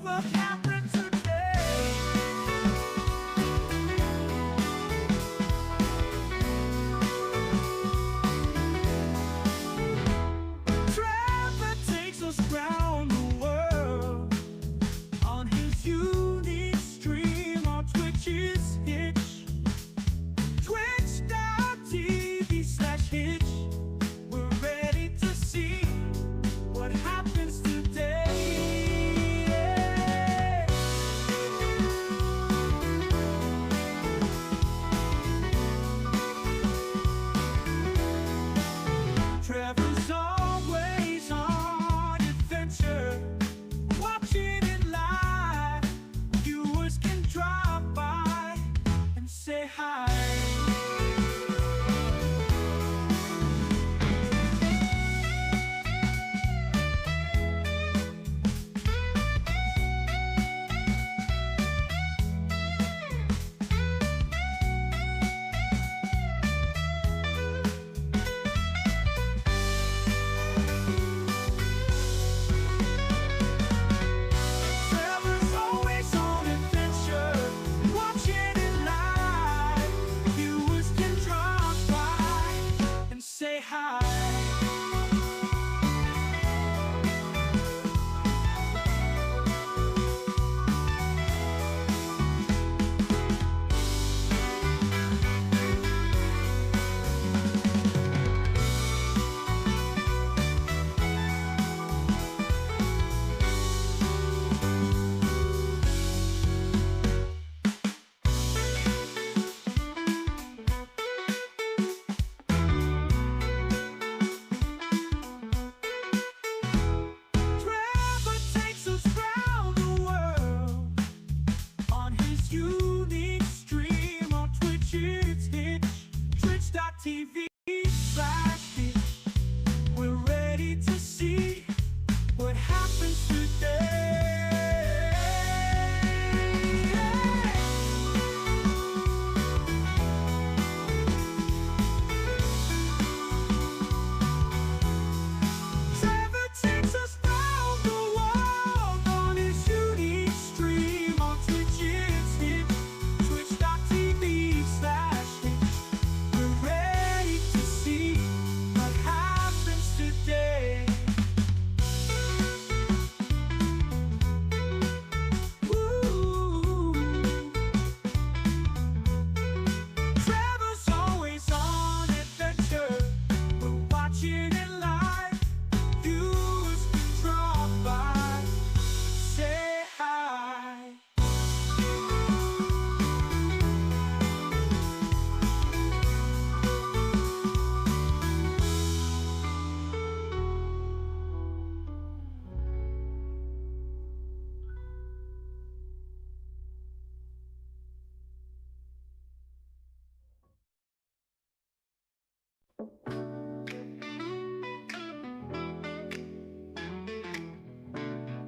what happened today? Trevor takes us round the world on his unique stream on Twitch's Hitch. Twitch.tv/Hitch. We're ready to see what happens today. Trevor's always on adventure, watching it live. Viewers can drop by and say hi. Trevor's always on adventure, watching it live. Viewers can drop by and say hi. Trevor takes us round the world on his unique stream on Twitch's Hitch. Twitch.tv/Hitch. We're ready to see what happens today. Trevor takes us round the world on his unique stream on Twitch's Hitch. Twitch.tv/Hitch. We're ready to see what happens today. Ooh. Trevor's always on adventure. We're watching it live. Viewers can drop by, say hi.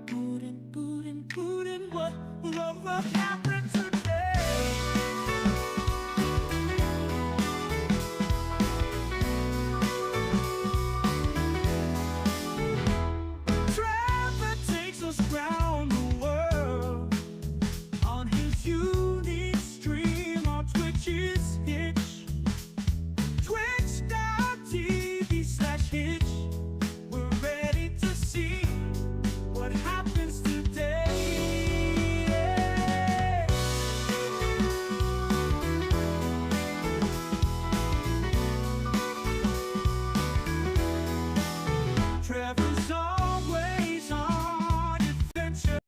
Putin, what happened today? Trevor takes us round the world on his unique stream on Twitch's Hitch. Twitch.tv/Hitch. We're ready to see what happens today. Trevor's always on adventure,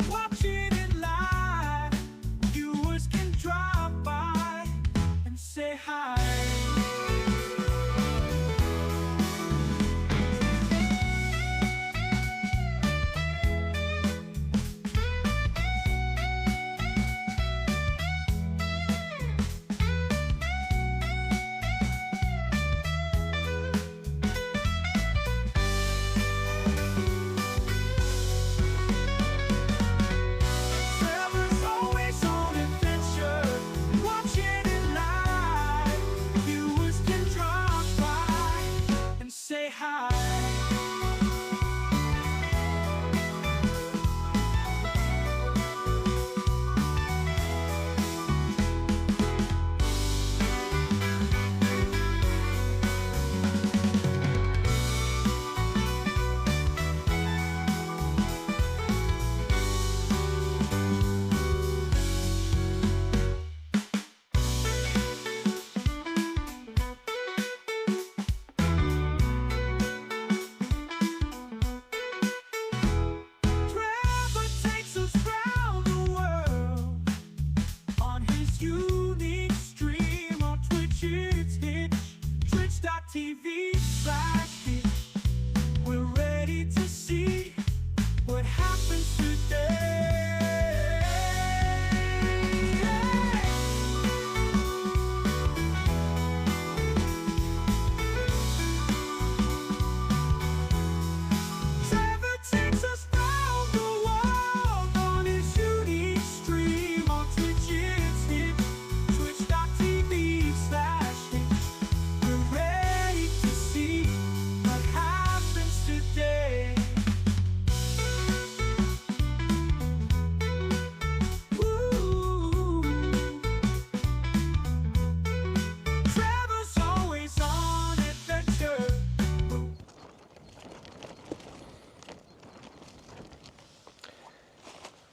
watching it live. Viewers can drop by and say hi. Trevor's always on adventure, watching it live. Viewers can drop by and say hi.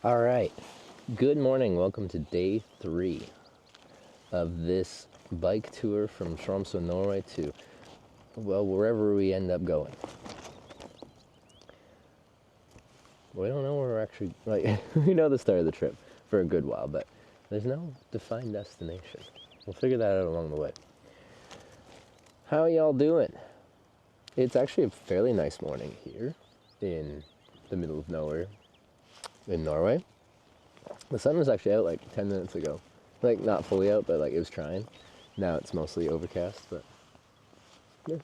All right. Good morning. Welcome to day 3 of this bike tour from Tromsø, Norway to, well, wherever we end up going. We don't know where we're actually, we know the start of the trip for a good while, but there's no defined destination. We'll figure that out along the way. How y'all doing? It's actually a fairly nice morning here in the middle of nowhere in Norway. The sun was actually out like 10 minutes ago. Like, not fully out, but like it was trying. Now it's mostly overcast, but yeah.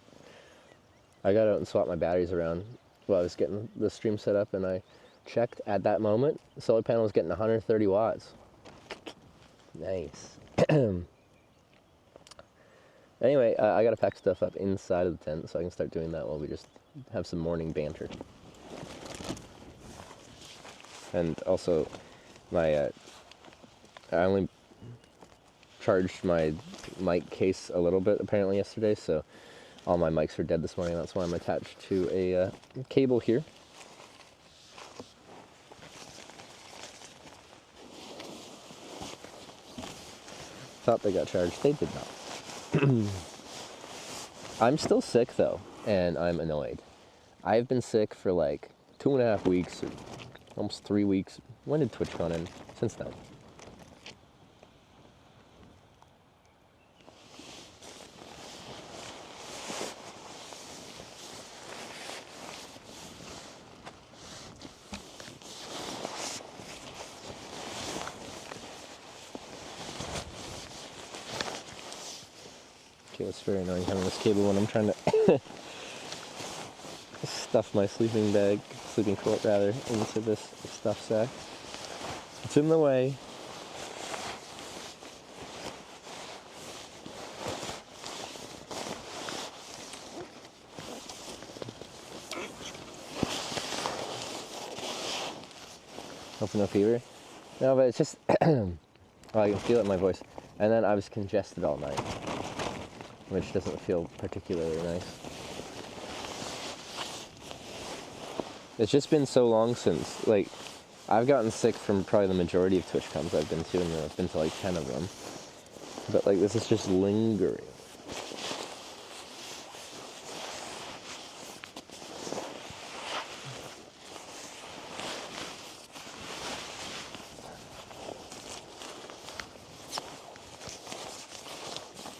I got out and swapped my batteries around while I was getting the stream set up, and I checked at that moment. The solar panel was getting 130 watts. Nice. Anyway, I gotta pack stuff up inside of the tent so I can start doing that while we just have some morning banter. And also, I only charged my mic case a little bit apparently yesterday, so all my mics are dead this morning. That's why I'm attached to a cable here. Thought they got charged. They did not. I'm still sick though, and I'm annoyed. I've been sick for like 2.5 weeks, or almost 3 weeks. When did TwitchCon end? Since then. Okay, it's very annoying having this cable when I'm trying to stuff my sleeping coat rather, into this stuff sack. It's in the way. Hoping no fever. No, but it's just, well, I can feel it in my voice. And then I was congested all night, which doesn't feel particularly nice. It's just been so long since, like, I've gotten sick from probably the majority of TwitchCons I've been to, and I've been to like 10 of them. But like, this is just lingering.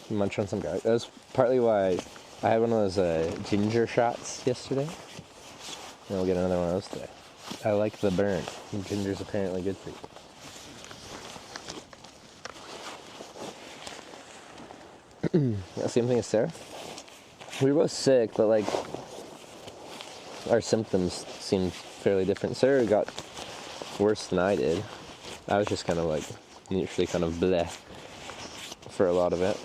Munch on some garlic. That was partly why I had one of those ginger shots yesterday. And we'll get another one of those today. I like the burn. Ginger's apparently good for you. Yeah, same thing as Sarah. We were both sick, but like our symptoms seemed fairly different. Sarah got worse than I did. I was just kind of like usually kind of bleh for a lot of it.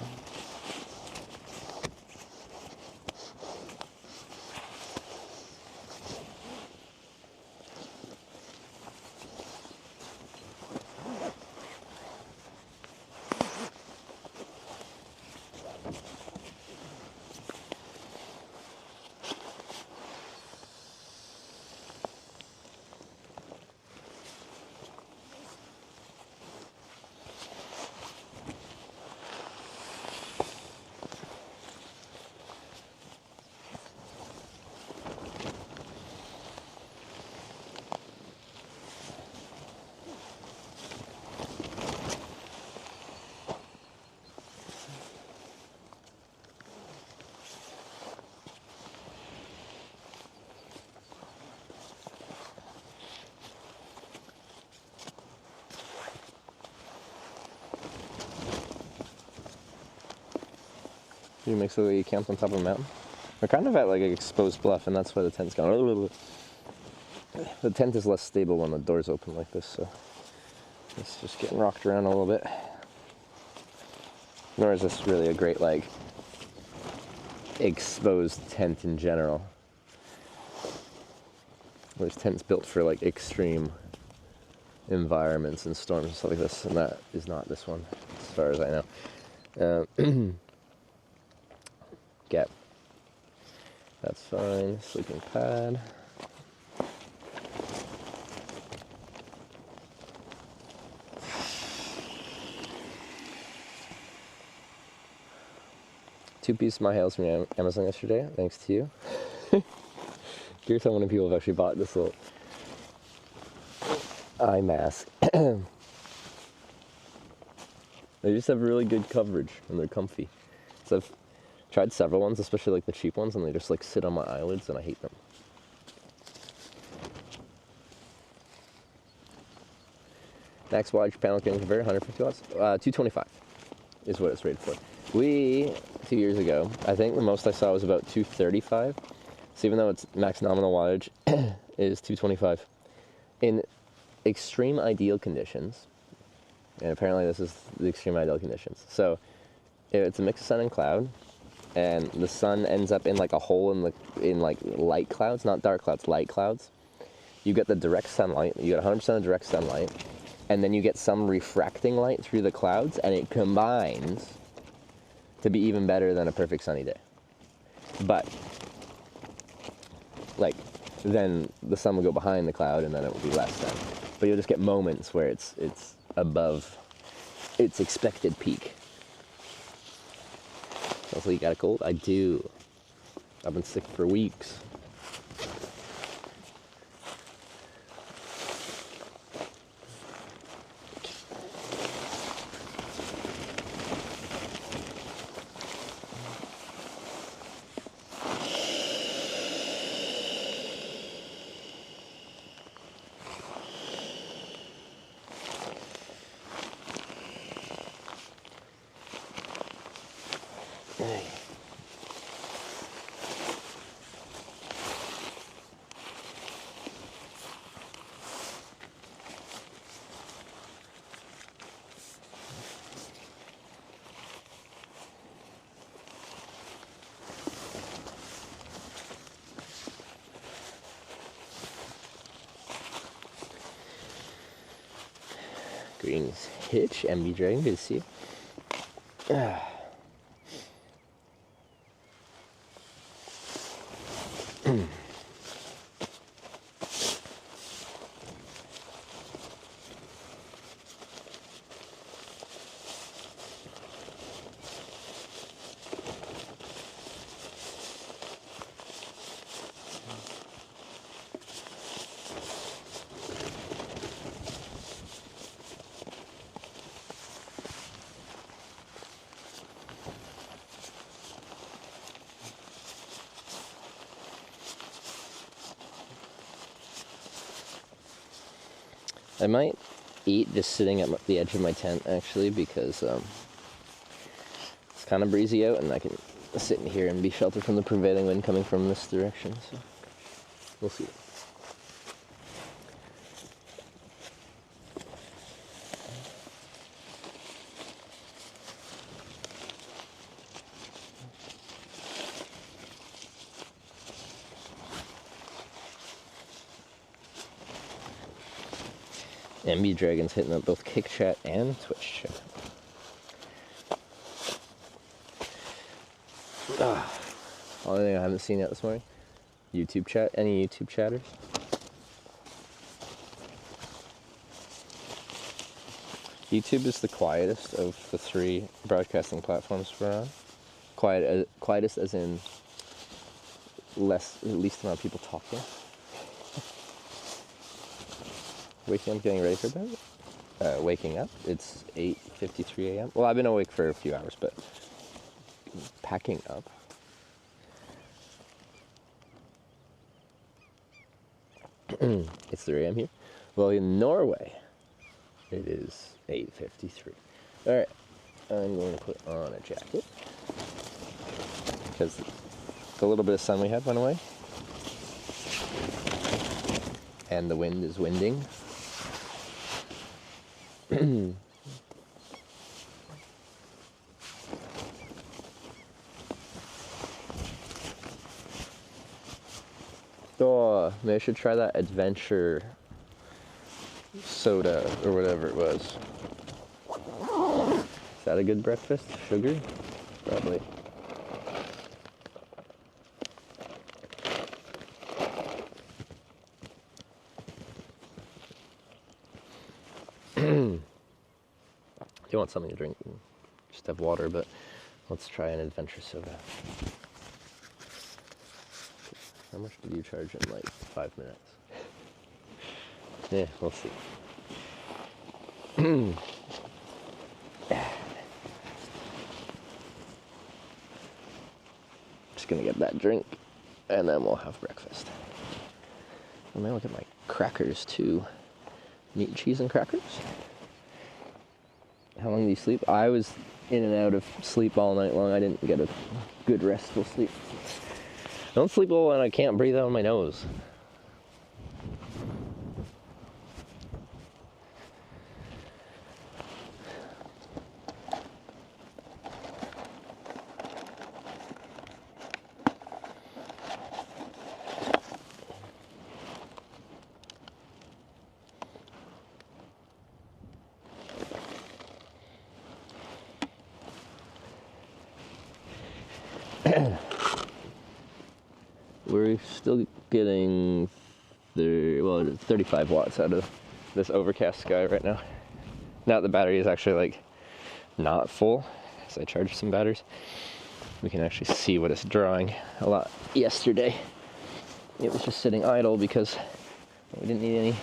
You makes it you camp on top of a mountain. We're kind of at like an exposed bluff, and that's why the tent's gone. The tent is less stable when the door's open like this, so it's just getting rocked around a little bit. Nor is this really a great like exposed tent in general. There's tents built for like extreme environments and storms and stuff like this, and that is not this one, as far as I know. Get. That's fine. Sleeping pad. 2 pieces of my house from Amazon yesterday, thanks to you. Here's how many people have actually bought this little eye mask. They just have really good coverage and they're comfy. So I've tried several ones, especially like the cheap ones, and they just like sit on my eyelids and I hate them. Max wattage panel getting converter, 150 watts. 225 is what it's rated for. 2 years ago, I think the most I saw was about 235. So even though it's max nominal wattage is 225. In extreme ideal conditions, and apparently this is the extreme ideal conditions. So it's a mix of sun and cloud, and the sun ends up in like a hole in like light clouds, not dark clouds, light clouds. You get the direct sunlight, you get 100% of direct sunlight, and then you get some refracting light through the clouds, and it combines to be even better than a perfect sunny day. But like then the sun will go behind the cloud and then it will be less sun. But you'll just get moments where it's above its expected peak. Hopefully you got a cold? I do. I've been sick for weeks. Greetings, Hitch, MB Dragon, good to see you. I might eat just sitting at the edge of my tent, actually, because it's kind of breezy out, and I can sit in here and be sheltered from the prevailing wind coming from this direction, so we'll see. MB Dragon's hitting up both Kick Chat and Twitch Chat. Only thing I haven't seen yet this morning, YouTube chat. Any YouTube chatters? YouTube is the quietest of the 3 broadcasting platforms we're on. Quietest as in least amount of people talking. Waking up, getting ready for bed. Waking up, it's 8:53 a.m. Well, I've been awake for a few hours, but packing up. It's 3 a.m. here. Well, in Norway, it is 8:53. All right, I'm going to put on a jacket because the little bit of sun we had went away, and the wind is winding. Oh, maybe I should try that adventure soda or whatever it was. Is that a good breakfast? Sugar? Probably. You want something to drink, just have water, but Let's try an adventure soda. How much did you charge in like 5 minutes? Yeah, we'll see. Just gonna get that drink and then we'll have breakfast. I'm gonna look at my crackers too. Meat, cheese, and crackers? How long do you sleep? I was in and out of sleep all night long. I didn't get a good restful sleep. I don't sleep well when I can't breathe out of my nose. We're still getting 35 watts out of this overcast sky right now. Now the battery is actually like not full, as I charged some batteries. We can actually see what it's drawing a lot. Yesterday, it was just sitting idle because we didn't need any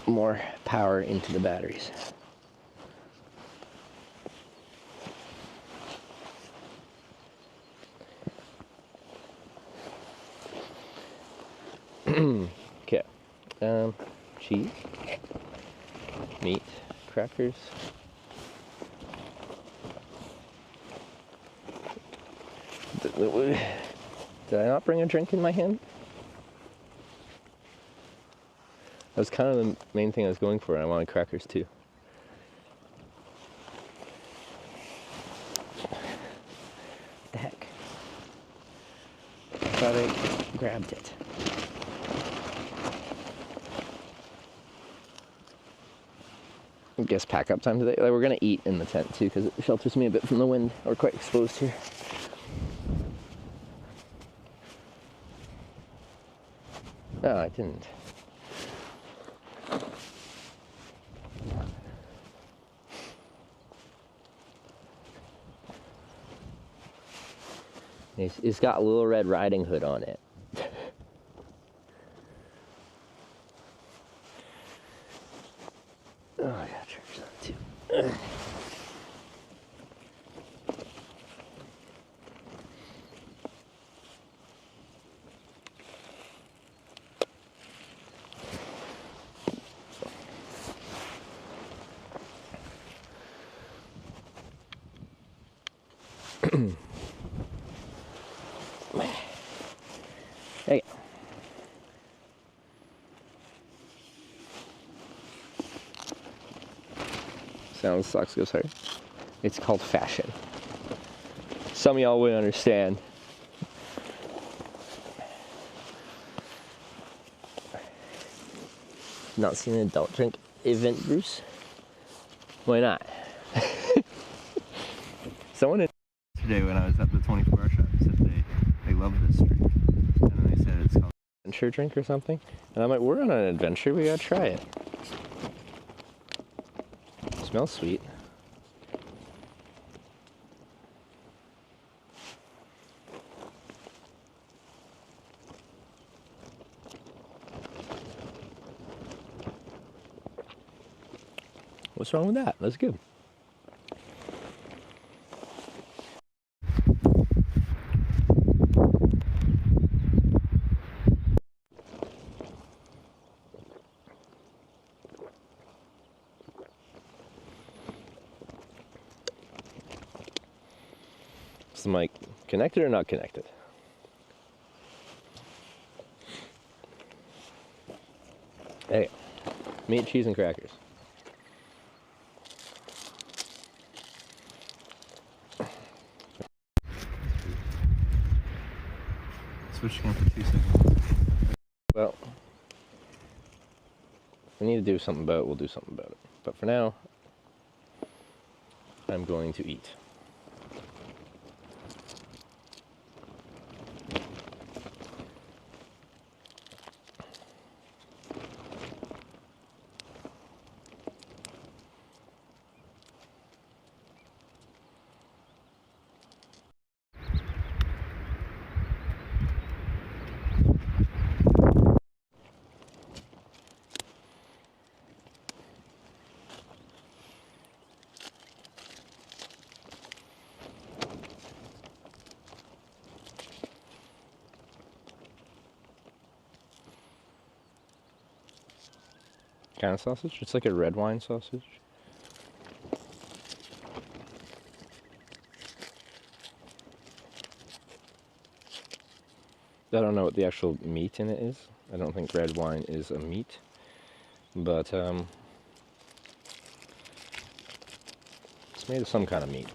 more power into the batteries. Okay, cheese, meat, crackers. Did I not bring a drink in my hand? That was kind of the main thing I was going for, and I wanted crackers too. What the heck? I thought I grabbed it. I guess pack up time today. Like, we're gonna eat in the tent too because it shelters me a bit from the wind. We're quite exposed here. No, I didn't. It's got a Little Red Riding Hood on it. Oh, I gotta charge that too. There you go. Sounds sucks goes hard. It's called fashion. Some of y'all would understand. Not seen an adult drink event, Bruce? Why not? Someone yesterday when I was at the 24-hour shop said they love this drink. And then they said it's called adventure drink or something. And I'm like, we're on an adventure, we gotta try it. Smells sweet. What's wrong with that? That's good. Is the mic connected or not connected? Hey, meat, cheese, and crackers. Switch again for 2 seconds. Well, if we need to do something about it, we'll do something about it. But for now, I'm going to eat. kind of sausage. It's like a red wine sausage. I don't know what the actual meat in it is. I don't think red wine is a meat, but it's made of some kind of meat.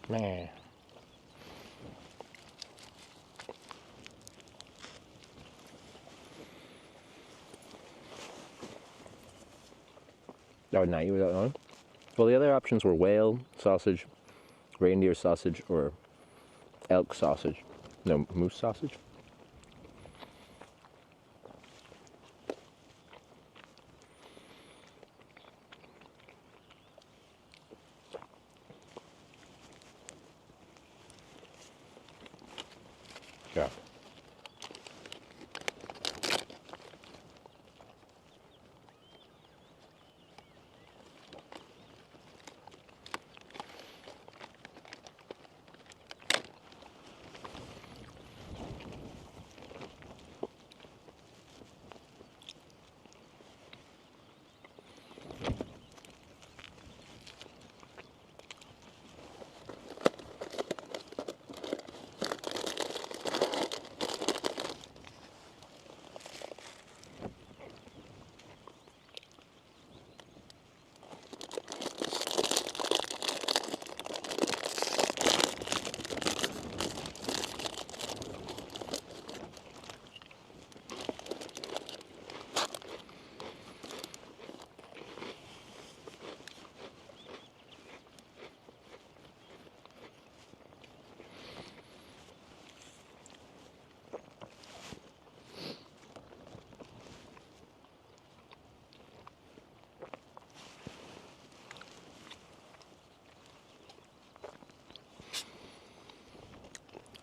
Man. Oh, now you don't know? Well, the other options were whale sausage, reindeer sausage, or elk sausage. No, moose sausage. Yeah.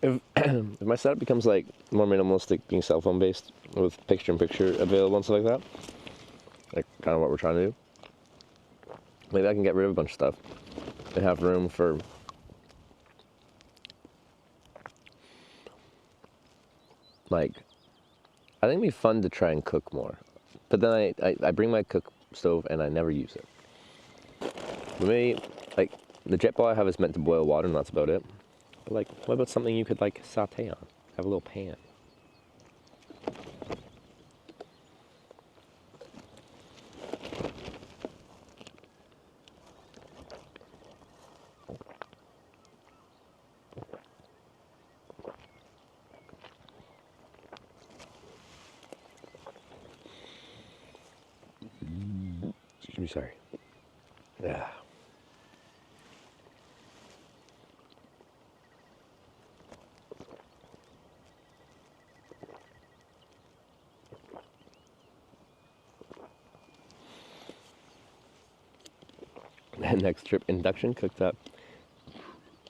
If, if my setup becomes like more minimalistic, being cell phone based with picture-in-picture available and stuff like that, like kind of what we're trying to do, maybe I can get rid of a bunch of stuff and have room for like, I think it'd be fun to try and cook more. But then I bring my cook stove and I never use it. But maybe, like, the jet ball I have is meant to boil water and that's about it. But like, what about something you could like saute on? Have a little pan. Excuse me, sorry. Yeah. Next trip, induction cooktop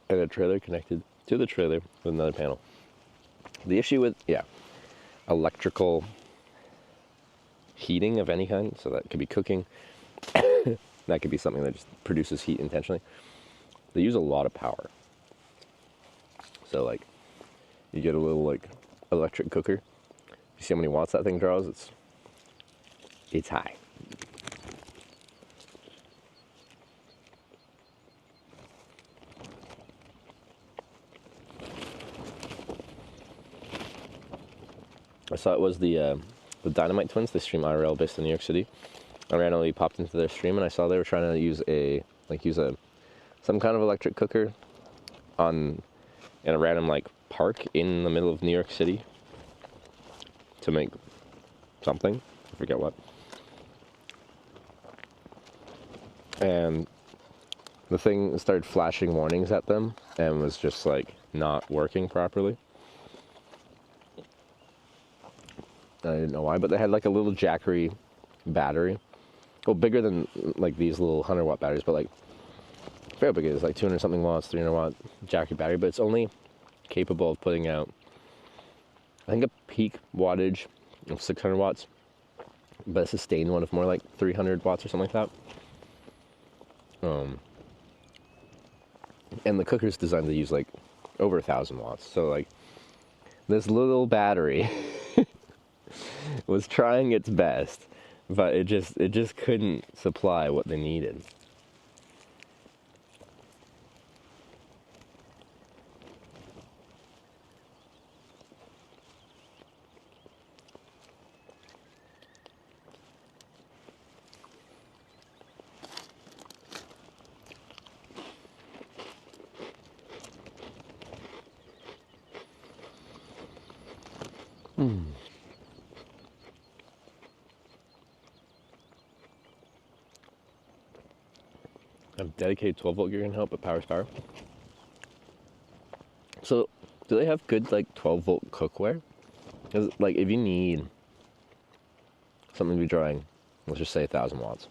and a trailer connected to the trailer with another panel. The issue with, electrical heating of any kind, so that could be cooking, that could be something that just produces heat intentionally. They use a lot of power. So like, you get a little like electric cooker. You see how many watts that thing draws? It's high. I saw it was the Dynamite Twins. They stream IRL based in New York City. I randomly popped into their stream and I saw they were trying to use some kind of electric cooker in a random like park in the middle of New York City to make something. I forget what. And the thing started flashing warnings at them and was just like not working properly. I didn't know why, but they had like a little Jackery battery well, bigger than like these little 100-watt batteries, but like very big. It's like 200 something watts, 300-watt Jackie battery, but it's only capable of putting out, I think, a peak wattage of 600 watts, but a sustained one of more like 300 watts or something like that. And the cooker's designed to use like over 1,000 watts. So like this little battery was trying its best, but it just couldn't supply what they needed. A dedicated 12-volt gear can help, but power's power. So, do they have good like 12-volt cookware? Because like if you need something to be drawing, let's just say 1,000 watts,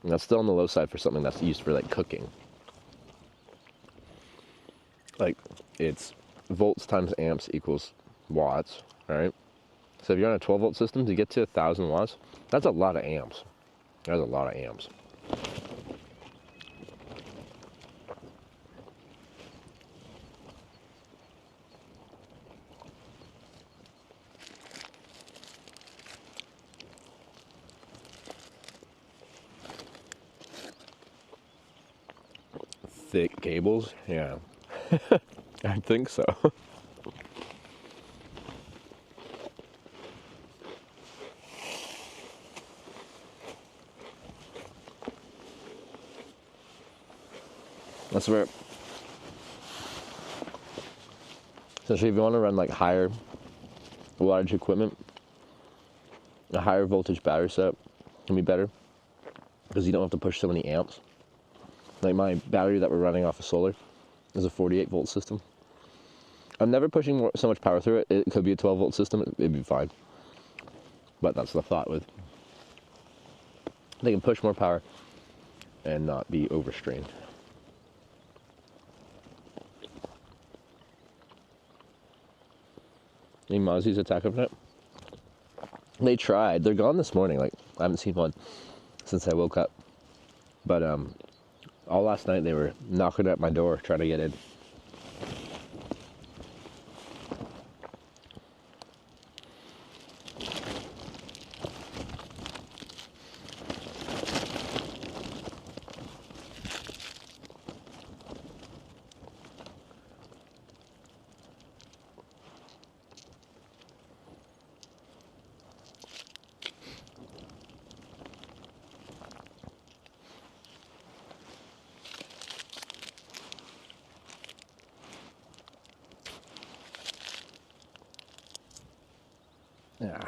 and that's still on the low side for something that's used for like cooking. Like it's volts times amps equals watts, right? So if you're on a 12-volt system, to get to 1,000 watts, that's a lot of amps. That's a lot of amps. Thick cables, yeah. I think so. That's where, especially if you want to run like higher wattage equipment, a higher voltage battery setup can be better because you don't have to push so many amps. Like my battery that we're running off of solar is a 48-volt system. I'm never pushing so much power through it. It could be a 12-volt system. It'd be fine. But that's the thought with. They can push more power and not be overstrained. Any Mozzie's attack overnight? They tried. They're gone this morning. Like I haven't seen one since I woke up. But all last night they were knocking at my door trying to get in. Yeah.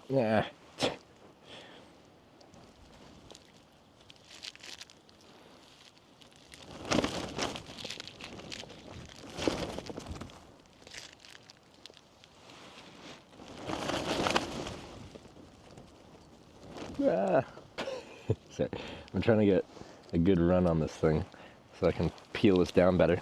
Yeah. Ah. Sorry. I'm trying to get a good run on this thing so I can peel this down better.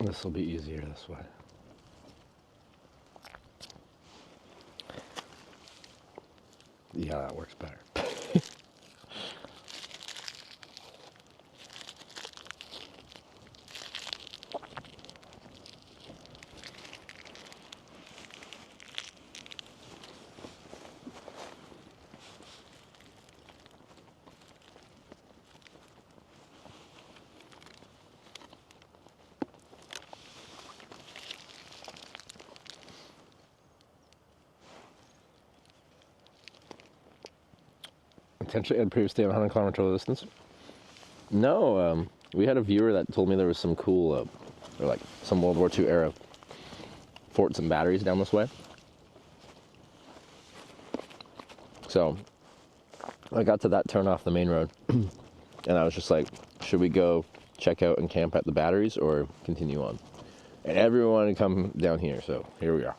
This will be easier this way. Yeah, that works better. Potentially had previously on 100 kilometer total distance. No, we had a viewer that told me there was some cool, or like some World War II era forts and batteries down this way. So I got to that turn off the main road, and I was just like, should we go check out and camp at the batteries or continue on? And everyone wanted to come down here, so here we are.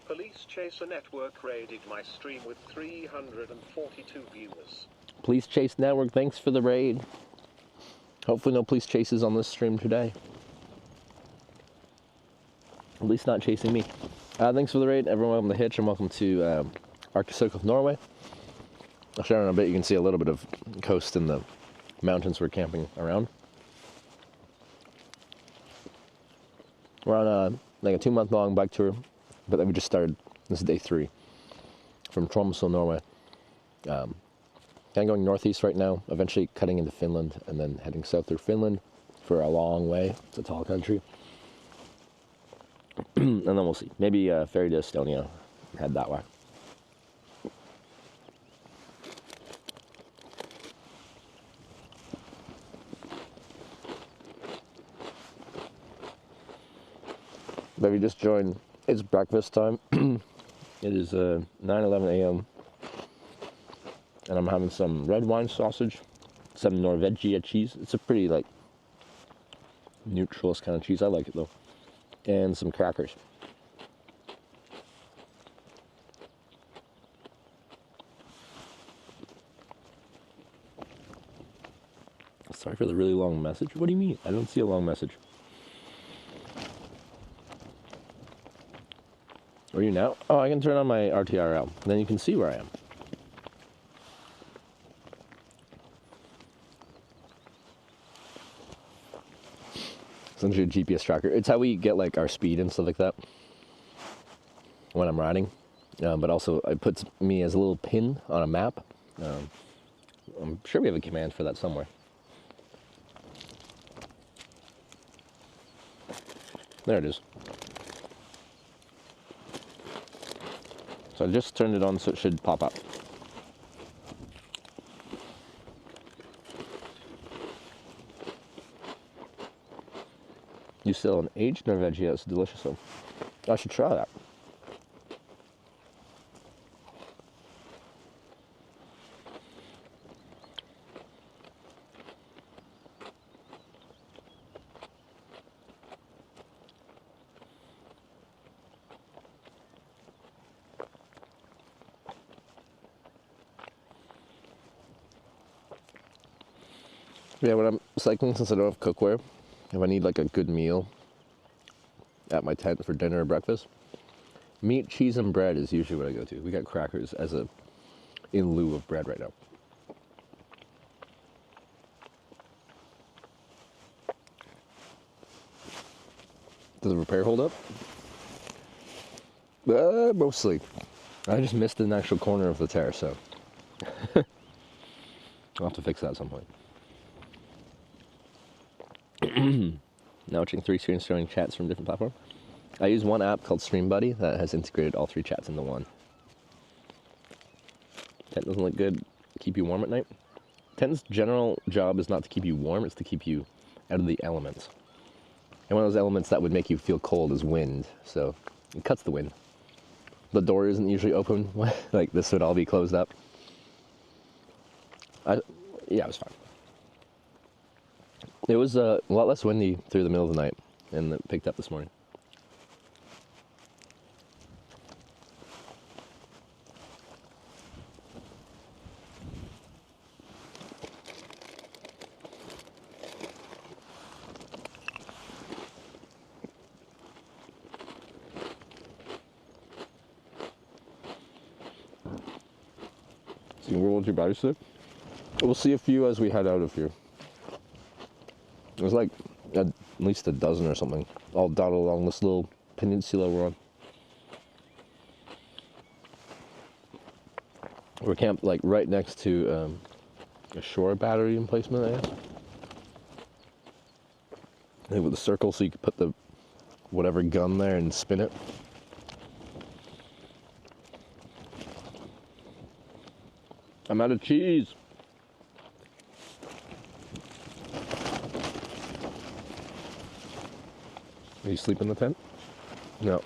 Police Chaser Network raided my stream with 342 viewers. Police Chase Network, thanks for the raid. Hopefully no police chases on this stream today. At least not chasing me. Thanks for the raid, everyone. Welcome to Hitch and welcome to Arctic Circle of Norway. Sharon, I bet you can see a little bit of coast in the mountains we're camping around. We're on like a 2-month-long bike tour, but then we just started. This is day 3 from Tromsø, Norway. Kind of going northeast right now, eventually cutting into Finland and then heading south through Finland for a long way. It's a tall country. And then we'll see. Maybe ferry to Estonia, head that way. But we just joined, it's breakfast time. It is 9:11 a.m. and I'm having some red wine sausage, some Norwegian cheese. It's a pretty like neutralist kind of cheese. I like it though. And some crackers. Sorry for the really long message. What do you mean? I don't see a long message. Where are you now? Oh, I can turn on my RTRL. And then you can see where I am. Essentially a GPS tracker. It's how we get like our speed and stuff like that when I'm riding. But also it puts me as a little pin on a map. I'm sure we have a command for that somewhere. There it is. So I just turned it on so it should pop up. You sell an aged Norwegian, it's delicious though. I should try that. Yeah, when I'm cycling, since I don't have cookware, if I need like a good meal at my tent for dinner or breakfast, meat, cheese, and bread is usually what I go to. We got crackers as a in lieu of bread right now. Does the repair hold up? Mostly. I just missed an actual corner of the tear, so I'll have to fix that at some point. Now watching 3 screens showing chats from different platforms. I use one app called StreamBuddy that has integrated all 3 chats into one. Tent doesn't look good. Keep you warm at night. Tent's general job is not to keep you warm, it's to keep you out of the elements. And one of those elements that would make you feel cold is wind, so it cuts the wind. The door isn't usually open, like this would all be closed up. Yeah, it was fine. It was a lot less windy through the middle of the night, and it picked up this morning. So where will your battery sit? We'll see a few as we head out of here. There's like at least a dozen or something, all dotted along this little peninsula we're on. We're camped like right next to a shore battery emplacement, I guess. I think with a circle so you could put the whatever gun there and spin it. I'm out of cheese. Are you sleep in the tent? No.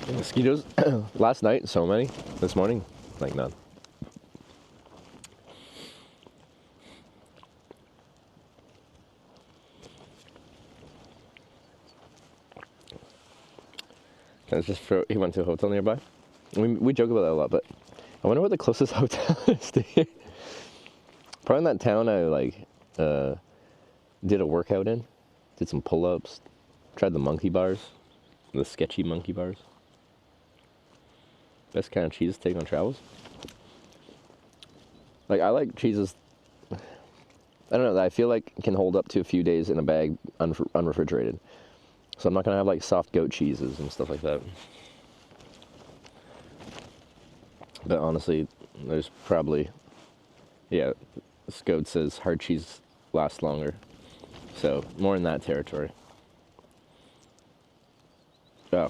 Mosquitoes, last night, so many. This morning, like none. He went to a hotel nearby. We joke about that a lot, but I wonder what the closest hotel is to here. Probably in that town I did a workout in. Did some pull-ups. Tried the monkey bars. The sketchy monkey bars. Best kind of cheese to take on travels. Like, I like cheeses, I don't know, that I feel like can hold up to a few days in a bag unrefrigerated. So I'm not going to have like soft goat cheeses and stuff like that. But honestly, there's probably, yeah, this goat says hard cheese lasts longer. So more in that territory. Oh.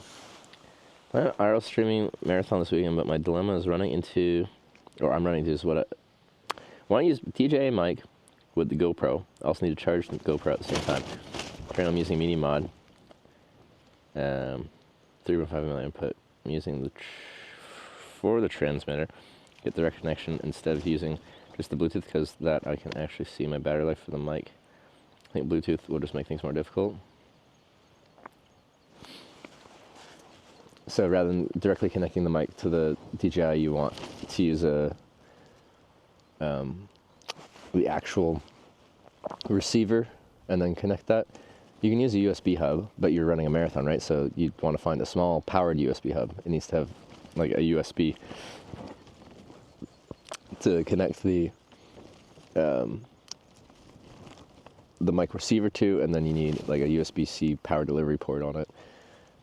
I'm IRL streaming marathon this weekend, but my dilemma is I'm running into is what I want to use DJI mic with the GoPro. I also need to charge the GoPro at the same time. I'm using Minimod. 3.5 mm input. I'm using for the transmitter. Get direct connection instead of using just the Bluetooth because that I can actually see my battery life for the mic. I think Bluetooth will just make things more difficult. So rather than directly connecting the mic to the DJI, you want to use the actual receiver and then connect that. You can use a USB hub, but you're running a marathon, right? So you'd want to find a small powered USB hub. It needs to have like a USB to connect the mic receiver to, and then you need like a USB-C power delivery port on it,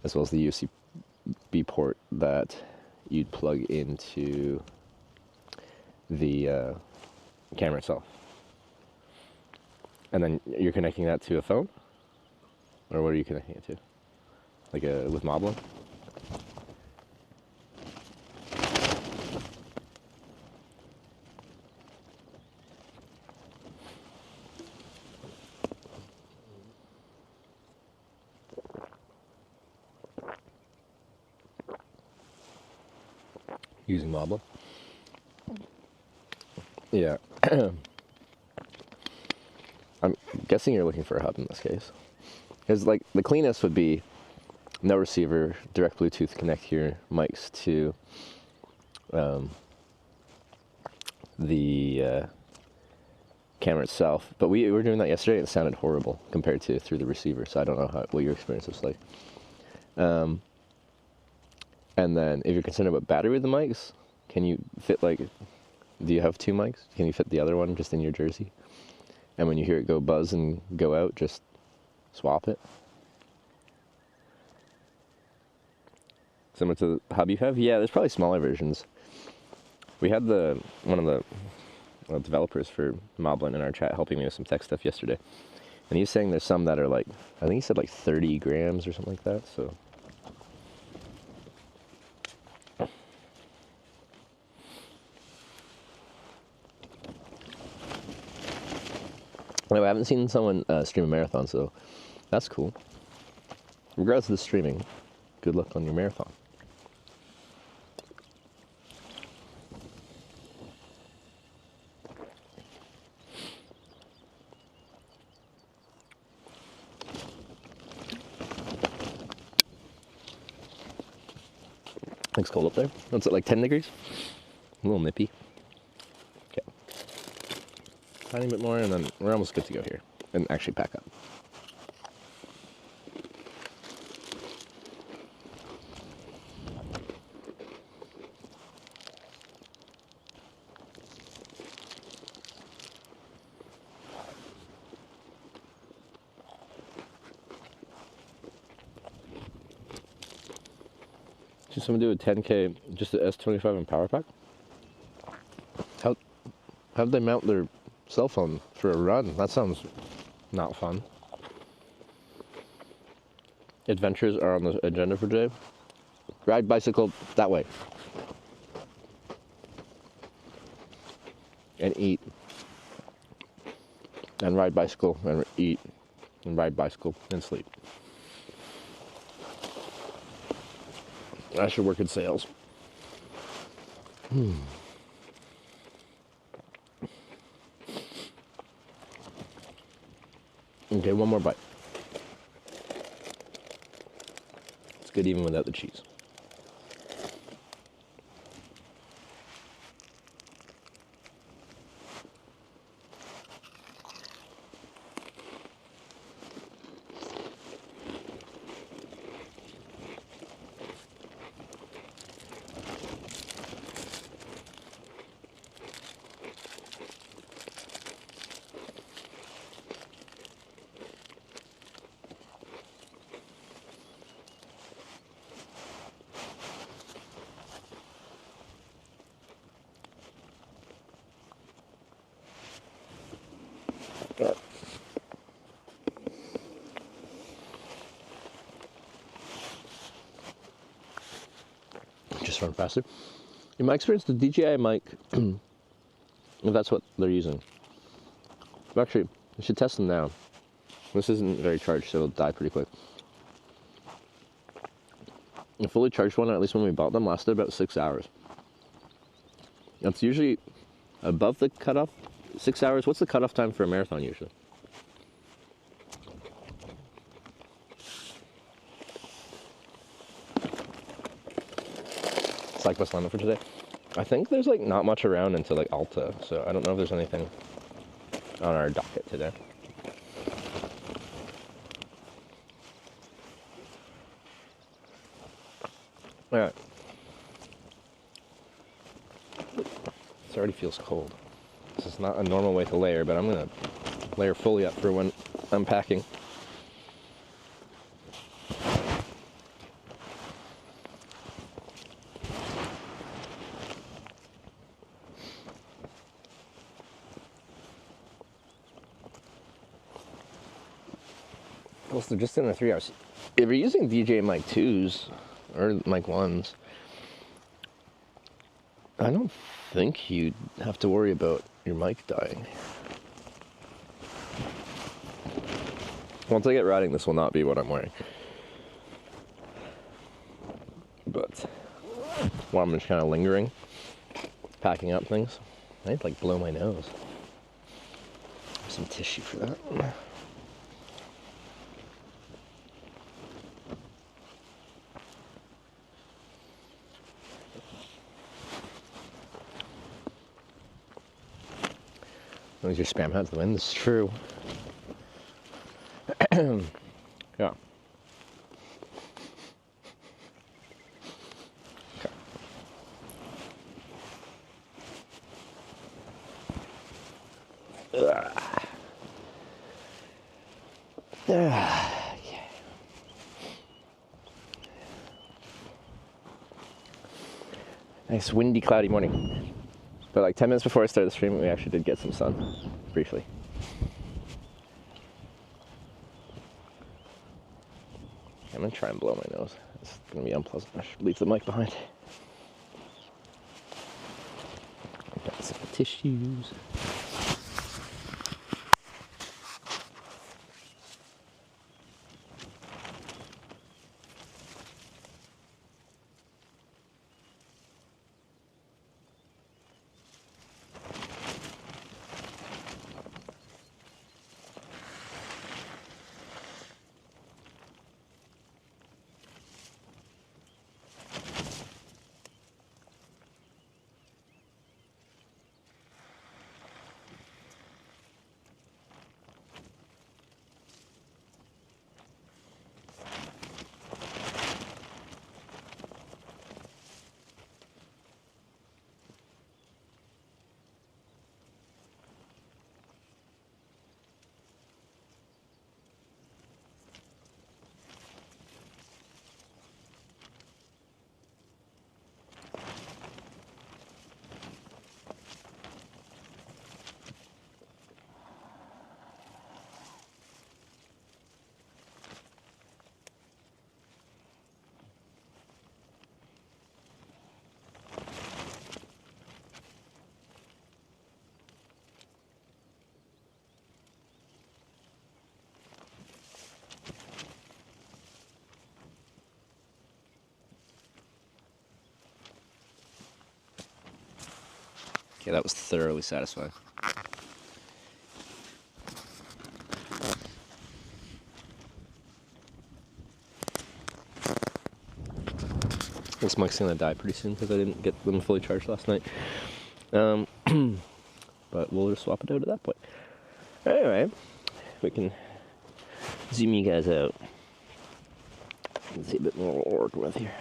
as well as the USB port that you'd plug into the camera itself. And then you're connecting that to a phone? Or what are you connecting it to? Like with Moblin? Using Moblin? Yeah. I'm guessing you're looking for a hub in this case. Because like the cleanest would be no receiver, direct Bluetooth, connect your mics to the camera itself. But we were doing that yesterday and it sounded horrible compared to through the receiver. So I don't know what your experience was like. And then if you're concerned about battery with the mics, can you fit like, do you have two mics? Can you fit the other one just in your jersey? And when you hear it go buzz and go out, just swap it. Similar to the hub you have? Yeah, there's probably smaller versions. We had one of the developers for Moblin in our chat helping me with some tech stuff yesterday. And he's saying there's some that are like, I think he said like 30 grams or something like that, so. Anyway, I haven't seen someone stream a marathon, so that's cool. Regardless of the streaming, good luck on your marathon. It's cold up there. What's it, like 10 degrees? A little nippy. tiny bit more, and then we're almost good to go here. And actually pack up. Should someone do a 10K, just the S25 and power pack? How'd they mount their cell phone for a run? That sounds not fun. Adventures are on the agenda for today. Ride bicycle that way. And eat. And ride bicycle and eat. And ride bicycle and sleep. I should work in sales. Okay, one more bite. It's good even without the cheese. Just run faster. In my experience, the DJI mic, if that's what they're using. Actually, I should test them now. This isn't very charged, so it'll die pretty quick. A fully charged one, at least when we bought them, lasted about 6 hours. That's usually above the cutoff. 6 hours. What's the cutoff time for a marathon usually? Cyclist lineup for today. I think there's like not much around until like Alta, so I don't know if there's anything on our docket today. All right. This already feels cold. This is not a normal way to layer, but I'm gonna layer fully up for when I'm packing. Plus, they're just in the 3 hours. If you're using DJ Mic 2s or Mic 1s, I don't think you'd have to worry about your mic dying. Once I get riding, this will not be what I'm wearing. But while I'm just kind of lingering, packing up things, I'd like blow my nose. Some tissue for that. Those your spam hat to the wind. This is true. Yeah. Okay. Yeah. Nice windy, cloudy morning. But like 10 minutes before I started the stream, we actually did get some sun, briefly. I'm gonna try and blow my nose. It's gonna be unpleasant. I should leave the mic behind. I've got some tissues. Yeah, that was thoroughly satisfying. This mic's gonna die pretty soon because I didn't get them fully charged last night. But we'll just swap it out at that point. Anyway, we can zoom you guys out and see a bit more what we're working with here.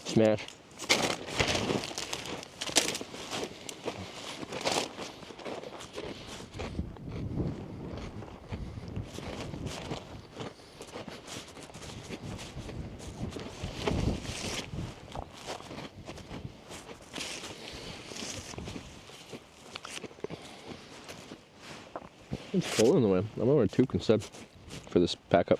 Smash. It's full in the way. I'm over 2 instead for this pack up.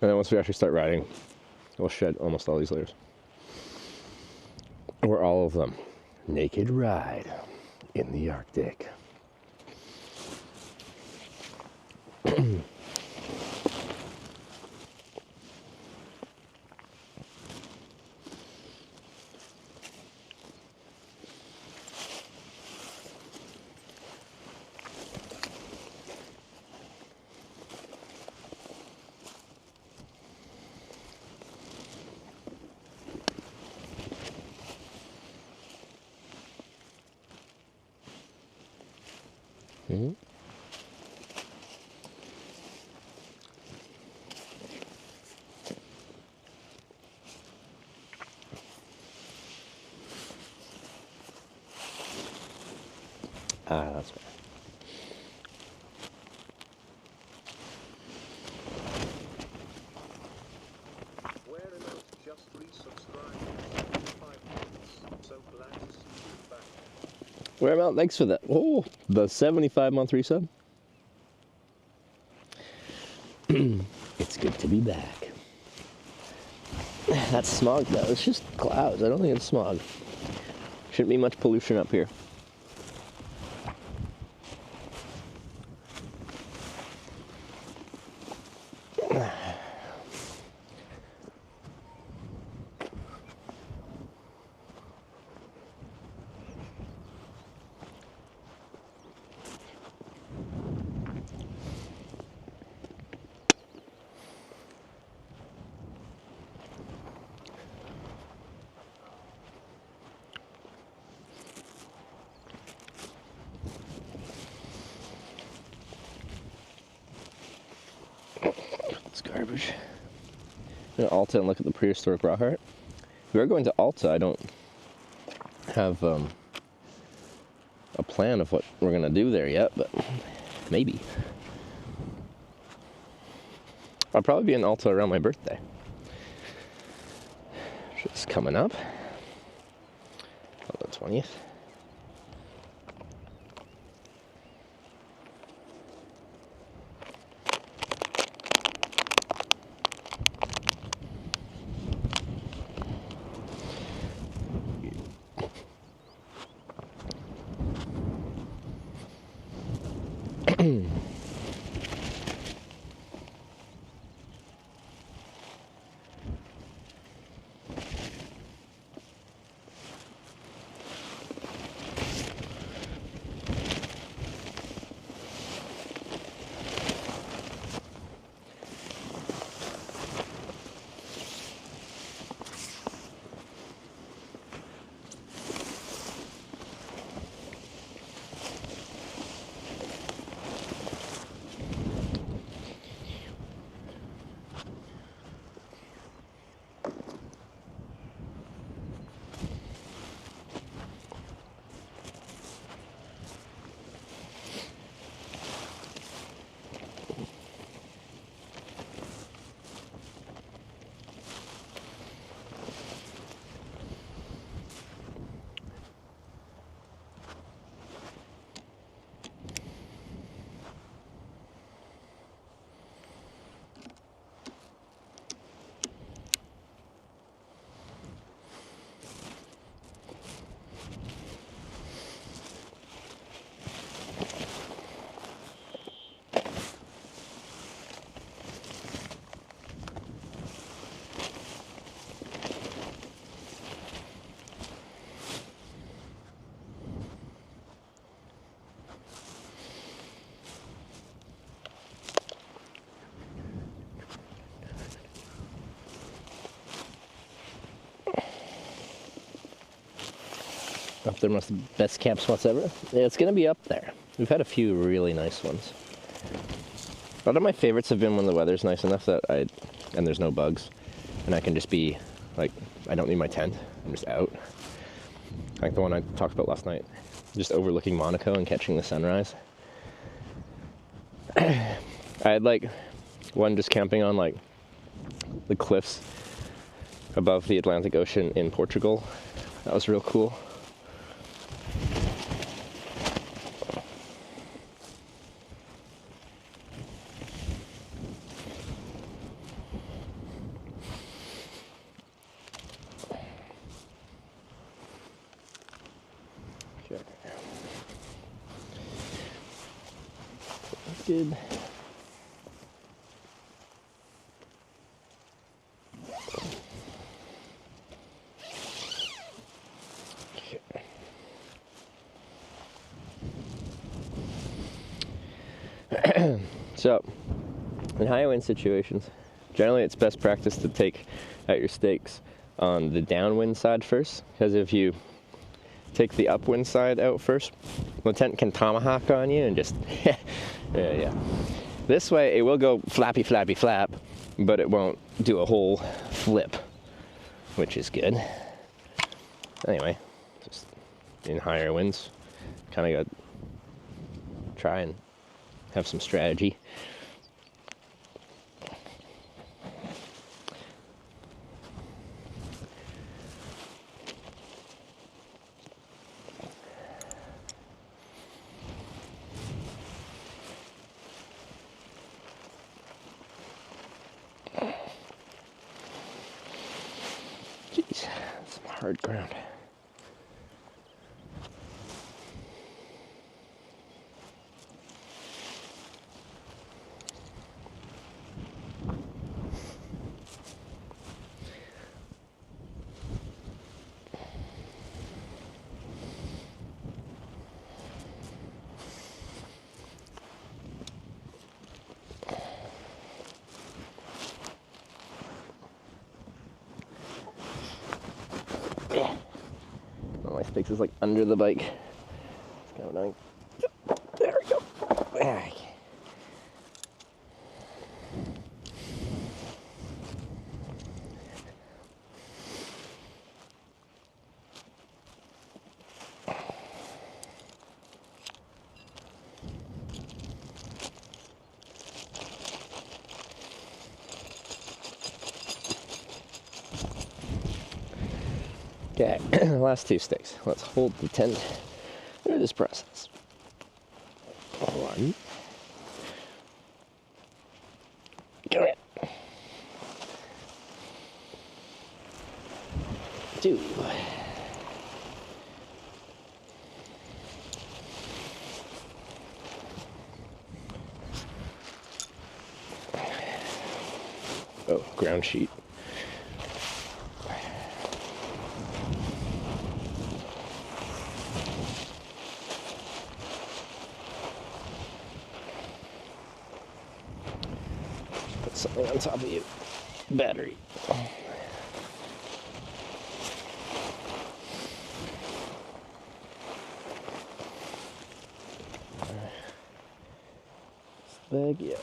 And then once we actually start riding, we'll shed almost all these layers. Or all of them. Naked ride in the Arctic. Mm-hmm. Ah, that's right. Whereabouts just resubscribed. 5 months. So glad to see you back. Whereabout? Thanks for that. Oh, the 75-month resub. It's good to be back. That's smog though. It's just clouds. I don't think it's smog. Shouldn't be much pollution up here. It's garbage. I'm gonna Alta and look at the prehistoric raw heart. If we are going to Alta, I don't have a plan of what we're gonna do there yet, but maybe. I'll probably be in Alta around my birthday, which is coming up on the 20th. Up there, must be the best camp spots ever. Yeah, it's gonna be up there. We've had a few really nice ones. A lot of my favorites have been when the weather's nice enough that and there's no bugs, and I can just be like, I don't need my tent. I'm just out. Like the one I talked about last night, just overlooking Monaco and catching the sunrise. I had like one just camping on like the cliffs above the Atlantic Ocean in Portugal. That was real cool. Good. So, in high wind situations, generally it's best practice to take out your stakes on the downwind side first, because if you take the upwind side out first, the tent can tomahawk on you and just yeah. This way it will go flappy flappy flap, but it won't do a whole flip, which is good. Anyway, just in higher winds, kind of got to try and have some strategy. Jeez, that's some hard ground. My stakes is like under the bike. It's kind of annoying. There we go. Okay, last two sticks. Let's hold the tent through this process. 1. Come here. 2. 3. ground sheet. Put something on top of you. Battery. Bag, yeah.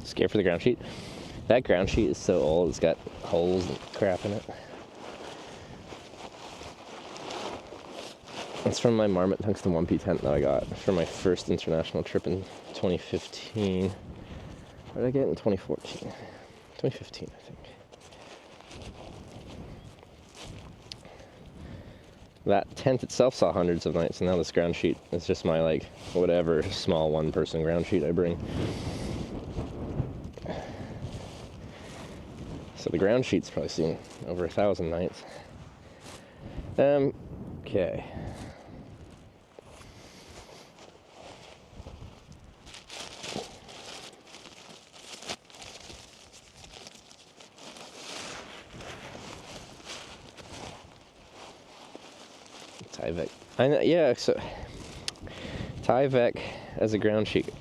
Scared for the ground sheet. That ground sheet is so old, it's got holes and crap in it. It's from my Marmot Tungsten 1P tent that I got for my first international trip in 2015. What did I get in 2014? 2015, I think. That tent itself saw hundreds of nights, and now this ground sheet is just my, like, whatever small one-person ground sheet I bring. So the ground sheet's probably seen over 1,000 nights. Okay. Tyvek. I know, yeah, so Tyvek as a ground sheet.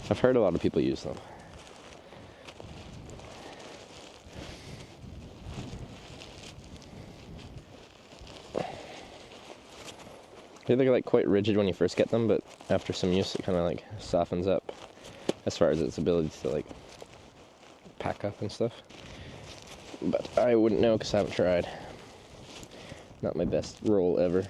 I've heard a lot of people use them. They're like quite rigid when you first get them, but after some use it kind of like softens up as far as its ability to like pack up and stuff. But I wouldn't know because I haven't tried. Not my best roll ever.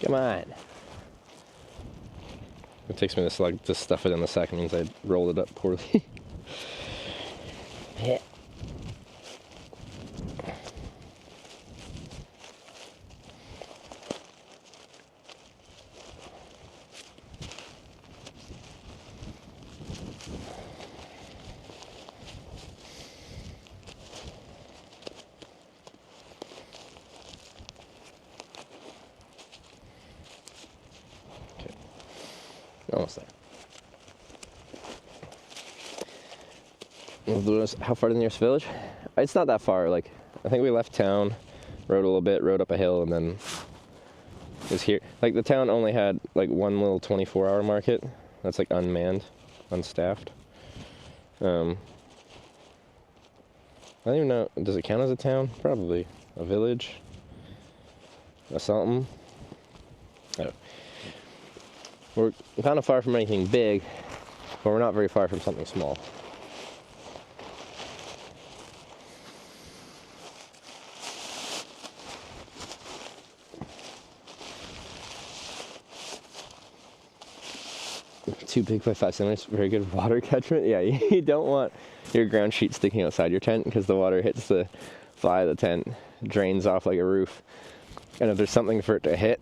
Come on. It takes me this long to stuff it in the sack. It means I rolled it up poorly. Yeah. Almost there. How far to the nearest village? It's not that far. Like, I think we left town, rode a little bit, rode up a hill, and then was here. Like, the town only had like one little 24-hour market that's like unmanned, unstaffed. I don't even know, does it count as a town? Probably. A village? Or something? Oh. We're kind of far from anything big, but we're not very far from something small. Too big by 5 centimeters, very good water catchment. Yeah, you don't want your ground sheet sticking outside your tent because the water hits the fly of the tent, drains off like a roof. And if there's something for it to hit,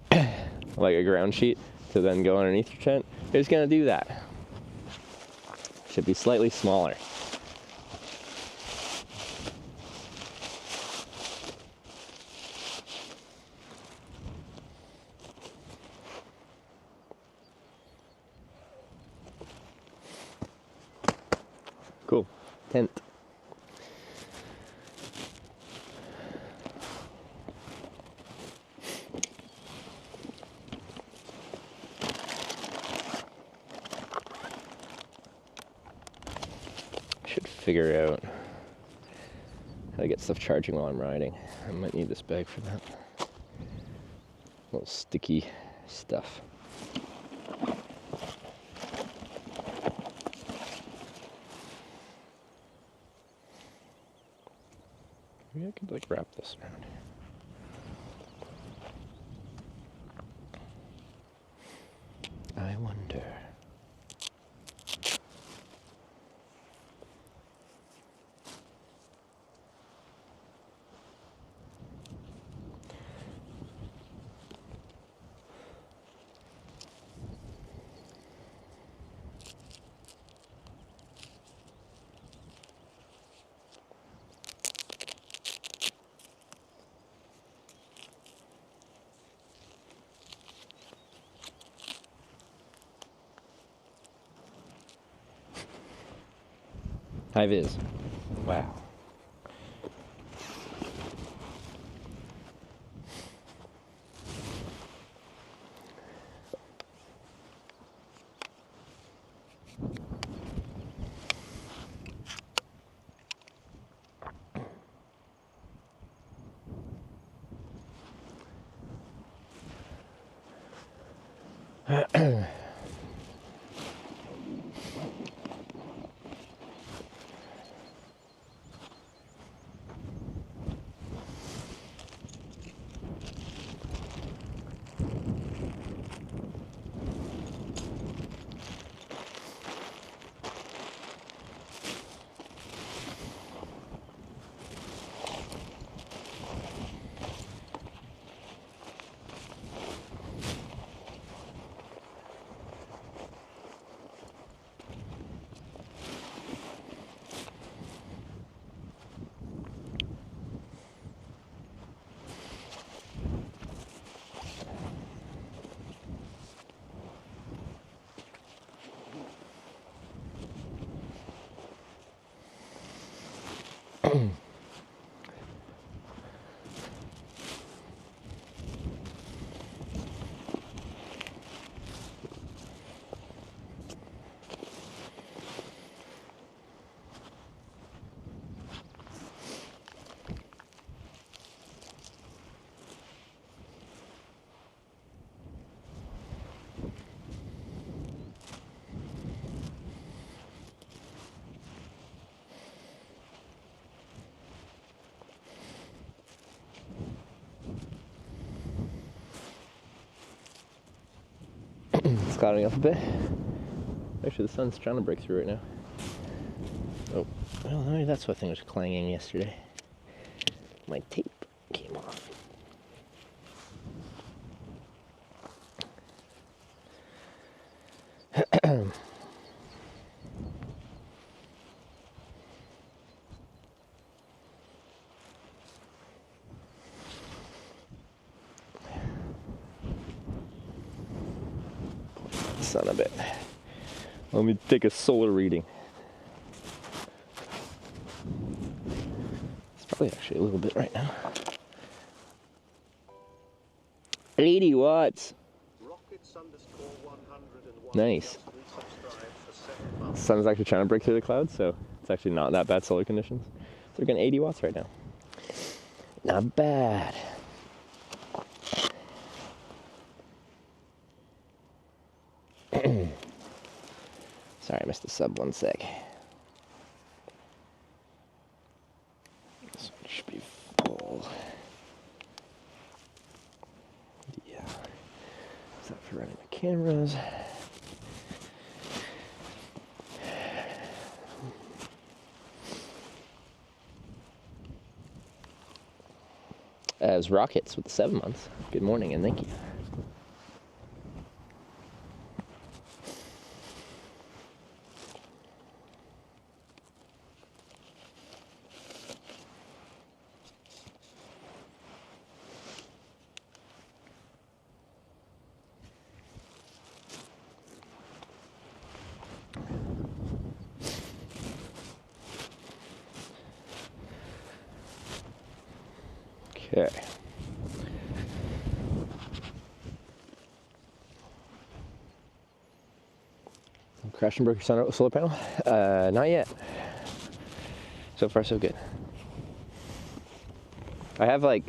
like a ground sheet, to then go underneath your tent, it's gonna do that. Should be slightly smaller. Cool. Tent. Should figure out how Gotta get stuff charging while I'm riding. I might need this bag for that. Little sticky stuff. Maybe I could like wrap this around. I wonder. High vis. Wow. It's clouding up a bit. Actually, the sun's trying to break through right now. Oh, well, maybe that's what thing was clanging yesterday. My tape came off. Son of it. Let me take a solar reading. It's probably actually a little bit right now. 80 watts. Nice. The sun's actually trying to break through the clouds, so it's actually not that bad solar conditions. So we're getting 80 watts right now. Not bad. Sorry, I missed the sub 1 sec. This one should be full. Yeah. Is that for running the cameras? As Rockets with the 7 months. Good morning and thank you. Okay. Crash and broke your solar panel? Not yet. So far, so good. I have like,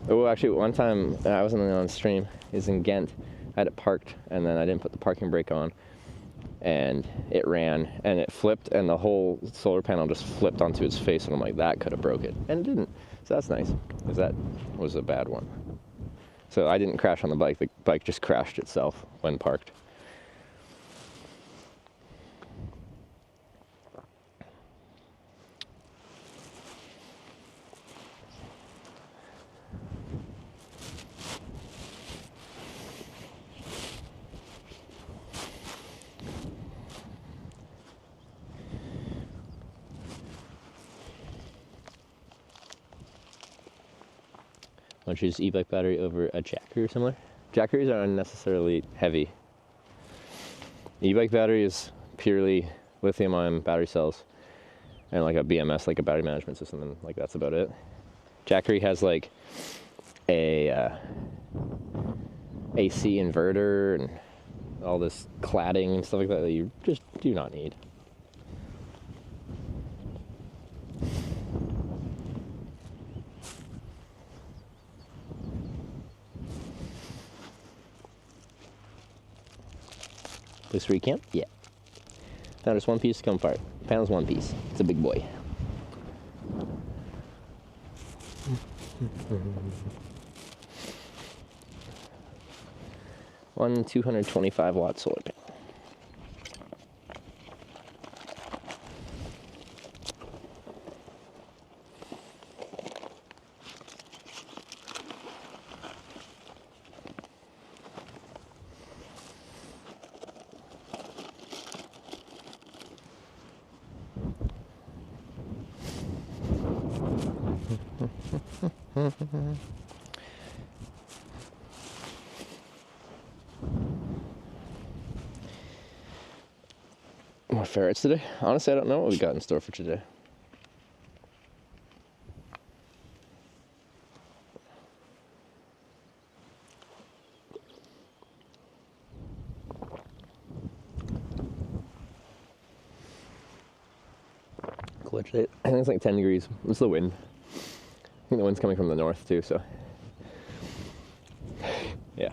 oh, actually, one time I wasn't on stream, is in Ghent. I had it parked, and then I didn't put the parking brake on, and it ran, and it flipped, and the whole solar panel just flipped onto its face, and I'm like, that could have broke it, and it didn't. So that's nice, because that was a bad one. So I didn't crash on the bike just crashed itself when parked. I'll choose e-bike battery over a jacker or similar. Jackers are unnecessarily heavy. E-bike battery is purely lithium-ion battery cells and like a BMS, like a battery management system, and like that's about it. Jackery has like a AC inverter and all this cladding and stuff like that you just do not need. This weekend? Yeah. Now there's one piece to come apart. Panel's one piece. It's a big boy. One 225 watt solar panel. More ferrets today? Honestly, I don't know what we got in store for today. Cool today. I think it's like 10 degrees. It's the wind. I think the wind's coming from the north too, so yeah.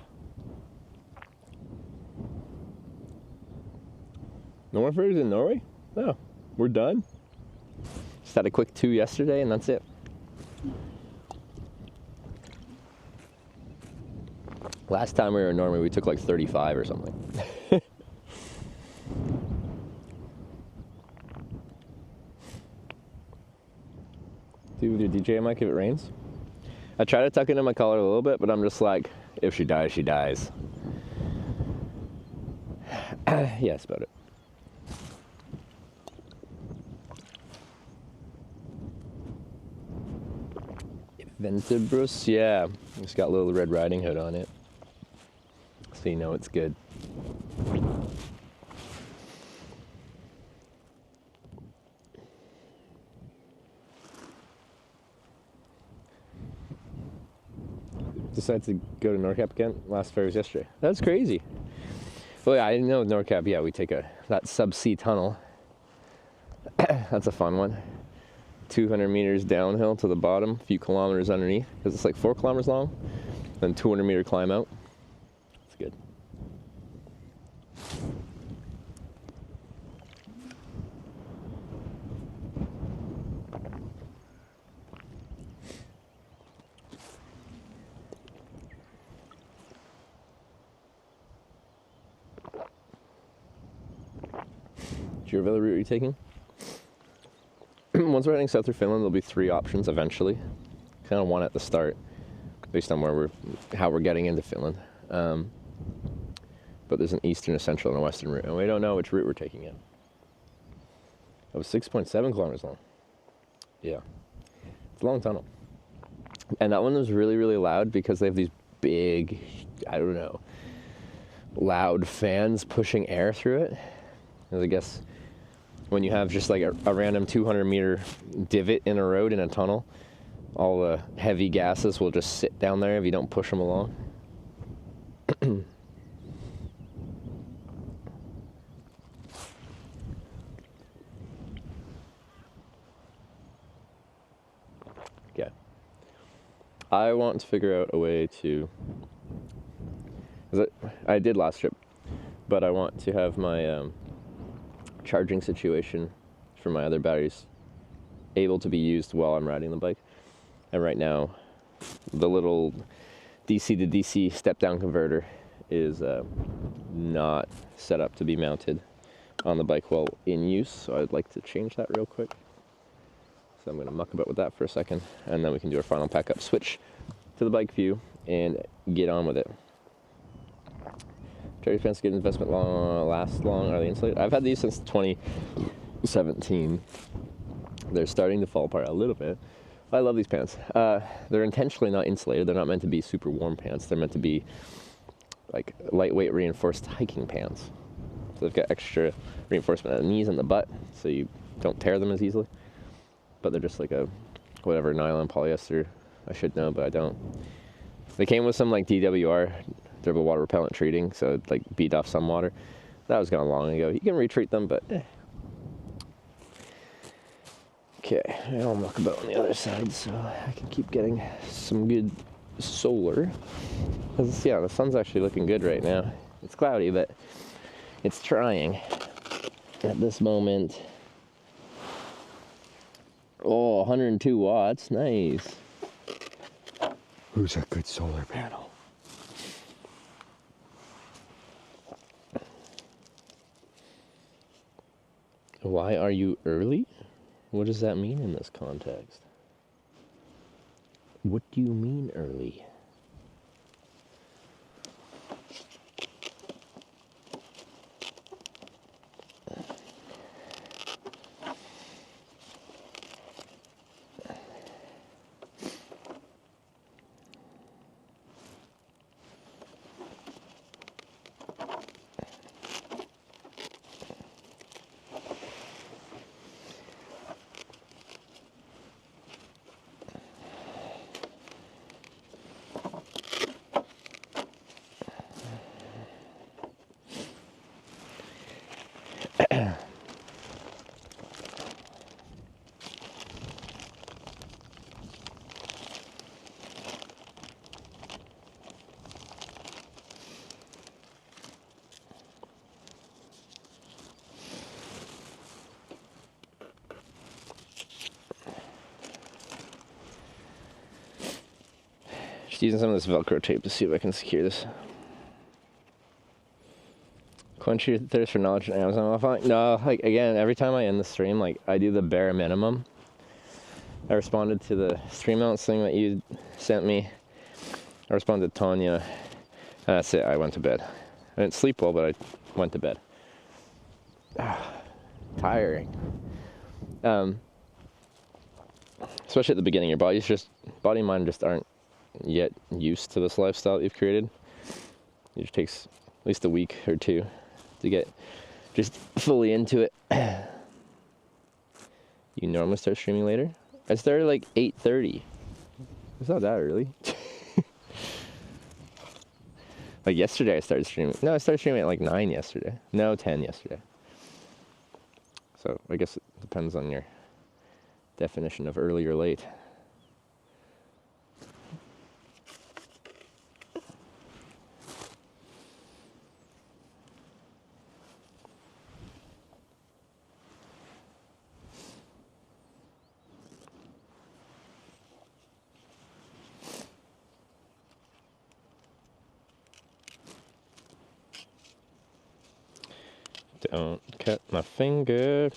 No more ferries in Norway? No, we're done. Just had a quick 2 yesterday, and that's it. Last time we were in Norway, we took like 35 or something. Do with your DJ mic if it rains? I try to tuck it in my collar a little bit, but I'm just like, if she dies, she dies. Yeah, that's about it. Ventebrus, yeah. It's got a little Red Riding Hood on it. So you know it's good. Decided to go to NorCap again. Last ferry was yesterday. That's crazy. Well, yeah, I didn't know NorCap. Yeah, we take that subsea tunnel. That's a fun one. 200 meters downhill to the bottom, a few kilometers underneath, because it's like 4 kilometers long, then 200-meter climb out. It's good. Is your Villa route you're taking? Once we're heading south through Finland, there'll be 3 options eventually. Kind of one at the start, based on how we're getting into Finland. But there's an eastern, a central, and a western route, and we don't know which route we're taking yet. That was 6.7 kilometers long. Yeah, it's a long tunnel. And that one was really, really loud because they have these big, I don't know, loud fans pushing air through it. Because I guess when you have just like a random 200-meter divot in a road in a tunnel, all the heavy gases will just sit down there if you don't push them along. Okay. I want to figure out a way to, 'cause I did last trip, but I want to have my charging situation for my other batteries able to be used while I'm riding the bike. And right now, the little DC to DC step-down converter is not set up to be mounted on the bike while in use, so I'd like to change that real quick. So I'm going to muck about with that for a second, and then we can do our final pack up, switch to the bike view, and get on with it. Cherry fence, good investment, last long. Are they insulated? I've had these since 2017. They're starting to fall apart a little bit. I love these pants. They're intentionally not insulated. They're not meant to be super warm pants. They're meant to be like lightweight reinforced hiking pants. So they've got extra reinforcement at the knees and the butt, so you don't tear them as easily. But they're just like a whatever nylon polyester. I should know, but I don't. They came with some like DWR, durable water repellent treating, so it like beat off some water. That was gone long ago. You can retreat them, but Okay, I'll muck about on the other side so I can keep getting some good solar. Yeah, the sun's actually looking good right now. It's cloudy, but it's trying at this moment. Oh, 102 watts, nice. Who's a good solar panel? Why are you early? What does that mean in this context? What do you mean early? Just using some of this Velcro tape to see if I can secure this. Quench your thirst for knowledge on Amazon. No, like again, every time I end the stream, like I do the bare minimum. I responded to the stream mounts thing that you sent me. I responded to Tanya, and that's it. I went to bed. I didn't sleep well, but I went to bed. Tiring. Especially at the beginning, your body and mind just aren't yet used to this lifestyle that you've created. It just takes at least a week or two to get just fully into it. You normally start streaming later? I started like 8:30. It's not that early. Like yesterday I started streaming. No, I started streaming at like 9 yesterday. No, 10 yesterday. So I guess it depends on your definition of early or late. Don't cut my finger.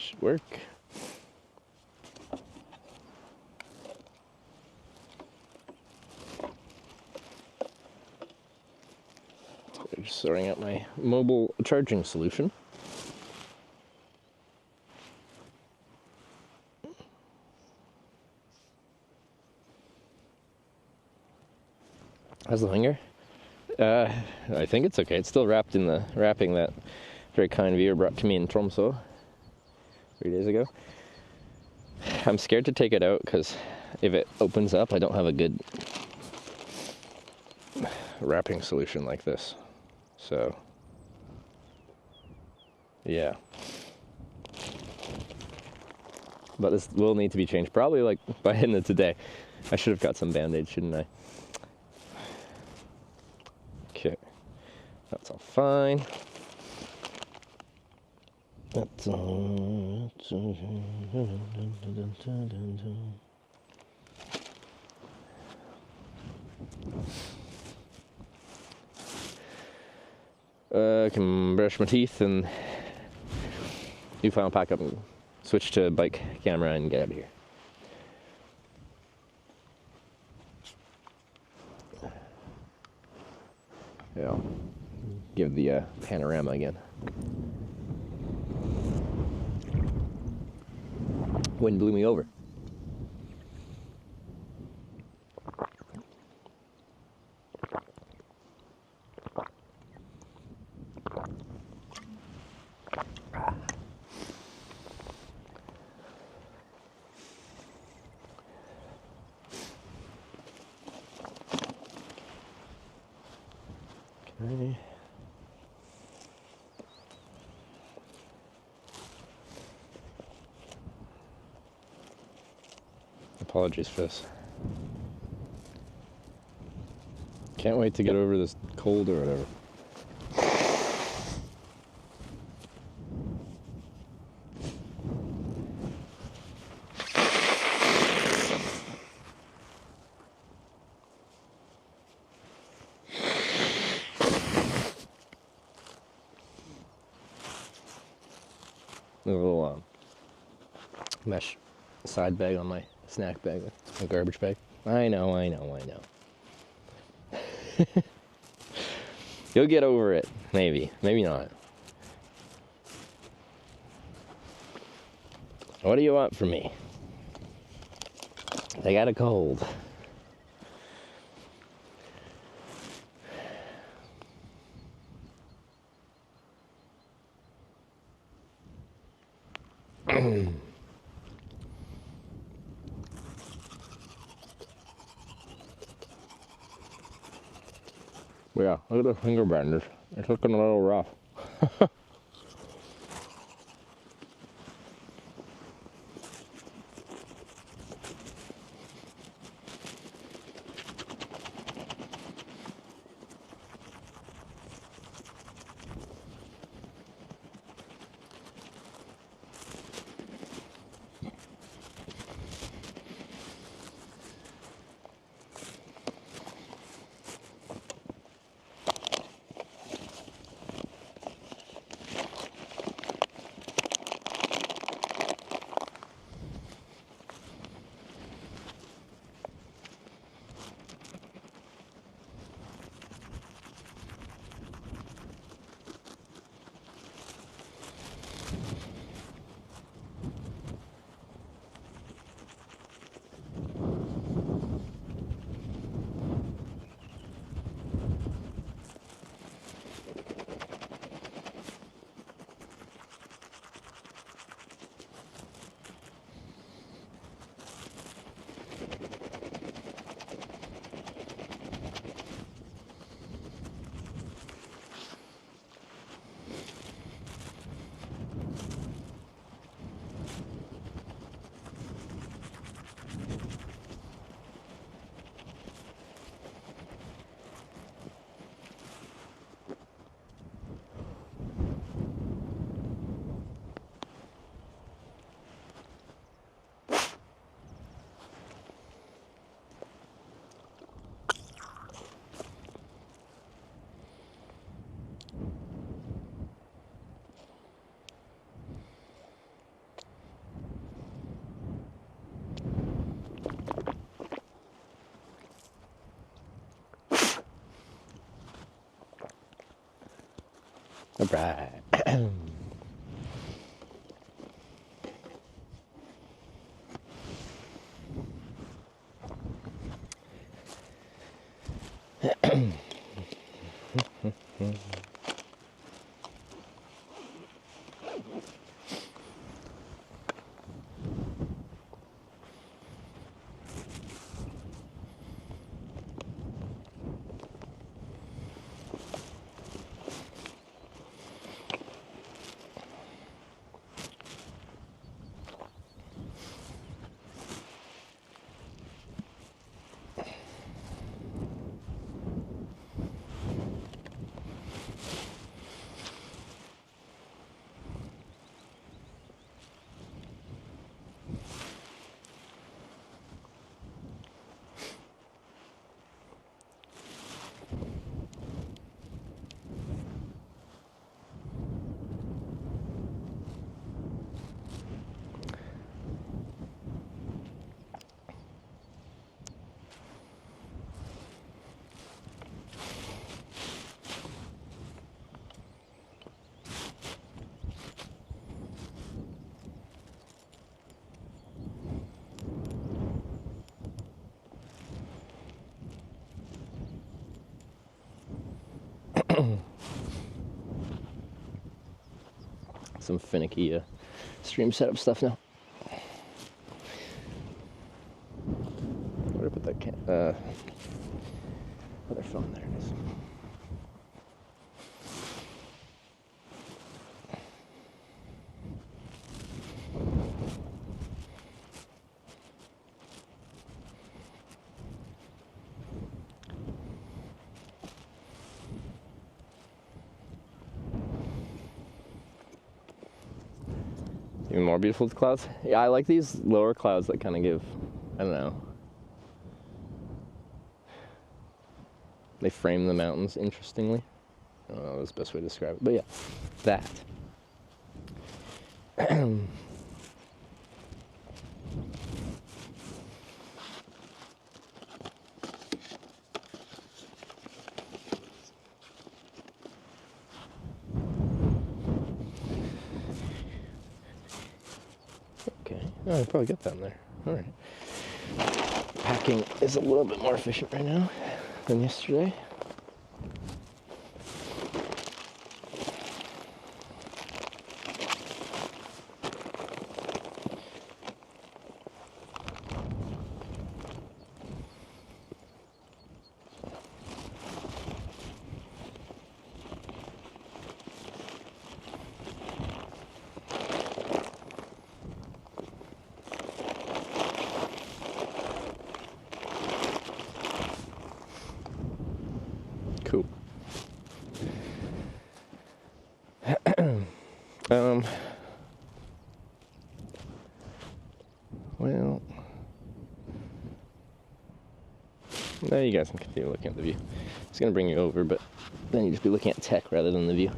Should work. Just sorting out my mobile charging solution. How's the hanger? I think it's okay. It's still wrapped in the wrapping that very kind viewer brought to me in Tromsø 3 days ago. I'm scared to take it out because if it opens up, I don't have a good wrapping solution like this. So, yeah. But this will need to be changed probably like by the end of today. I should have got some Band-Aids, shouldn't I? Okay, that's all fine. That's all. I can brush my teeth and do final pack up and switch to bike camera and get out of here. Yeah, I'll give the panorama again. Wind blew me over. Okay. Apologies for this. Can't wait to get over this cold or whatever. A little mesh side bag on my snack bag, my garbage bag. I know. You'll get over it, maybe not. What do you want from me? I got a cold. Yeah, look at the finger benders. It's looking a little rough. All right. Some finicky stream setup stuff now. Where did I put that other phone? There it is. Even more beautiful with clouds. Yeah, I like these lower clouds that kind of give, I don't know. They frame the mountains interestingly. I don't know that's the best way to describe it, but yeah, that. Okay, oh, I probably got that in there. All right. Packing is a little bit more efficient right now than yesterday. Cool. Well, now you guys can continue looking at the view. It's gonna bring you over, but then you just be looking at tech rather than the view.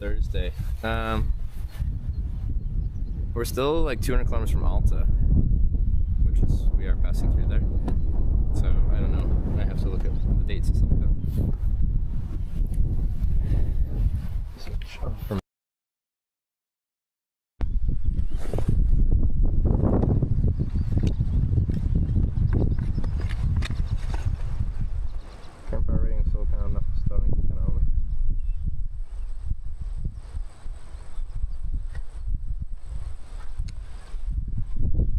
Thursday. We're still like 200 kilometers from Alta, which is, we are passing through there. So I don't know, I have to look at the dates and stuff like that. Switch off from campfire rating, solar panel, enough starting kind of only.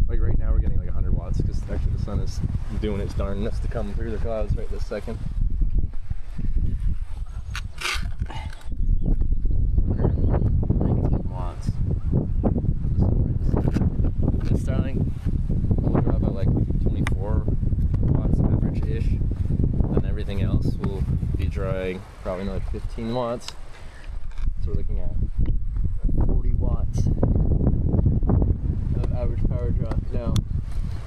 Like right now we're getting like 100 watts because actually the sun is doing its darnness to come through the clouds right this second. 19 watts. This Starling will draw about like 24 watts average-ish. And everything else will be drawing probably another 15 watts. So we're looking at 40 watts of average power draw. Now,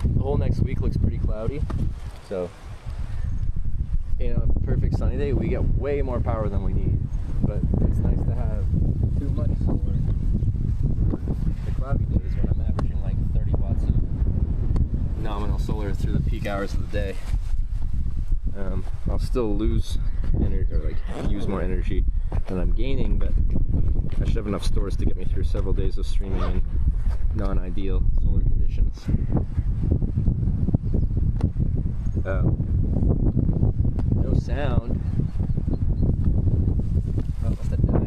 the whole next week looks pretty cloudy, so you know, a perfect sunny day, we get way more power than we need. But it's nice to have too much solar. The cloudy days when I'm averaging like 30 watts of nominal solar through the peak hours of the day. I'll still lose energy, or like use more energy than I'm gaining, but I should have enough stores to get me through several days of streaming in non-ideal solar conditions. No sound. Oh, must have died.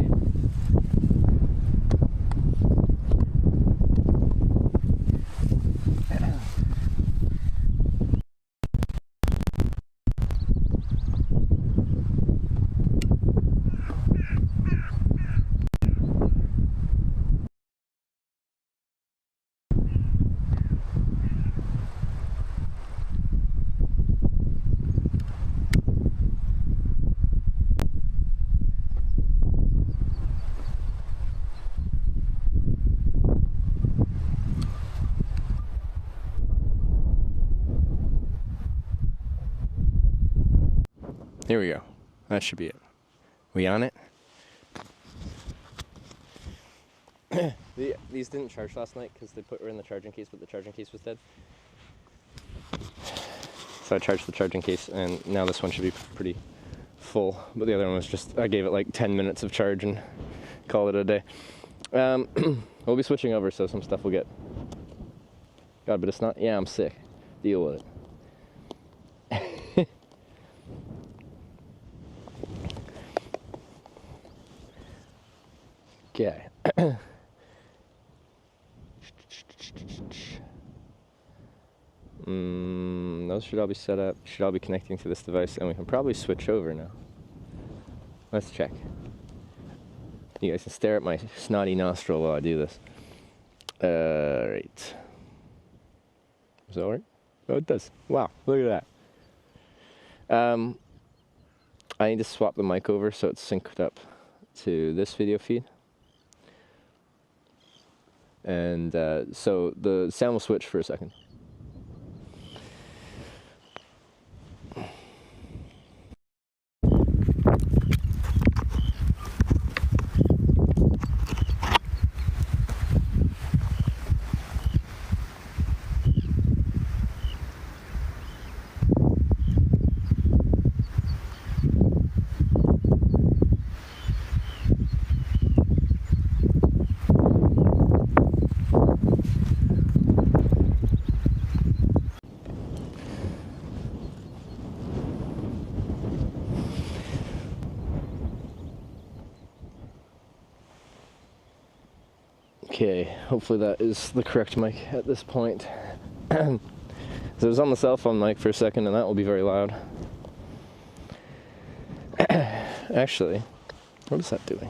Here we go. That should be it. We on it? These didn't charge last night because they were in the charging case, but the charging case was dead. So I charged the charging case, and now this one should be pretty full. But the other one was just, I gave it like 10 minutes of charge and call it a day. We'll be switching over, so some stuff will get... God, but it's not... Yeah, I'm sick. Deal with it. Okay. Those should all be set up, should all be connecting to this device, and we can probably switch over now. Let's check. You guys can stare at my snotty nostril while I do this. Right. Does that work? Oh, it does. Wow, look at that. I need to swap the mic over so it's synced up to this video feed. And so the sound will switch for a second. Okay, hopefully that is the correct mic at this point. So it was on the cell phone mic for a second, and that will be very loud. Actually, what is that doing?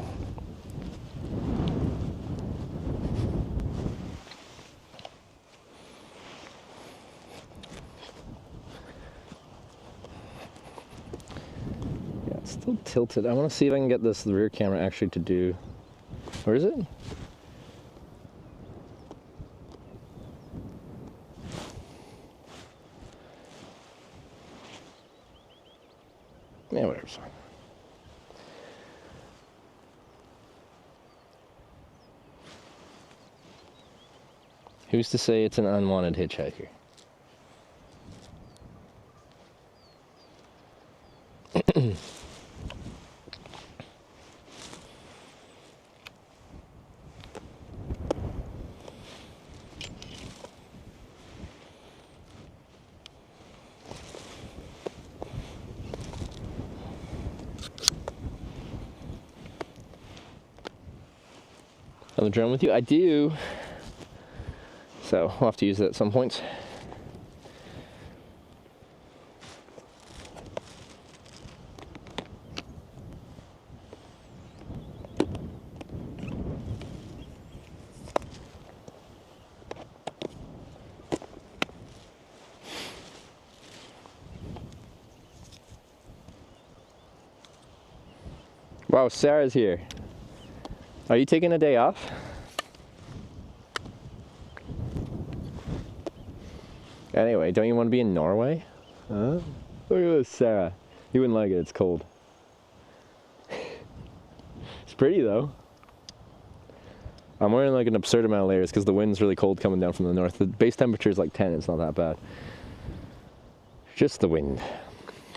Yeah, it's still tilted. I want to see if I can get this rear camera actually to do... Where is it? Yeah, whatever. Who's to say it's an unwanted hitchhiker? Have a drone with you? I do. So I'll have to use it at some point. Wow, Sarah's here. Are you taking a day off? Anyway, don't you want to be in Norway? Huh? Look at this, Sarah. You wouldn't like it, it's cold. It's pretty though. I'm wearing like an absurd amount of layers because the wind's really cold coming down from the north. The base temperature is like 10, it's not that bad. Just the wind.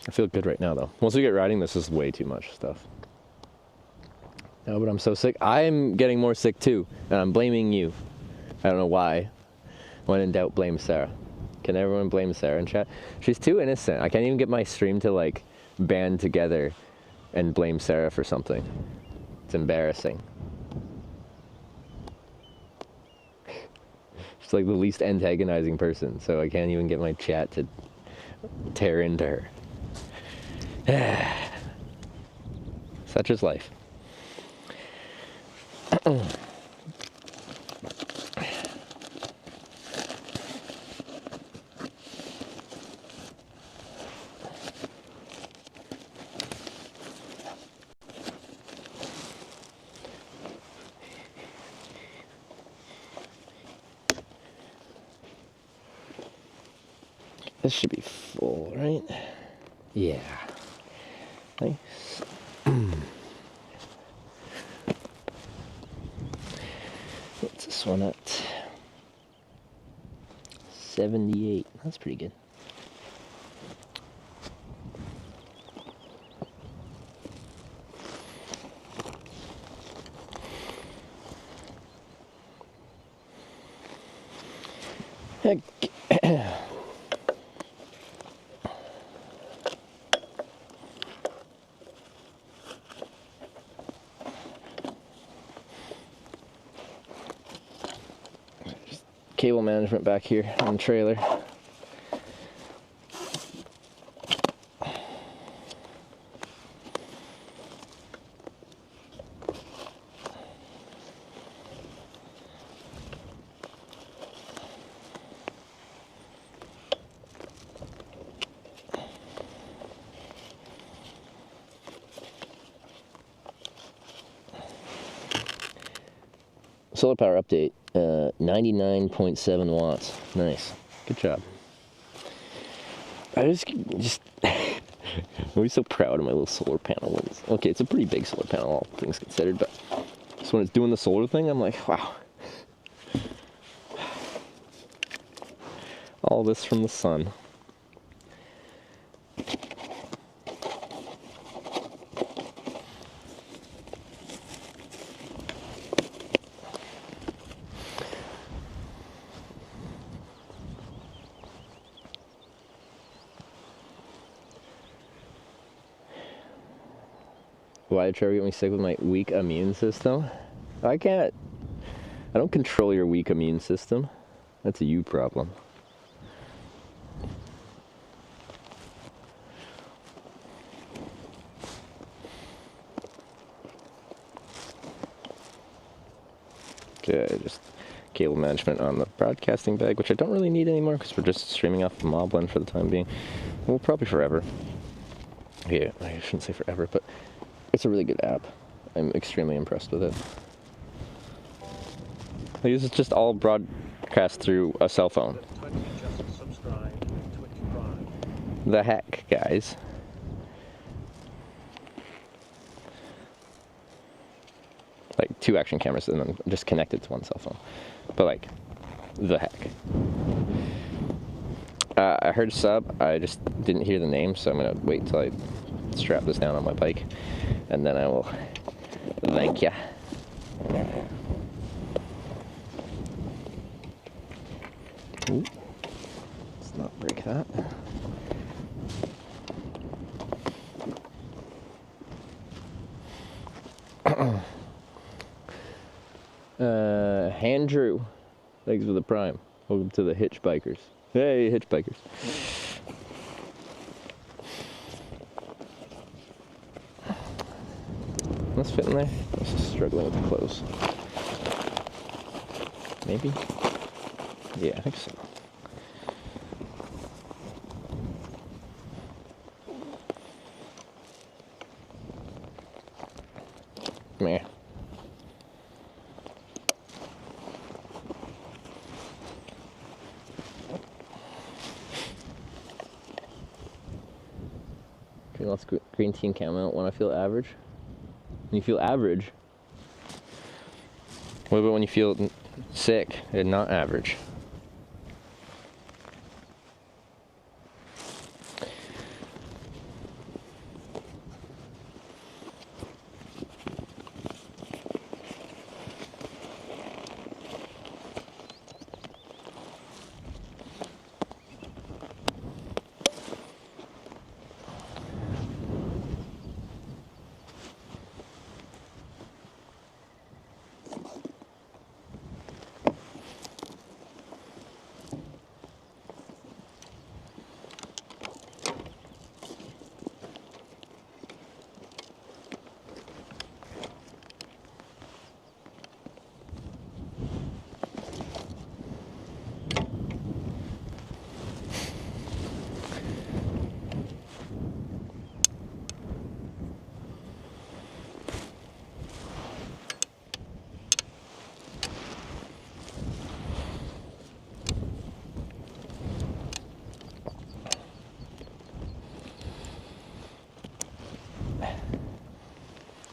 I feel good right now though. Once we get riding, this is way too much stuff. No, but I'm so sick. I'm getting more sick too, and I'm blaming you. I don't know why. When in doubt, blame Sarah. Can everyone blame Sarah in chat? She's too innocent. I can't even get my stream to like band together and blame Sarah for something. It's embarrassing. She's like the least antagonizing person, so I can't even get my chat to tear into her. Such is life. This should be full, right? Yeah. Nice. What's this one at? 78. That's pretty good. Heck. Cable management back here on the trailer. Solar power update. 99.7 watts. Nice. Good job. I just I'm always so proud of my little solar panel. Okay, it's a pretty big solar panel, all things considered, but just when it's doing the solar thing, I'm like, wow. All this from the sun. Why did Trevor get me sick with my weak immune system? I don't control your weak immune system. That's a you problem. Okay, just cable management on the broadcasting bag, which I don't really need anymore because we're just streaming off the Moblin for the time being. Well, probably forever. Yeah, I shouldn't say forever, but it's a really good app. I'm extremely impressed with it. This is just all broadcast through a cell phone. The heck, guys. Like 2 action cameras and then just connected to one cell phone. But like, the heck. I heard sub. I just didn't hear the name, so I'm gonna wait till I strap this down on my bike, and then I will thank ya. Ooh, let's not break that. Andrew, thanks for the prime. Welcome to the Hitch Bikers. Hey, Hitch Bikers. Let's fit in there. I was just struggling with the clothes. Maybe? Yeah, I think so. Come here. Let's green tea and camo when I feel average. When you feel average? What about when you feel sick and not average?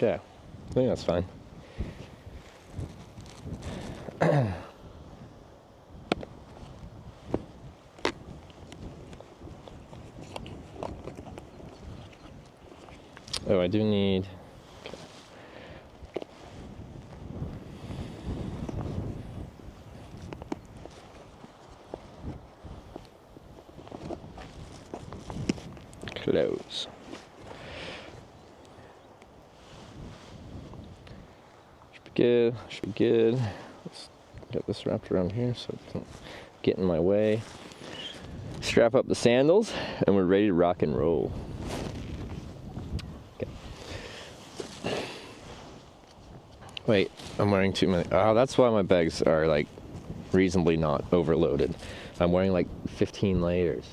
Yeah, I think that's fine. Oh, I do need... clothes. Should be good, should be good. Let's get this wrapped around here so it doesn't get in my way. Strap up the sandals, and we're ready to rock and roll. Okay. Wait, I'm wearing too many. Oh, that's why my bags are like reasonably not overloaded. I'm wearing like 15 layers.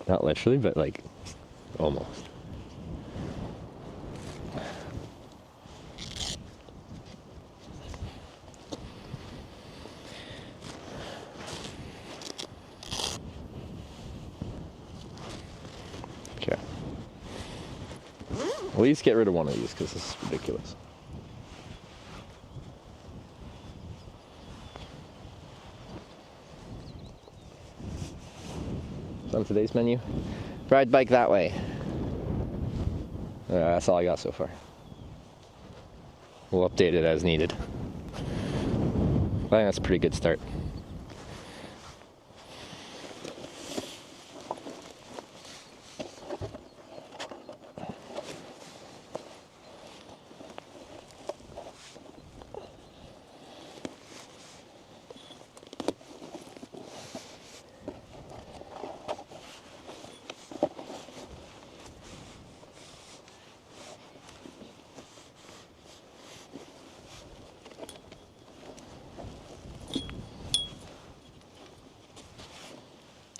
Not literally, but like almost. Okay. At least get rid of one of these because this is ridiculous. On today's menu, ride bike that way. That's all I got so far. We'll update it as needed. I think that's a pretty good start.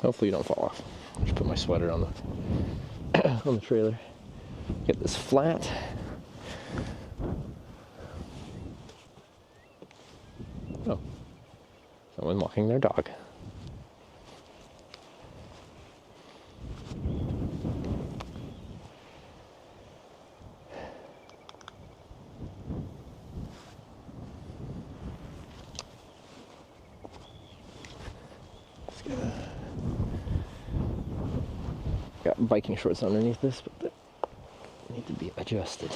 Hopefully you don't fall off. Just put my sweater on the on the trailer. Get this flat. Oh, someone walking their dog. Got biking shorts underneath this, but they need to be adjusted.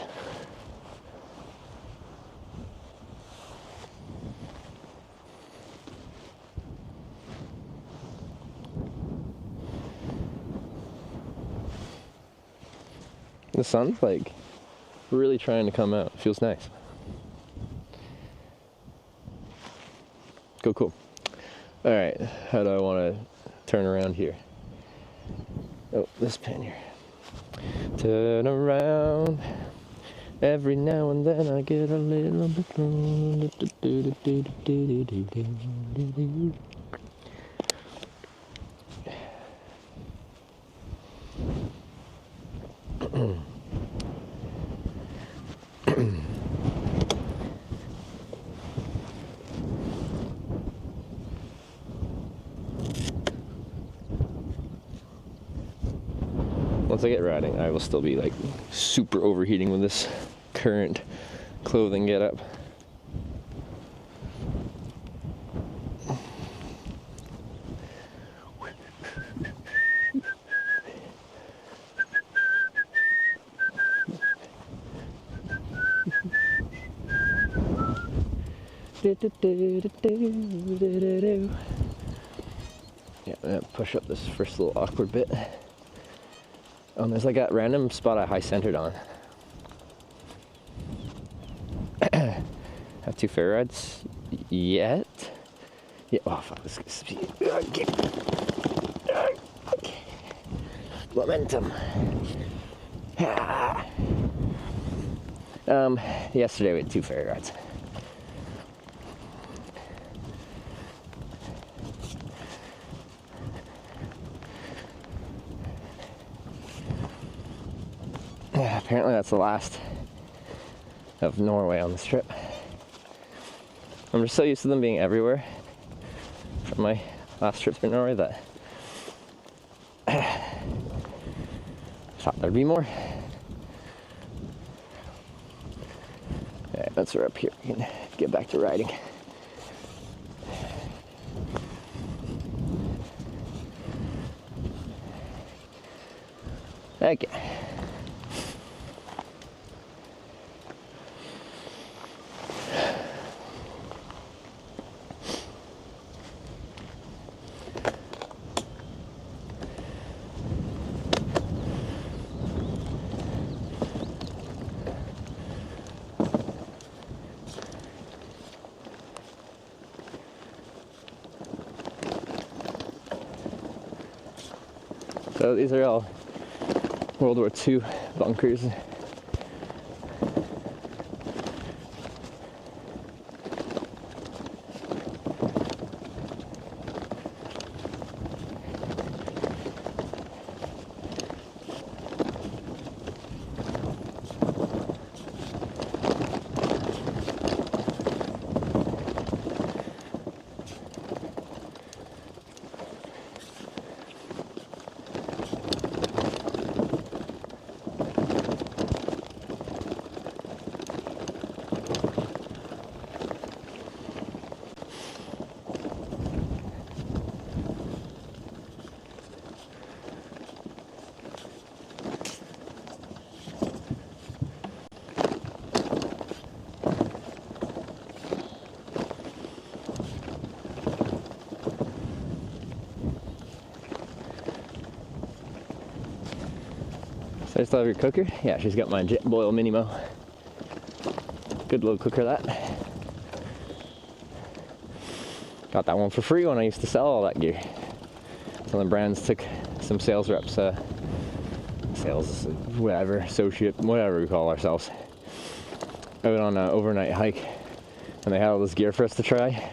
The sun's like really trying to come out. It feels nice. Cool. All right, how do I want to turn around here? Oh, this pin here. Turn around. Every now and then I get a little bit. Once I get riding, I will still be like super overheating with this current clothing get up. Yeah, I'm gonna push up this first little awkward bit. There's like that random spot I high centered on. Have 2 fair rides yet? Yeah. Oh fuck! This is speed. Okay. Momentum. Yesterday we had 2 fair rides. Apparently that's the last of Norway on this trip. I'm just so used to them being everywhere from my last trip to Norway that I thought there'd be more. Alright, once we're up here, we can get back to riding. Okay. So these are all World War II bunkers. So I still have your cooker? Yeah, she's got my Jet Boil Minimo. Good little cooker, that. Got that one for free when I used to sell all that gear. Some of the brands took some sales reps, sales, whatever, associate, whatever we call ourselves, out on an overnight hike, and they had all this gear for us to try.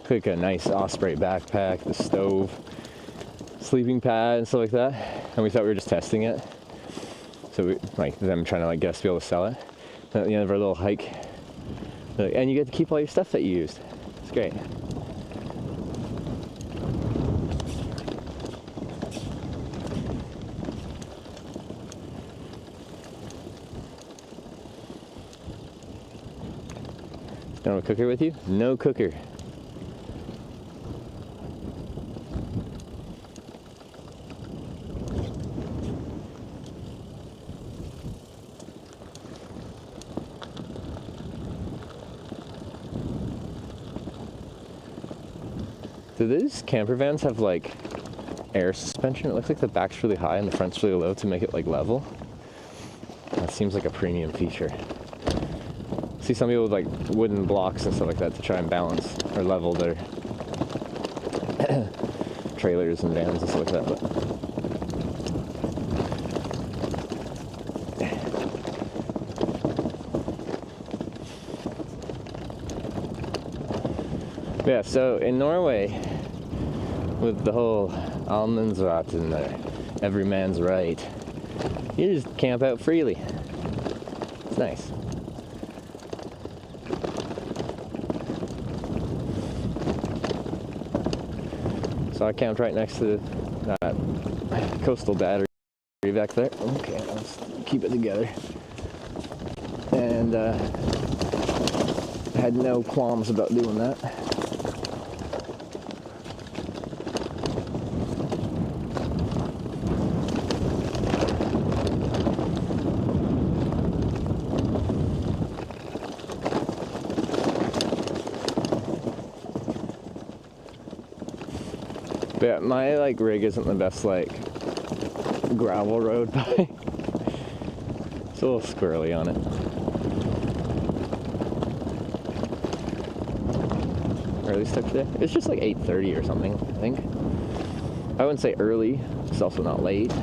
Like a nice Osprey backpack, the stove, sleeping pad, and stuff like that. And we thought we were just testing it. So we, like them trying to like get us to be able to sell it. And at the end of our little hike, like, and you get to keep all your stuff that you used. It's great. Don't have a cooker with you? No cooker. Do these camper vans have like air suspension? It looks like the back's really high and the front's really low to make it like level. That seems like a premium feature. See some people with like wooden blocks and stuff like that to try and balance or level their trailers and vans and stuff like that. But yeah, so in Norway, with the whole Almensraten there, every man's right, you just camp out freely. It's nice. So I camped right next to that coastal battery back there. Okay, let's keep it together. And I had no qualms about doing that. But yeah, my like rig isn't the best like gravel road bike. It's a little squirrely on it. Early start today? It's just like 8:30 or something, I think. I wouldn't say early, it's also not late.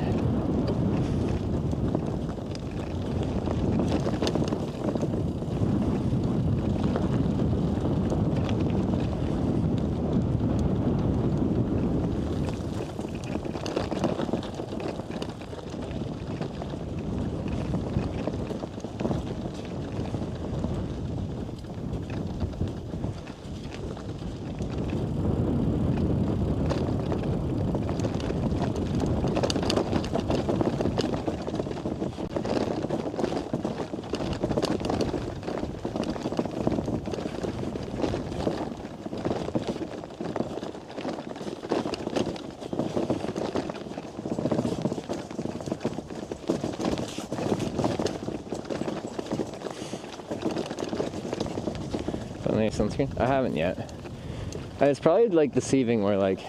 Any sunscreen? I haven't yet. And it's probably like deceiving where like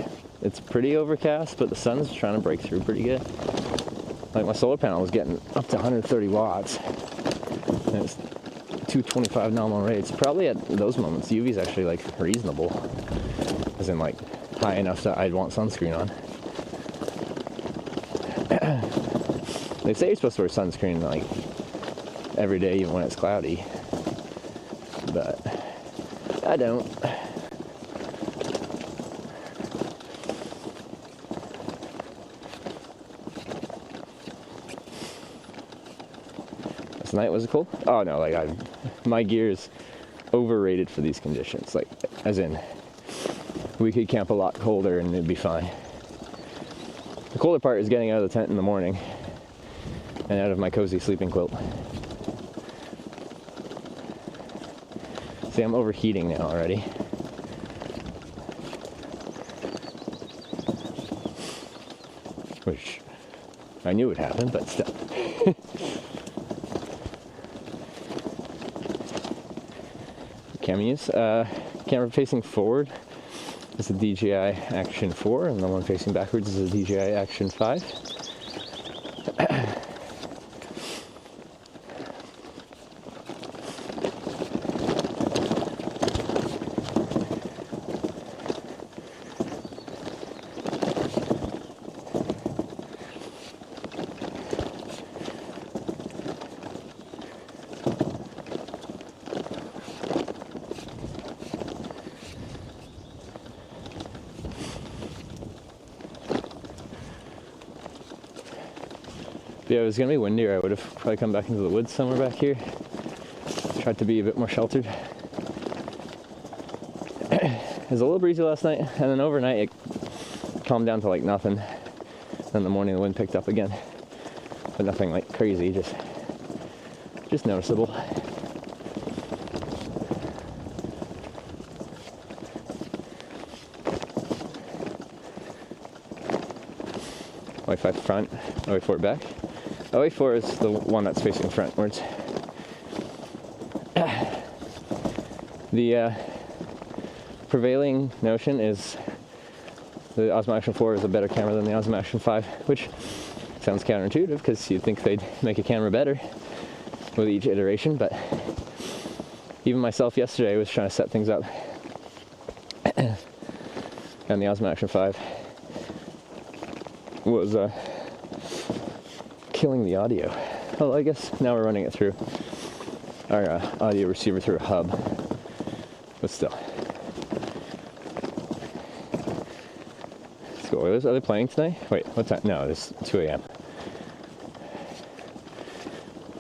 it's pretty overcast, but the sun's trying to break through pretty good. Like my solar panel was getting up to 130 watts. And it's 225 nominal rates. Probably at those moments, the UV's actually like reasonable. As in like high enough that I'd want sunscreen on. They say you're supposed to wear sunscreen like every day, even when it's cloudy. But I don't. Last night was it cold? Oh no, like my gear's overrated for these conditions. Like, as in, we could camp a lot colder and it'd be fine. The colder part is getting out of the tent in the morning and out of my cozy sleeping quilt. See, I'm overheating now already. Which I knew would happen, but still. Cameras. Camera facing forward is a DJI Action 4, and the one facing backwards is a DJI Action 5. Yeah, it was gonna be windier. I would have probably come back into the woods somewhere back here. Tried to be a bit more sheltered. It was a little breezy last night, and then overnight it calmed down to like nothing. Then in the morning the wind picked up again, but nothing like crazy, just noticeable. OA5 front, OA4 back. OA4 is the one that's facing frontwards. The prevailing notion is the Osmo Action 4 is a better camera than the Osmo Action 5, which sounds counterintuitive because you'd think they'd make a camera better with each iteration, but even myself yesterday was trying to set things up and the Osmo Action 5 was killing the audio. Well, I guess now we're running it through our audio receiver through a hub, but still. Let's go. Are they playing tonight? Wait, what time? No, it's 2 a.m.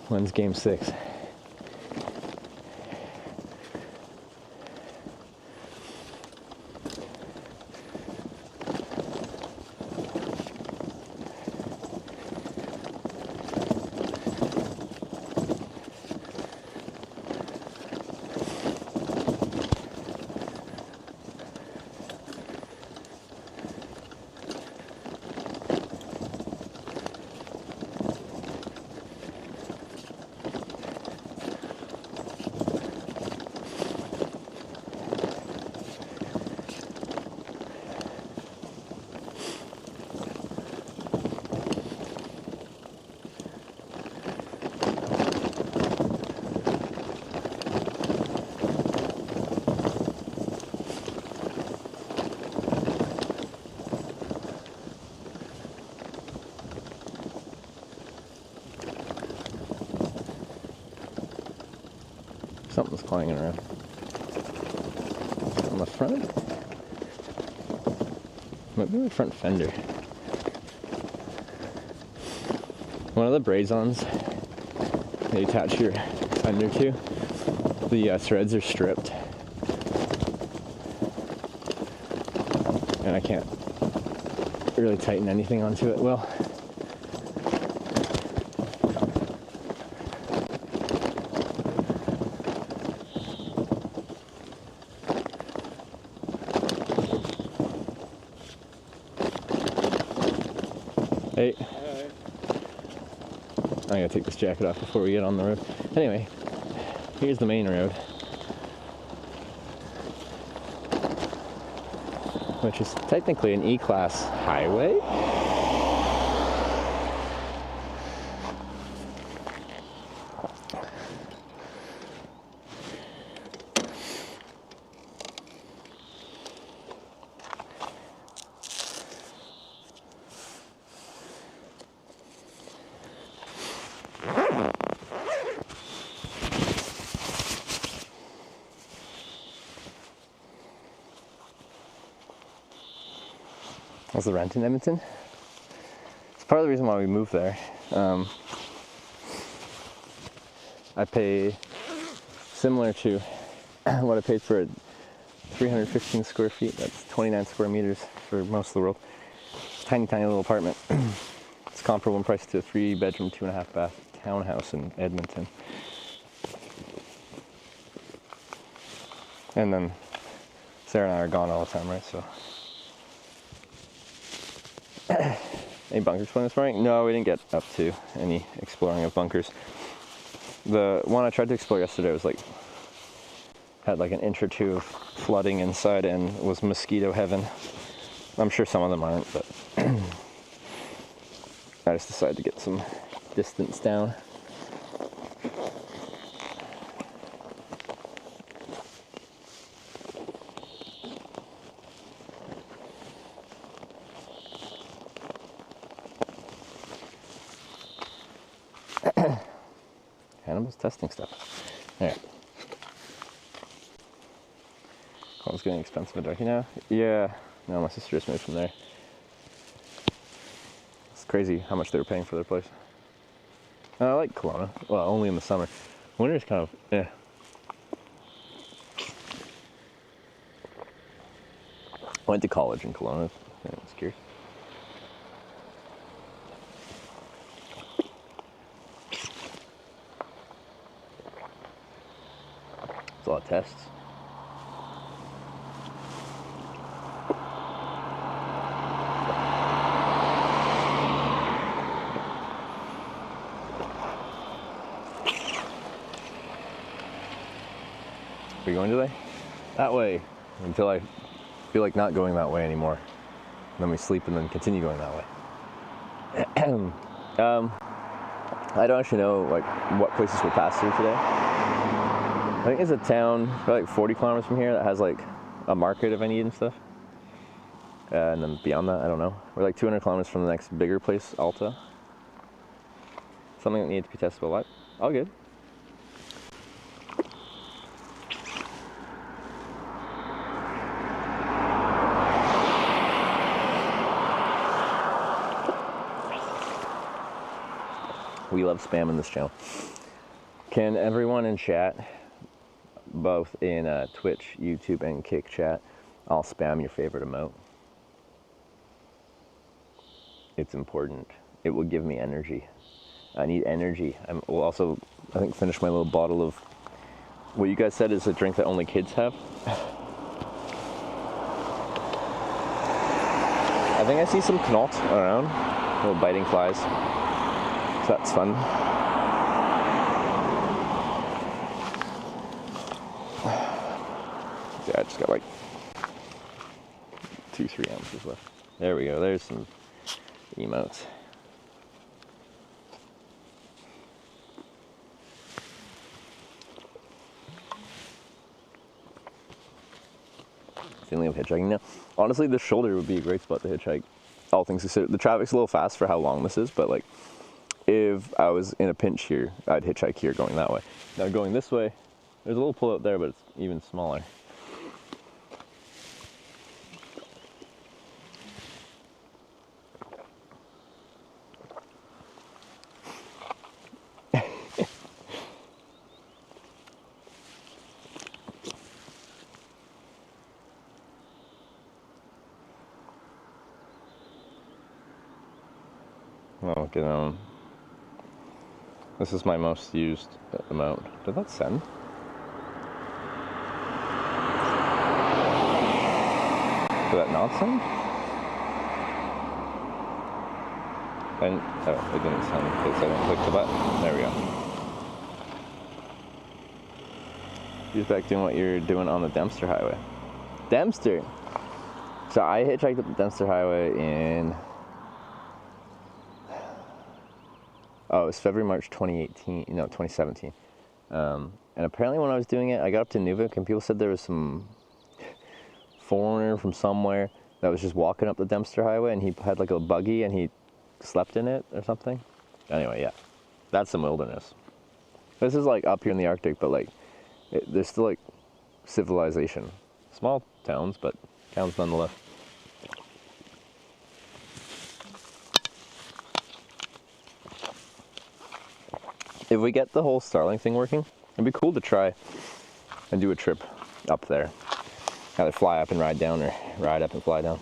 When's game 6? Something's clanging around. On the front? Might be my front fender. One of the braze-ons that you attach your fender to, the threads are stripped. And I can't really tighten anything onto it well. Hey, I'm gonna take this jacket off before we get on the road. Anyway, here's the main road, which is technically an E-Class highway. How's the rent in Edmonton? It's part of the reason why we moved there. I pay similar to what I paid for 315 square feet. That's 29 square meters for most of the world. Tiny, tiny little apartment. It's comparable in price to a 3-bedroom, 2.5 bath townhouse in Edmonton. And then Sarah and I are gone all the time, right? So. Any bunkers playing this morning? No, we didn't get up to any exploring of bunkers. The one I tried to explore yesterday was had like an inch or two of flooding inside and was mosquito heaven. I'm sure some of them aren't, but I just decided to get some distance down. Animals testing stuff. Alright. It's getting expensive at Ducky now. Yeah. No, my sister just moved from there. It's crazy how much they were paying for their place. I like Kelowna. Well, only in the summer. Winter's kind of, eh. I went to college in Kelowna. I was curious. It's a lot of tests. Are you going today? That way, until I feel like not going that way anymore. then we sleep and then continue going that way. I don't actually know like what places we'll pass through today. I think it's a town probably like 40 kilometers from here that has like a market if I need and stuff. And then beyond that, I don't know. We're like 200 kilometers from the next bigger place, Alta. Something that needs to be tested, but what? All good. We love spam in this channel. Can everyone in chat, both in Twitch, YouTube, and Kick chat, all spam your favorite emote? It's important. It will give me energy. I need energy. We'll also, I think, finish my little bottle of what you guys said is a drink that only kids have. I think I see some knot around, little biting flies. So that's fun. Yeah, I just got like 2-3 ounces left. There we go. There's some emotes. Feeling of hitchhiking now. Honestly, the shoulder would be a great spot to hitchhike. All things considered, the traffic's a little fast for how long this is, but like, if I was in a pinch here, I'd hitchhike here going that way. Now going this way, there's a little pull out there, but it's even smaller. Oh, get on. This is my most used amount. Did that send? Did that not send? And oh, it didn't send because I didn't click the button. There we go. You're back doing what you're doing on the Dempster Highway. Dempster! So I hitchhiked up the Dempster Highway in... Oh, it was February, March 2018, no, 2017. And apparently when I was doing it, I got up to Nuvik and people said there was some foreigner from somewhere that was just walking up the Dempster Highway and he had like a buggy and he slept in it or something. Anyway, yeah, that's some wilderness. This is like up here in the Arctic, but like, there's still like civilization. Small towns, but towns nonetheless. If we get the whole Starlink thing working, it'd be cool to try and do a trip up there. Either fly up and ride down or ride up and fly down.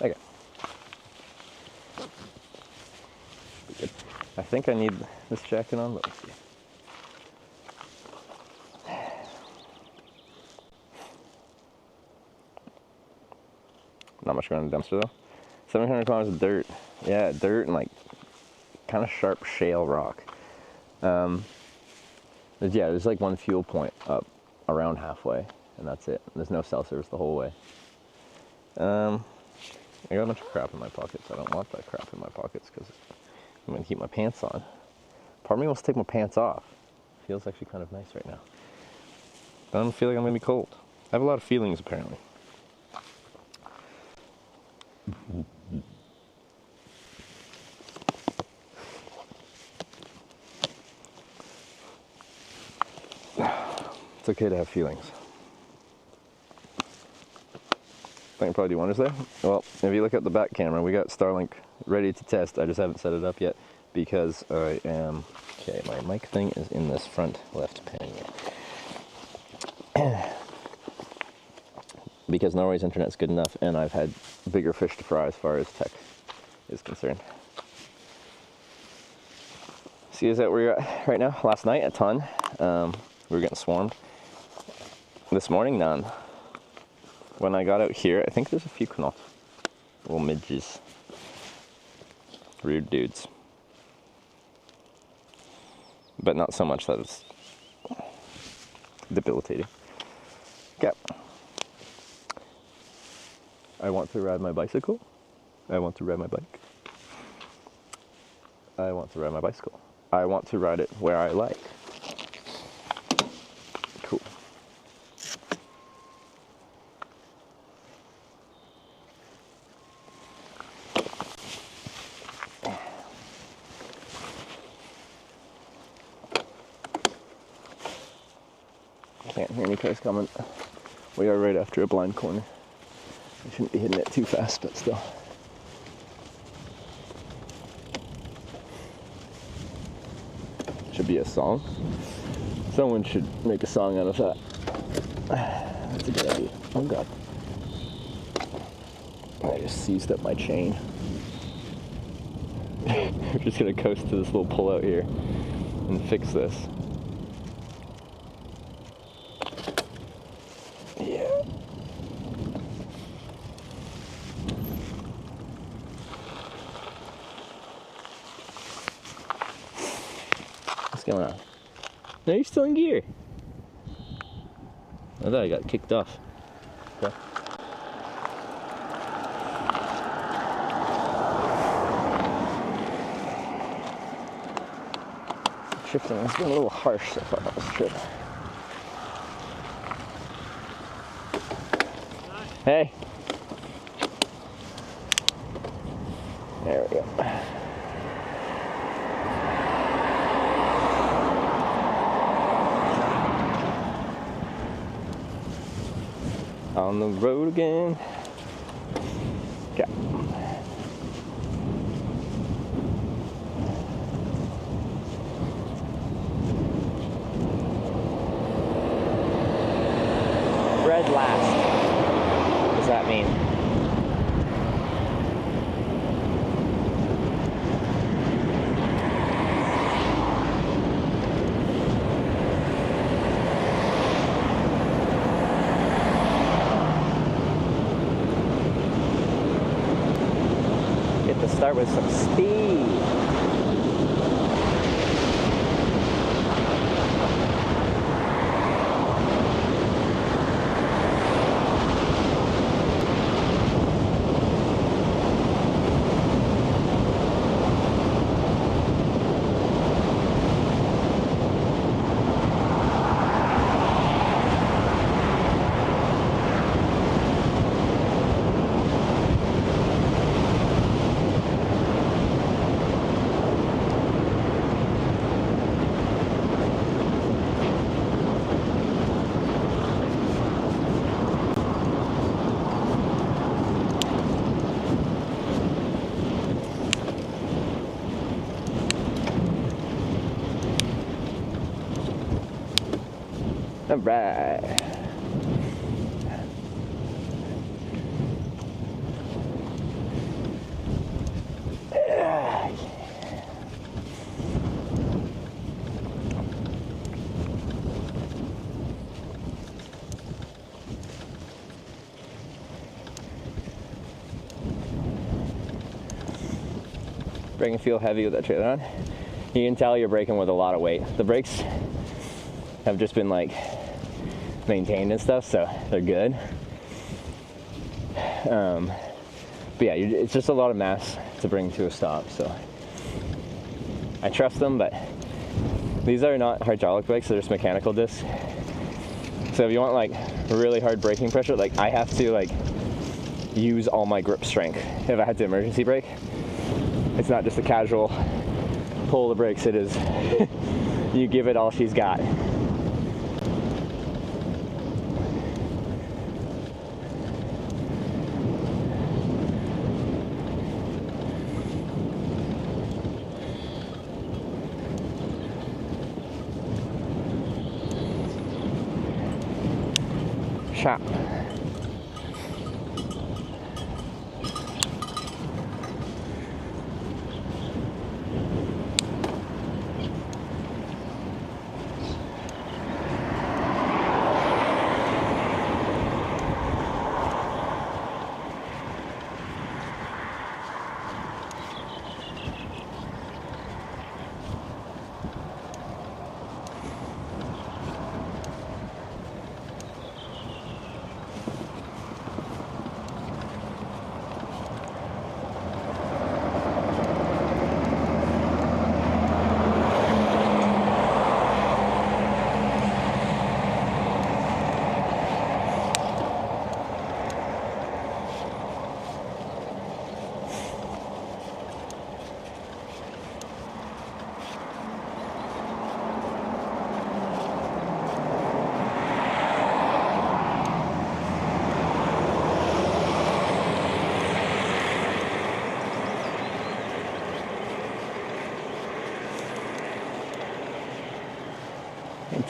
Okay. Should be good. I think I need this jacket on, but let's see. Not much going on the Dempster though. 700 kilometers of dirt. Yeah, dirt and like kind of sharp shale rock. There's like one fuel point up around halfway, and that's it. There's no cell service the whole way. I got a bunch of crap in my pockets. I don't want that crap in my pockets because I'm gonna keep my pants on. Part of me wants to take my pants off. Feels actually kind of nice right now. But I don't feel like I'm gonna be cold. I have a lot of feelings apparently. It's okay to have feelings. I think I probably do wonders there. Well, if you look at the back camera, we got Starlink ready to test. I just haven't set it up yet because I am... Okay, my mic thing is in this front left panel. Because Norway's internet's good enough and I've had bigger fish to fry as far as tech is concerned. See, is that where you're at right now? Last night, a ton. We were getting swarmed. This morning, none. When I got out here, I think there's a few knot. Little midges. Rude dudes. but not so much that it's debilitating. Okay. I want to ride my bicycle. I want to ride my bike. I want to ride my bicycle. I want to ride it where I like. Cool. Can't hear any cars coming. We are right after a blind corner. I shouldn't be hitting it too fast, but still. Should be a song. Someone should make a song out of that. That's a good idea. Oh god. I just seized up my chain. We're just gonna coast to this little pull out here and fix this. Yeah. What's going on? No, you're still in gear. I thought I got kicked off. Okay. Shifting has been a little harsh so far on this trip. Hey. There we go. On the road again. Okay. Red last. What does that mean? Get to start with some speed. All right. Braking feel heavy with that trailer on. You can tell you're braking with a lot of weight. The brakes have just been like maintained and stuff, so they're good. But yeah, it's just a lot of mass to bring to a stop, so I trust them, but these are not hydraulic brakes, they're just mechanical discs. So if you want like really hard braking pressure, like I have to like use all my grip strength. If I had to emergency brake, it's not just a casual pull the brakes, it is you give it all she's got. Shot.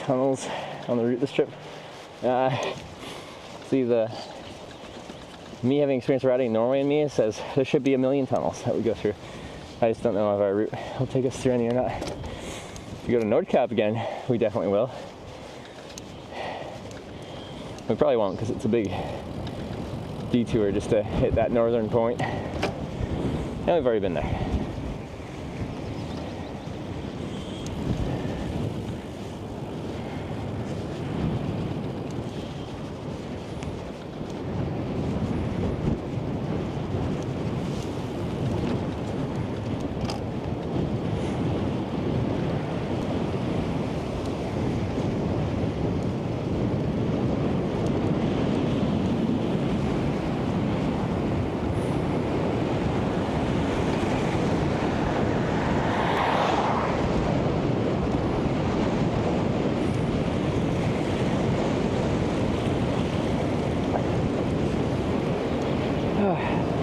tunnels on the route this trip. See, me having experience riding in Norway in me says there should be 1 million tunnels that we go through. I just don't know if our route will take us through any or not. If we go to Nordkapp again, we definitely will. We probably won't because it's a big detour just to hit that northern point. And we've already been there.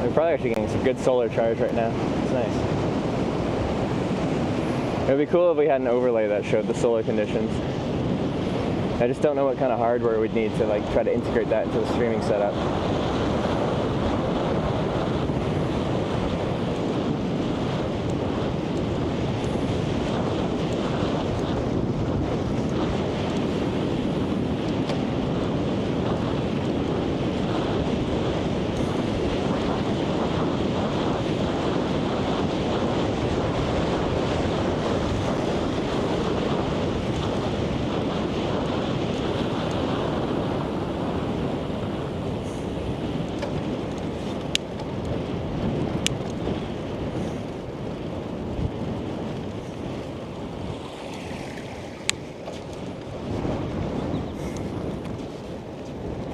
We're probably actually getting some good solar charge right now. It's nice. It would be cool if we had an overlay that showed the solar conditions. I just don't know what kind of hardware we'd need to like try to integrate that into the streaming setup.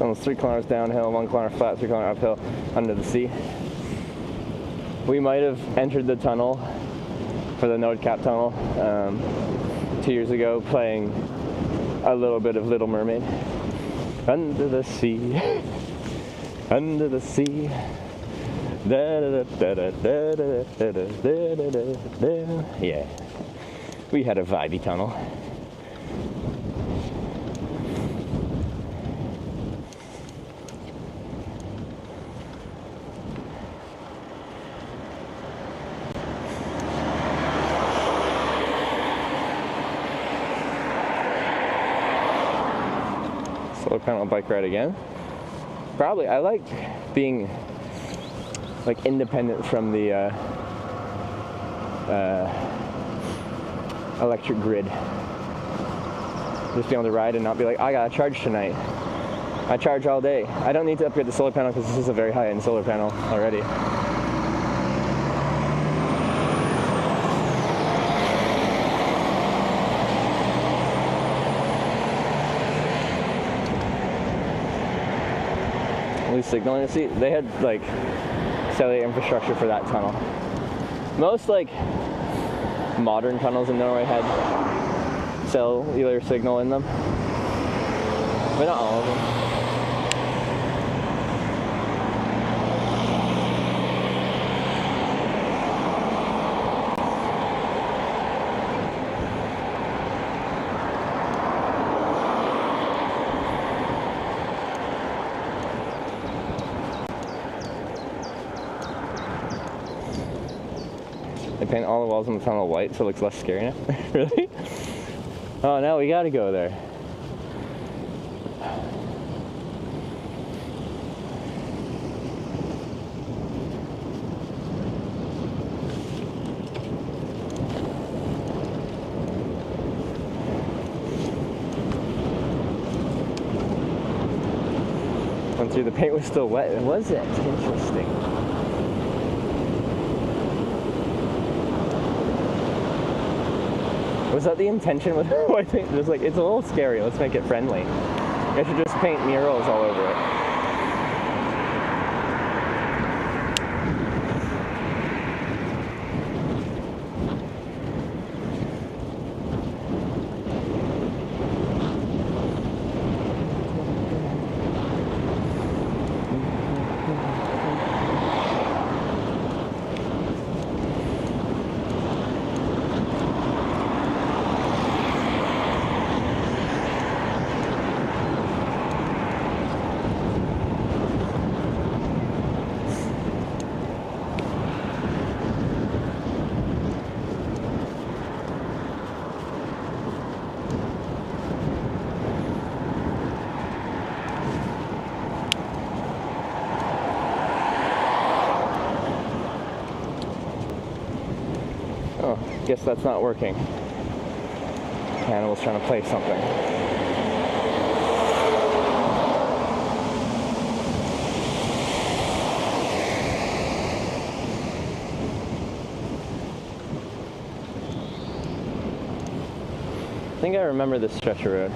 Almost 3 kilometers downhill, 1 kilometer flat, 3 kilometer uphill, under the sea. We might have entered the tunnel for the Nordkapp tunnel 2 years ago, playing a little bit of Little Mermaid. Under the sea, under the sea. Yeah, we had a vibey tunnel. Solar panel bike ride again. Probably, I like being like independent from the electric grid. Just being able to ride and not be like, I gotta charge tonight. I charge all day. I don't need to upgrade the solar panel because this is a very high-end solar panel already. Signaling. See, they had like cellular infrastructure for that tunnel. Most like modern tunnels in Norway had cellular signal in them, but not all of them. They paint all the walls in the tunnel white so it looks less scary now. Really? Oh, now we gotta go there. Went through, the paint was still wet. Was it? Interesting. Was that the intention with white paint? Just like, it's a little scary, let's make it friendly. I should just paint murals all over it. Guess that's not working. Hannibal's trying to play something. I think I remember this stretch of road.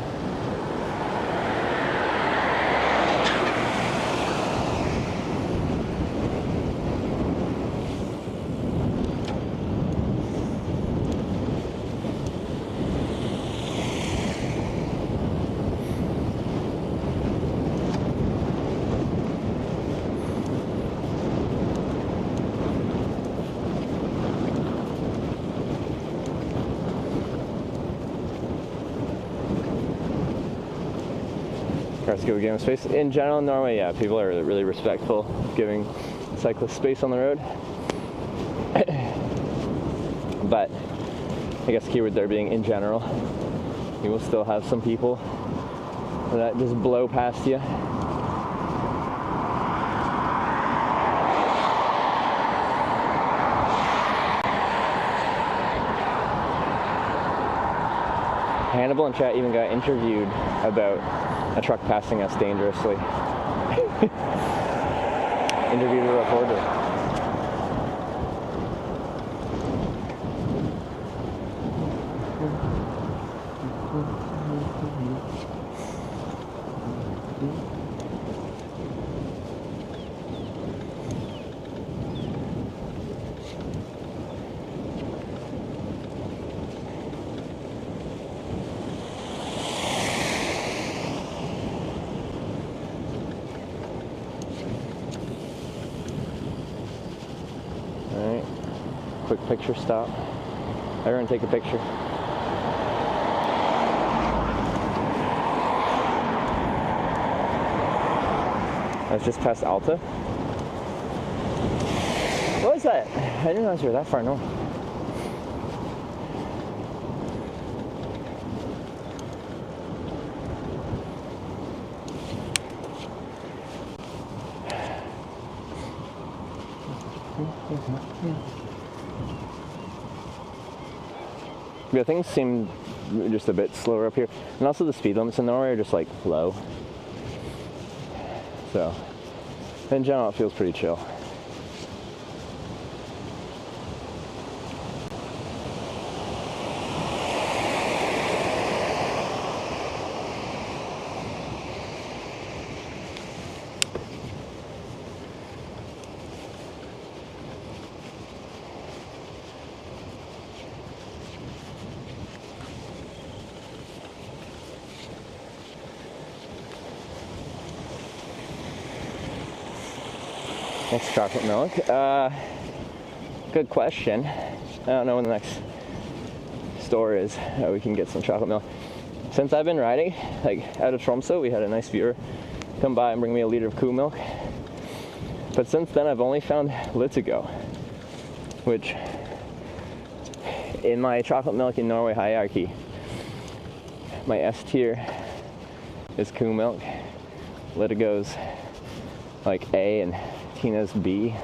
Cars give them space. In general, in Norway, yeah, people are really respectful, giving cyclists space on the road. But I guess keyword there being in general. You will still have some people that just blow past you. Hannibal and chat even got interviewed about a truck passing us dangerously. Interviewed a reporter. Alright, quick picture stop. Everyone take a picture. I was just past Alta. What was that? I didn't realize you were that far north. Yeah, things seem just a bit slower up here. And also the speed limits in Norway are just like low. So, in general, it feels pretty chill. Next chocolate milk. Good question. I don't know when the next store is. We can get some chocolate milk. Since I've been riding, like out of Tromsø, we had a nice viewer come by and bring me a liter of cow milk. But since then, I've only found Litigo, which in my chocolate milk in Norway hierarchy, my S tier is cow milk. Litigo's like A and Tina's B.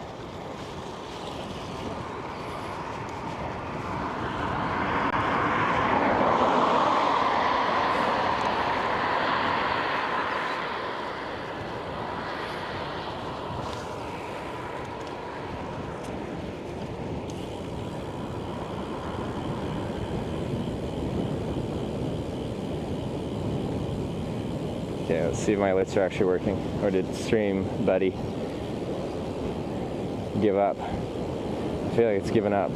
Okay, let's see if my lights are actually working. Or did Stream Buddy give up? I feel like it's given up.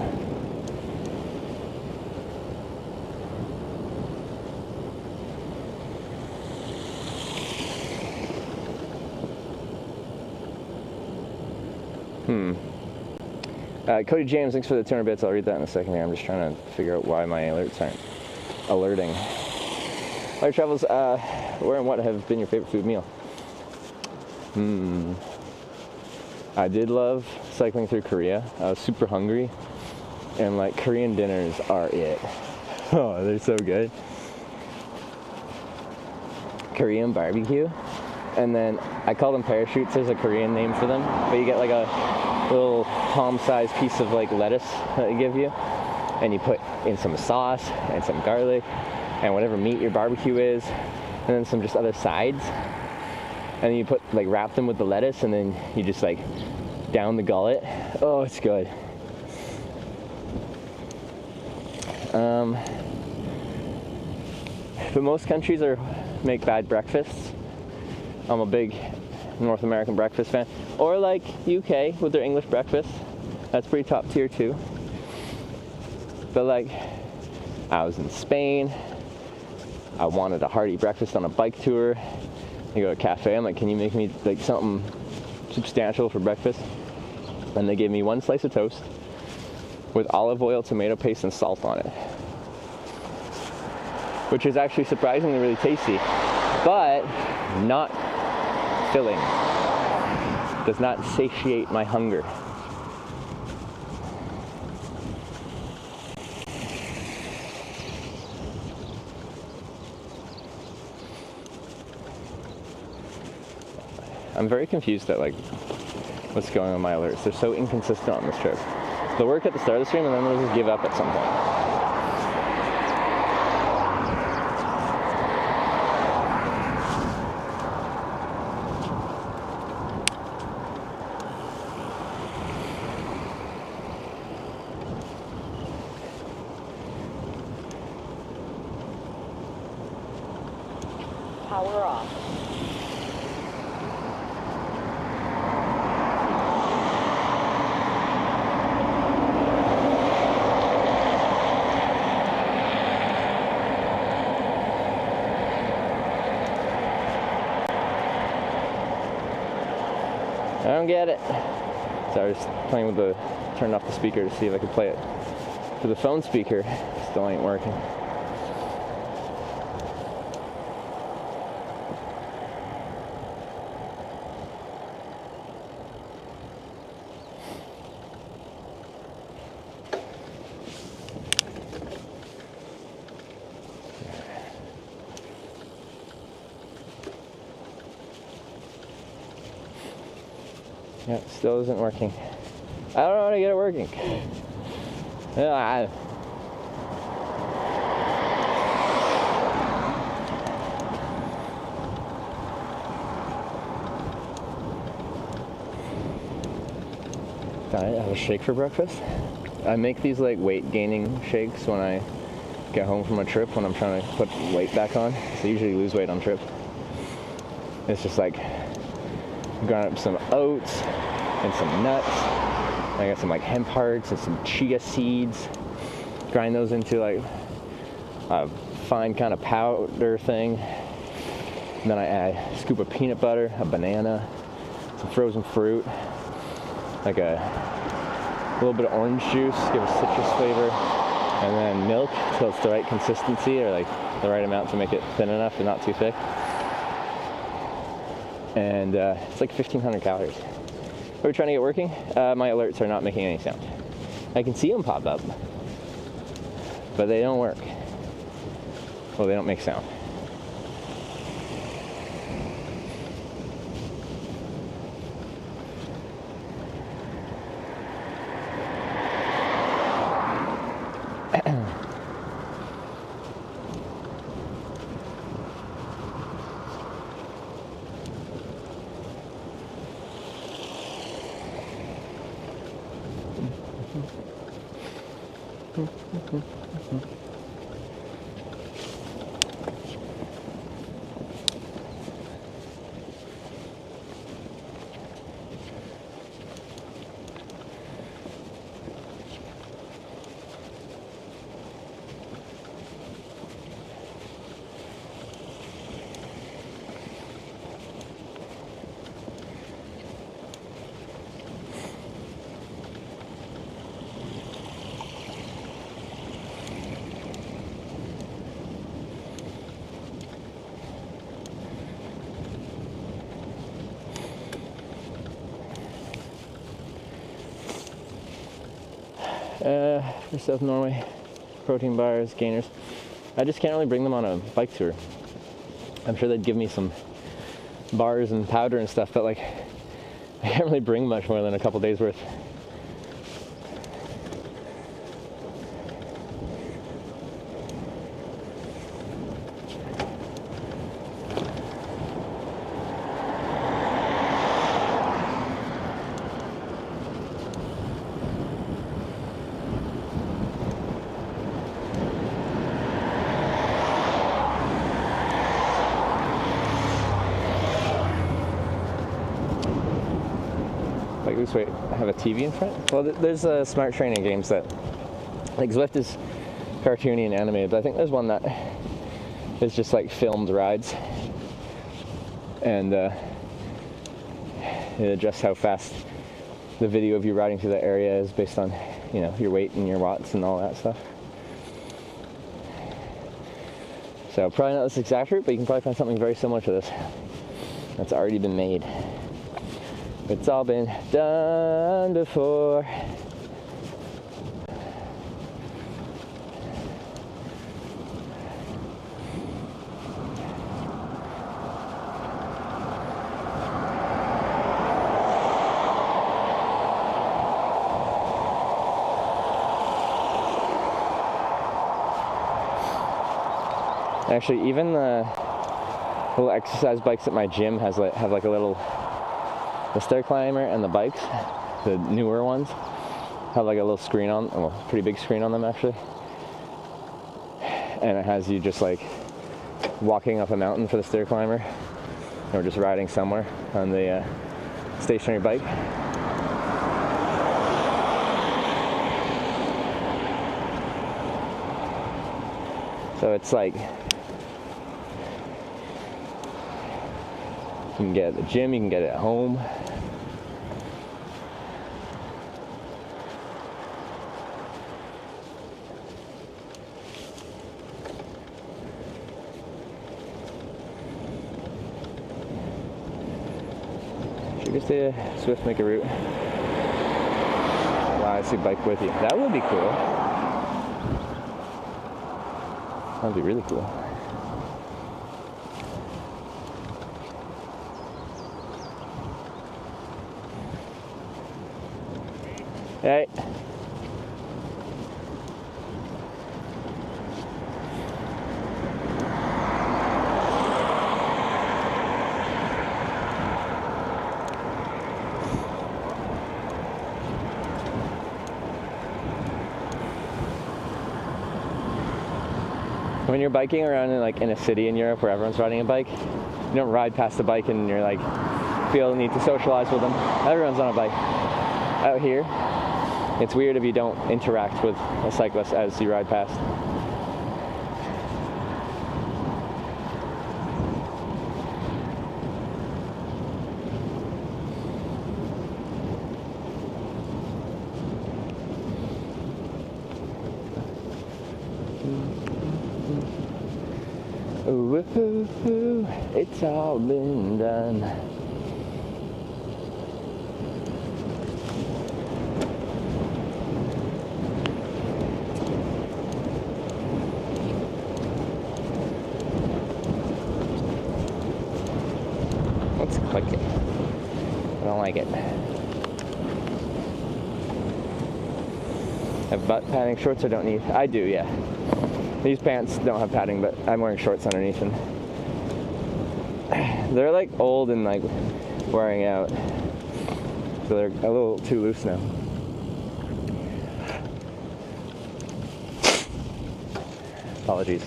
Cody James, thanks for the 200 bits. I'll read that in a second here. I'm just trying to figure out why my alerts aren't alerting. Light Travels, where and what have been your favorite food meal? I did love cycling through Korea. I was super hungry, and like Korean dinners are it. Oh, they're so good. Korean barbecue, and then I call them parachutes. There's a Korean name for them, but you get like a little palm-sized piece of like lettuce that they give you, and you put in some sauce and some garlic and whatever meat your barbecue is, and then some just other sides, and then you put like wrap them with the lettuce, and then you just like down the gullet. Oh, it's good. But most countries make bad breakfasts. I'm a big North American breakfast fan, or like UK with their English breakfast. That's pretty top tier too. But like, I was in Spain. I wanted a hearty breakfast on a bike tour. I go to a cafe. I'm like, can you make me like something substantial for breakfast? And they gave me one slice of toast with olive oil, tomato paste, and salt on it, which is actually surprisingly really tasty, but not filling. Does not satiate my hunger. I'm very confused at like what's going on with my alerts. They're so inconsistent on this trip. They'll work at the start of the stream and then they'll just give up at some point. Power off. I don't get it. So I was playing with turned off the speaker to see if I could play it to the phone speaker. Still ain't working. Yeah, still isn't working. I don't know how to get it working. I have a shake for breakfast. I make these like weight gaining shakes when I get home from a trip, when I'm trying to put weight back on. So I usually lose weight on trips. It's just like grind up some oats and some nuts. I got some like hemp hearts and some chia seeds. Grind those into like a fine kind of powder thing. And then I add a scoop of peanut butter, a banana, some frozen fruit, like a little bit of orange juice, give a citrus flavor, and then milk till it's the right consistency, or like the right amount to make it thin enough and not too thick. And it's like 1,500 calories. Are we trying to get working? My alerts are not making any sound. I can see them pop up, but they don't work. Well, they don't make sound. For South Norway, protein bars, gainers. I just can't really bring them on a bike tour. I'm sure they'd give me some bars and powder and stuff, but like I can't really bring much more than a couple days worth. Like this way, I have a TV in front. Well, there's smart training games that, like Zwift is cartoony and animated, but I think there's one that is just like filmed rides, and it adjusts how fast the video of you riding through that area is based on, you know, your weight and your watts and all that stuff. So probably not this exact route, but you can probably find something very similar to this that's already been made. It's all been done before. Actually, even the little exercise bikes at my gym have like a little, the stair climber and the bikes, the newer ones, have like a little screen on, well, pretty big screen on them actually. And it has you just like walking up a mountain for the stair climber, or just riding somewhere on the stationary bike. So it's like, you can get it at the gym, you can get it at home. Should just do a Swift make a route. Wow, I see bike with you. That would be cool. That'd be really cool. Hey. When you're biking around in a city in Europe where everyone's riding a bike, you don't ride past the bike and you're like, feel the need to socialize with them. Everyone's on a bike. Out here, it's weird if you don't interact with a cyclist as you ride past. Ooh, it's all been done. What's clicking? I don't like it. Have butt padding shorts or don't need? I do, yeah. These pants don't have padding, but I'm wearing shorts underneath them. They're like old and like wearing out, so they're a little too loose now. Apologies.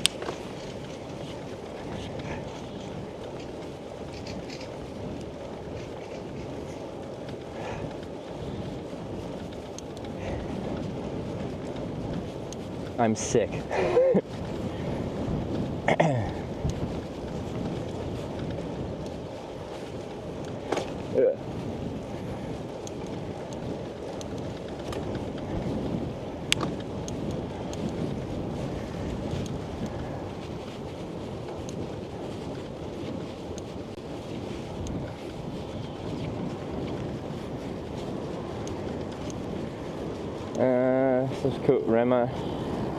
I'm sick. This is cool. Rema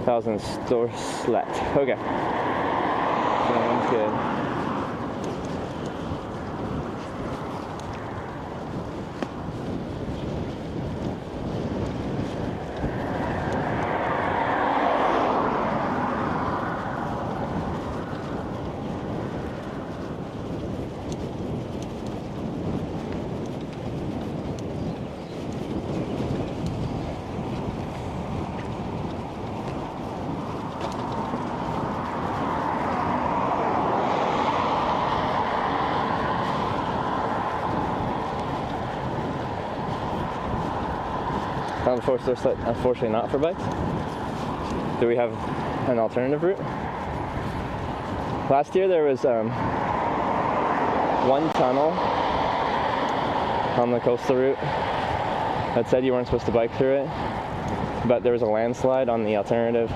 1000 store slat. Okay. Sounds good. unfortunately not for bikes. Do we have an alternative route? Last year there was one tunnel on the coastal route that said you weren't supposed to bike through it, but there was a landslide on the alternative.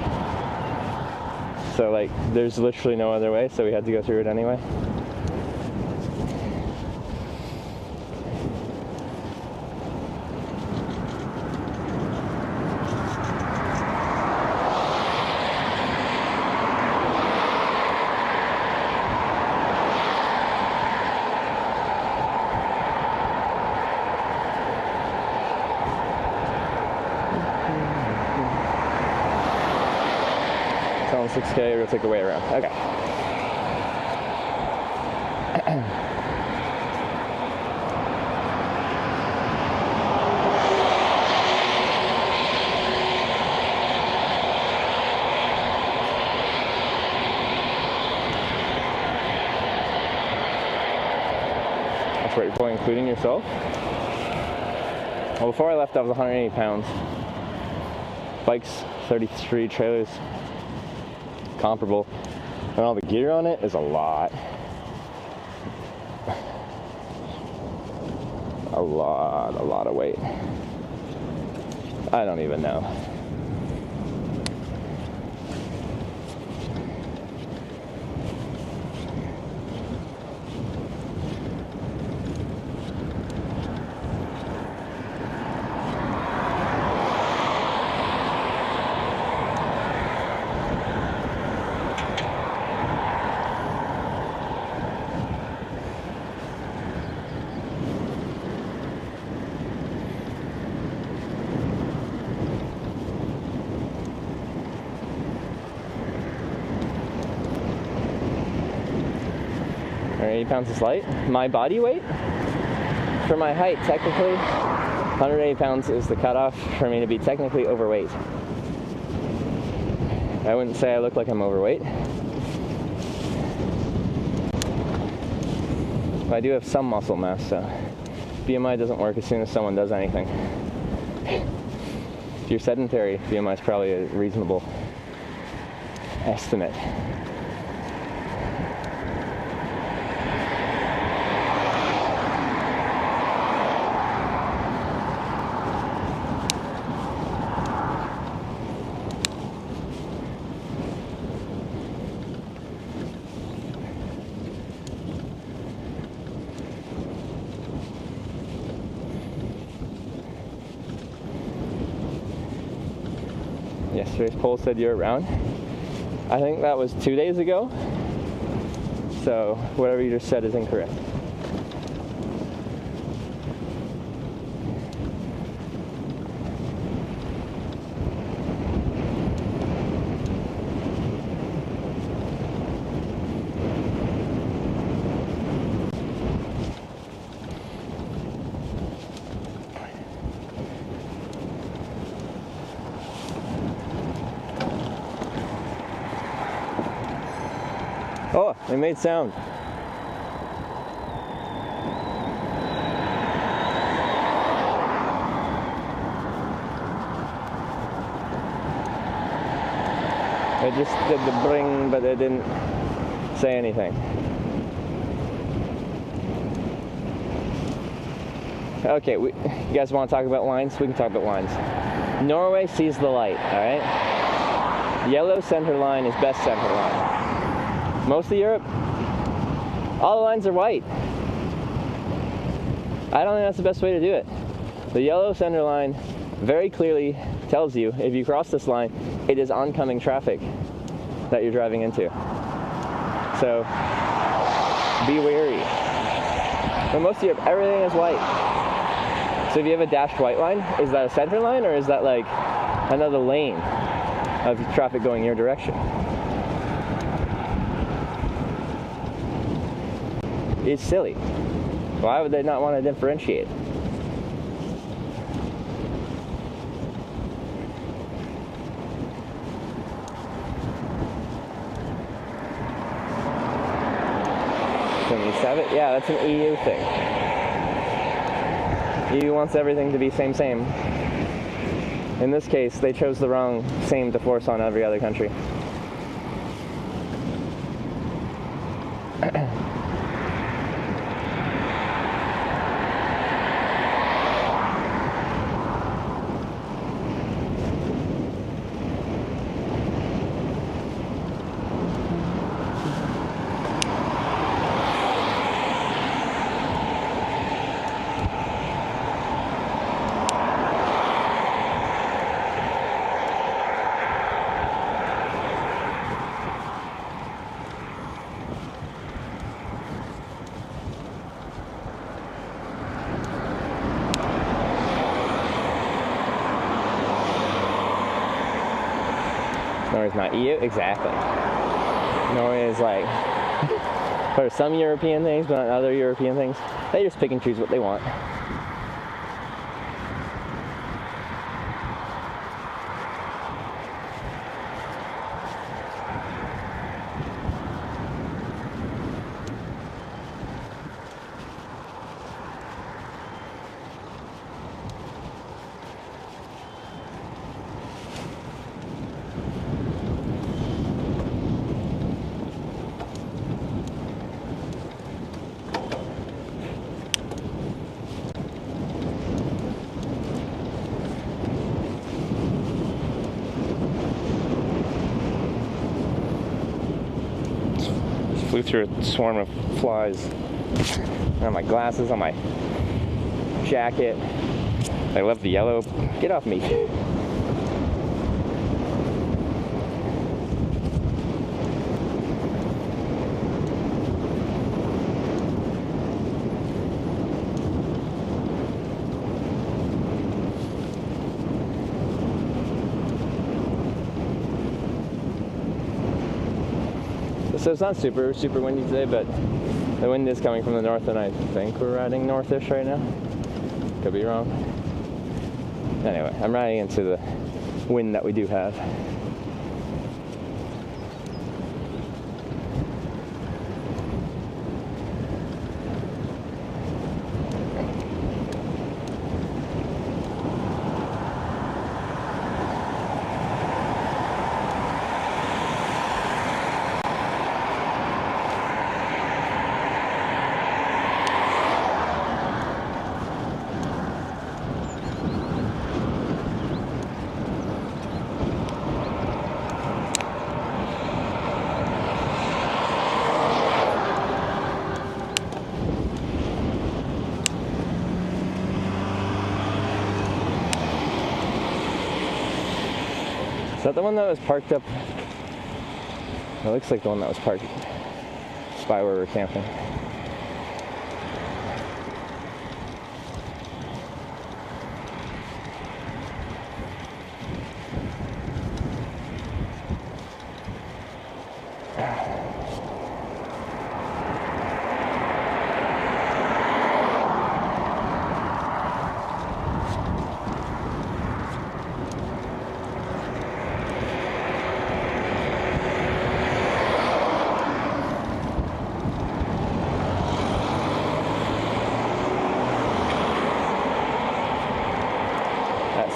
So like, there's literally no other way, so we had to go through it anyway. It's on 6K, we'll take a way around. Okay. That's right, you're probably including yourself. Well, before I left, I was 180 pounds. Bike's 33, trailers comparable, and all the gear on it is a lot. A lot of weight. I don't even know. Or 80 pounds is light. My body weight? For my height, technically, 180 pounds is the cutoff for me to be technically overweight. I wouldn't say I look like I'm overweight. But I do have some muscle mass, so BMI doesn't work as soon as someone does anything. If you're sedentary, BMI is probably a reasonable estimate. Yesterday's poll said you're around. I think that was 2 days ago. So whatever you just said is incorrect. Oh, it made sound. It just did the bring, but it didn't say anything. Okay, you guys want to talk about lines? We can talk about lines. Norway sees the light, all right? Yellow center line is best center line. Most of Europe, all the lines are white. I don't think that's the best way to do it. The yellow center line very clearly tells you if you cross this line, it is oncoming traffic that you're driving into. So be wary. But most of Europe, everything is white. So if you have a dashed white line, is that a center line or is that like another lane of traffic going your direction? It's silly. Why would they not want to differentiate? Yeah, that's an EU thing. EU wants everything to be same. In this case, they chose the wrong same to force on every other country. Norway's not EU? Exactly. Norway is like, for some European things, but not other European things, they just pick and choose what they want. Flew through a swarm of flies. On my glasses, on my jacket. I love the yellow. Get off me. So it's not super windy today, but the wind is coming from the north, and I think we're riding northish right now. Could be wrong. Anyway, I'm riding into the wind that we do have. Is that the one that was parked up? It looks like the one that was parked by where we're camping.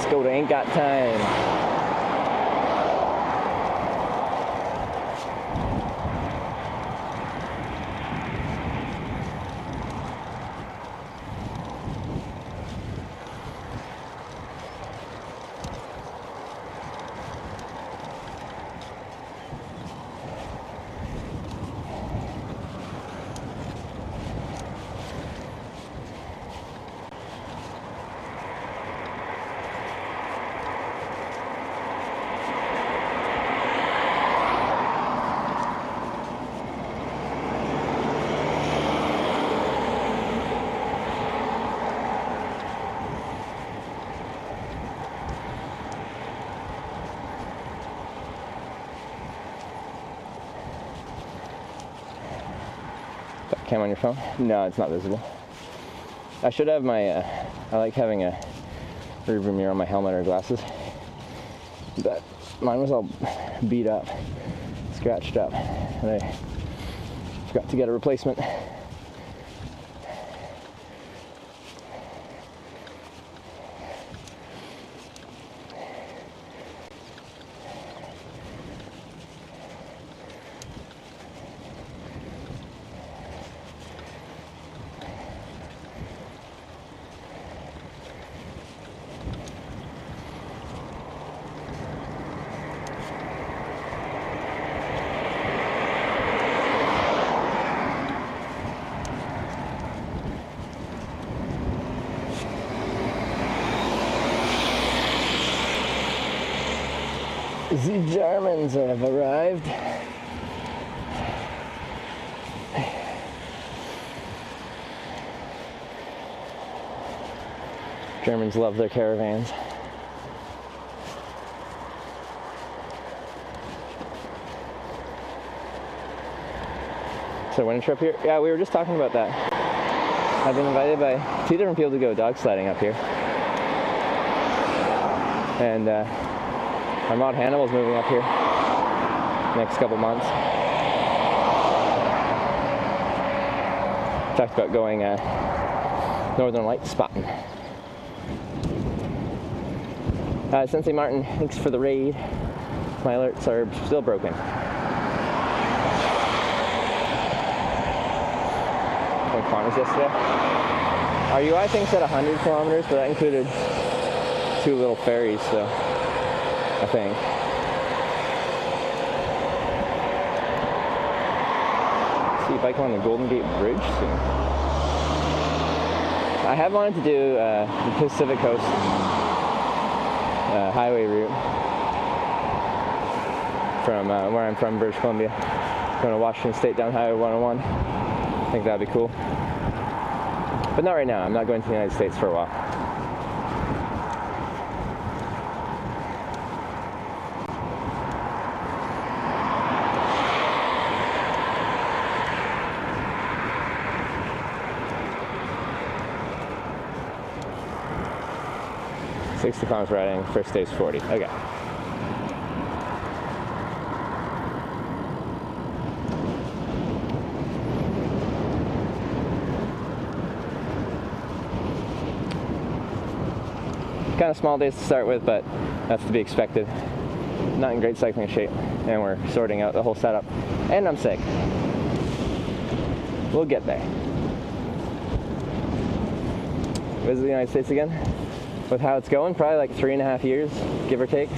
Skoda ain't got time. Cam on your phone? No, it's not visible. I should have my, I like having a rearview mirror on my helmet or glasses, but mine was all beat up, scratched up, and I forgot to get a replacement. The Germans have arrived. Germans love their caravans. So winter trip here? Yeah, we were just talking about that. I've been invited by 2 different people to go dog sledding up here. And our mod Hannibal's moving up here next couple months. Talked about going Northern Lights spotting. Sensei Martin, thanks for the raid. My alerts are still broken. Went kilometers yesterday. Our UI thing said 100 kilometers, but that included 2 little ferries, so I think. See if I come on the Golden Gate Bridge soon. I have wanted to do the Pacific Coast highway route from where I'm from, British Columbia, going to Washington State down Highway 101. I think that'd be cool. But not right now. I'm not going to the United States for a while. $60 kilometers riding, first day's 40. Okay. Kind of small days to start with, but that's to be expected. Not in great cycling shape, and we're sorting out the whole setup. And I'm sick. We'll get there. Visit the United States again. With how it's going, probably like 3.5 years, give or take.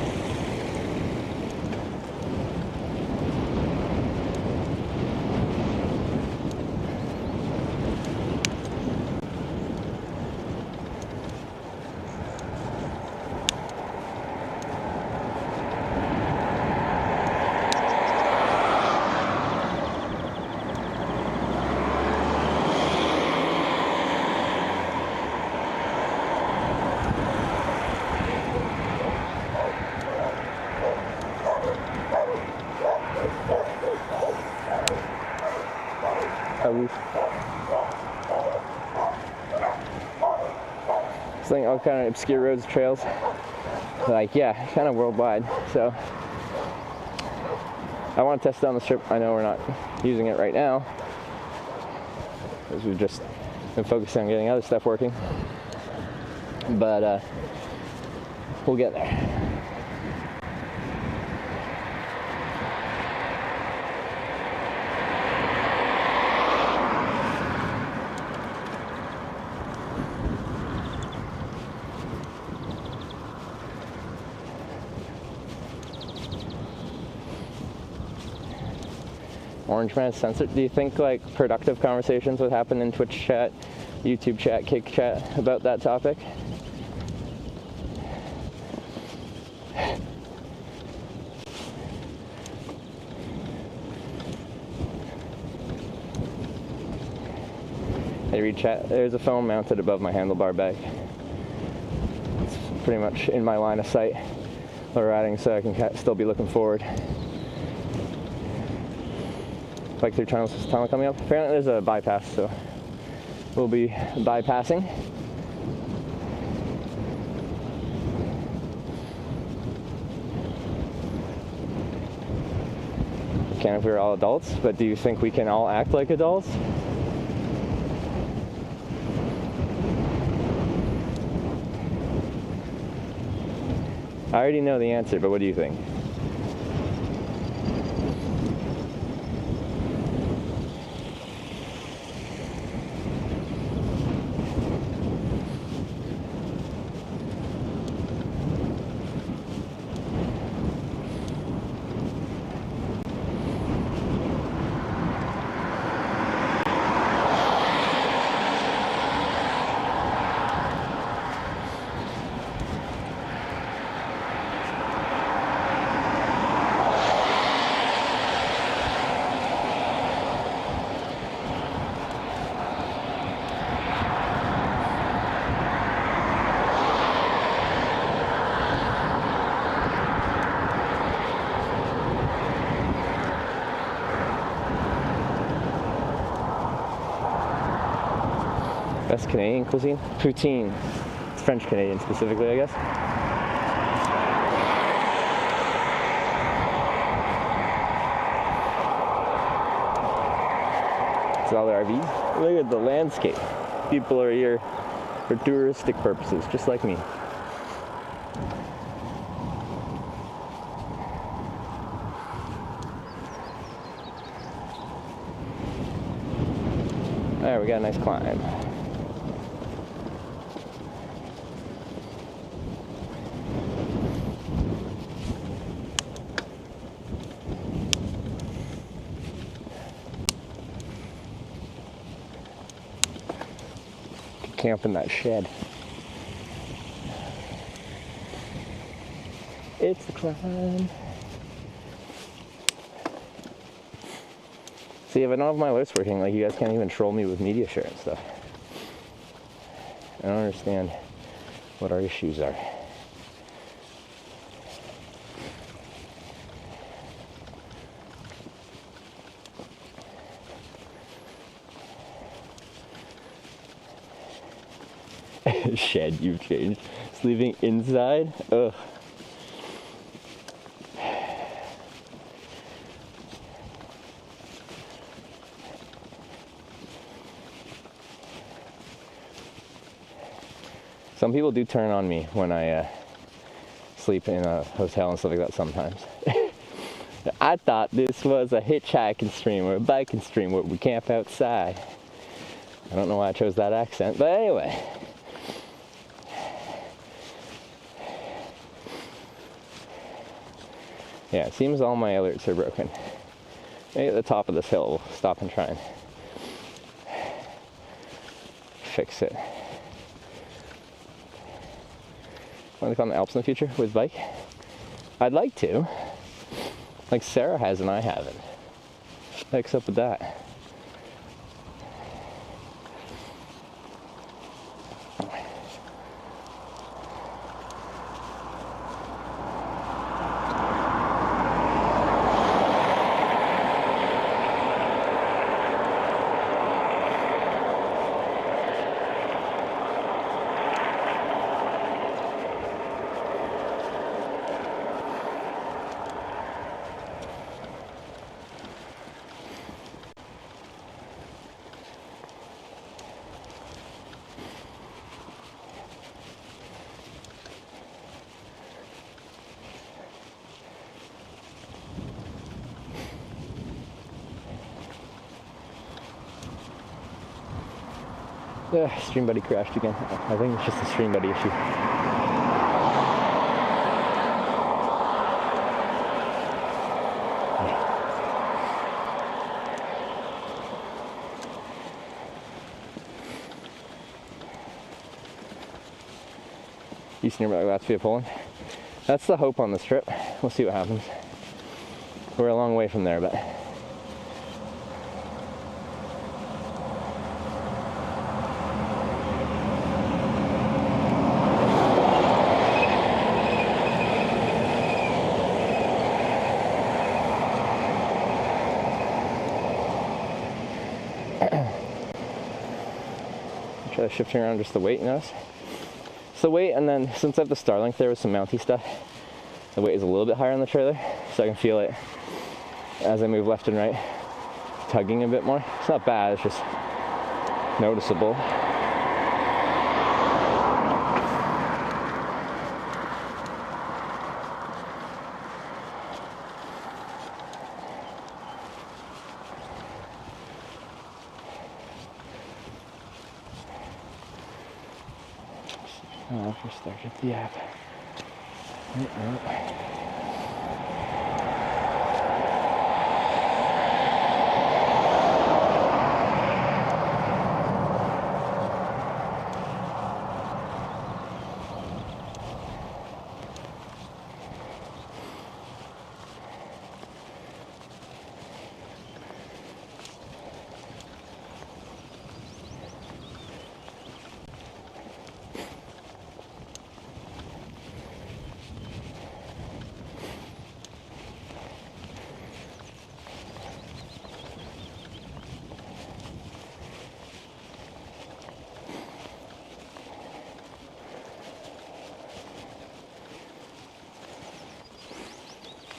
It's like all kind of obscure roads, trails, like yeah, kind of worldwide. So I want to test it on the strip. I know we're not using it right now because we've just been focusing on getting other stuff working, but we'll get there. Orange Man is censored. Do you think like productive conversations would happen in Twitch chat, YouTube chat, Kick chat about that topic? Hey, read chat. There's a phone mounted above my handlebar bag. It's pretty much in my line of sight while riding, so I can still be looking forward. Like through tunnel coming up. Apparently there's a bypass, so we'll be bypassing. Can if we were all adults, but do you think we can all act like adults? I already know the answer, but what do you think? Best Canadian cuisine? Poutine. It's French Canadian specifically, I guess. It's all the RVs. Look at the landscape. People are here for touristic purposes, just like me. There, we got a nice climb. Camp in that shed. It's the climb. See, if I don't have my alerts working, like, you guys can't even troll me with media share and stuff. I don't understand what our issues are. Shed, you've changed. Sleeping inside? Ugh. Some people do turn on me when I sleep in a hotel and stuff like that sometimes. I thought this was a hitchhiking stream or a biking stream where we camp outside. I don't know why I chose that accent, but anyway. Yeah, it seems all my alerts are broken. Maybe at the top of this hill, we'll stop and try and fix it. Want to go on the Alps in the future with bike? I'd like to. Like Sarah has and I haven't. What's up with that? Stream buddy crashed again. I think it's just a stream buddy issue. Eastern nearby Latvia, Poland. That's the hope on this trip. We'll see what happens. We're a long way from there, but try shifting around just the weight, you notice? It's the weight, and then since I have the Starlink there with some mounty stuff, the weight is a little bit higher on the trailer, so I can feel it as I move left and right, tugging a bit more. It's not bad, it's just noticeable. Oh, I've just started the app.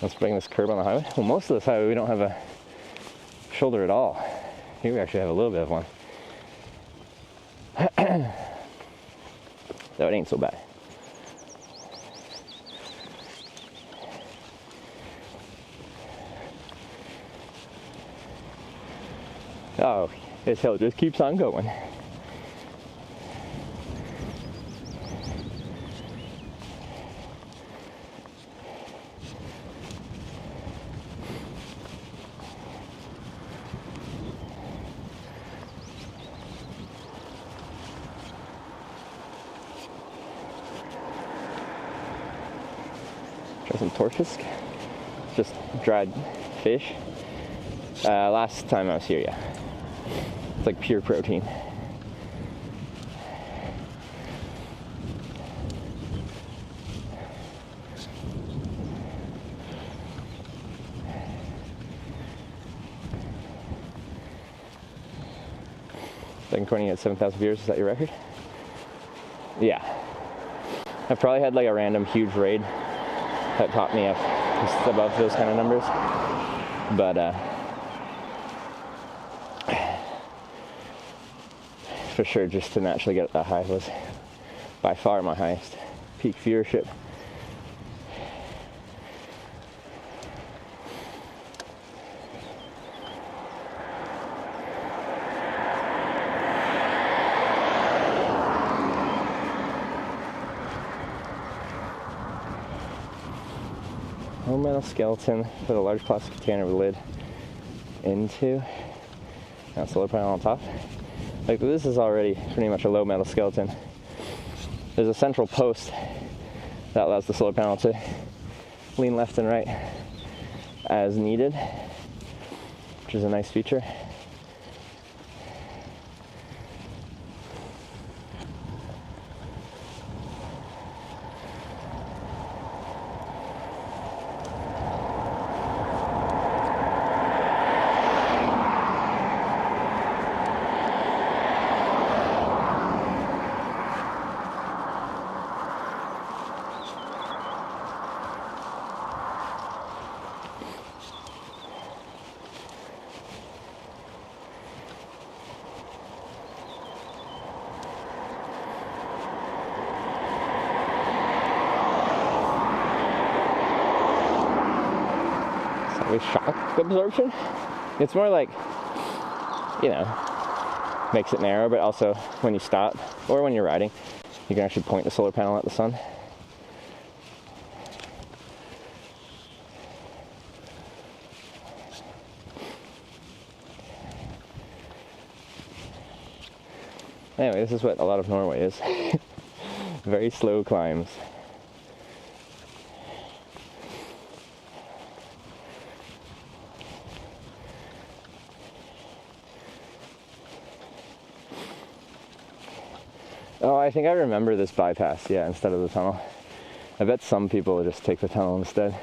Let's bring this curb on the highway. Well, most of this highway we don't have a shoulder at all. Here we actually have a little bit of one. So it ain't so bad. Oh, this hill just keeps on going. Try some torfisk, just dried fish. Last time I was here, yeah. It's like pure protein. Second Corny at 7,000 viewers, is that your record? Yeah. I've probably had like a random huge raid that topped me up just above those kind of numbers. But for sure, just to naturally get that high was by far my highest peak viewership. Low metal skeleton with a large plastic container with a lid into. Now solar panel on top. Like this is already pretty much a low metal skeleton. There's a central post that allows the solar panel to lean left and right as needed, which is a nice feature. Shock absorption. It's more like, you know, makes it narrow, but also when you stop or when you're riding, you can actually point the solar panel at the sun. Anyway, this is what a lot of Norway is. Very slow climbs. Oh, I think I remember this bypass, yeah, instead of the tunnel. I bet some people will just take the tunnel instead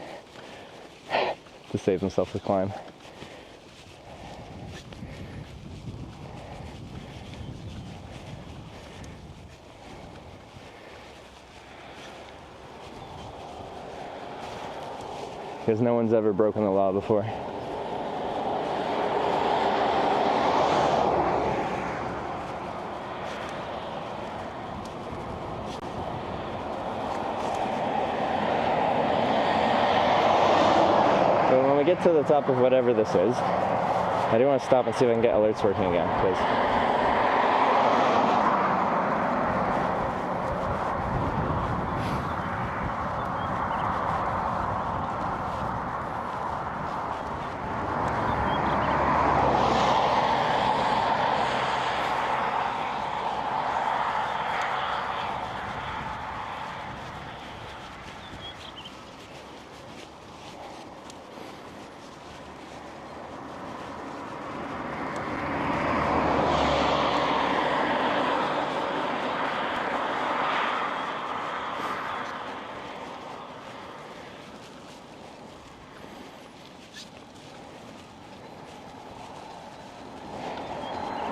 to save themselves the climb. Because no one's ever broken the law before. Get to the top of whatever this is. I do want to stop and see if I can get alerts working again, please.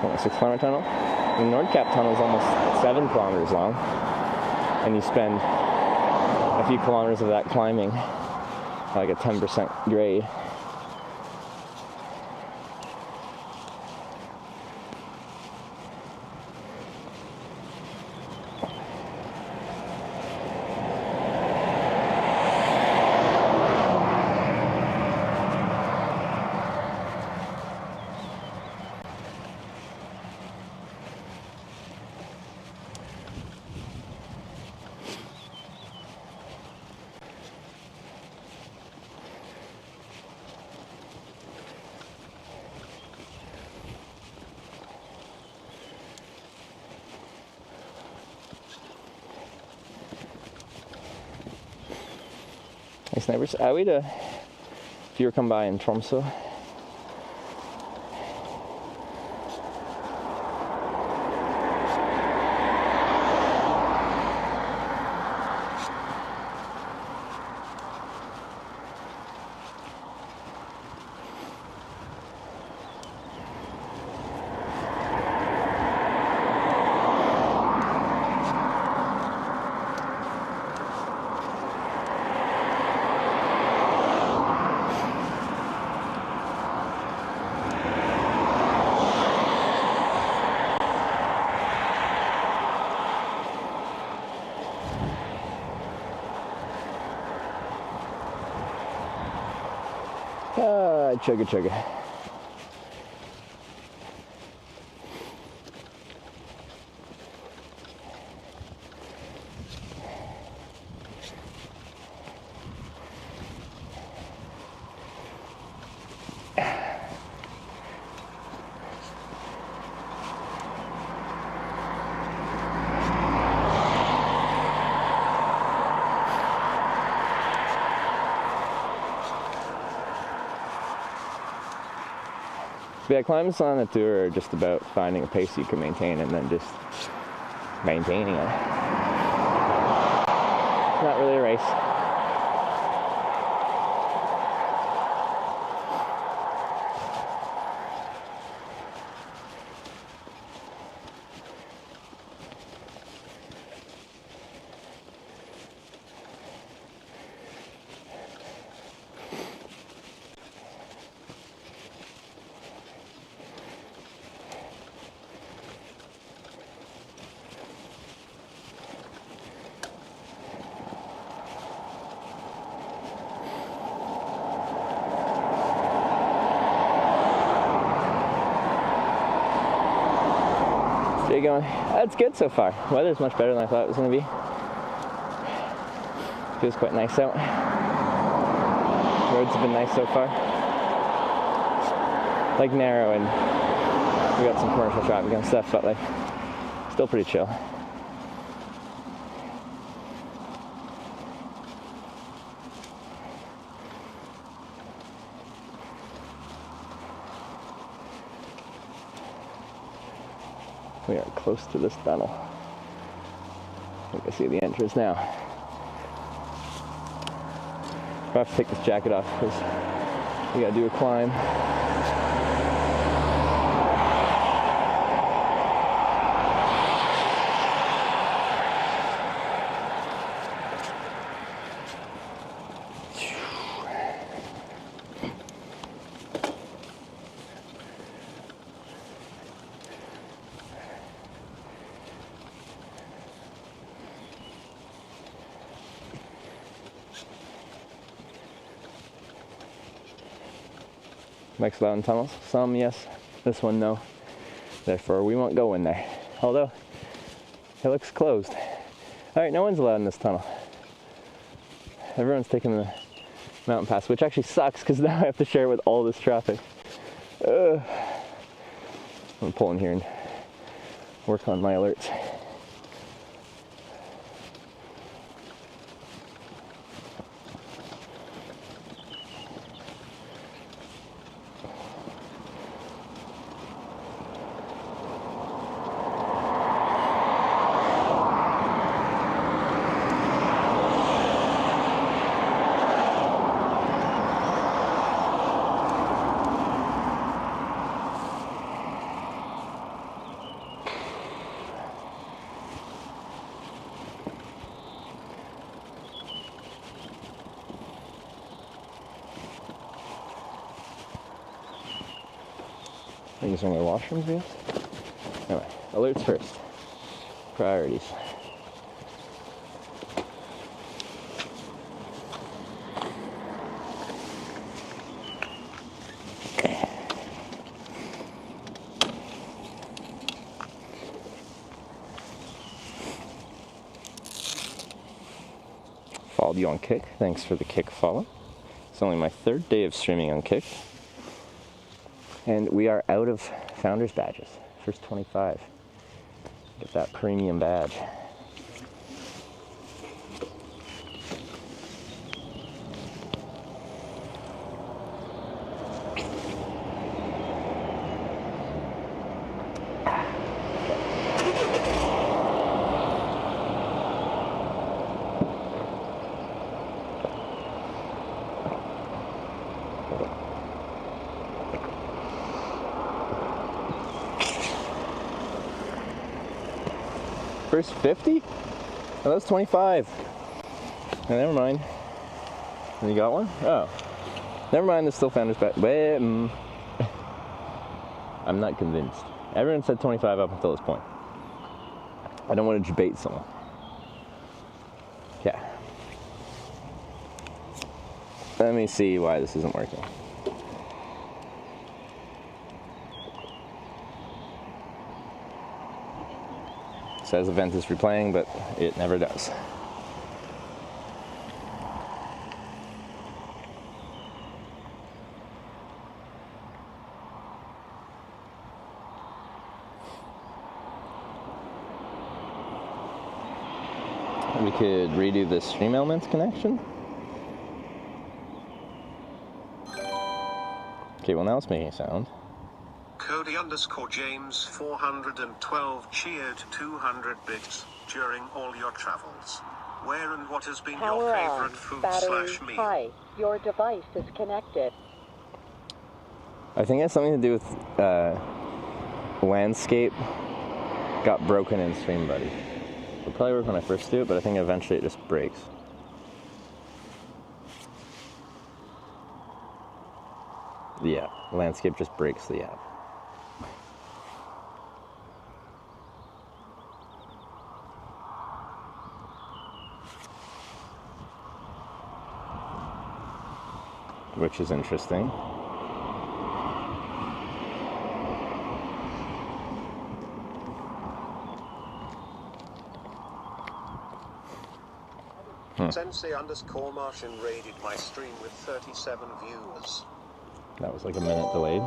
A 6-kilometer tunnel. The Nordcap tunnel is almost 7 kilometers long, and you spend a few kilometers of that climbing like a 10% grade. Nice neighbours. We'd if you were come by in Tromsø. Chugga chugga. Yeah, climbs on a tour are just about finding a pace you can maintain and then just maintaining it. Not really a race. Going. That's good so far. Weather's much better than I thought it was going to be. Feels quite nice out. Roads have been nice so far. Like narrow and we got some commercial traffic and stuff, but like still pretty chill. We are close to this tunnel. I think I see the entrance now. I have to take this jacket off because we gotta do a climb. Mike's allowed in tunnels. Some yes, this one no. Therefore we won't go in there. Although it looks closed. Alright, no one's allowed in this tunnel. Everyone's taking the mountain pass, which actually sucks because now I have to share it with all this traffic. I'm gonna pull in here and work on my alerts. Things on their washrooms yet? Anyway, alerts first. Priorities. Followed you on Kick. Thanks for the Kick follow. It's only my 3rd day of streaming on Kick. And we are out of Founders badges. First 25. Get that premium badge. First 50? Oh, that's 25. Oh, never mind. You got one? Oh. Never mind, there's still Founders badge. Wait, I'm not convinced. Everyone said 25 up until this point. I don't want to debate someone. Yeah. Let me see why this isn't working. It says event is replaying, but it never does. We could redo the stream elements connection. Okay, well now it's making a sound. Cody_James 412 cheered 200 bits during all your travels. Where and what has been your Power favorite on. food Battery slash meal? high. Your device is connected. I think it has something to do with landscape got broken in Stream Buddy. It'll probably work when I first do it, but I think eventually it just breaks. Yeah, landscape just breaks the app. Which is interesting. Sensei_Martian raided my stream with 37 viewers. That was like a minute delayed.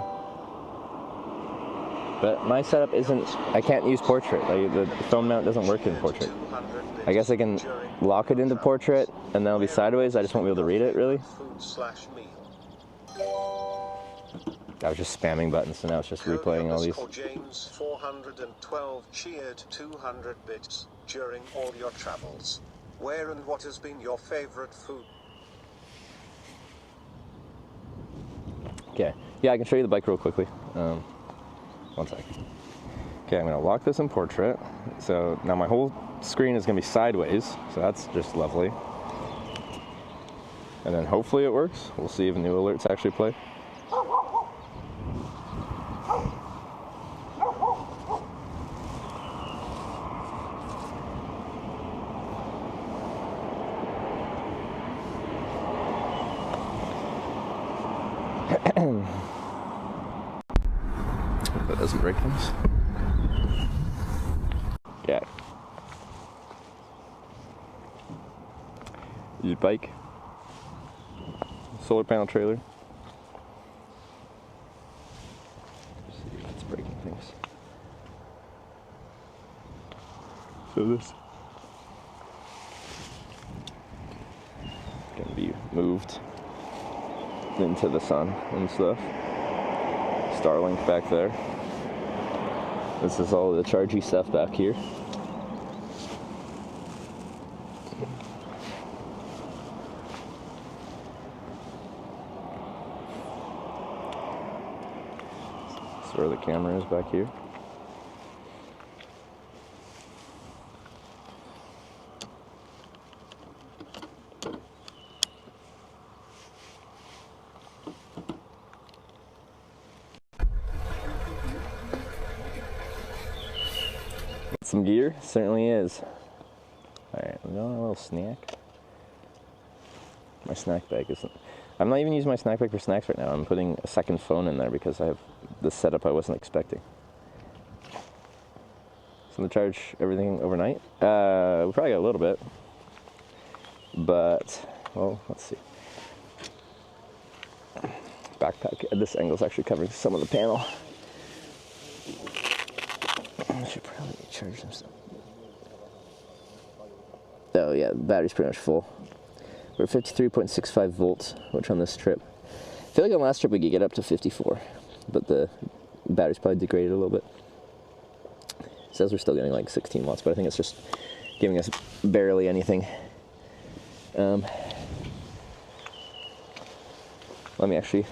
But my setup isn't, I can't use portrait. Like the phone mount doesn't work in portrait. I guess I can lock it into portrait and then it'll be sideways. I just won't be able to read it really. I was just spamming buttons, so now it's just replaying all these. James 412 cheered 200 bits during all your travels. Where and what has been your favorite food? Okay, yeah, I can show you the bike real quickly. One sec. Okay, I'm gonna lock this in portrait. So now my whole screen is gonna be sideways, so that's just lovely. And then hopefully it works. We'll see if new alerts actually play. That doesn't break things. Yeah. Use bike. Solar panel trailer. Let's see if it's breaking things. So this can be moved into the sun and stuff. Starlink back there. This is all the chargy stuff back here. That's where the camera is back here. Some gear, certainly is. Alright, we're going on a little snack. My snack bag isn't... I'm not even using my snack bag for snacks right now. I'm putting a second phone in there because I have the setup I wasn't expecting. So I'm gonna charge everything overnight. We probably got a little bit. But, well, let's see. Backpack at this angle is actually covering some of the panel. I should probably charge some stuff. Oh yeah, the battery's pretty much full. We're at 53.65 volts, which on this trip, I feel like on last trip we could get up to 54, but the battery's probably degraded a little bit. It says we're still getting like 16 watts, but I think it's just giving us barely anything. Let me actually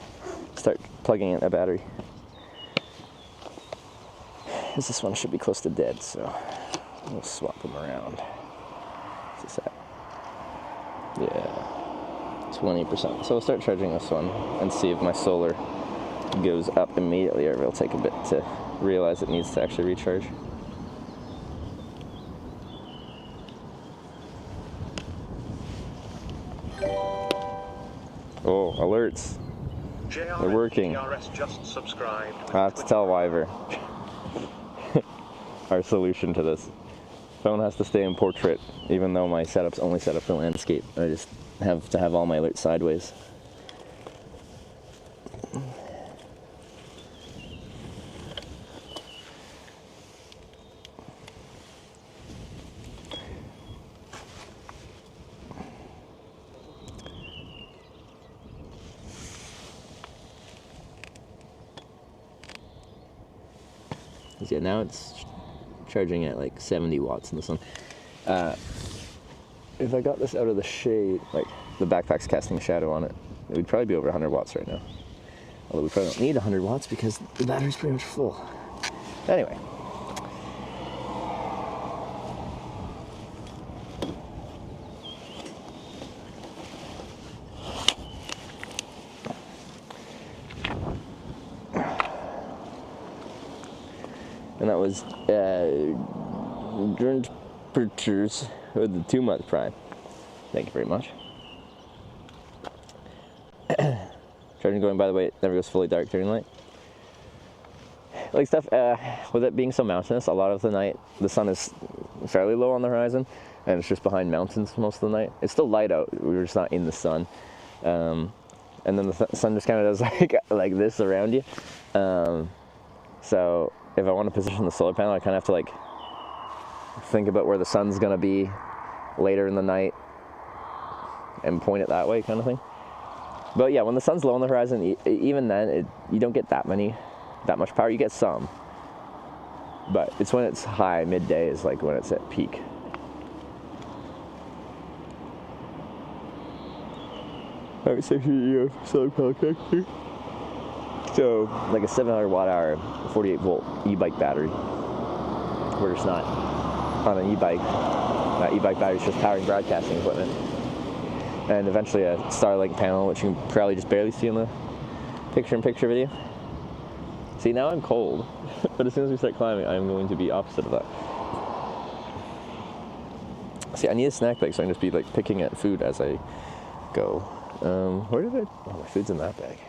start plugging in a battery. This one should be close to dead, so we'll swap them around. What's this at? Yeah, 20%. So we'll start charging this one and see if my solar goes up immediately, or if it'll take a bit to realize it needs to actually recharge. Oh, alerts. They're working. Just subscribed. I have to tell Wyver our solution to this. Phone has to stay in portrait, even though my setup's only set up for landscape. I just have to have all my alerts sideways. Yeah, now it's charging at like 70 watts in the sun. If I got this out of the shade, like the backpack's casting a shadow on it, it would probably be over 100 watts right now. Although we probably don't need 100 watts because the battery's pretty much full. Anyway. And that was during temperatures with the 2-month prime. Thank you very much. Charging going, by the way, it never goes fully dark during the night. Like stuff, with it being so mountainous, a lot of the night the sun is fairly low on the horizon, and it's just behind mountains most of the night. It's still light out, we're just not in the sun. And then the sun just kind of does like this around you. So if I want to position the solar panel, I kind of have to like think about where the sun's gonna be later in the night and point it that way, kind of thing. But yeah, when the sun's low on the horizon, even then, you don't get that much power. You get some, but it's when it's high, midday is like when it's at peak. Alright, so here solar panel connector. So, like a 700 watt hour, 48 volt e-bike battery. We're just not on an e-bike. That e-bike battery is just powering broadcasting equipment. And eventually a Starlink panel, which you can probably just barely see in the picture-in-picture video. See, now I'm cold, but as soon as we start climbing, I'm going to be opposite of that. See, I need a snack bag, so I can just be like picking at food as I go. Where did oh, my food's in that bag.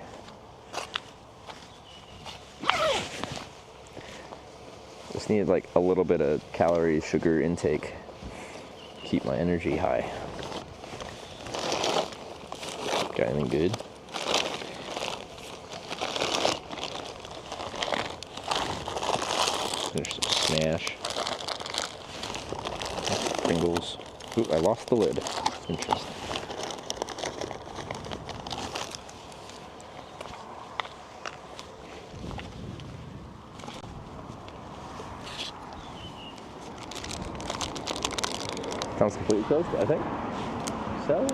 Just need like a little bit of calorie, sugar intake. Keep my energy high. Got anything good? There's some Smash. Pringles. Ooh, I lost the lid. Interesting. Sounds completely closed, I think. So,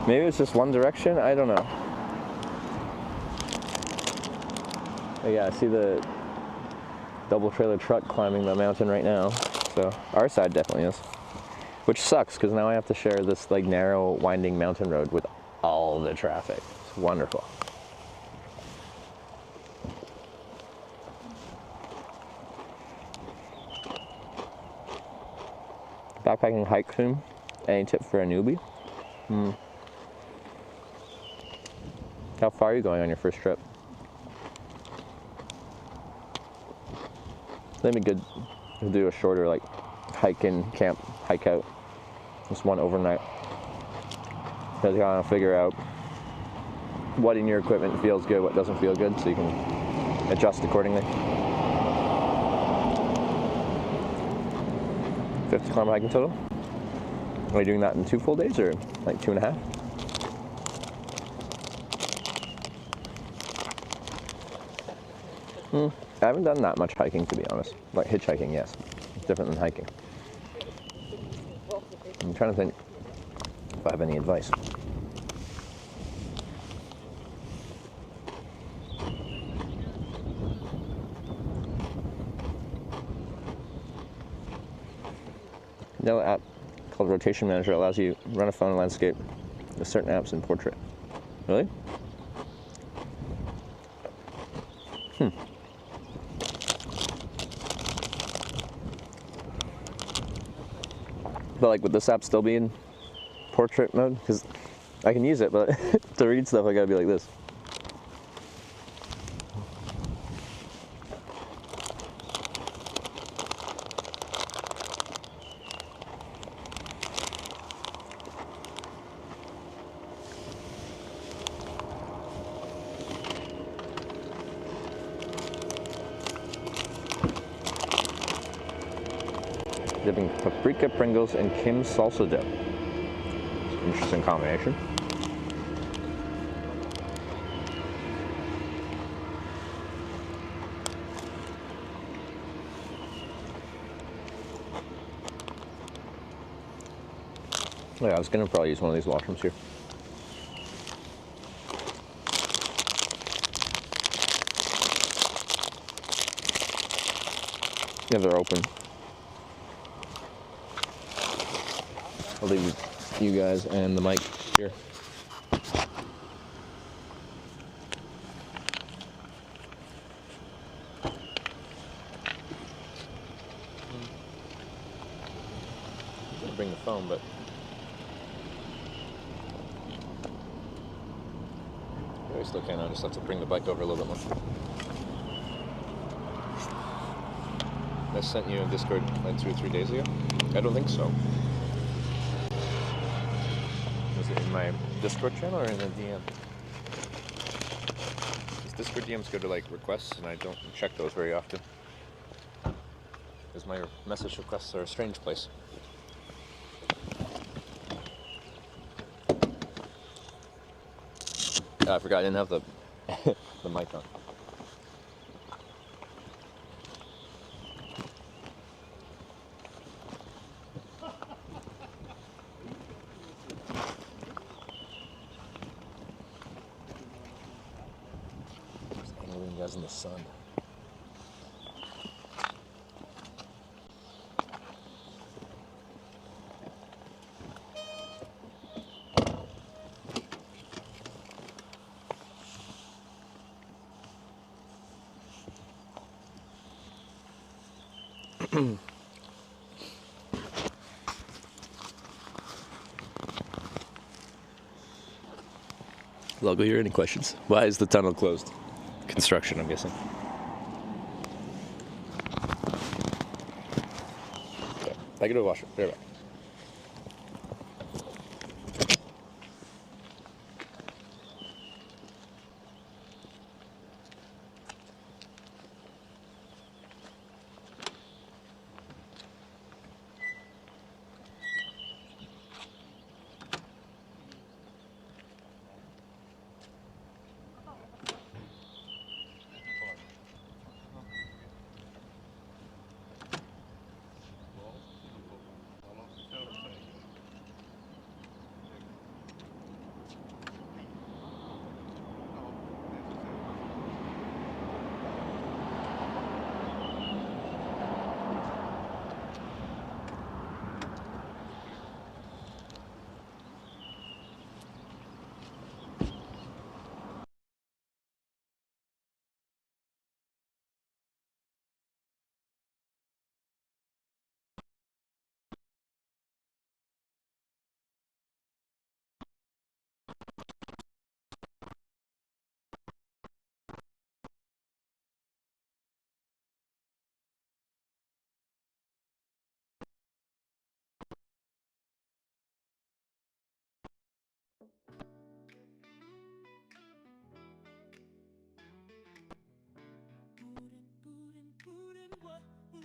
maybe it's just one direction, I don't know. But yeah, I see the double trailer truck climbing the mountain right now. So, our side definitely is. Which sucks, because now I have to share this like narrow, winding mountain road with all the traffic. It's wonderful. Backpacking hike soon. Any tip for a newbie? How far are you going on your first trip? That'd be good to do a shorter like hike in, camp, hike out. Just one overnight. Because you gotta figure out what in your equipment feels good, what doesn't feel good, so you can adjust accordingly. 50-kilometer hiking total? Are you doing that in 2 full days or like 2.5? I haven't done that much hiking, to be honest. Like hitchhiking, yes. It's different than hiking. I'm trying to think if I have any advice. Another app called Rotation Manager allows you to run a phone landscape with certain apps in portrait. Really? But like, would this app still be in portrait mode? Because I can use it, but to read stuff I gotta be like this. Dipping paprika, Pringles, and Kim's salsa dip. Interesting combination. Oh yeah, I was gonna probably use one of these washrooms here. Yeah, they're open. I'll leave you guys and the mic here. I'll bring the phone, but I still can. I just have to bring the bike over a little bit more. I sent you a Discord like 2 or 3 days ago? I don't think so. Was it in my Discord channel or in the DM? These Discord DMs go to like requests, and I don't check those very often. Because my message requests are a strange place. I forgot I didn't have the the mic on. Angling guys in the sun. Logo here, any questions? Why is the tunnel closed? Construction, I'm guessing. Okay, I go to the washroom. Be right back.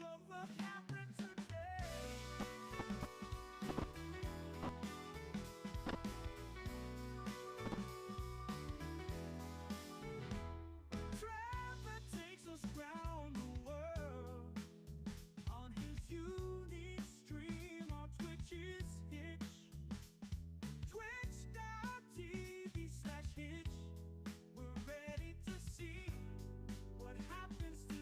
of what happened today. Trevor takes us round the world on his unique stream on Twitch's Hitch. Twitch.tv/Hitch. We're ready to see what happens today.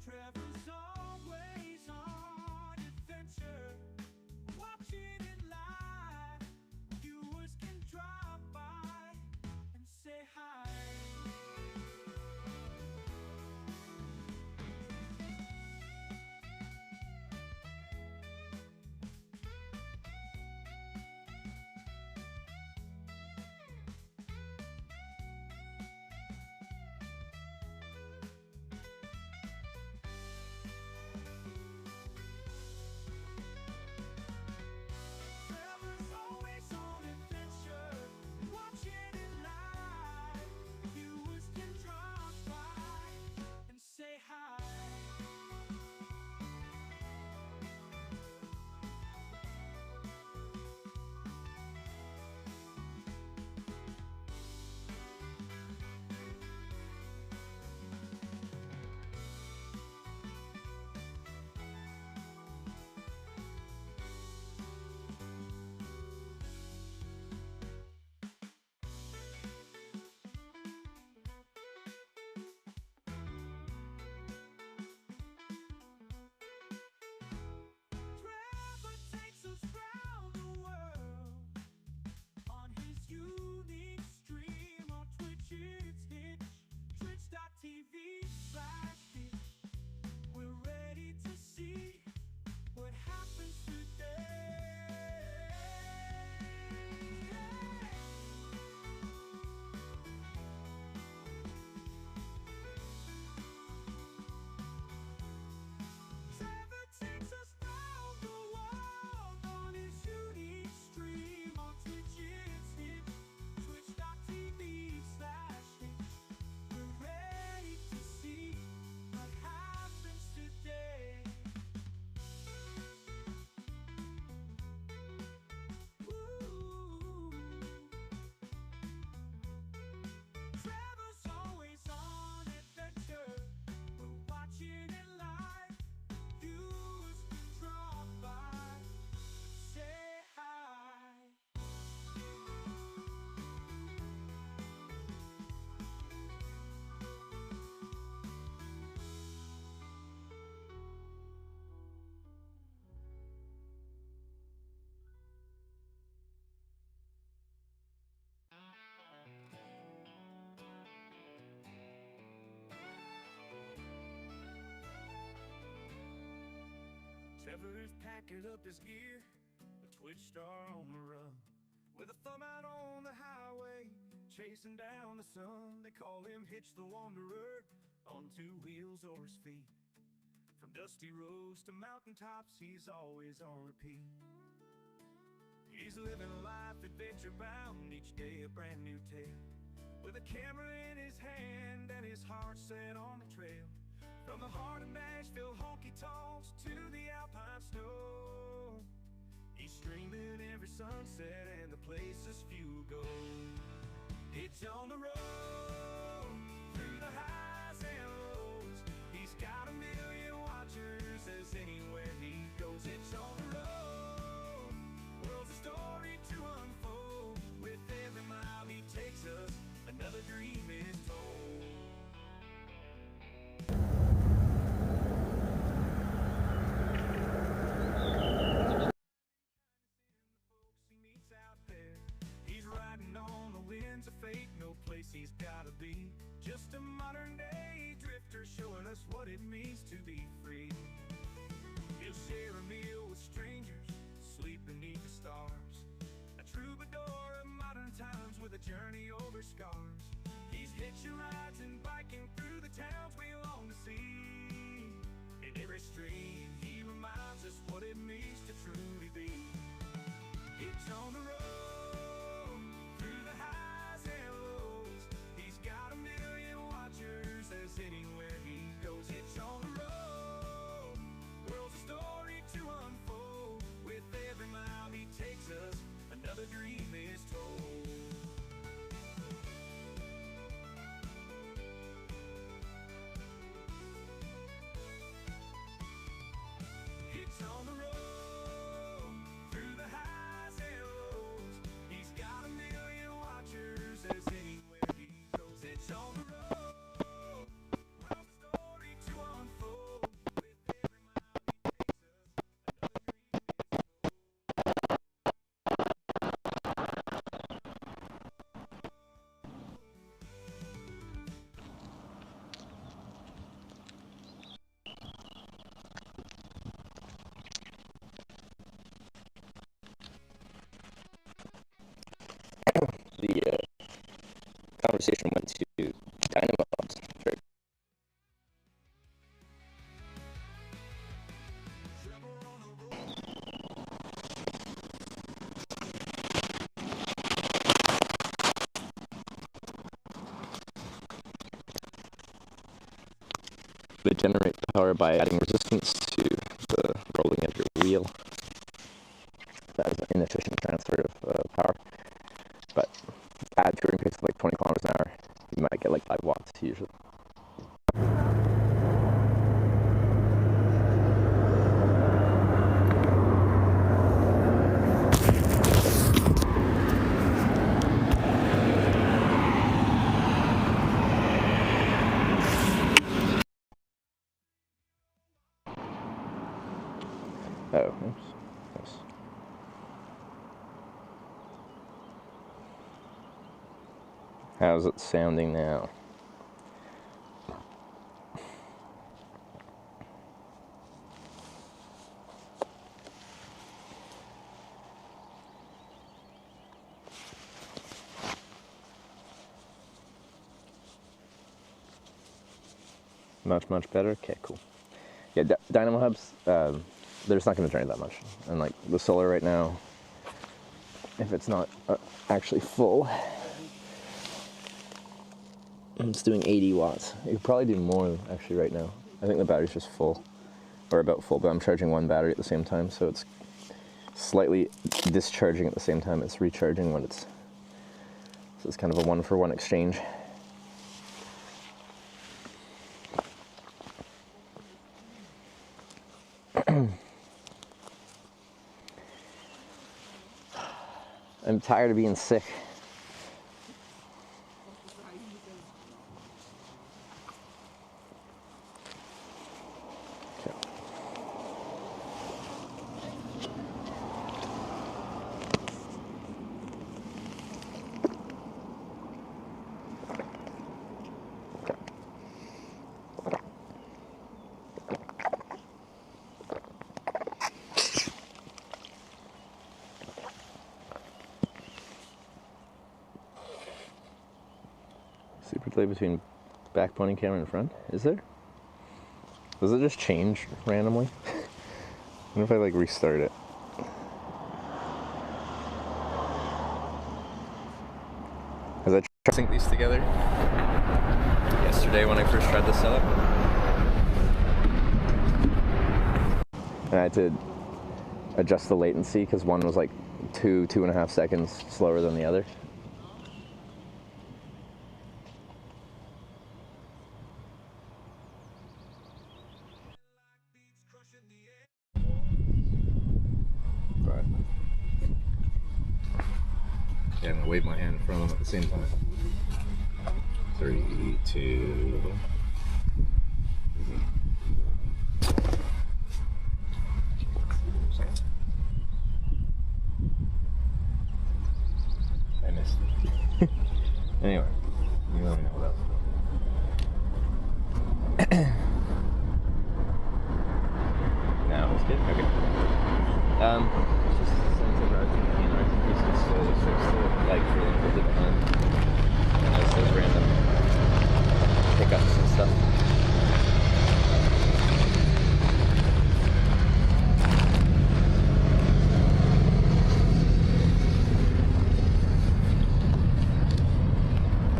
Trevor's always on adventure, watching it live. Viewers can drop by and say hi. Trevor's always on adventure, watching it live. Viewers can drop by and say hi. Trevor takes us round the world on his unique stream on Twitch's Hitch. Twitch.tv/Hitch. We're ready to see what happens today. Trevor takes us round the world on his unique stream on Twitch's Hitch. Twitch.tv/Hitch. We're ready to see what happens today. Ooh. Trevor's always on adventure. We're watching it live. Viewers can drop by, say hi. Trevor is packing up his gear, a Twitch star on the run, with a thumb out on the highway, chasing down the sun. They call him Hitch the Wanderer, on 2 wheels or his feet. From dusty roads to mountaintops, he's always on repeat. He's living life adventure bound, each day a brand new tale, with a camera in his hand and his heart set on the trail. From the heart of Nashville honky-tonks to the alpine snow, he's streaming every sunset and the places few go. It's on the road, through the highs and lows. He's got 1,000,000 watchers as anywhere he goes. It's on the road, world's a story to unfold. With every mile he takes us, another dream is told. Out there, he's riding on the winds of fate, no place he's gotta be. Just a modern day drifter showing us what it means to be free. He'll share a meal with strangers, sleep beneath the stars. A troubadour of modern times with a journey over scars. He's hitching rides and biking through the towns we long to see. In every stream he reminds us what it means to truly be. Hitch on the road, through the highs and lows. He's got a million watchers as anywhere he goes. Hitch on the road, world's a story to unfold. With every mile he takes us, another dream is told. Hitch on the road, through the highs and lows. He's got a million watchers as anywhere he goes. Hitch on the road, world's a story to unfold. With every mile he takes us, another dream is told. The conversation went to Dynamo Hubs. Right? They generate power by adding resistance to the rolling of your wheel. That is an inefficient transfer of power. But at touring pace of like 20 kilometers an hour, you might get like 5 watts usually. Oh, oops. Yes. How's it sounding now? Much better? Okay, cool. Yeah, Dynamo Hubs, they're just not going to drain that much. And like the solar right now, if it's not actually full, it's doing 80 watts. You could probably do more actually right now. I think the battery's just full, or about full, but I'm charging one battery at the same time, so it's slightly discharging at the same time it's recharging when it's, so it's kind of a one-for-one exchange. I'm tired of being sick. Super delay between back pointing camera and front? Is there? Does it just change randomly? I wonder if I like restart it. Because I tried to sync these together yesterday when I first tried this setup. And I had to adjust the latency because one was like 2.5 seconds slower than the other. But yeah, I'm gonna wave my hand in front of them at the same time. 3, 2. I missed it. Anyway, you let me know what else. Now it's good? Okay. It's just sensitive RTP and RTP so slowly starts to like really put it on. And there's those random pickups and stuff.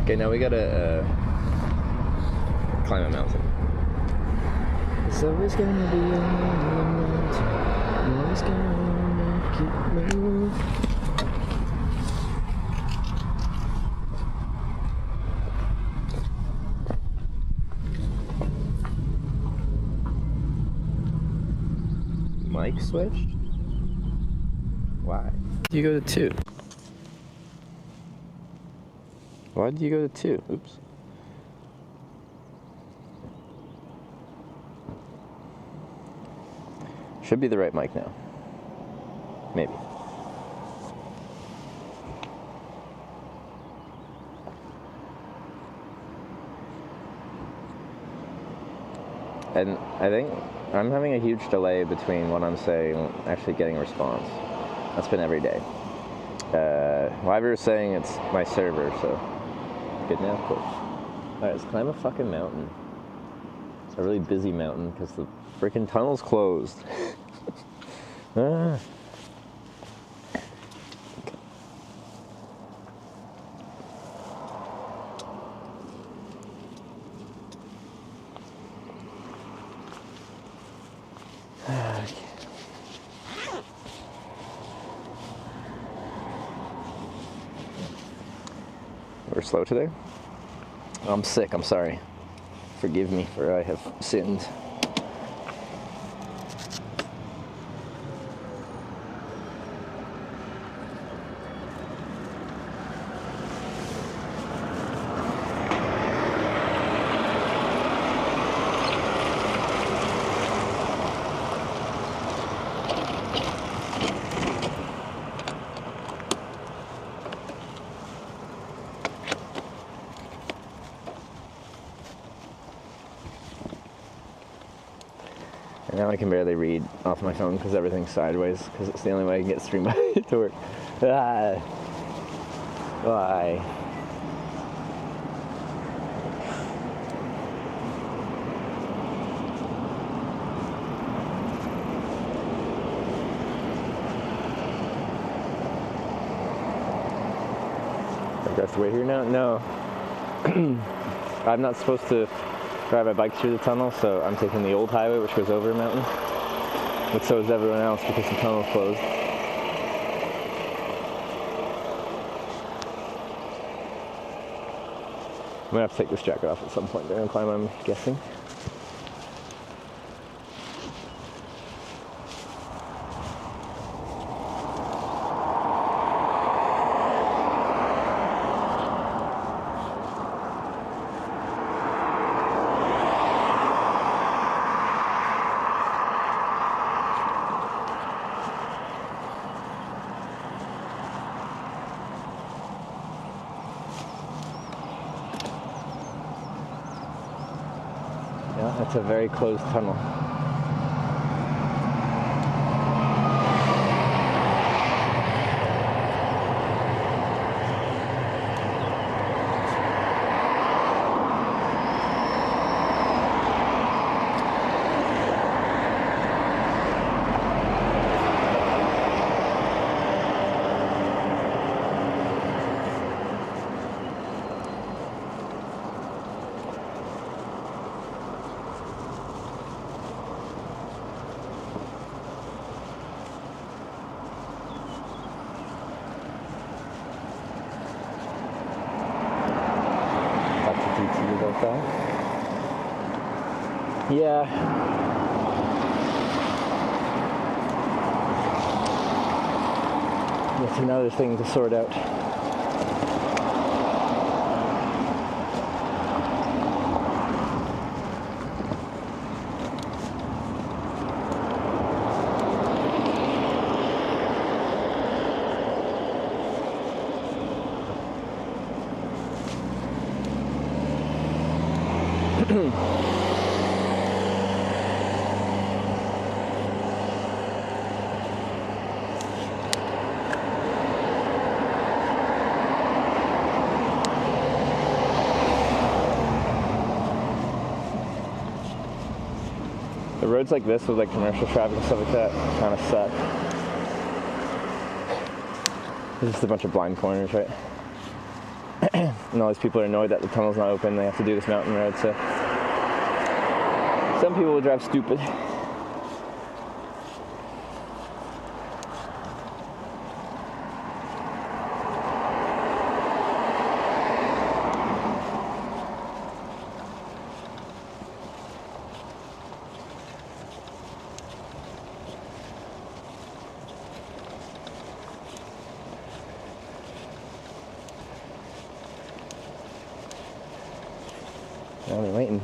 Okay, now we gotta climb a mountain. It's always gonna be a mountain. Always gonna make it move. Mic switched? Why? You go to 2. Why did you go to 2? Oops. Should be the right mic now. Maybe. And I think I'm having a huge delay between what I'm saying and actually getting a response. That's been every day. Wyver is saying it's my server, so good now, cool. Alright, let's climb a fucking mountain. It's a really busy mountain because the freaking tunnel's closed. Ah. We're slow today. I'm sick, I'm sorry. Forgive me for I have sinned. And now I can barely read off my phone because everything's sideways, because it's the only way I can get stream to work. Ah. Why? I have to wait here now? No. I'm not supposed to drive my bike through the tunnel, so I'm taking the old highway which goes over a mountain. But so is everyone else because the tunnel's closed. I'm gonna have to take this jacket off at some point during the climb, I'm guessing. Yeah, it's a very closed tunnel. Yeah. That's another thing to sort out. The roads like this with like commercial traffic and stuff like that kind of suck. There's just a bunch of blind corners, right? And all these people are annoyed that the tunnel's not open. They have to do this mountain road. So some people will drive stupid. Now they're waiting.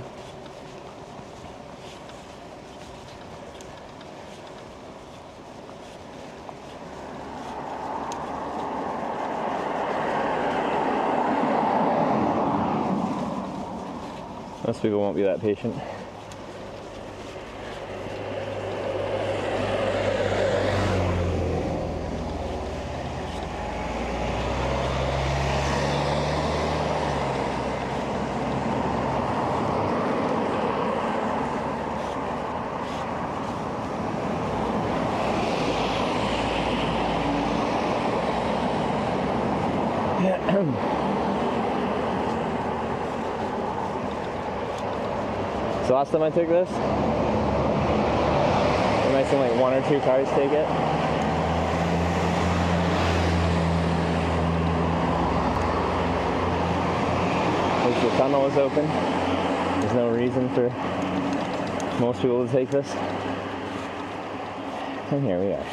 Most people won't be that patient. So last time I took this, I might seem like 1 or 2 cars take it. Because the tunnel is open. There's no reason for most people to take this. And here we are.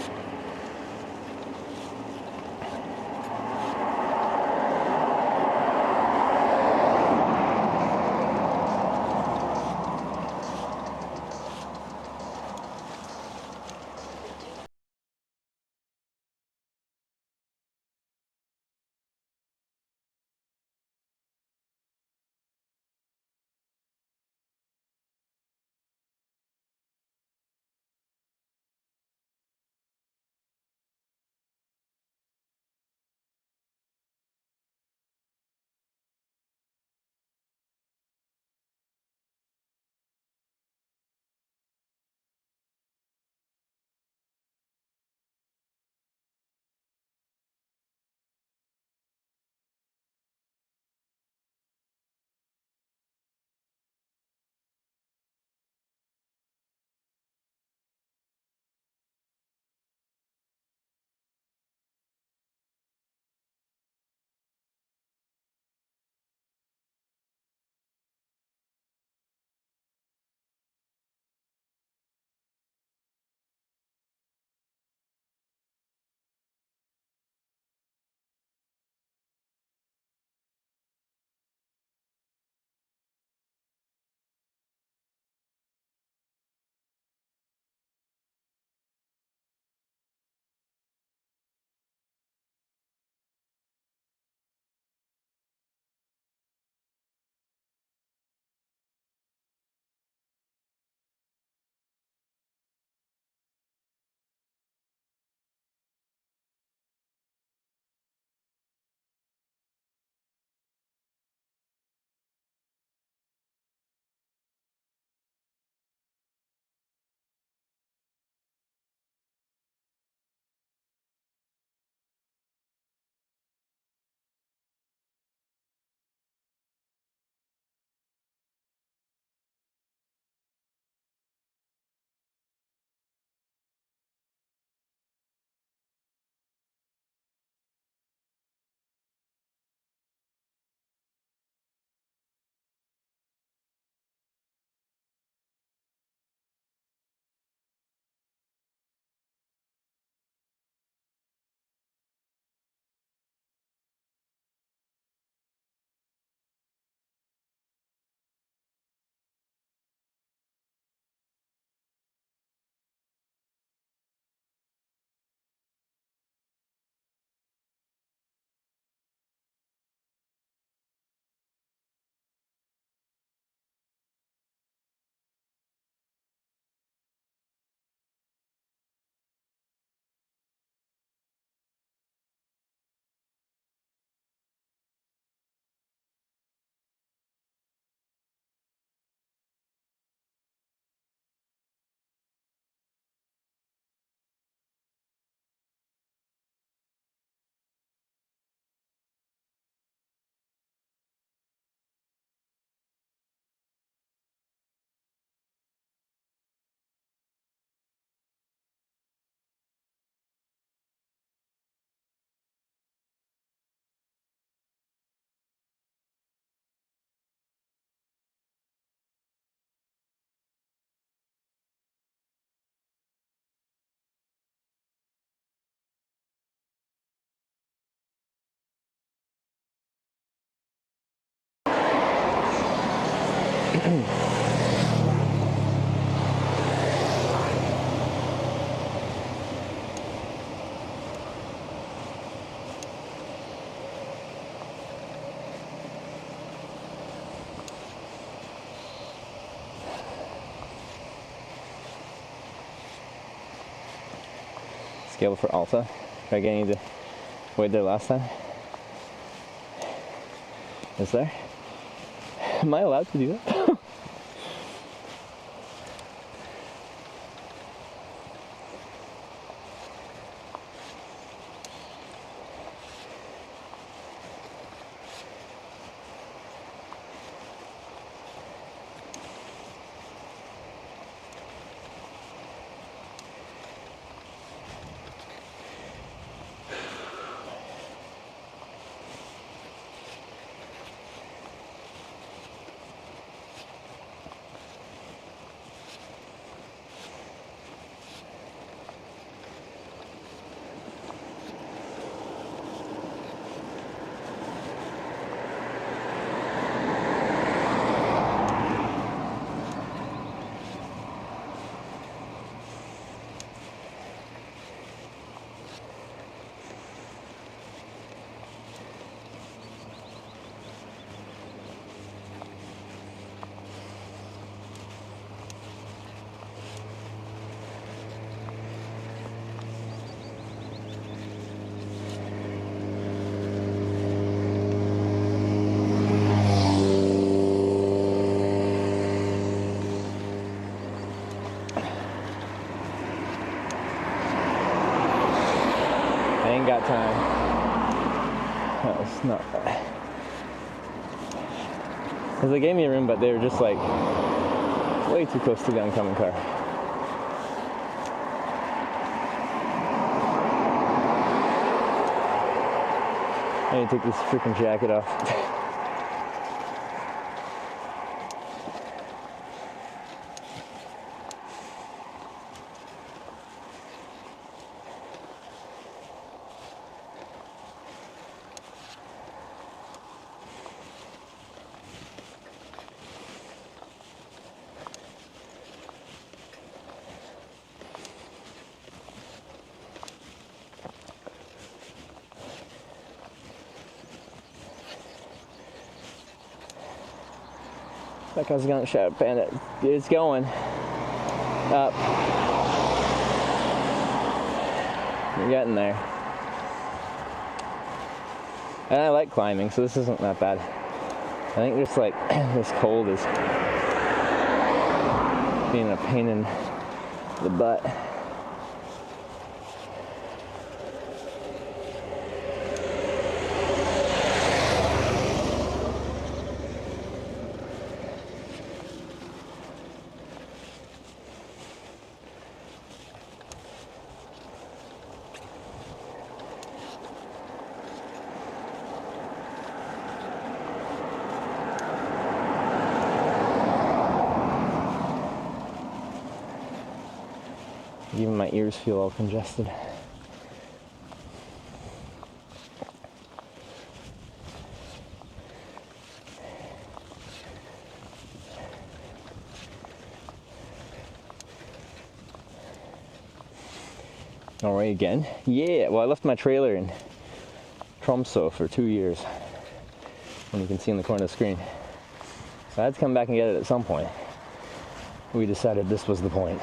scale for Alta. Try getting the weight there last time. Is there? Am I allowed to do that? Got time. That was not bad. Because they gave me a room, but they were just like way too close to the oncoming car. I need to take this freaking jacket off. That guy's gonna shout bandit. It's going up. You're getting there. And I like climbing, so this isn't that bad. I think just like this cold is being a pain in the butt. Even my ears feel all congested. Norway again? Yeah, well I left my trailer in Tromsø for 2 years. And you can see in the corner of the screen. So I had to come back and get it at some point. We decided this was the point.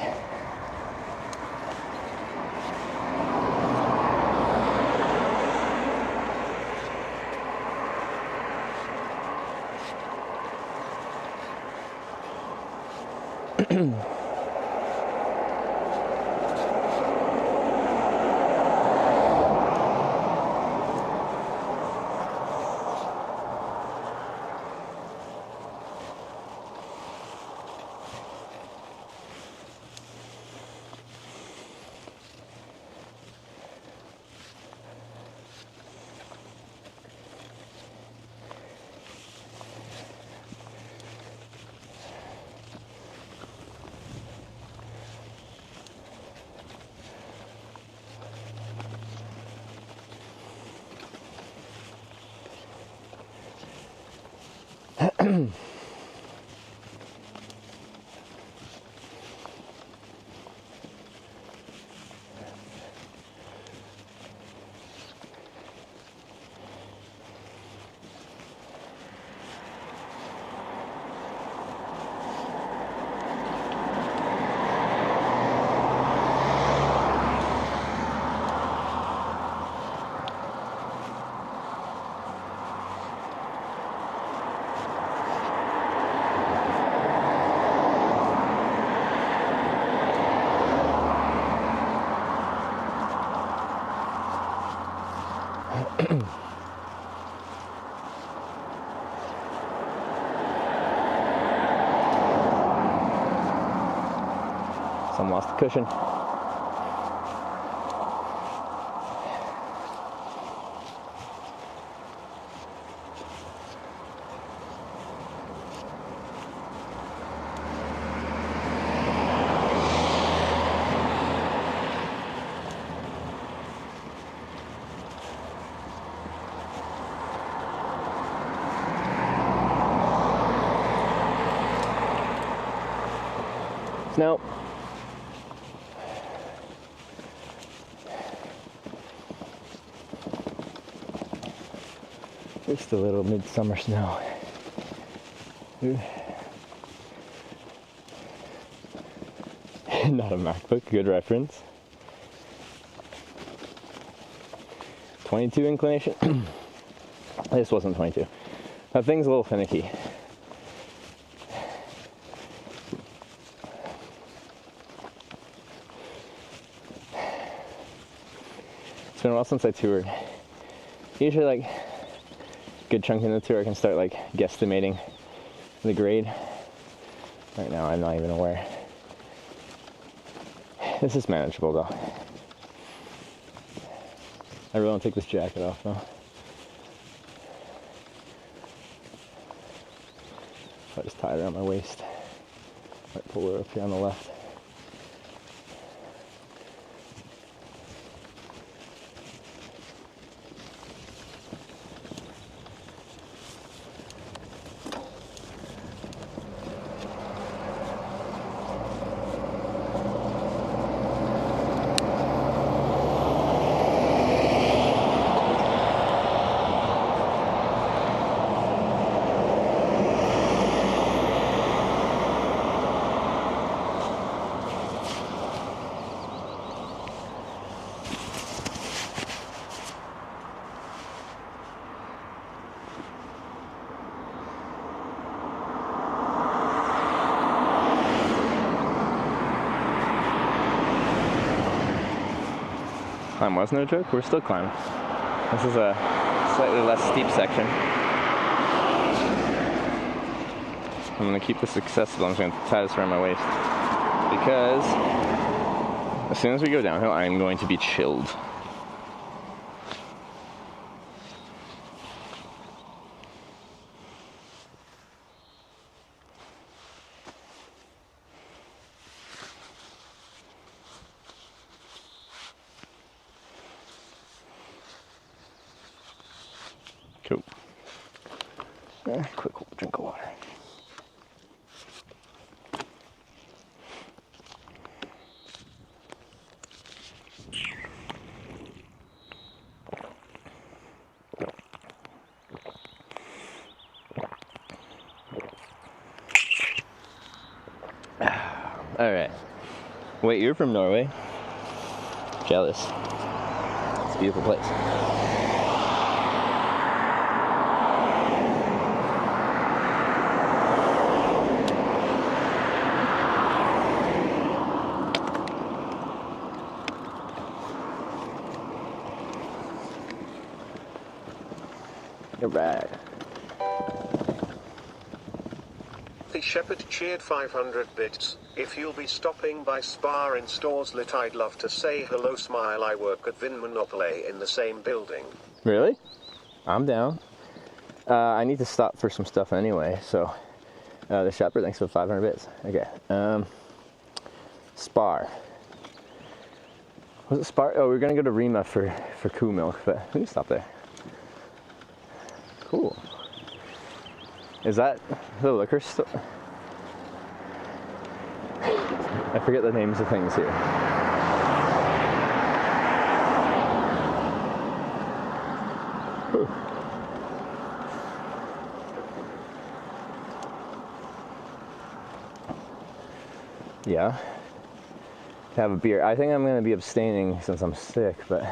Some lost the cushion. Snow. Just a little midsummer snow. Ooh. Not a MacBook, good reference. 22 inclination. This wasn't 22. That thing's a little finicky. It's been a while since I toured. Usually, like, good chunk in the tour I can start, like, guesstimating the grade. Right now I'm not even aware. This is manageable though. I really want to take this jacket off though. I just tie it around my waist. Might pull her up here on the left. Climb was no joke, we're still climbing. This is a slightly less steep section. I'm gonna keep this accessible. I'm just gonna tie this around my waist because as soon as we go downhill, I'm going to be chilled. Cool. Quick drink of water. All right. Wait, you're from Norway? Jealous. It's a beautiful place. Alright. The Shepherd cheered 500 bits. If you'll be stopping by Spa in stores lit, I'd love to say hello, smile. I work at Vin Monopoly in the same building. Really? I'm down. I need to stop for some stuff anyway, so the Shepherd, thanks for 500 bits. Okay. Spar. Was it Spar? Oh, we were gonna go to Rima for Coo Milk, but we can stop there. Cool. Is that the liquor store? I forget the names of things here. Whew. Yeah. Have a beer. I think I'm going to be abstaining since I'm sick, but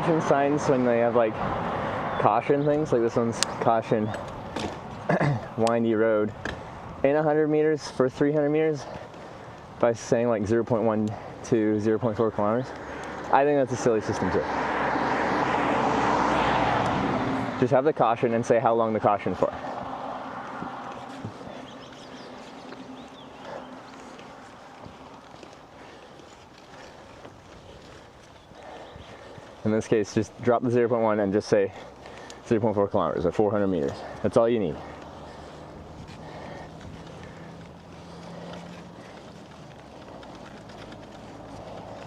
attention signs when they have like caution things, like this one's caution windy road in 100 meters for 300 meters by saying like 0.1 to 0.4 kilometers. I think that's a silly system too. Just have the caution and say how long the caution for. In this case, just drop the 0.1 and just say 0.4 kilometers or 400 meters. That's all you need.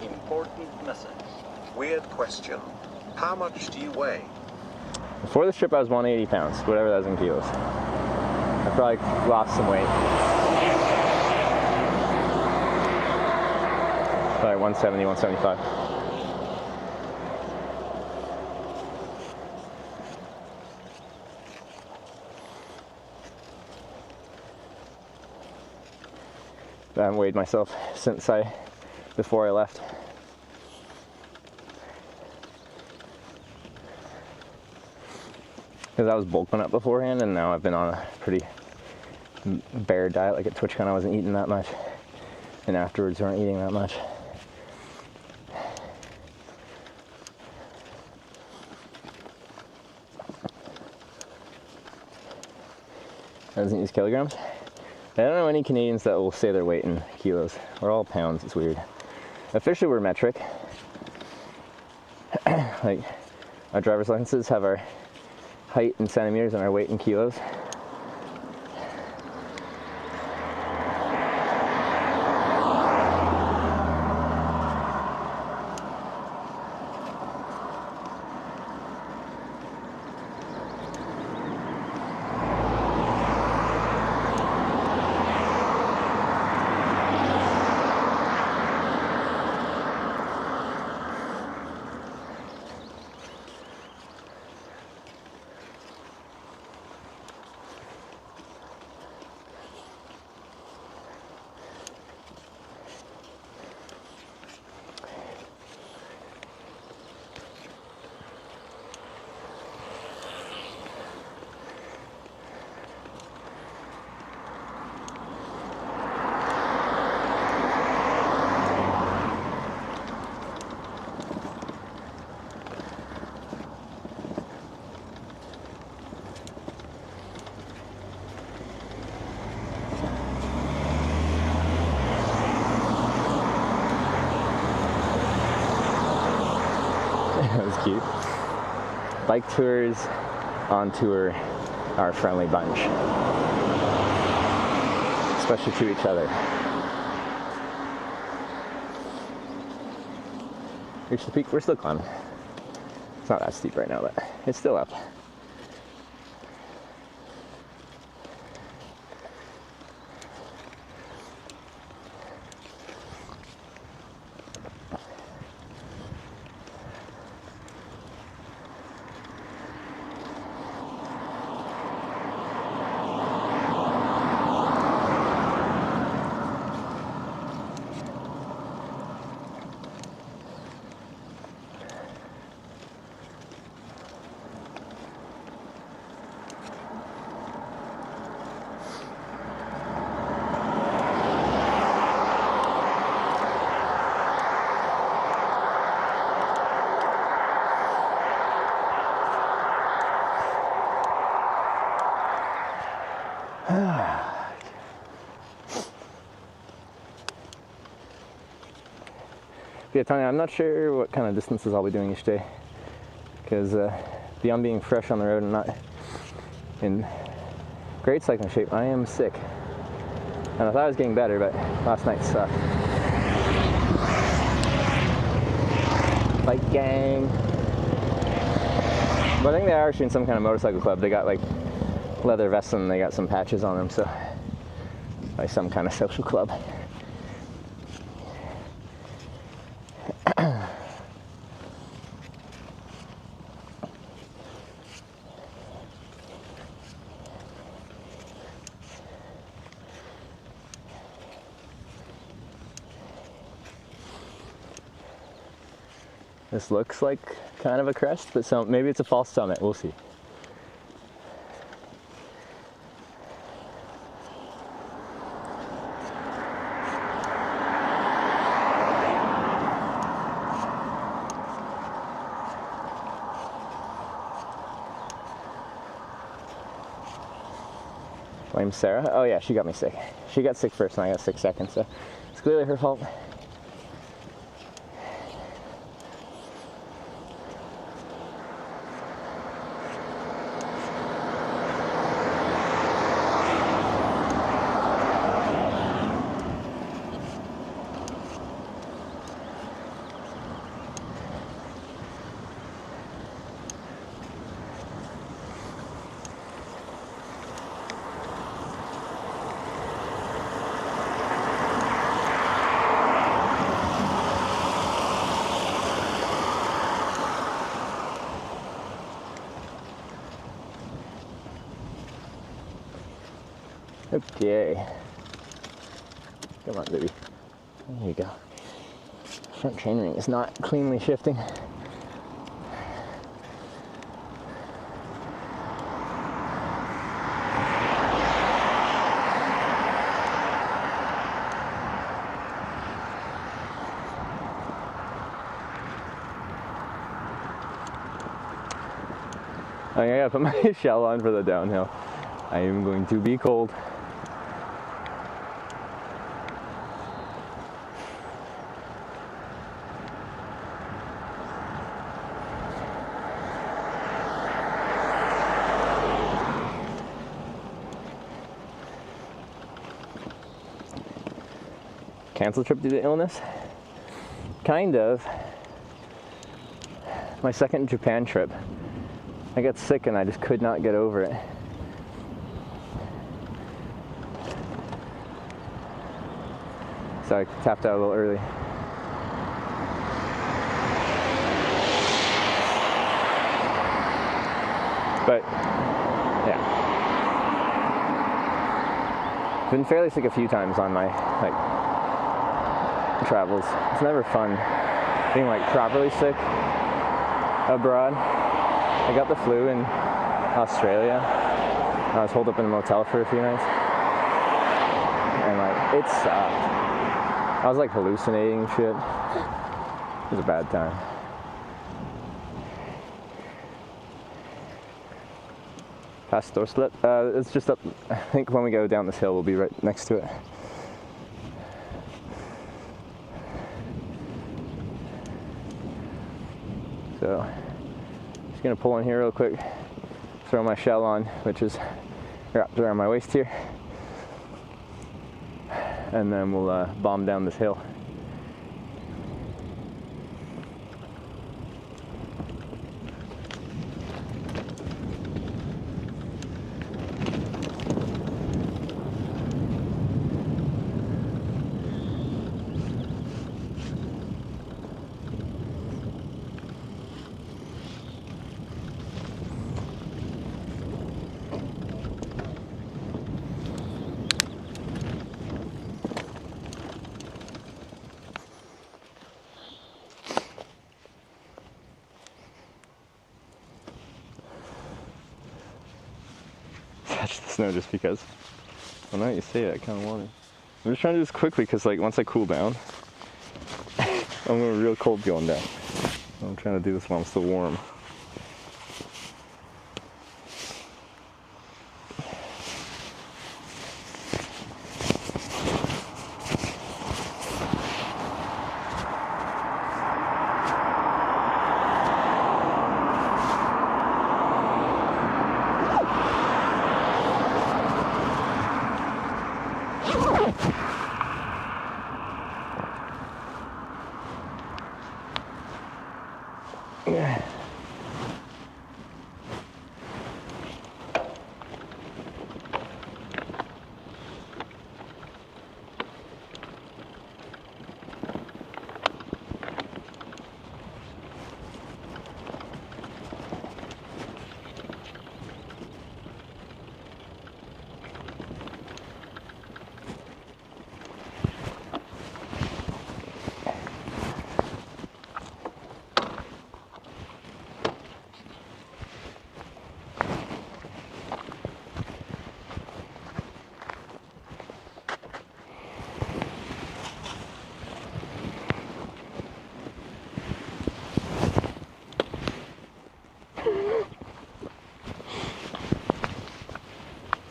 Important message. Weird question. How much do you weigh? Before this trip, I was 180 pounds, whatever that is in kilos. I probably lost some weight. Probably 170, 175. I haven't weighed myself since before I left. Because I was bulking up beforehand, and now I've been on a pretty bare diet. Like at TwitchCon, I wasn't eating that much, and afterwards, I weren't eating that much. I doesn't use kilograms. I don't know any Canadians that will say their weight in kilos. We're all pounds. It's weird. Officially, we're metric. Like our driver's licenses have our height in centimeters and our weight in kilos. That was cute. Bike tours on tour are a friendly bunch, especially to each other. Reach the peak, we're still climbing. It's not that steep right now, but it's still up. Yeah, Tanya, I'm not sure what kind of distances I'll be doing each day, because beyond being fresh on the road and not in great cycling shape, I am sick. And I thought I was getting better, but last night sucked. Bike gang. But I think they are actually in some kind of motorcycle club. They got like leather vests and they got some patches on them, so like some kind of social club. This looks like kind of a crest, but maybe it's a false summit. We'll see. Blame Sarah? Oh yeah, she got me sick. She got sick first and I got sick second, so it's clearly her fault. Okay. Come on, baby. There you go. Front chainring is not cleanly shifting. I gotta put my shell on for the downhill. I am going to be cold. Cancel trip due to illness? Kind of. My second Japan trip. I got sick and I just could not get over it. So I tapped out a little early. But, yeah. Been fairly sick a few times on my, travels. It's never fun being, properly sick abroad. I got the flu in Australia. I was holed up in a motel for a few nights. And, it sucked. I was, hallucinating and shit. It was a bad time. Past Storslet? It's just up, I think when we go down this hill, we'll be right next to it. So, just gonna pull in here real quick, throw my shell on, which is wrapped around my waist here, and then we'll bomb down this hill. Catch the snow just because. Well, now that you say it, I kind of want it. I'm just trying to do this quickly because, once I cool down, I'm going to be real cold going down. I'm trying to do this while I'm still warm.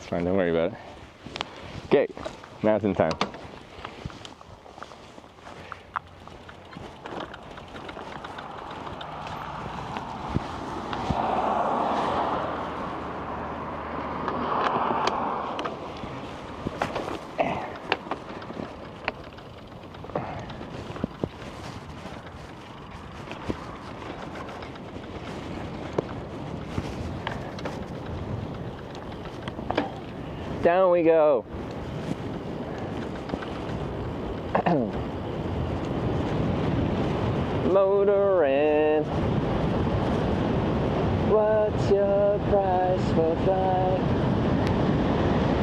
fine, don't worry about it. Okay, mountain time. Down we go. Motoring. What's your price for flight?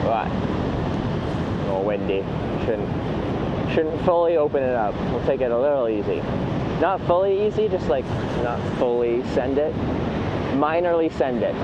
What? A little windy. Shouldn't fully open it up. We'll take it a little easy. Not fully easy, just like not fully send it. Minorly send it.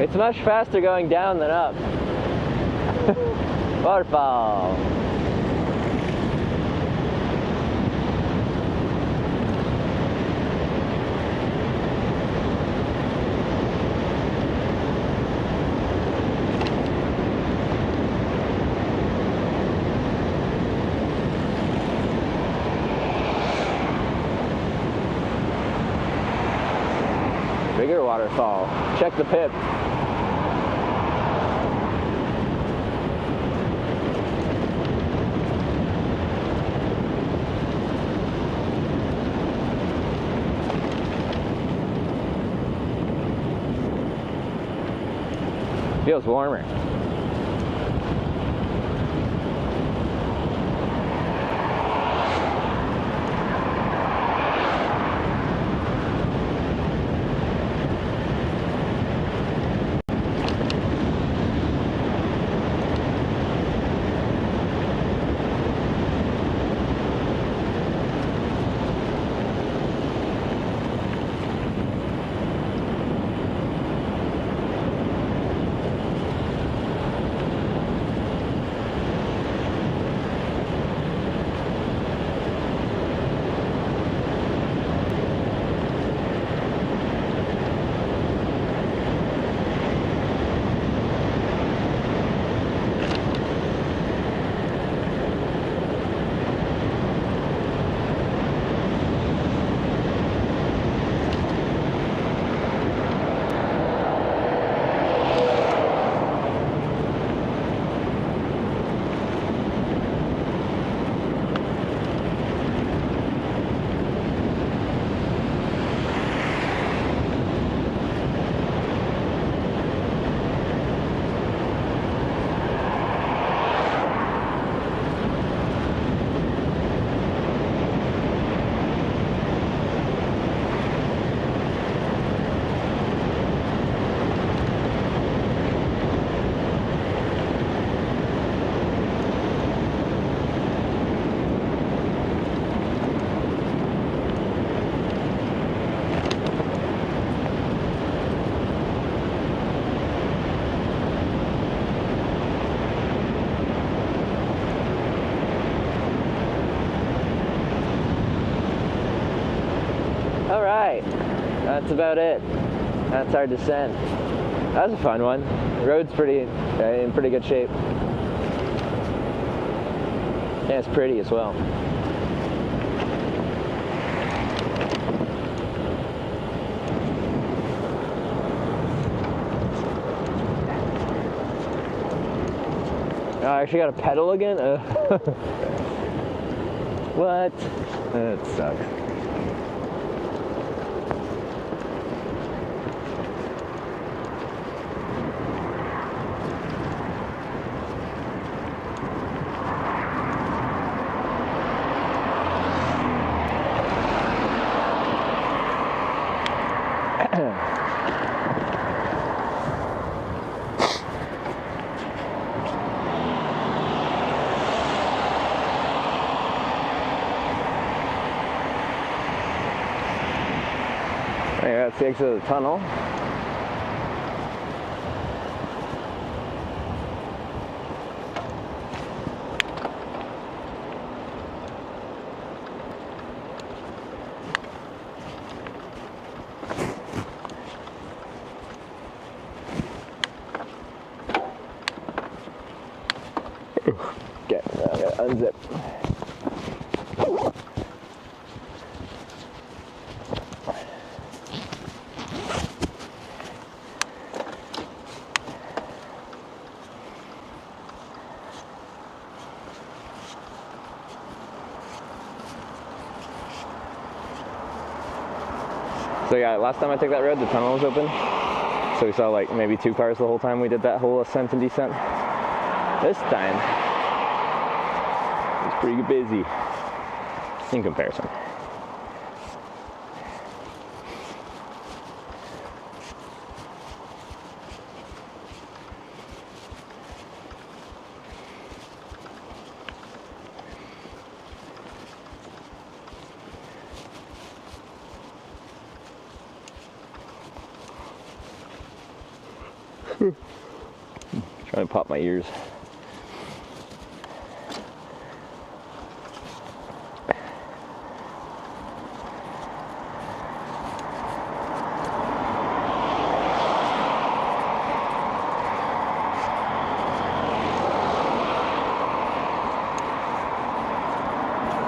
It's much faster going down than up. Waterfall. Bigger waterfall. Check the pip. Feels warmer. that's about it. That's our descent. That was a fun one. The road's in pretty good shape. Yeah, it's pretty as well. Oh, I actually got to pedal again? What? That sucks. That's the exit of the tunnel. Okay, I gotta unzip. So yeah, last time I took that road, the tunnel was open. So we saw like maybe 2 cars the whole time we did that whole ascent and descent. This time, it was pretty busy in comparison. Trying to pop my ears.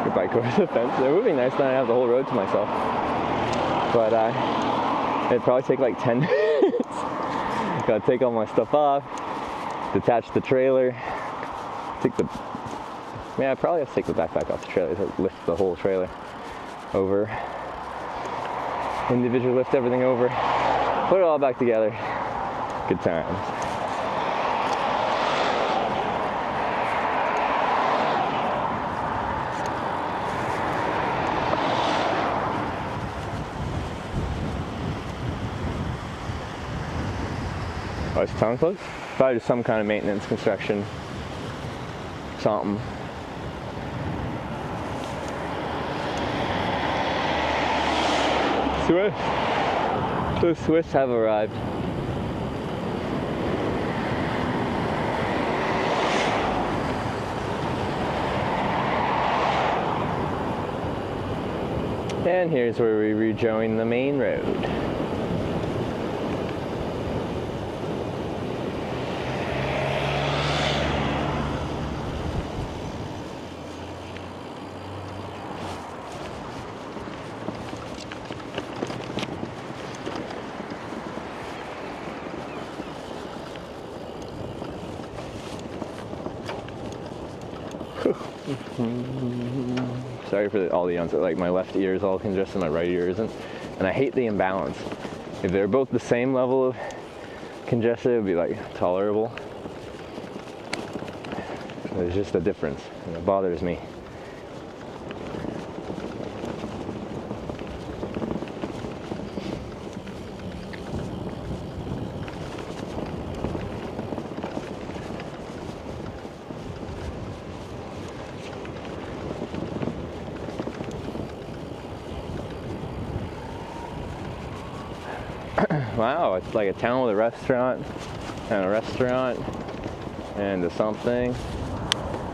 Your bike over the fence. It would be nice that I have the whole road to myself. But it'd probably take like 10 minutes. Gotta take all my stuff off, detach the trailer, I probably have to take the backpack off the trailer to lift the whole trailer over. Individually lift everything over, put it all back together. Good times. Oh, is the tunnel closed? Probably just some kind of maintenance, construction, something. Swiss. The Swiss have arrived. And here's where we rejoin the main road. Sorry for all the yawns. Like my left ear is all congested, my right ear isn't, and I hate the imbalance. If they're both the same level of congested, it would be like tolerable. There's just a difference, and it bothers me. Wow, it's like a town with a restaurant and a something,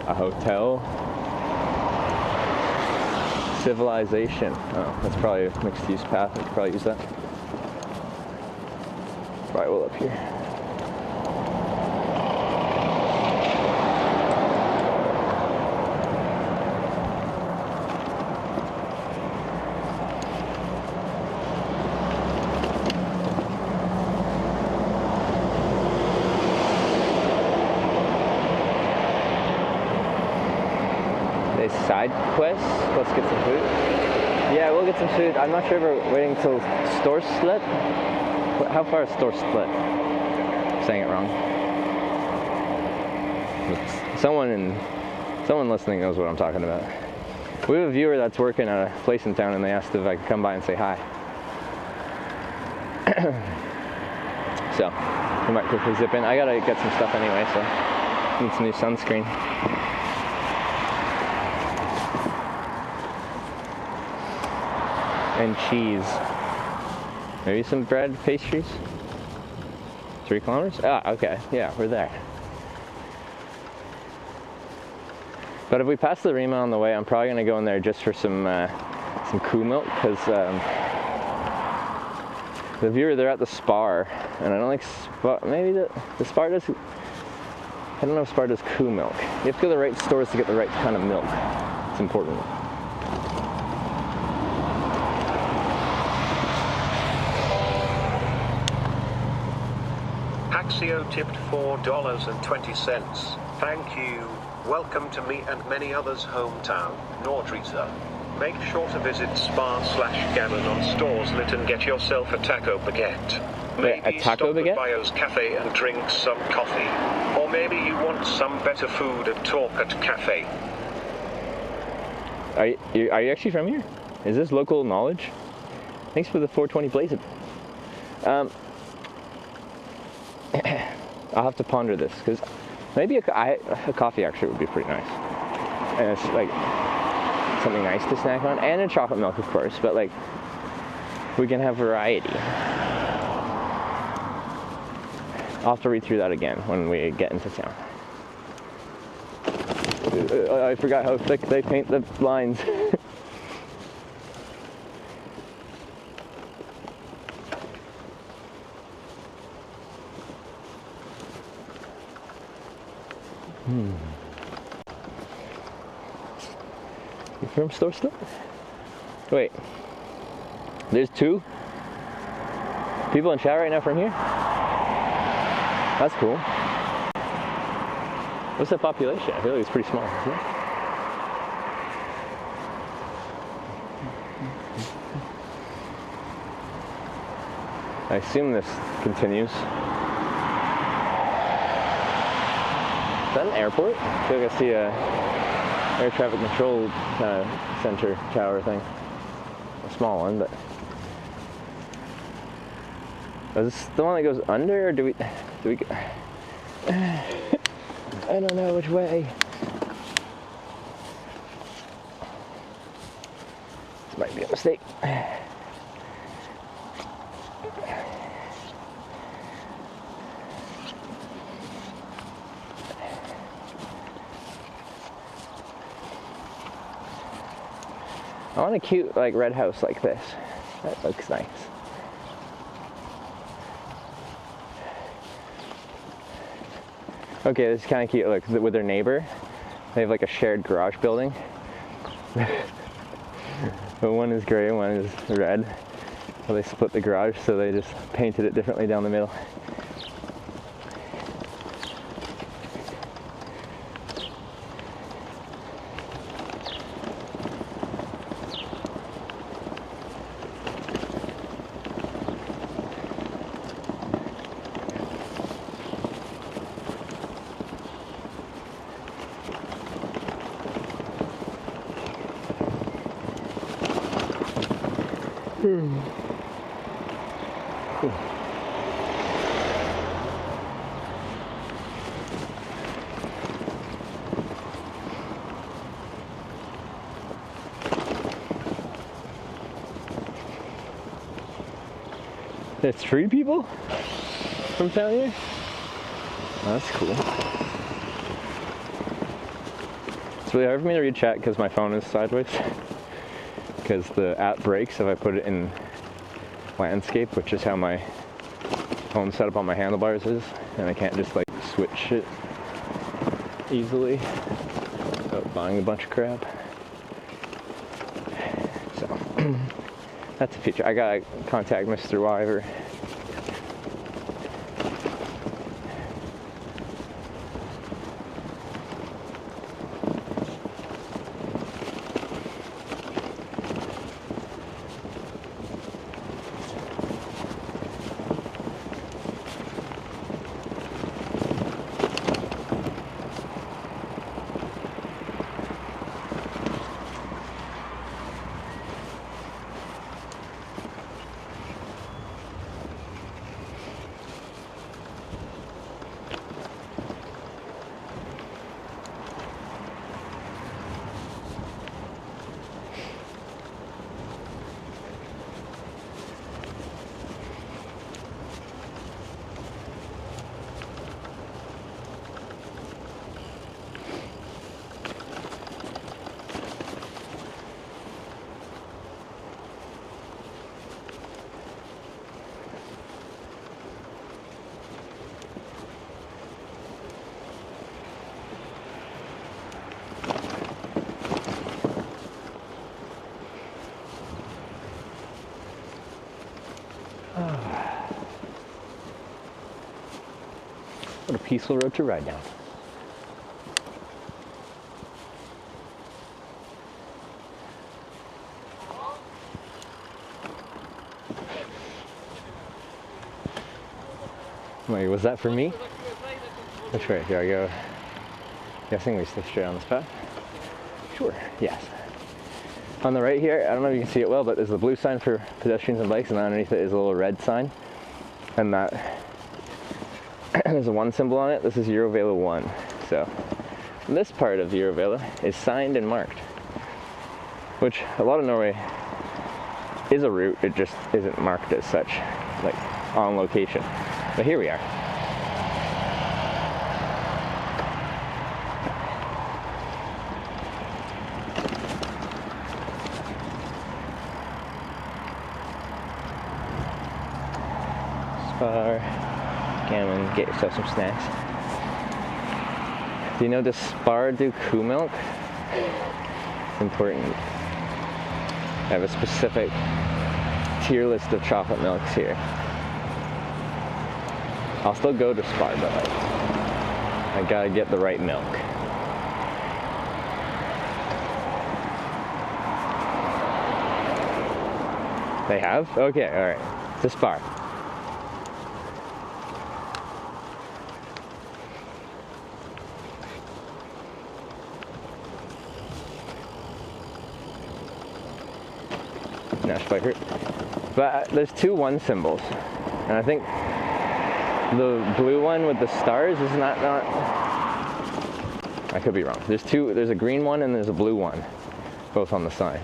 a hotel, civilization. Oh, that's probably a mixed use path. I could probably use that. spiral up here. Side quest. Let's get some food. Yeah, we'll get some food. I'm not sure if we're waiting till store split. How far is store split? I'm saying it wrong. Someone listening knows what I'm talking about. We have a viewer that's working at a place in town, and they asked if I could come by and say hi. So we might quickly zip in. I gotta get some stuff anyway, so need some new sunscreen. And cheese. Maybe some bread, pastries. 3 kilometers? Ah, okay. Yeah, we're there. But if we pass the Rima on the way, I'm probably gonna go in there just for some cool milk, because the viewer, they're at the Spar, and I don't think maybe the Spar does. I don't know if Spar does cool milk. You have to go to the right stores to get the right kind of milk. It's important. Axio tipped $4.20. Thank you. Welcome to me and many others' hometown, Nord-Troms. Make sure to visit Spa/Gammon on Stores Lit and get yourself a taco baguette. Wait, Maybe a taco stop baguette? at Bio's Cafe and drink some coffee. Or maybe you want some better food at Talk at Cafe. Are you actually from here? Is this local knowledge? Thanks for the 420 blazing. I'll have to ponder this, because maybe a coffee actually would be pretty nice. And it's like something nice to snack on, and a chocolate milk, of course, but like we can have variety. I'll have to read through that again when we get into town. I forgot how thick they paint the lines. You from store still? Wait. There's 2 people in chat right now from here? That's cool. What's the population? I feel like it's pretty small, isn't it? I assume this continues. Is that an airport? I feel like I see a air traffic control kind of center tower thing. A small one, but is this the one that goes under, or do we I don't know which way. This might be a mistake. I want a cute, like, red house like this. That looks nice. Okay, this is kind of cute. Look, with their neighbor, they have like a shared garage building. But one is gray, one is red. So they split the garage, so they just painted it differently down the middle. Cool. There's 3 people from town here? Oh, that's cool. It's really hard for me to read chat because my phone is sideways. Because the app breaks if I put it in landscape, which is how my phone setup on my handlebars is, and I can't just like switch it easily without buying a bunch of crap. So that's a feature. I gotta contact Mr. Wyver. What a peaceful road to ride down. Wait, was that for me? Which way? Here I go. Guessing we stay straight on this path. Sure, yes. On the right here, I don't know if you can see it well, but there's a blue sign for pedestrians and bikes, and underneath it is a little red sign. And that there's a 1 symbol on it. This is Eurovelo 1. So this part of Eurovelo is signed and marked, which a lot of Norway is a route. It just isn't marked as such, like on location. But here we are. Spar. Gammon, get yourself some snacks. Do you know the Spar do Kuh milk? It's important. I have a specific tier list of chocolate milks here. I'll still go to Spar, but like, I gotta get the right milk. They have? Okay, alright. It's a Spar. But there's 2 1 symbols, and I think the blue one with the stars is not. I could be wrong. There's a green one and there's a blue one, both on the sign.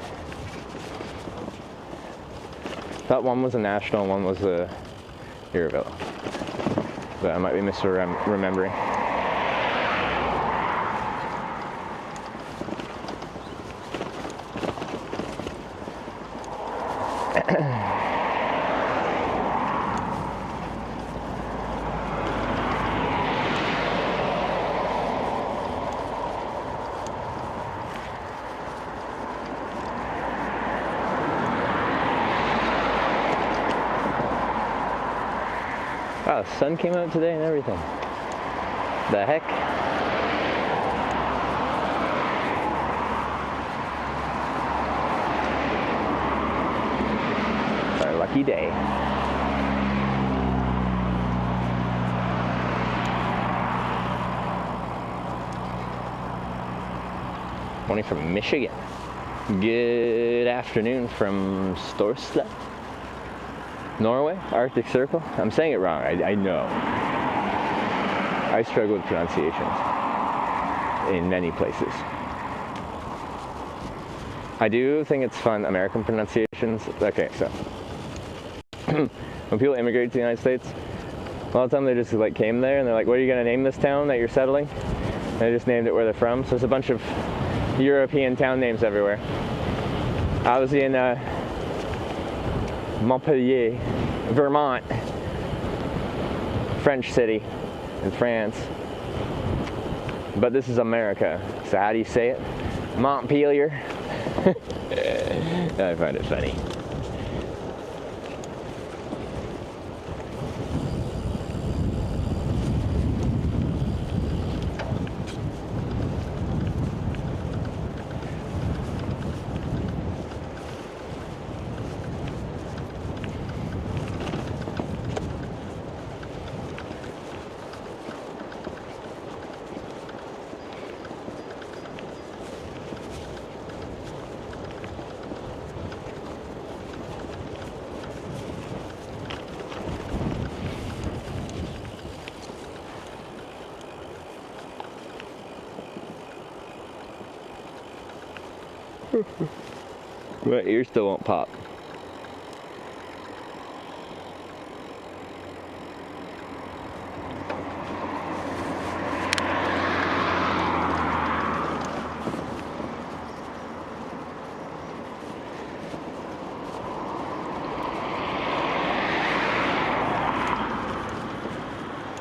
Thought one was a national and one was a Eurovelo, but I might be misremembering. Wow, the sun came out today and everything. The heck? It's our lucky day. Morning from Michigan. Good afternoon from Storsla. Norway, Arctic Circle. I'm saying it wrong, I know. I struggle with pronunciations in many places. I do think it's fun, American pronunciations. Okay, so when people immigrate to the United States, a lot of time they just like came there and they're like, what are you gonna name this town that you're settling? And they just named it where they're from. So there's a bunch of European town names everywhere. I was in Montpellier, Vermont, French city in France. But this is America. So how do you say it? Montpelier. I find it funny. My ear still won't pop.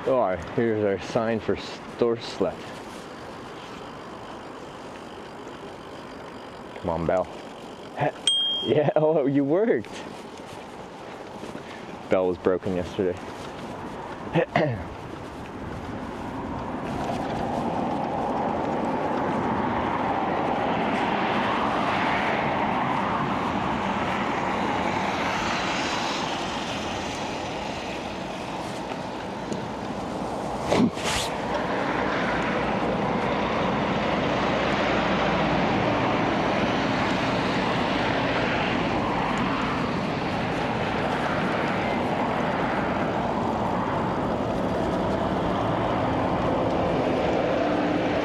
Oh, here's our sign for store slip. Come on, Belle. Yeah, oh, you worked. Bell was broken yesterday.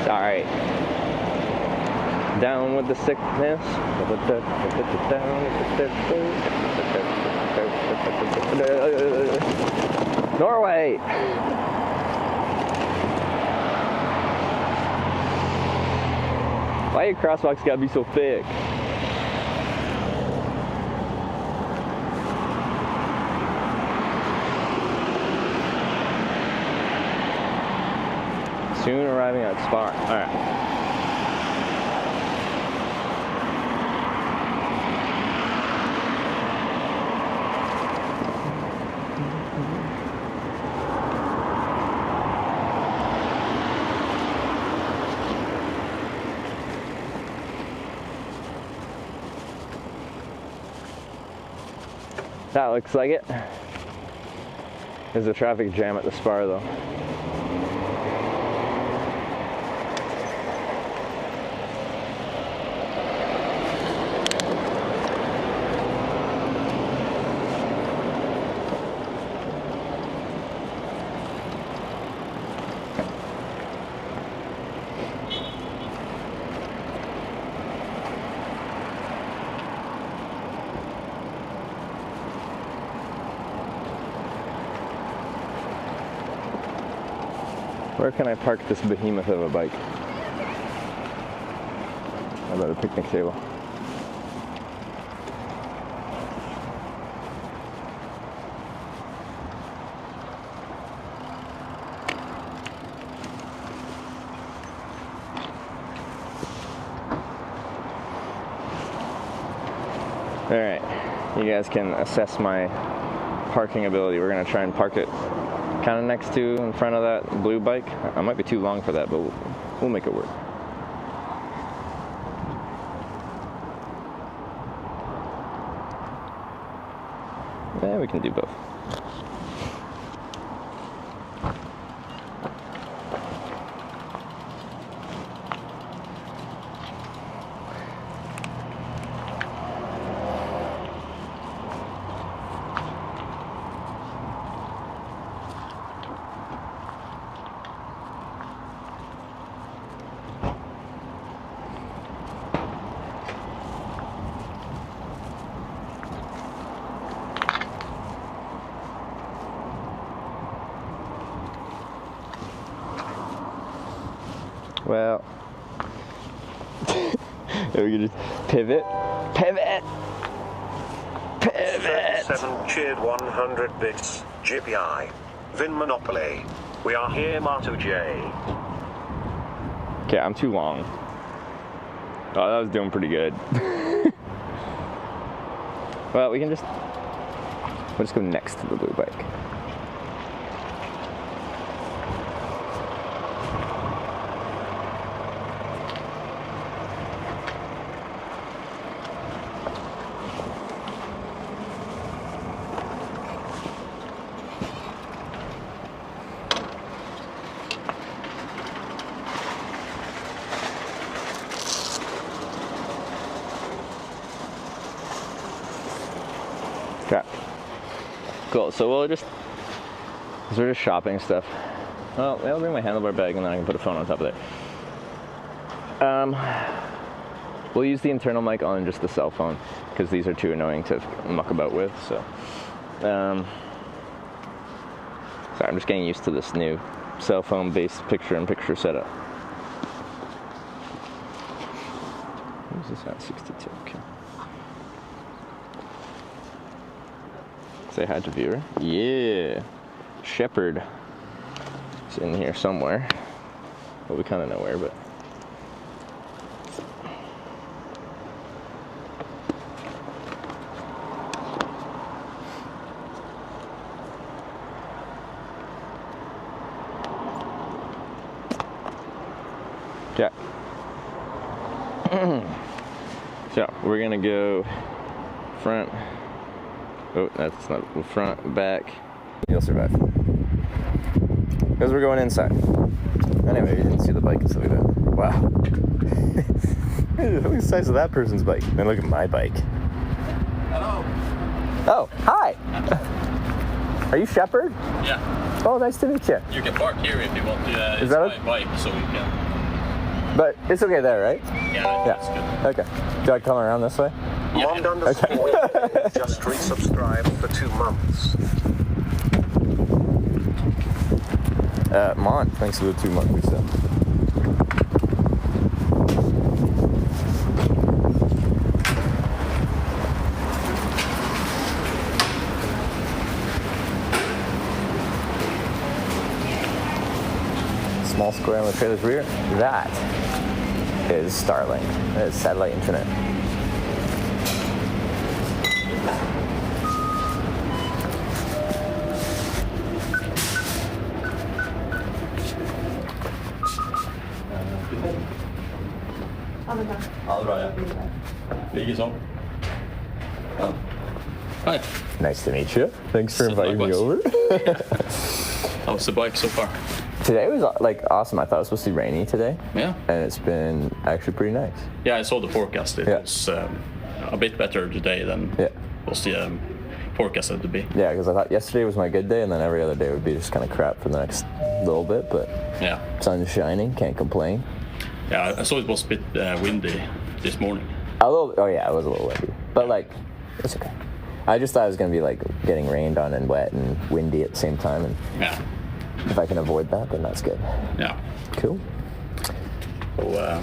Alright. Down with the sickness. Norway! Why your crosswalks gotta be so thick? Soon arriving at Spa. Alright. That looks like it. There's a traffic jam at the Spar though. Where can I park this behemoth of a bike? How about a picnic table? Alright, you guys can assess my parking ability. We're going to try and park it kind of next to, in front of that blue bike. I might be too long for that, but we'll make it work. Yeah, we can do both. Well, we can just pivot, pivot, pivot. 37 cheered 100 bits, GPI. Vin Monopoly. We are here, Marto J. Okay, I'm too long. Oh, that was doing pretty good. Well, we'll just go next to the blue bike. Okay. Cool. So we're just shopping stuff. Well, I'll bring my handlebar bag and then I can put a phone on top of it. We'll use the internal mic on just the cell phone because these are too annoying to muck about with. So, sorry, I'm just getting used to this new cell phone-based picture-in-picture setup. Who's this at? 62. Okay. Say hi to viewer. Yeah. Shepherd is in here somewhere. Well, we kind of know where, but. Yeah. So we're gonna go front. Oh, that's not front, back. You'll survive. Because we're going inside. Anyway, you didn't see the bike, so look at that. Wow. Look at the size of that person's bike. And look at my bike. Hello. Oh, hi. Are you Shepherd? Yeah. Oh, nice to meet you. You can park here if you want to. Is It's that my bike, so you can. But it's okay there, right? Yeah, that's good. Okay. Do I come around this way? Mond_, just resubscribed for 2 months. Mon, thanks for the 2 month resub. Small square on the trailer's rear. That is Starlink. That is satellite internet. Ha det bra, ja. Ligger sånn. Ja. Hi. Nice to meet you. Thanks for inviting me over. How's the bike so far? Today was like awesome. I thought it was supposed to be rainy today. Yeah. And it's been actually pretty nice. Yeah, I saw the forecast. It was a bit better today than was the forecasted to be. Yeah, because I thought yesterday was my good day, and then every other day would be just kind of crap for the next little bit. But yeah, sun's shining, can't complain. Yeah, I saw it was a bit windy this morning. A little. Oh yeah, it was a little windy, but like it's okay. I just thought it was gonna be like getting rained on and wet and windy at the same time, and yeah, if I can avoid that, then that's good. Yeah. Cool. So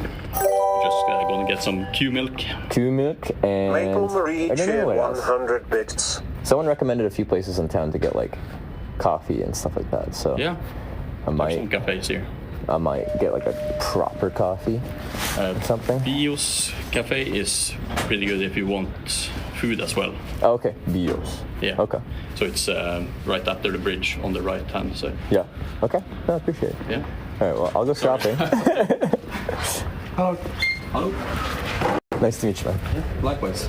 just gonna get some Q milk. Q milk and Maple Marie I don't know cheer what else. 100 bits. Someone recommended a few places in town to get like coffee and stuff like that. So Yeah. I There's might some cafes here. I might get like a proper coffee or something. Bio's cafe is pretty good if you want food as well. Oh, okay, Bios. Yeah. Okay. So it's right after the bridge on the right hand side. Yeah. Okay. No, I appreciate it. Yeah. All right. Well, I'll go shopping. Hello. Hello. Nice to meet you, man. Yeah. Likewise.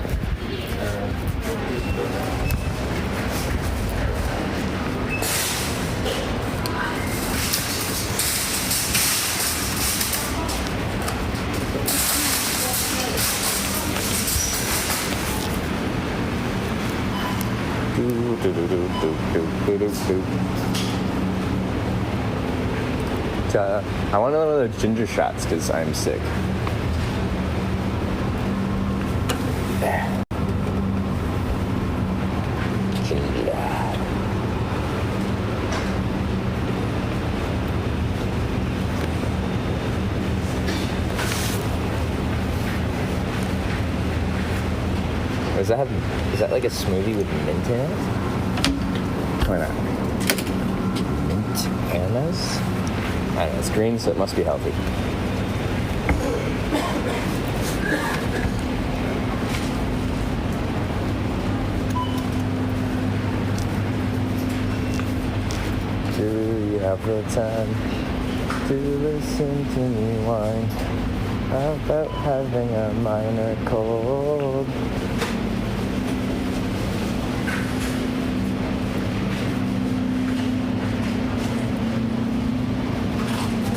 I want one of those ginger shots because I'm sick. Ginger. Is that like a smoothie with mint in it? Why not? bananas. I don't know, it's green, so it must be healthy. Do you have the time to listen to me whine about having a minor cold?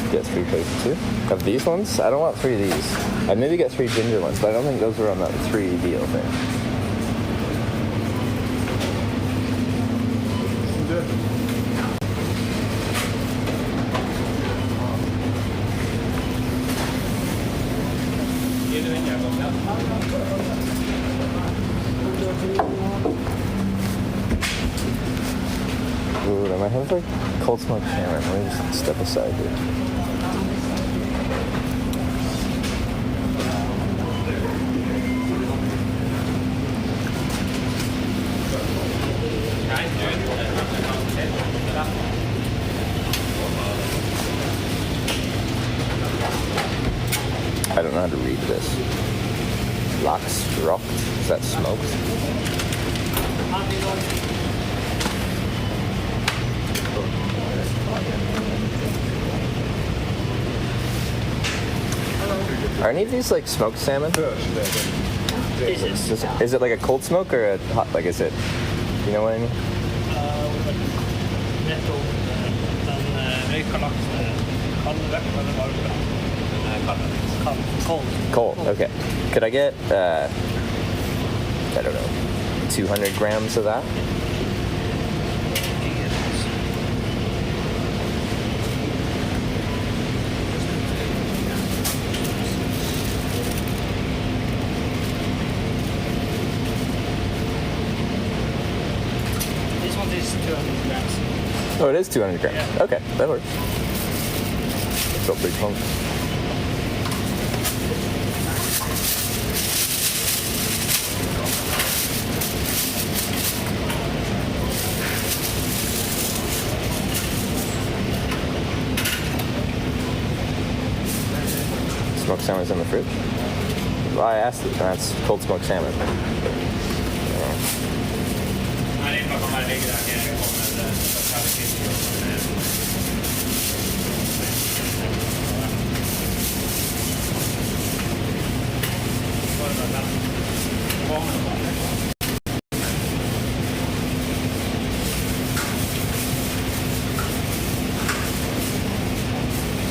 Get 3 plates too. Of these ones? I don't want 3 of these. I'd maybe get 3 ginger ones, but I don't think those were on that 3 deal thing. Ooh, I might have like cold smoked salmon. Let me just step aside here. I don't know how to read this. Lockstruck? Is that smoked? Are any of these like smoked salmon? Is it like a cold smoke or a hot? Like is it? You know what I mean? Cold. Okay. Could I get I don't know, 200 grams of that? Oh, it is 200 grams. Yeah. Okay, that works. So big hunk. Smoked salmon's in the fridge. Well, I asked it. That's cold smoked salmon.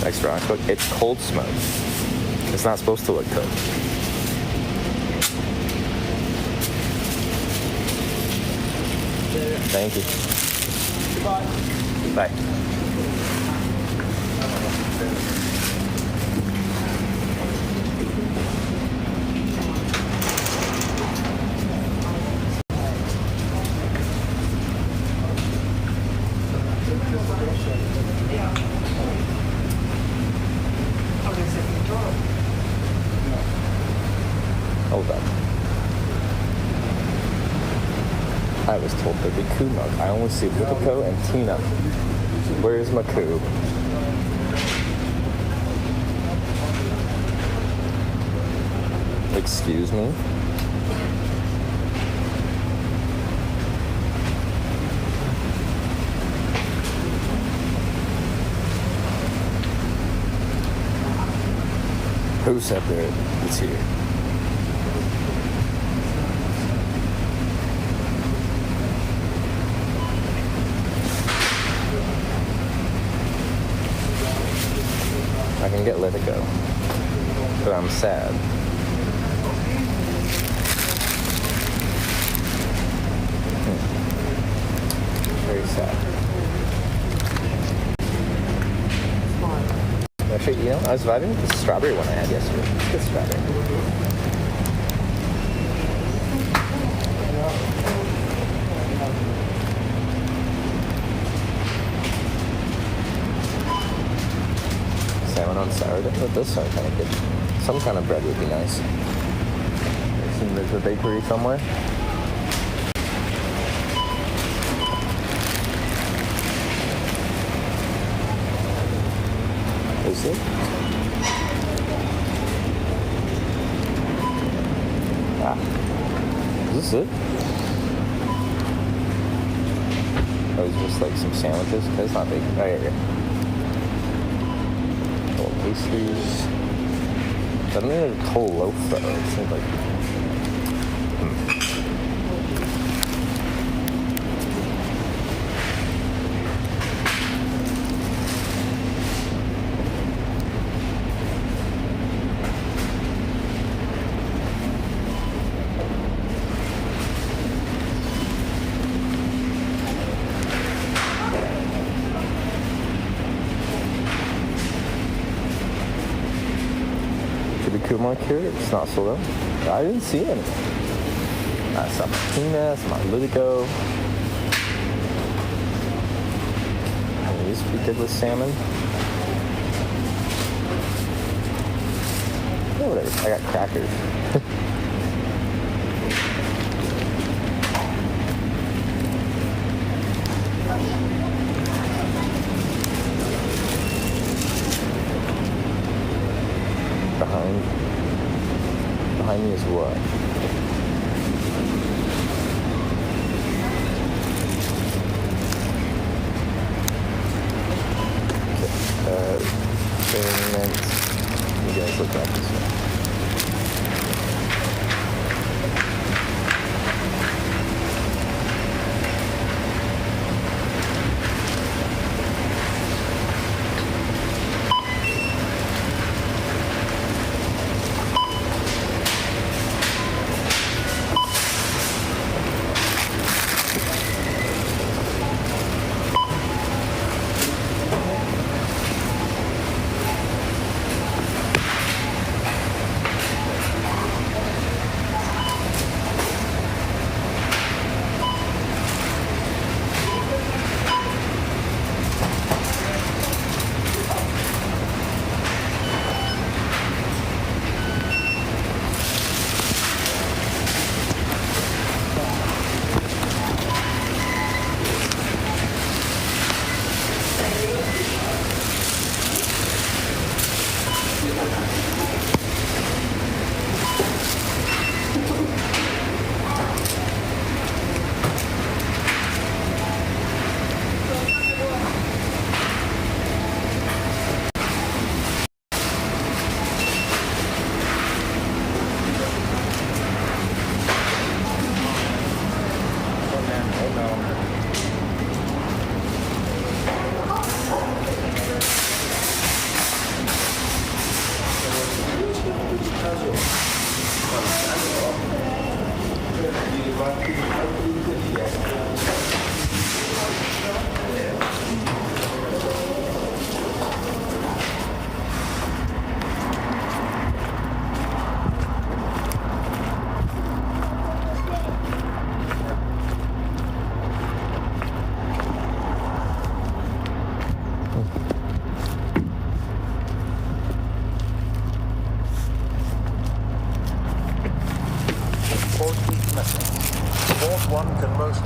Extra uncooked. It's cold smoked. It's not supposed to look cooked. Thank you. Goodbye. Bye. Hold on. I was told there'd be coup milk. I only see Wipico and Tina. Where's my coup? Excuse me? Who said that it's here? I can get Let It Go, but I'm sad. Very sad. Actually, you know, I was vibing with the strawberry one I had yesterday. It's good strawberry. Salmon on sourdough. That does sound kind of good. Some kind of bread would be nice. There's a bakery somewhere. this it? Ah. Is this it? Oh, it's just like some sandwiches? That's not big. Oh, yeah, yeah. Little pastries. I don't need a whole loaf though. It seems like... More carrots, not so low. I didn't see any. Some tuna, some Atletico. These would be good with salmon. Oh, whatever. I got crackers. Behind me is what? You guys look like this one.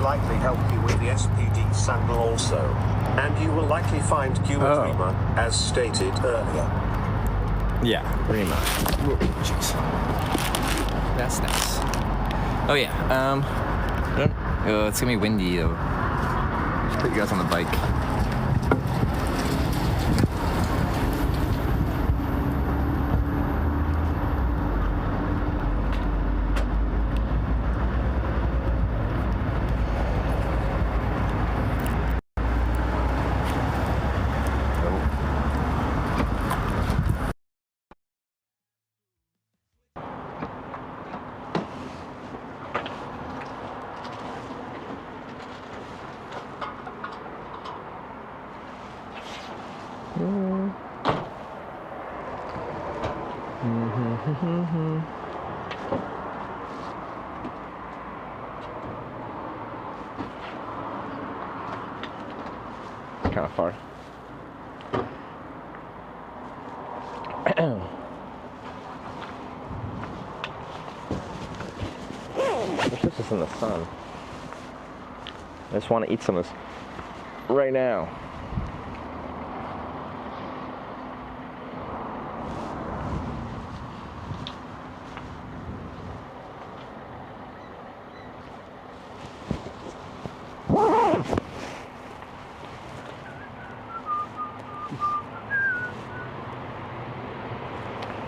Likely help you with the SPD Sandal also. And you will likely find Rima, as stated earlier. Yeah, Rima. Jeez. That's nice. Oh yeah, it's gonna be windy though. Just put you guys on the bike. Kind of far. This is just in the sun. I just want to eat some of this right now.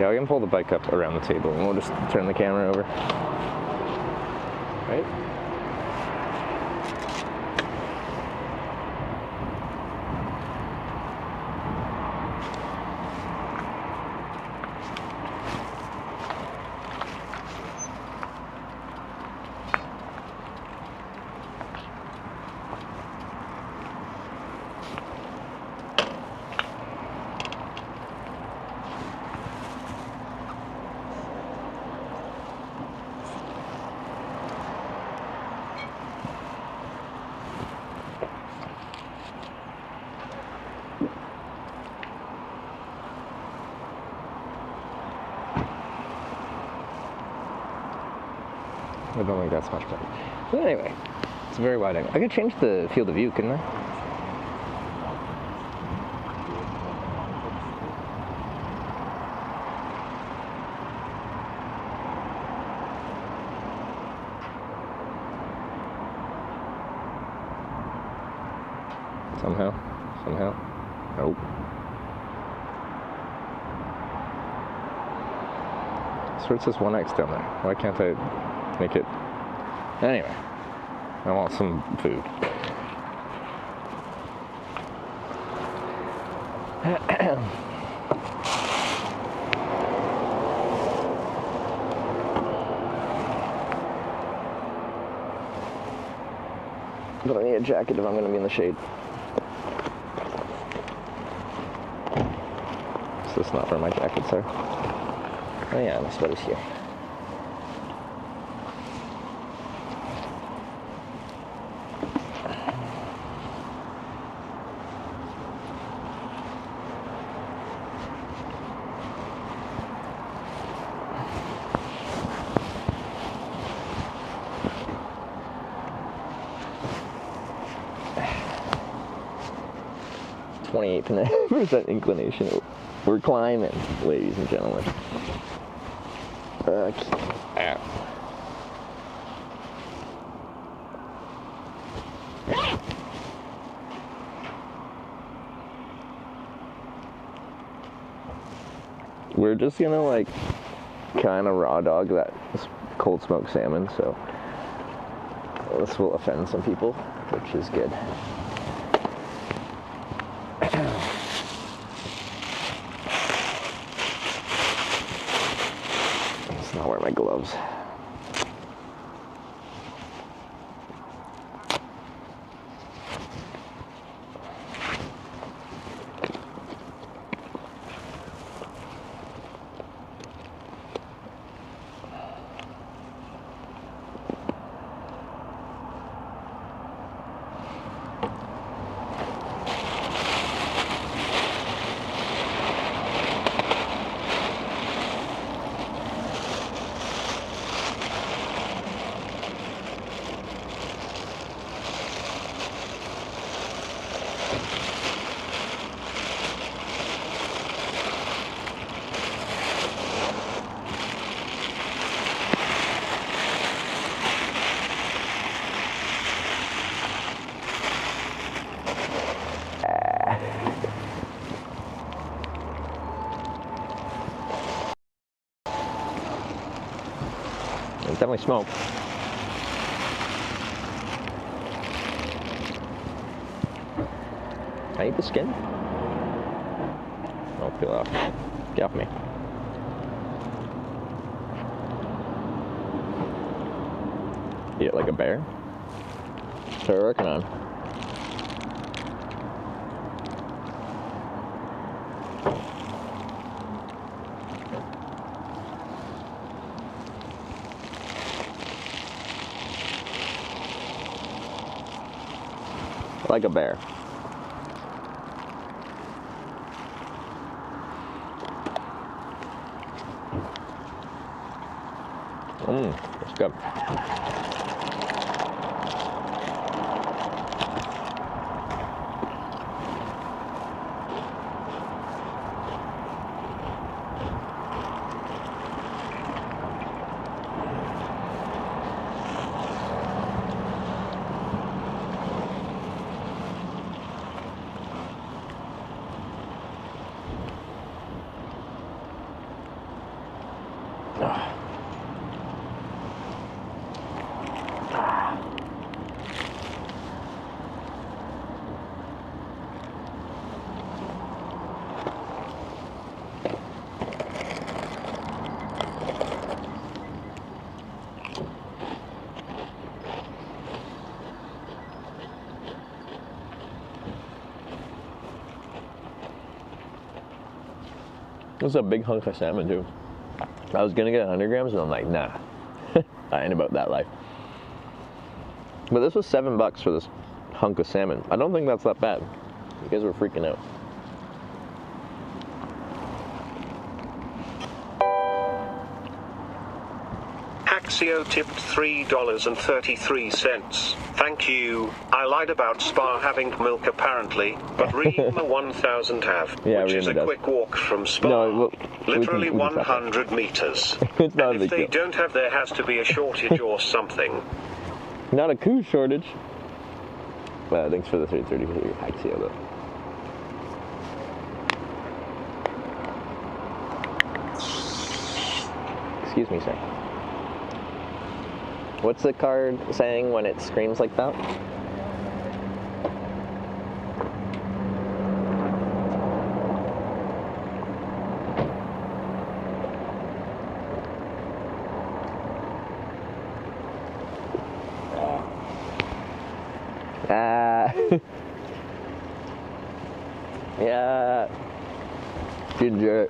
Yeah, I can pull the bike up around the table and we'll just turn the camera over. Right? I don't think that's much better. But anyway, it's a very wide angle. I could change the field of view, couldn't I? Somehow. Nope. So it says 1x down there. Why can't I make it? Anyway, I want some food. But I need a jacket if I'm going to be in the shade. Is this not where my jackets are? Oh yeah, my sweater's here. .8% inclination. We're climbing, ladies and gentlemen. Ow. We're just gonna like kind of raw dog that cold smoked salmon, so this will offend some people, which is good. Let's not wear my gloves. Definitely smoke. Can I eat the skin? Don't peel off. Get off me. Eat it like a bear? That's what we're working on. Like a bear. That's good. This is a big hunk of salmon too. I was gonna get 100 grams, and I'm like, nah, I ain't about that life. But this was $7 for this hunk of salmon. I don't think that's that bad. You guys were freaking out. Axio tipped $3.33. Thank you. I lied about Spa having milk apparently, but Rima 1000 have, Yeah, which is Rima a does. quick walk from Spa. No, well, literally we can stop 100 meters. It's not a And big if they deal. don't have, there has to be a shortage or something. Not a coup shortage. Thanks for the 330 for your Axio though. Excuse me, sir. What's the card saying when it screams like that? Yeah. Ginger.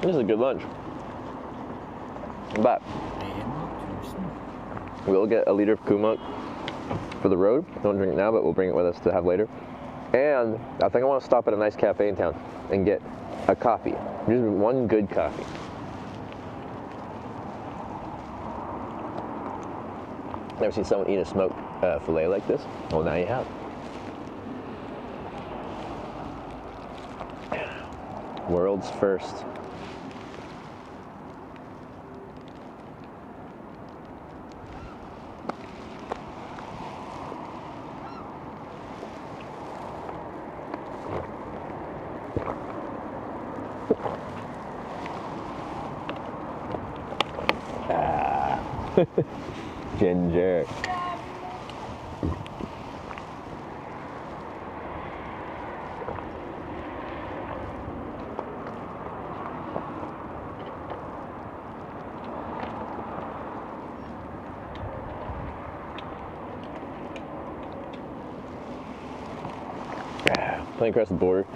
This is a good lunch. But we'll get a liter of kumuk for the road. Don't drink it now, but we'll bring it with us to have later. And I think I want to stop at a nice cafe in town and get a coffee. Just one good coffee. Never seen someone eat a smoked filet like this? Well, now you have. World's first. Ginger. Playing across the border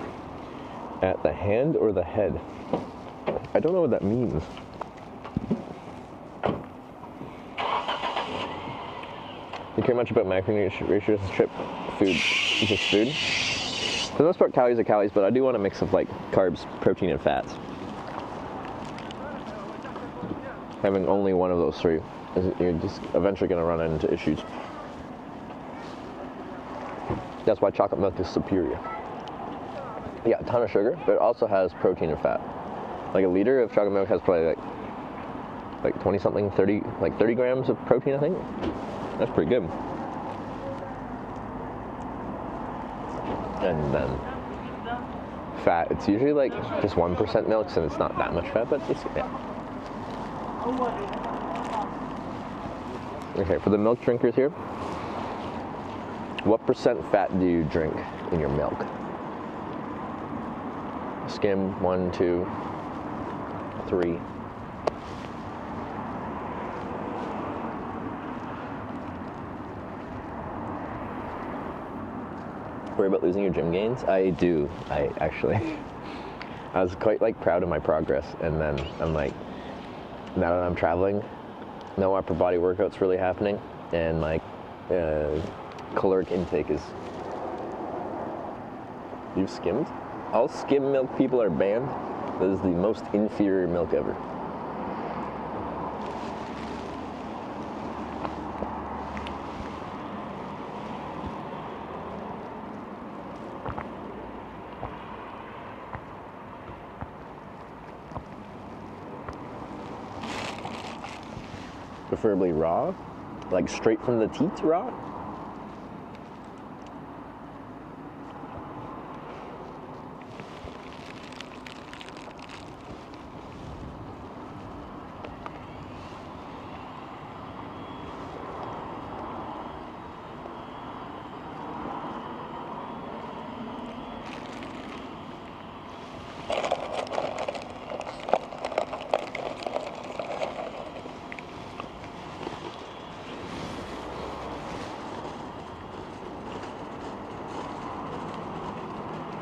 at the hand or the head. I don't know what that means. You care much about macronutrient ratios trip? Food, just food. For the most part, calories are calories, but I do want a mix of like carbs, protein, and fats. Having only one of those three, you're just eventually going to run into issues. That's why chocolate milk is superior. Yeah, a ton of sugar, but it also has protein and fat. Like a liter of chocolate milk has probably like 20 something, 30 grams of protein, I think. That's pretty good. And then fat, it's usually like just 1% milk, and it's not that much fat, but it's, yeah. Okay, for the milk drinkers here, what % fat do you drink in your milk? Skim, 1, 2, 3. Worry about losing your gym gains? I do. I was quite like proud of my progress, and then I'm like, now that I'm traveling, no upper body workouts really happening, and like caloric intake is. You've skimmed? All skim milk people are banned. This is the most inferior milk ever. preferably raw, like straight from the teats raw.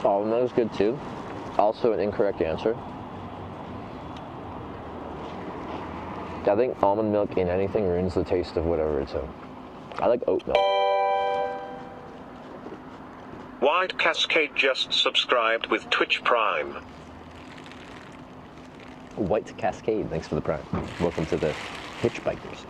Almond milk is good too. Also an incorrect answer. I think almond milk in anything ruins the taste of whatever it's in. I like oat milk. White Cascade just subscribed with Twitch Prime. White Cascade, thanks for the prime. Welcome to the Hitchbikers.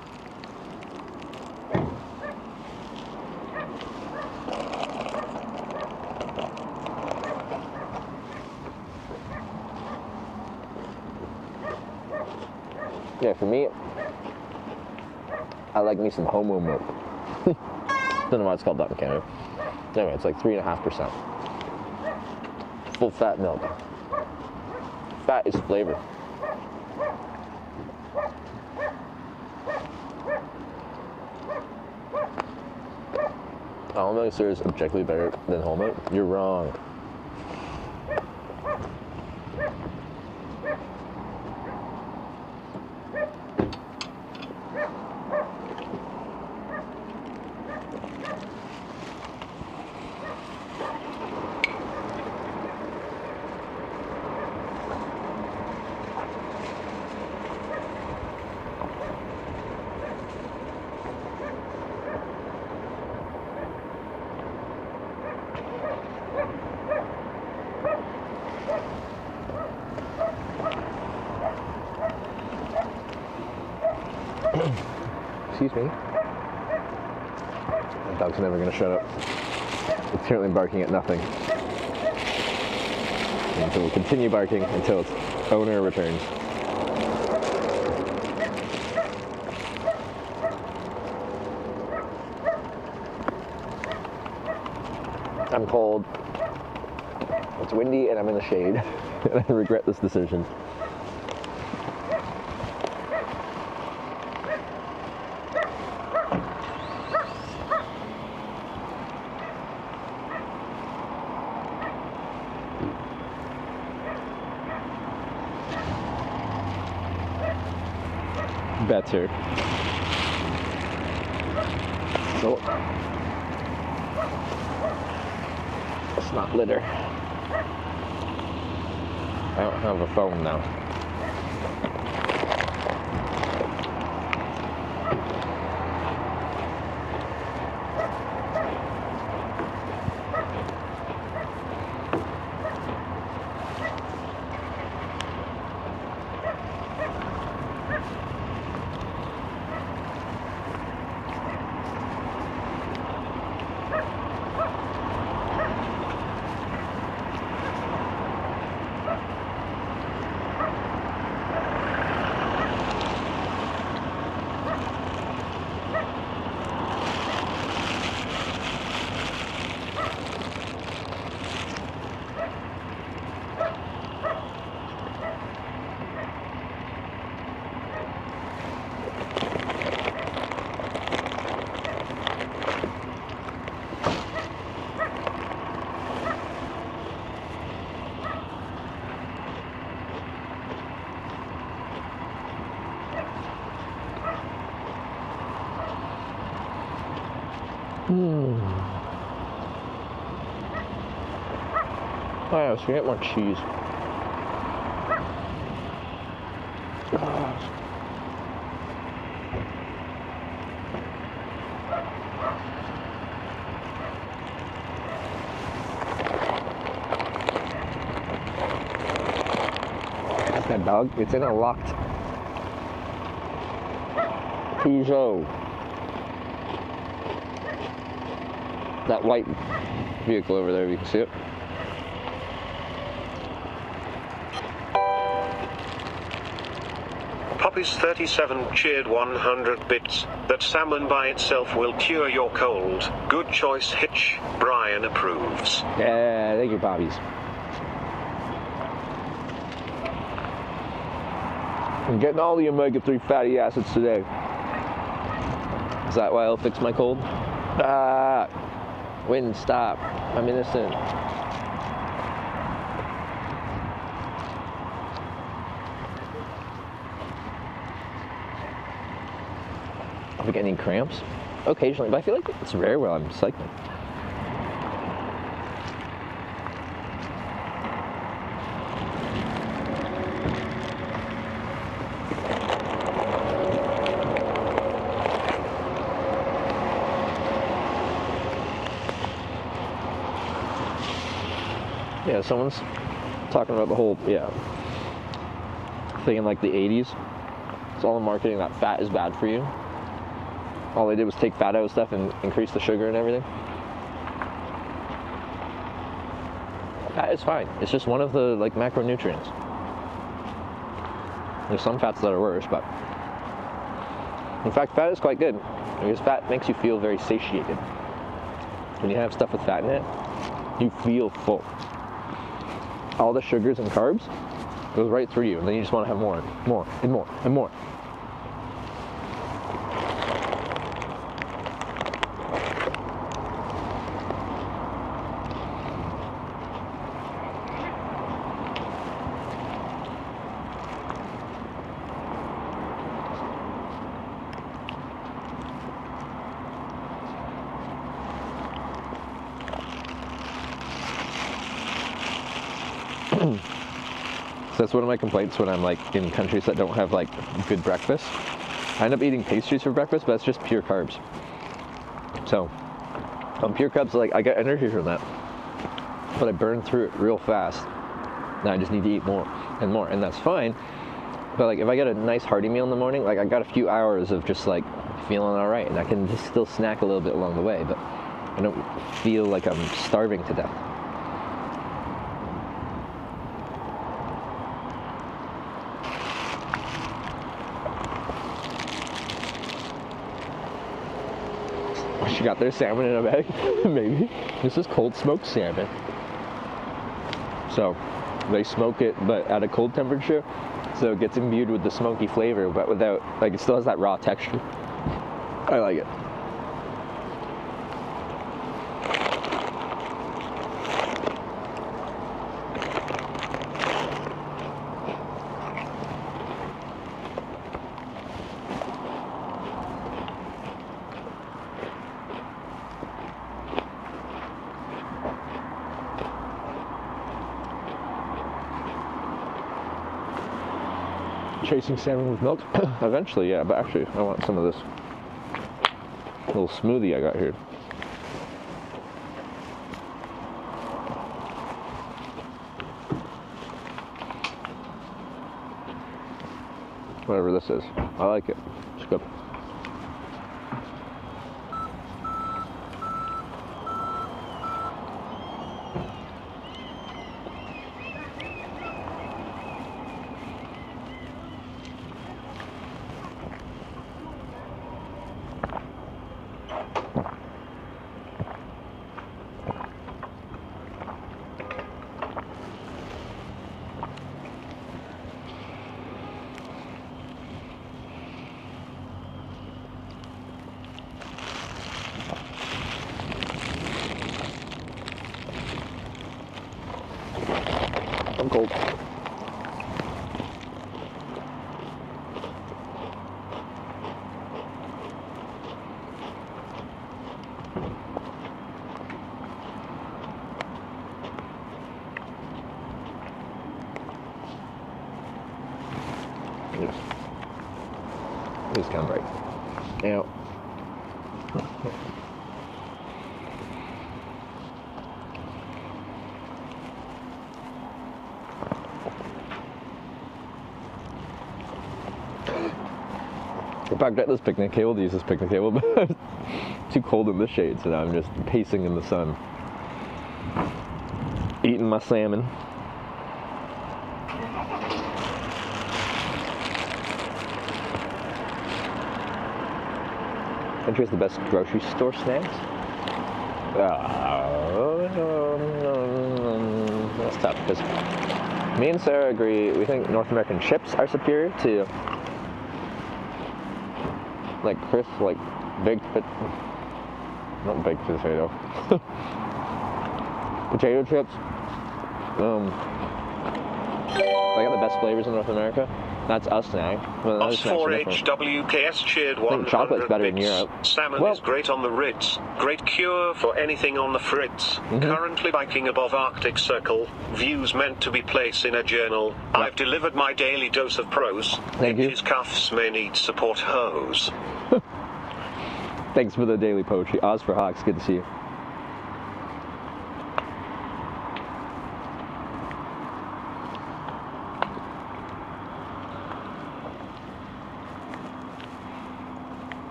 Yeah, for me, I like me some homo milk. Don't know why it's called that in Canada. Anyway, it's like 3.5%. Full fat milk. Fat is flavor. Almond milk is objectively better than whole milk. You're wrong. Excuse me. The dog's never gonna shut up. It's currently barking at nothing. And it will continue barking until its owner returns. I'm cold. It's windy and I'm in the shade. And I regret this decision. Better. So it's not litter. I don't have a phone now. Oh yeah, so we get more cheese. That's that dog. It's in a locked Peugeot. That white vehicle over there, you can see it. Poppies37 cheered 100 bits. That salmon by itself will cure your cold. Good choice, Hitch. Brian approves. Yeah, thank you, Poppies. I'm getting all the omega-3 fatty acids today. Is that why I'll fix my cold? Ah, wind, stop. I'm innocent. Have I got any cramps? Occasionally, but I feel like it's rare while I'm cycling. Yeah, someone's talking about the whole, thing in like the 80s. It's all the marketing that fat is bad for you. All they did was take fat out of stuff and increase the sugar and everything. Fat is fine. It's just one of the like macronutrients. There's some fats that are worse, but in fact, fat is quite good because fat makes you feel very satiated. When you have stuff with fat in it, you feel full. All the sugars and carbs goes right through you, and then you just want to have more, and more, and more. So that's one of my complaints when I'm like in countries that don't have like good breakfast. I end up eating pastries for breakfast, but it's just pure carbs. So on pure carbs, like I get energy from that, but I burn through it real fast. Now I just need to eat more, and that's fine. But like if I get a nice hearty meal in the morning, like I got a few hours of just like feeling all right, and I can just still snack a little bit along the way, but I don't feel like I'm starving to death. She got their salmon in a bag, maybe. This is cold smoked salmon. So they smoke it, but at a cold temperature, so it gets imbued with the smoky flavor, but without, like it still has that raw texture. I like it. Chasing salmon with milk? Eventually, yeah, but actually I want some of this little smoothie I got here. Whatever this is. I like it. It's good. I'm cold. Yes. This kind of bright. Now. I packed out this picnic table to use this picnic table, but it's too cold in the shade, so now I'm just pacing in the sun. Eating my salmon. country has the best grocery store snacks? That's tough because me and Sarah agree. We think North American chips are superior to like crisp, like not baked potato, potato chips. They got the best flavors in North America. That's us now. Well, Us 4HWKS cheered 100 chocolate's better in bits. Europe. Salmon is great on the Ritz. Great cure for anything on the fritz. Currently biking above Arctic Circle. Views meant to be placed in a journal. I've delivered my daily dose of prose. Thank you. His cuffs may need support hose. Thanks for the daily poetry. Oz for Hawks, good to see you.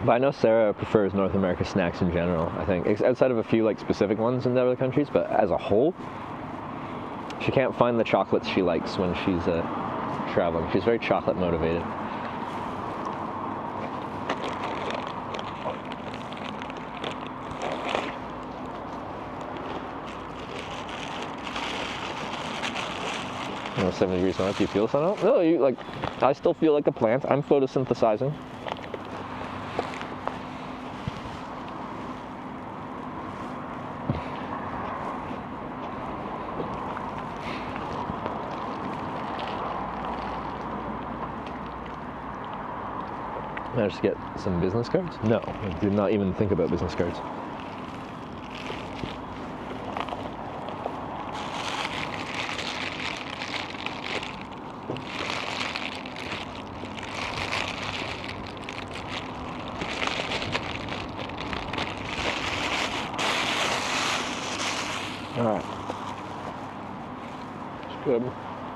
But I know Sarah prefers North America snacks in general, I think, outside of a few like specific ones in the other countries, but as a whole, she can't find the chocolates she likes when she's traveling. She's very chocolate motivated. You know, 70 degrees north, do you feel the sun out? No, I still feel like a plant. I'm photosynthesizing. Managed to get some business cards? No, I did not even think about business cards. Alright. It's good.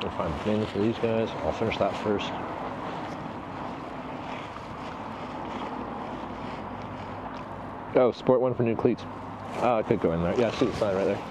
I'll find bins for these guys. I'll finish that first. Oh, sport one for new cleats. Oh, I could go in there. Yeah, I see the sign right there.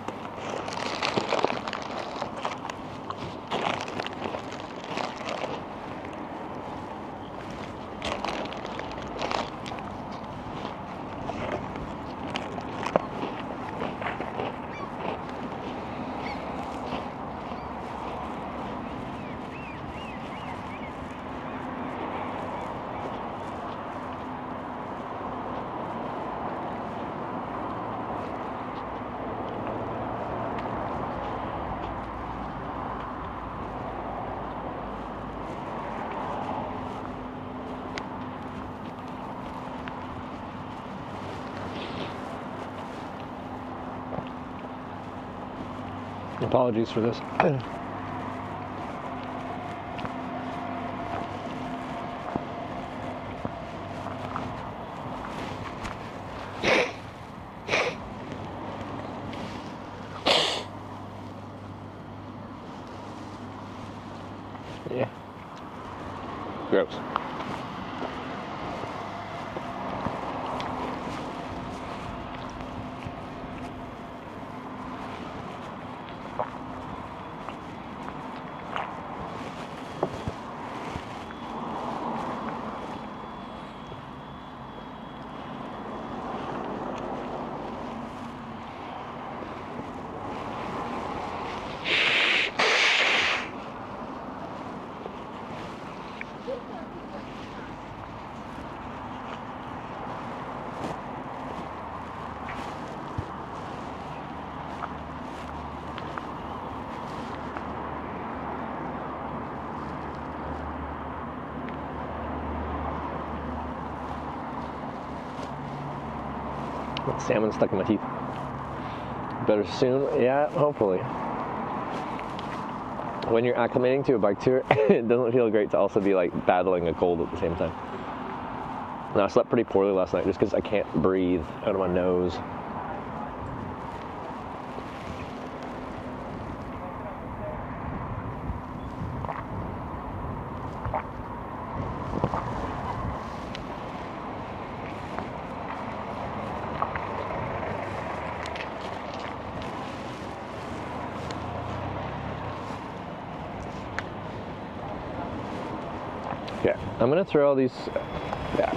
Apologies for this. Yeah. Gross. Salmon stuck in my teeth. Better soon? Yeah, hopefully. When you're acclimating to a bike tour, it doesn't feel great to also be like battling a cold at the same time. And I slept pretty poorly last night just because I can't breathe out of my nose. Okay, I'm gonna throw all these, yeah,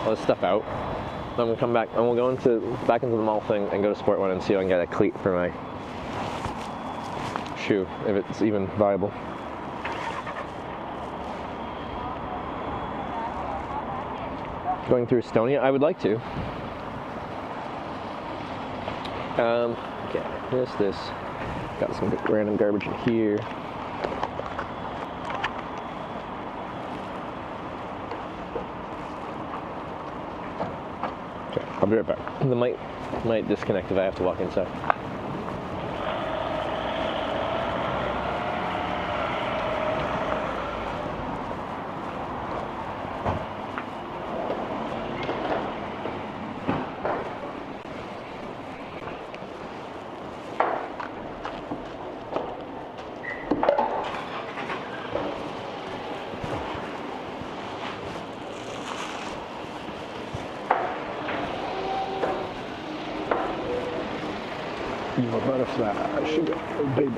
all this stuff out. Then we'll come back and we'll go back into the mall thing and go to Sport One and see if I can get a cleat for my shoe, if it's even viable. Going through Estonia, I would like to. Okay, this. Got some random garbage in here. Okay, I'll be right back. The mic might disconnect if I have to walk inside. You're a butterfly, sugar, baby.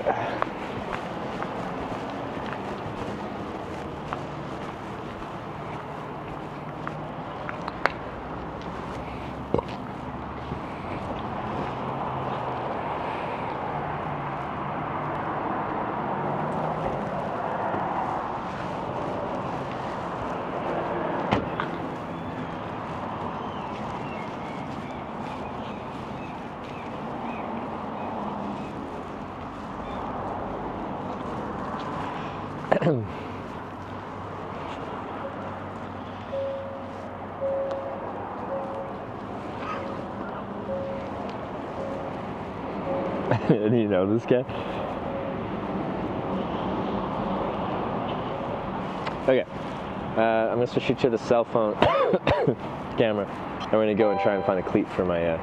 Do you know this guy? Okay, I'm gonna switch you to the cell phone camera. I'm gonna go and try and find a cleat for my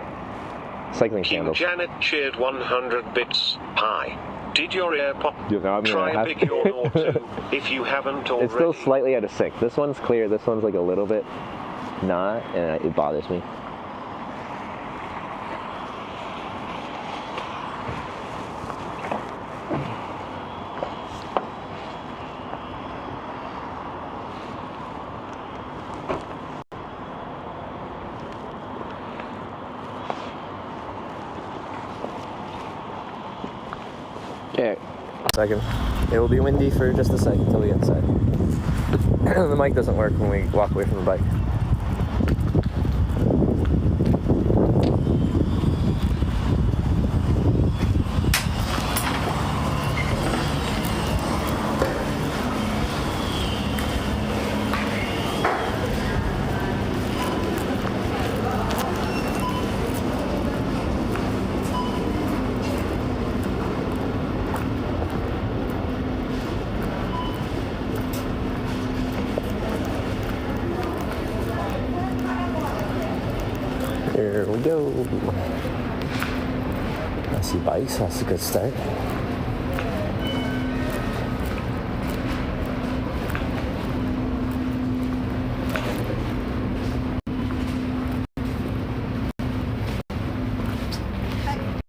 cycling King sandals. Janet cheered 100 bits. Hi. Did your ear pop? You know, Try a big yawn or two if you haven't already. It's still slightly out of sync. This one's clear. This one's like a little bit not, and it bothers me. Okay, second. It will be windy for just a second until we get inside. The mic doesn't work when we walk away from the bike. Here we go. I see bikes, that's a good start.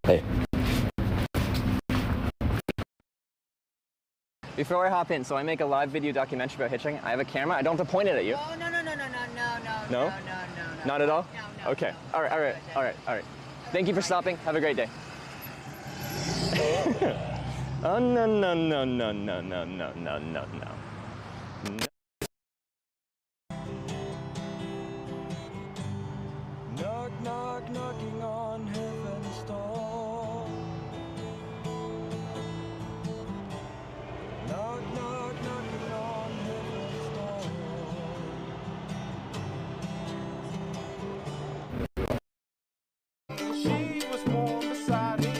Hey. Before I hop in, so I make a live video documentary about hitchhiking. I have a camera. I don't have to point it at you. Oh, no. No? Not at all? No. Okay. All right. Thank you for stopping. Have a great day. Oh, no. Knock, knock, knocking on heaven's door. Knock, knock, knocking on heaven's door. She was born beside me,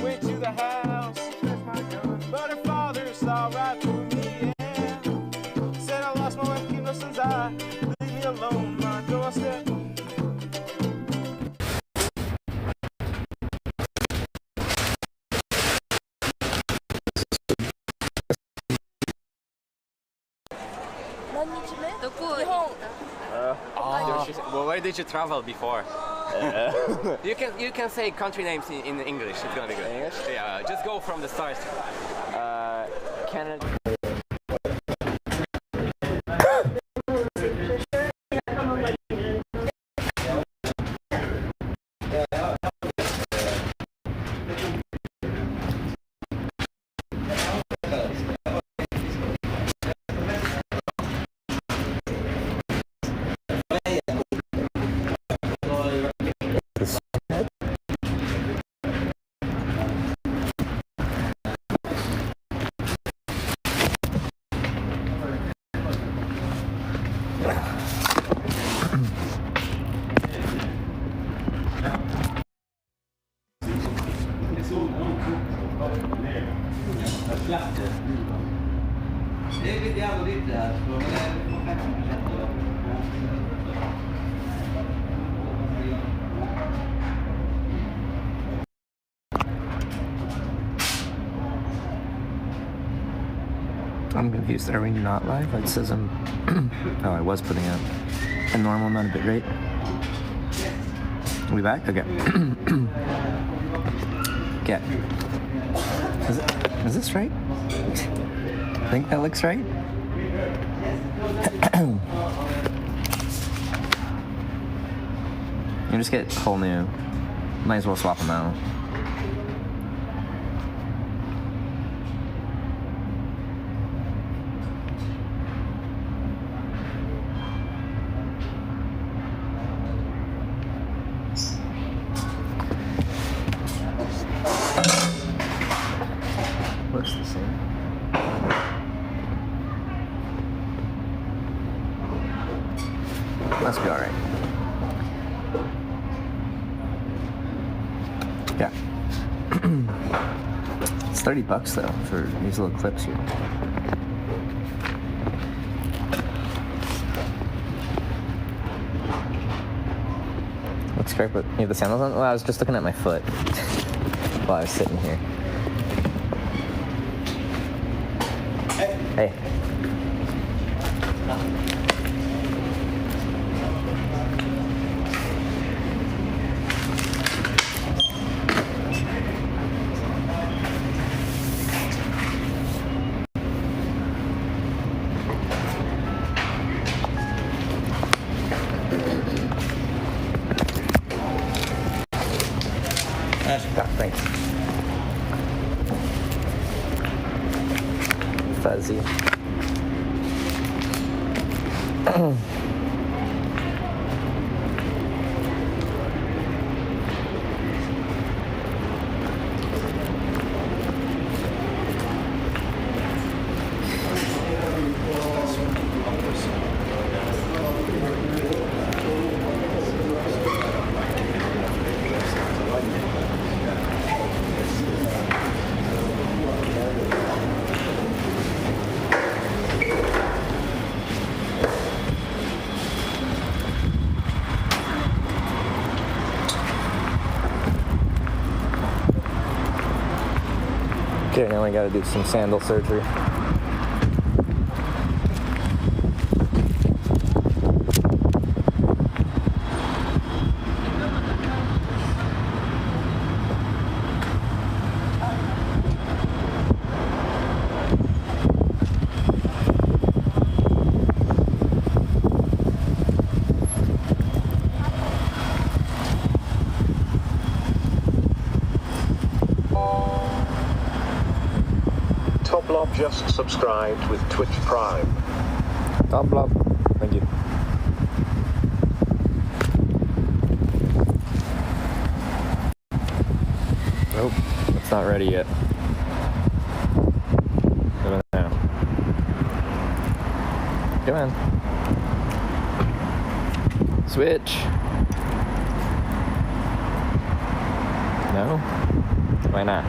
went to the house, left my gun, but her father saw right through me, yeah. Said I lost my wife, keep no son's eye, leave me alone, my doorstep. Well, where did you travel before? You can say country names in English. It's gonna be good. English? Yeah, just go from the start. Canada. I'm confused. Are we not live? It says I'm. Oh, I was putting out a normal amount of bitrate. Are we back? Okay. Okay. Is this right? I think that looks right. You just get whole new. Might as well swap them out. Looks the same. Must be alright. Yeah. It's $30 though for these little clips here. Looks great, but you have the sandals on? Well, I was just looking at my foot while I was sitting here. Hey. Thanks. Fuzzy. Okay, now I gotta do some sandal surgery. Blob just subscribed with Twitch Prime. Top blob. Thank you. Nope, it's not ready yet. Come on now. Come on. Switch. No? Why not?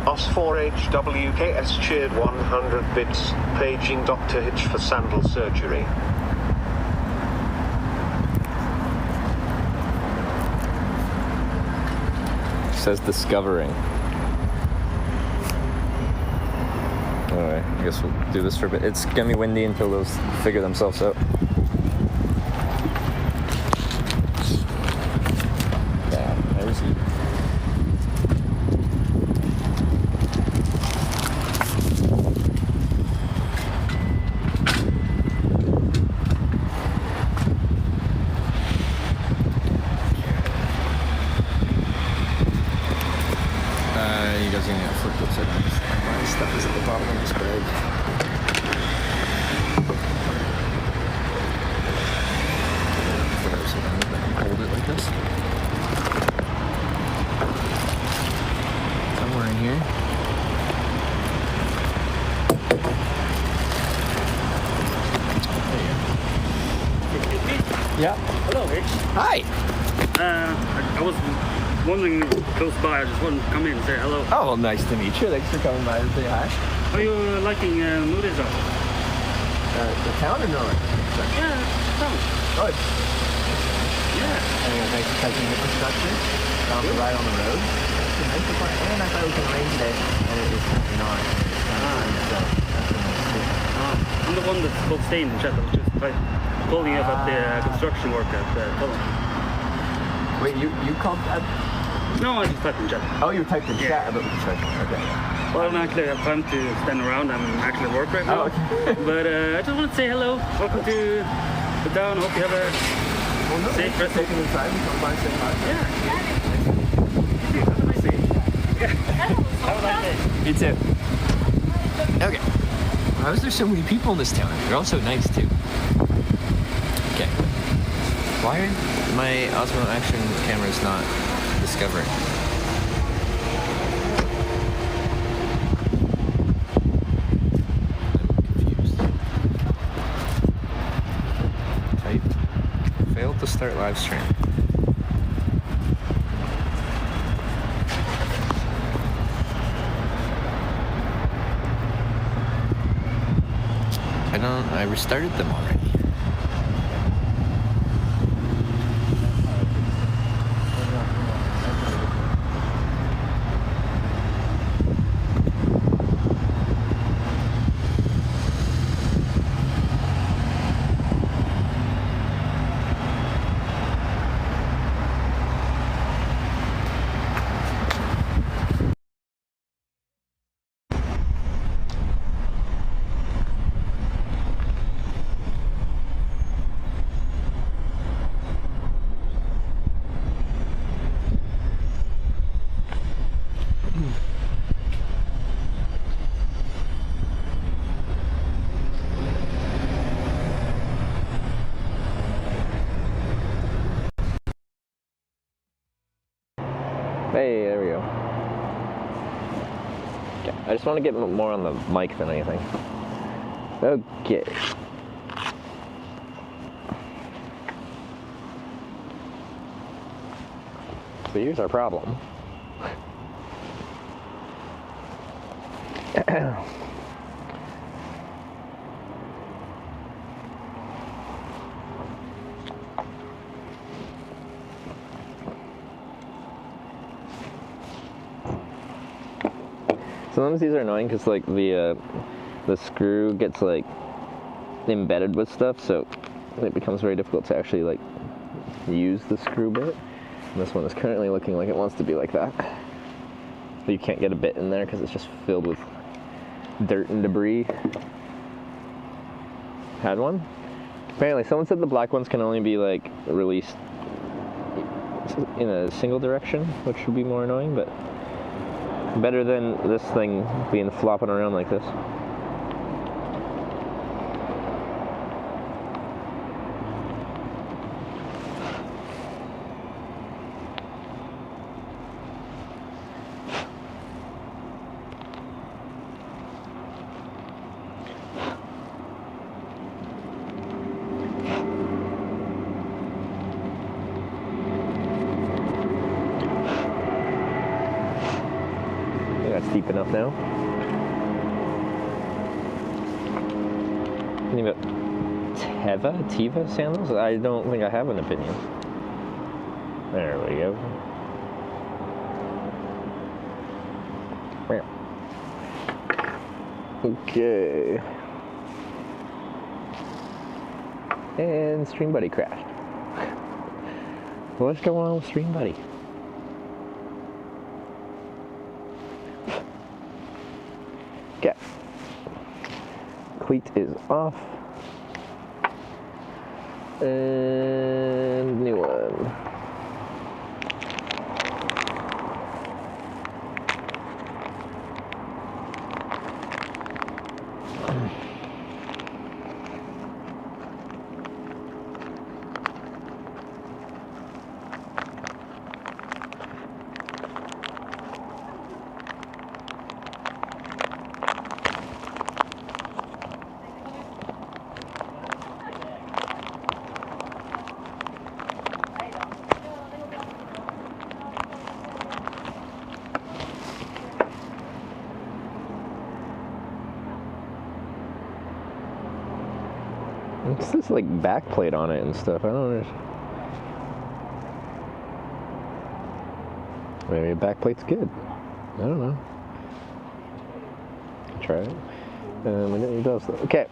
Os4HWKS cheered 100 bits, paging Dr. Hitch for Sandal surgery. Says discovering. Anyway, I guess we'll do this for a bit. It's gonna be windy until those figure themselves out. Yeah, there's he. You guys are gonna get flipped upside down. My stuff is at the bottom of this bag. Hold it like this. Yeah. Hello, Rich. Hi. I was wandering close by. I just wanted to come in and say hello. Oh, well, nice to meet you. Thanks for coming by to say hi. Are you liking nudism? The town or Norway? Yeah, town. Good. Yeah. Anyway, thanks for taking the infrastructure. Found the ride on the road. It's a nice part. And I thought it was going to rain today, and it is not. So that's a nice thing. I'm the one that's called Stein in chat. I was just calling you about the construction work at Tolland. Wait, you called that? No, I just typed in chat. Oh, you typed in chat about the construction. Okay. Well, I don't actually have time to stand around. I'm actually at work right now. Oh, okay. But I just want to say hello. Welcome to the town. Hope you have a safe rest. Taking the time to come by and say hi. Yeah. Have a nice day. Have a nice day. Me too. Okay. Why is there so many people in this town? They're all so nice too. Okay. Why are my Osmo Action cameras not discovering? I'm confused. Type. Failed to start live stream. I restarted them already. Hey, there we go. Okay, I just want to get more on the mic than anything. Okay. So here's our problem. Sometimes these are annoying because like the screw gets like embedded with stuff, so it becomes very difficult to actually like use the screw bit. And this one is currently looking like it wants to be like that. But you can't get a bit in there because it's just filled with dirt and debris. Had one? Apparently someone said the black ones can only be like released in a single direction, which would be more annoying, but better than this thing being flopping around like this. Deep enough now. Anything about Teva sandals? I don't think I have an opinion. There we go. Okay. And Stream Buddy crashed. What's going on with Stream Buddy? Okay. Cleat is off. And new one. says like back plate on it and stuff. I don't understand. Maybe a back plate's good. I don't know. Try it. We didn't need those though. Okay.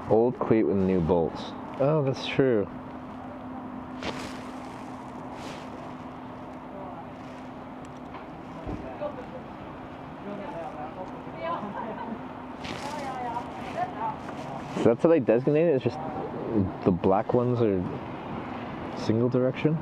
Old cleat with new bolts. Oh, that's true. So that's how they designate it? It's just the black ones are single direction?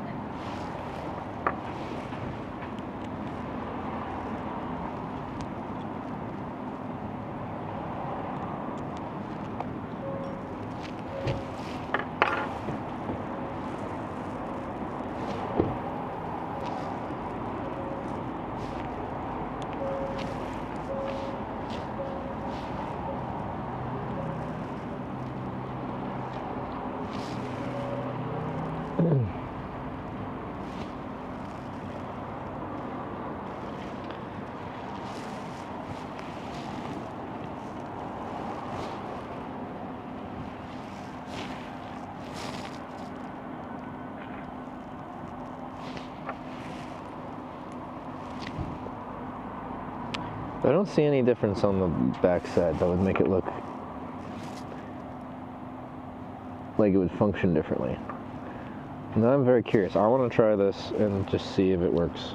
I don't see any difference on the back side that would make it look like it would function differently. Now I'm very curious. I want to try this and just see if it works.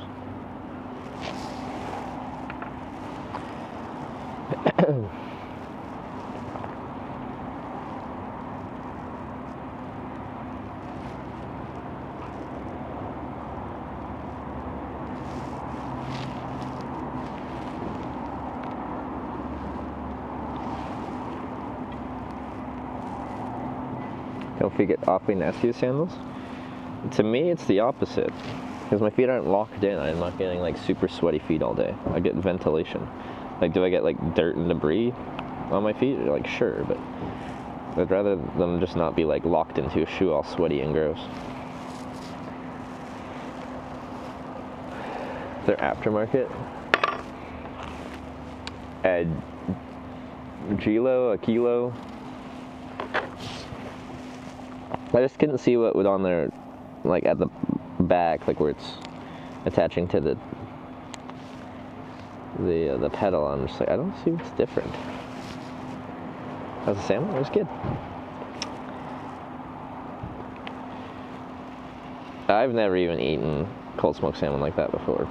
Don't feet get awfully nasty with sandals? To me, it's the opposite. Because my feet aren't locked in. I'm not getting like super sweaty feet all day. I get ventilation. Like, do I get like dirt and debris on my feet? Like, sure, but I'd rather them just not be like locked into a shoe all sweaty and gross. They're aftermarket. A kilo. I just couldn't see what was on there, like at the back, like where it's attaching to the pedal. I'm just like, I don't see what's different. How's the salmon? It was good. I've never even eaten cold smoked salmon like that before.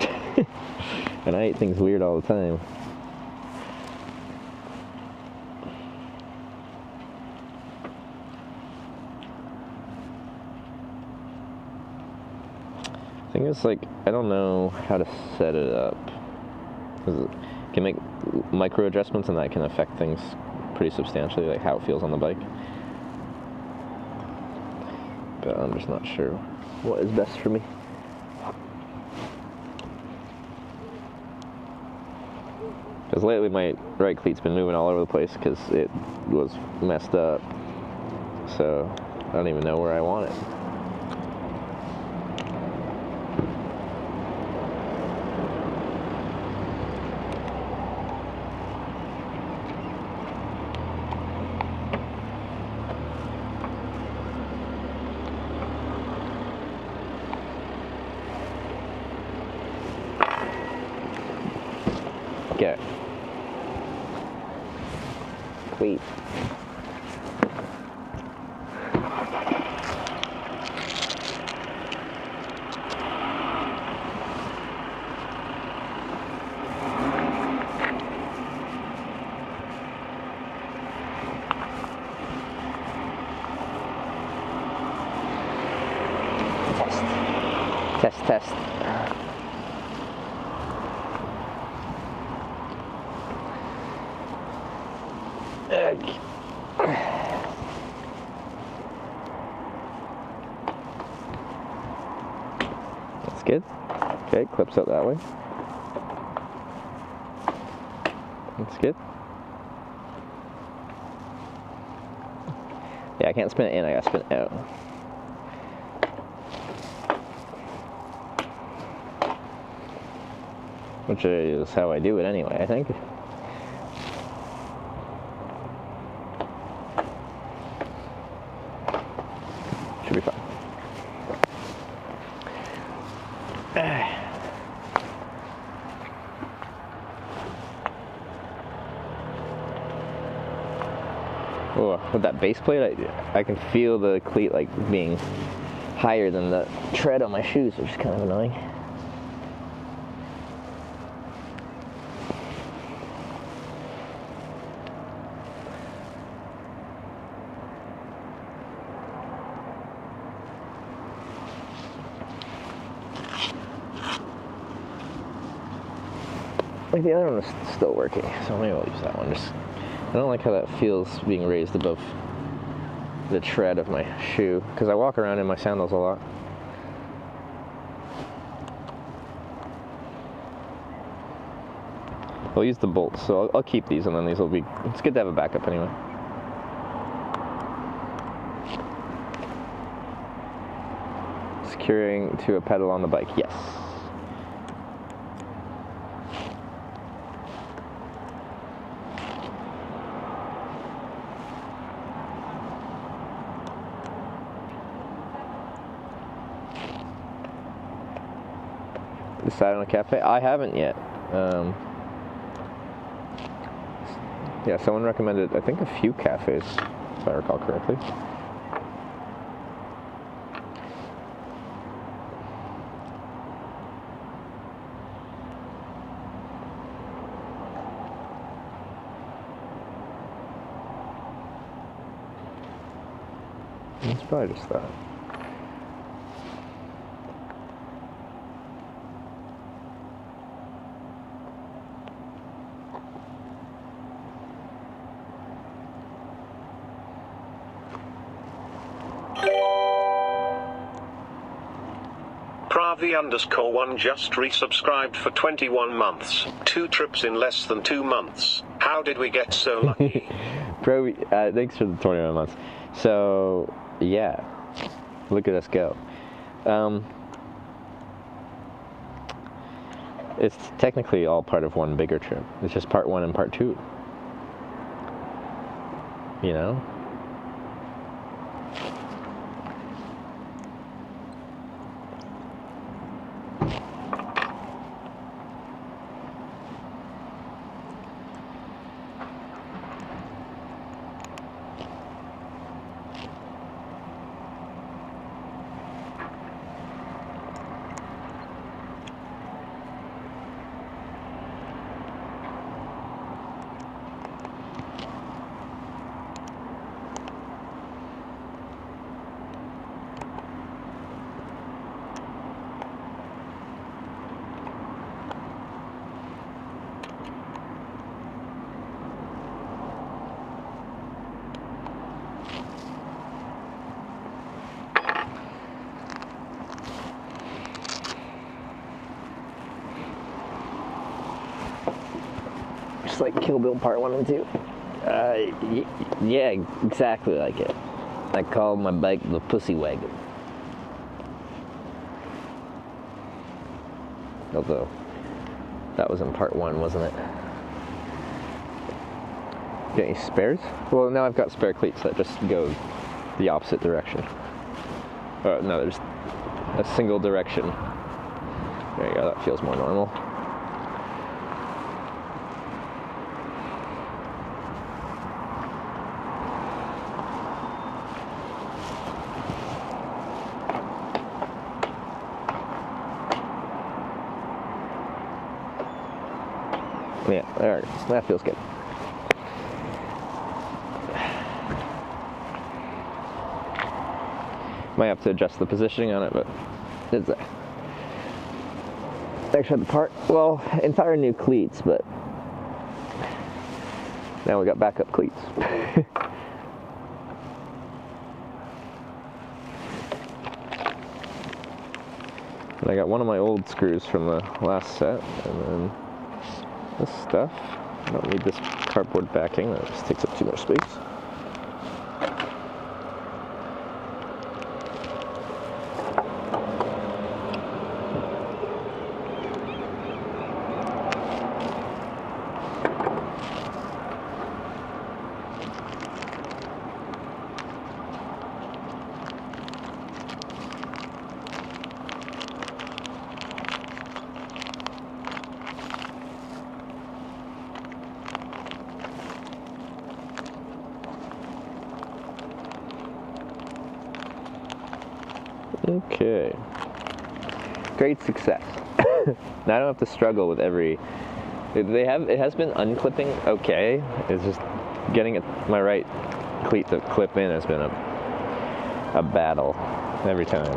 And I eat things weird all the time. The thing is, like, I don't know how to set it up. 'Cause it can make micro adjustments and that can affect things pretty substantially, like how it feels on the bike. But I'm just not sure what is best for me. Because lately my right cleat's been moving all over the place because it was messed up. So I don't even know where I want it. Okay. Cleat. Test. That's good. Okay, clips out that way. That's good. Yeah, I can't spin it in, I gotta spin it out. Which is how I do it anyway, I think. Should be fine. Oh, with that base plate, I can feel the cleat like being higher than the tread on my shoes, which is kind of annoying. Like the other one was still working, so maybe I'll use that one. I don't like how that feels being raised above the tread of my shoe, because I walk around in my sandals a lot. I'll use the bolts, so I'll keep these, and then these will be, it's good to have a backup anyway. Securing to a pedal on the bike, yes. Decided on a cafe? I haven't yet. Yeah, someone recommended, I think, a few cafes, if I recall correctly. It's probably just that. Pravi_1 just resubscribed for 21 months. 2 trips in less than 2 months. How did we get so lucky? Bro, thanks for the 21 months. So, yeah. Look at us go. It's technically all part of one bigger trip. It's just part 1 and part 2. You know? Just like Kill Bill Part 1 and 2. Yeah, exactly like it. I call my bike the pussy wagon. Although, that was in Part 1, wasn't it? Got any spares? Well, now I've got spare cleats that just go the opposite direction. Oh, no, there's a single direction. There you go, that feels more normal. Yeah, there it is. That feels good. Might have to adjust the positioning on it, but it's there. Actually, the part, well, entire new cleats, but now we got backup cleats. And I got one of my old screws from the last set, and then this stuff. I don't need this cardboard backing, that just takes up too much space. Okay, great success. Now I don't have to struggle with every. It has been unclipping okay. It's just getting my right cleat to clip in has been a battle every time.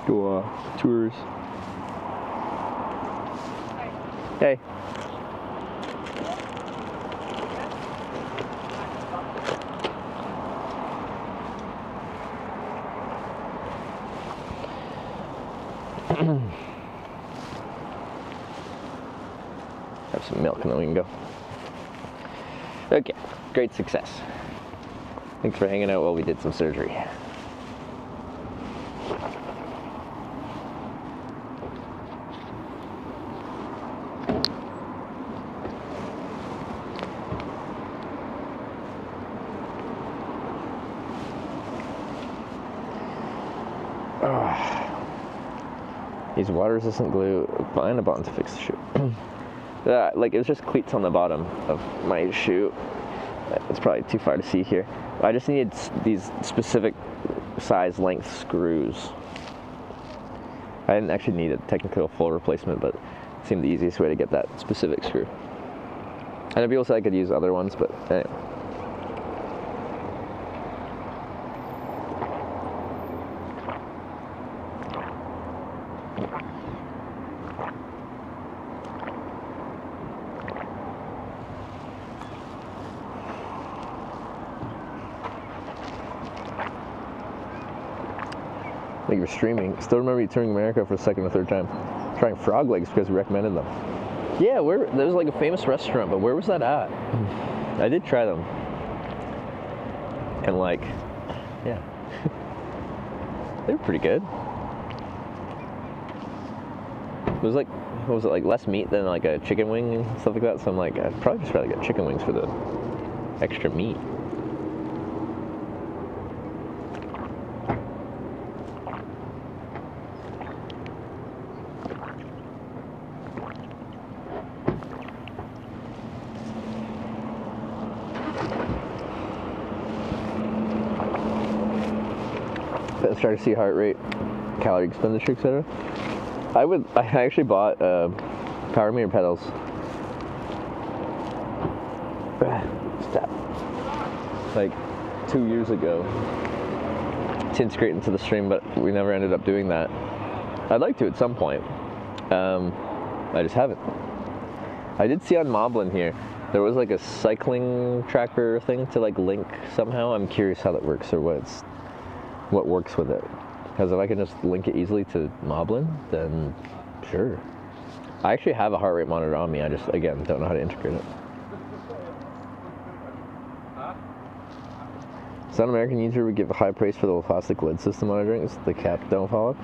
Go tours. Hey. Have some milk and then we can go. Okay, great success. Thanks for hanging out while we did some surgery. These water-resistant glue, find a button to fix the shoe. Like it was just cleats on the bottom of my shoe. It's probably too far to see here. I just needed these specific size length screws. I didn't actually need a technical full replacement, but it seemed the easiest way to get that specific screw. I know people said I could use other ones, but anyway. Like you're streaming. Still remember you touring America for the second or third time. Trying frog legs because we recommended them. Yeah, there was like a famous restaurant, but where was that at? I did try them. And like, yeah. They were pretty good. It was like, what was it, like less meat than like a chicken wing and stuff like that? So I'm like, I'd probably just rather get chicken wings for the extra meat. Try to see heart rate, calorie expenditure, etc. I actually bought power meter pedals. Step. Like 2 years ago to integrate into the stream, but we never ended up doing that. I'd like to at some point. I just haven't. I did see on Moblin here there was like a cycling tracker thing to like link somehow. I'm curious how that works or what works with it, because if I can just link it easily to Moblin, then sure. I actually have a heart rate monitor on me, I just, again, don't know how to integrate it. Some American YouTuber would give a high praise for the plastic lid system on our drinks, the cap don't follow.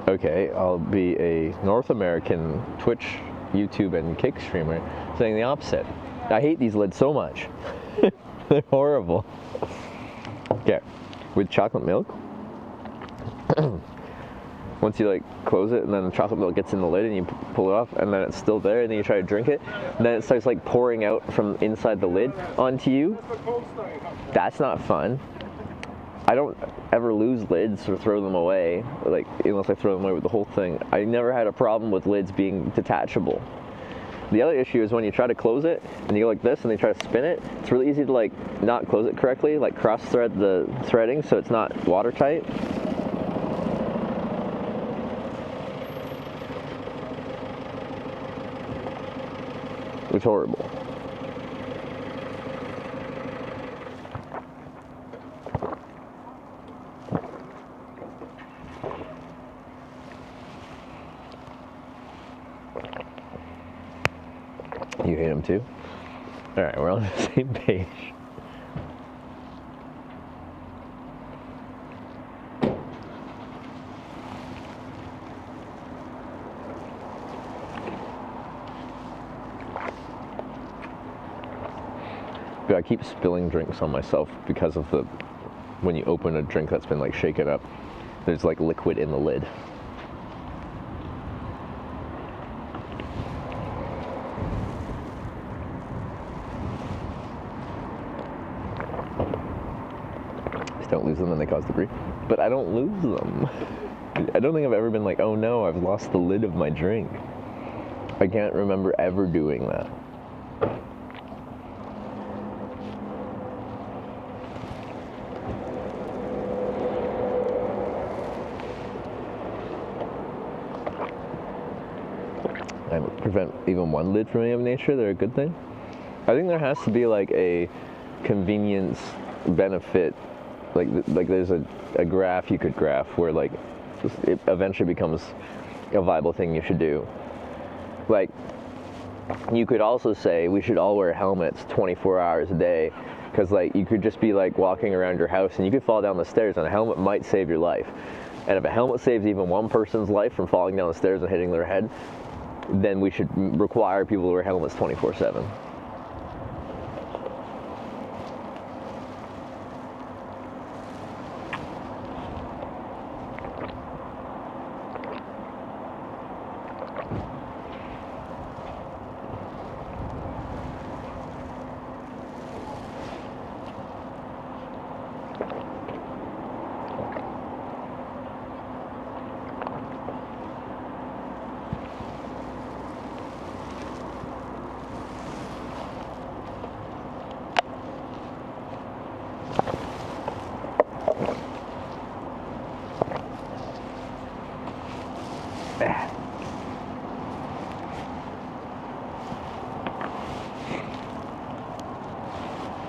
Okay, I'll be a North American Twitch, YouTube, and Kick streamer saying the opposite. I hate these lids so much. They're horrible. Okay. With chocolate milk, once you like close it and then the chocolate milk gets in the lid and you pull it off and then it's still there and then you try to drink it and then it starts like pouring out from inside the lid onto you. That's not fun. I don't ever lose lids or throw them away, like unless I throw them away with the whole thing. I never had a problem with lids being detachable. The other issue is when you try to close it and you go like this and they try to spin it, it's really easy to like not close it correctly, like cross thread the threading so it's not watertight. horrible. You hate them too? Alright, we're on the same page. But I keep spilling drinks on myself because of the, when you open a drink that's been like shaken up, there's like liquid in the lid. Just don't lose them and they cause debris. But I don't lose them. I don't think I've ever been like, oh no, I've lost the lid of my drink. I can't remember ever doing that. I prevent even one lid from any of nature. They're a good thing. I think there has to be like a convenience benefit, like there's a graph you could graph where like it eventually becomes a viable thing you should do. Like you could also say we should all wear helmets 24 hours a day, because like you could just be like walking around your house and you could fall down the stairs and a helmet might save your life. And if a helmet saves even one person's life from falling down the stairs and hitting their head, then we should require people to wear helmets 24/7.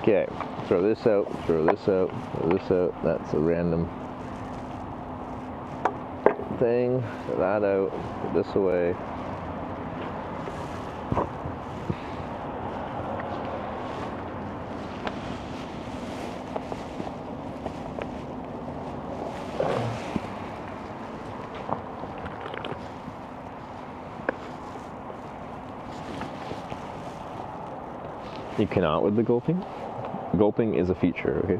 Okay, throw this out, throw this out, throw this out. That's a random thing. Throw that out, put this away. You cannot with the gulping. Gulping is a feature, okay?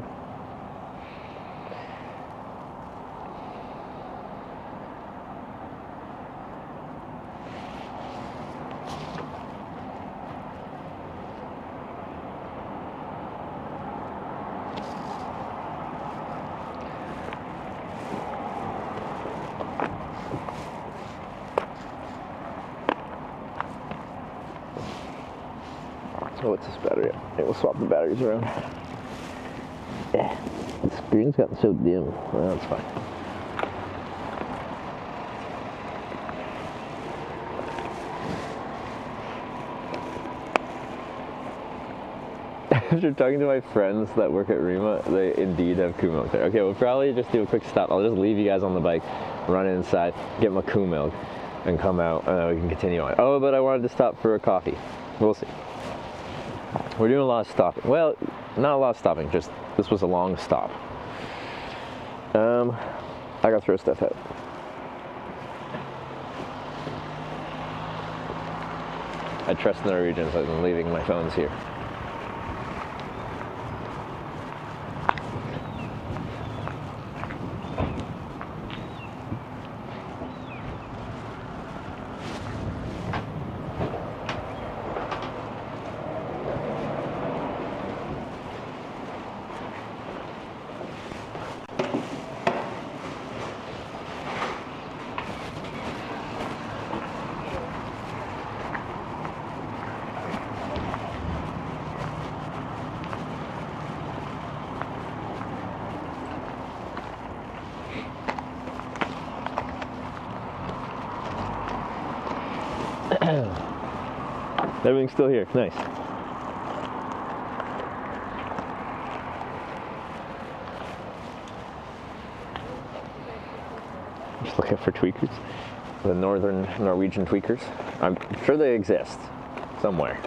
Oh, it's this battery. Okay, we'll swap the batteries around. Yeah, the screen's gotten so dim. Well, that's fine. After talking to my friends that work at Rima, they indeed have Koo milk there. Okay, we'll probably just do a quick stop. I'll just leave you guys on the bike, run inside, get my Koo milk, and come out, and then we can continue on. Oh, but I wanted to stop for a coffee. We'll see. We're doing a lot of stopping. Well, not a lot of stopping, just this was a long stop. I gotta throw stuff out. I trust Norwegians, I'm leaving my phones here. Everything's still here. Nice. Just looking for tweakers. The northern Norwegian tweakers. I'm sure they exist somewhere.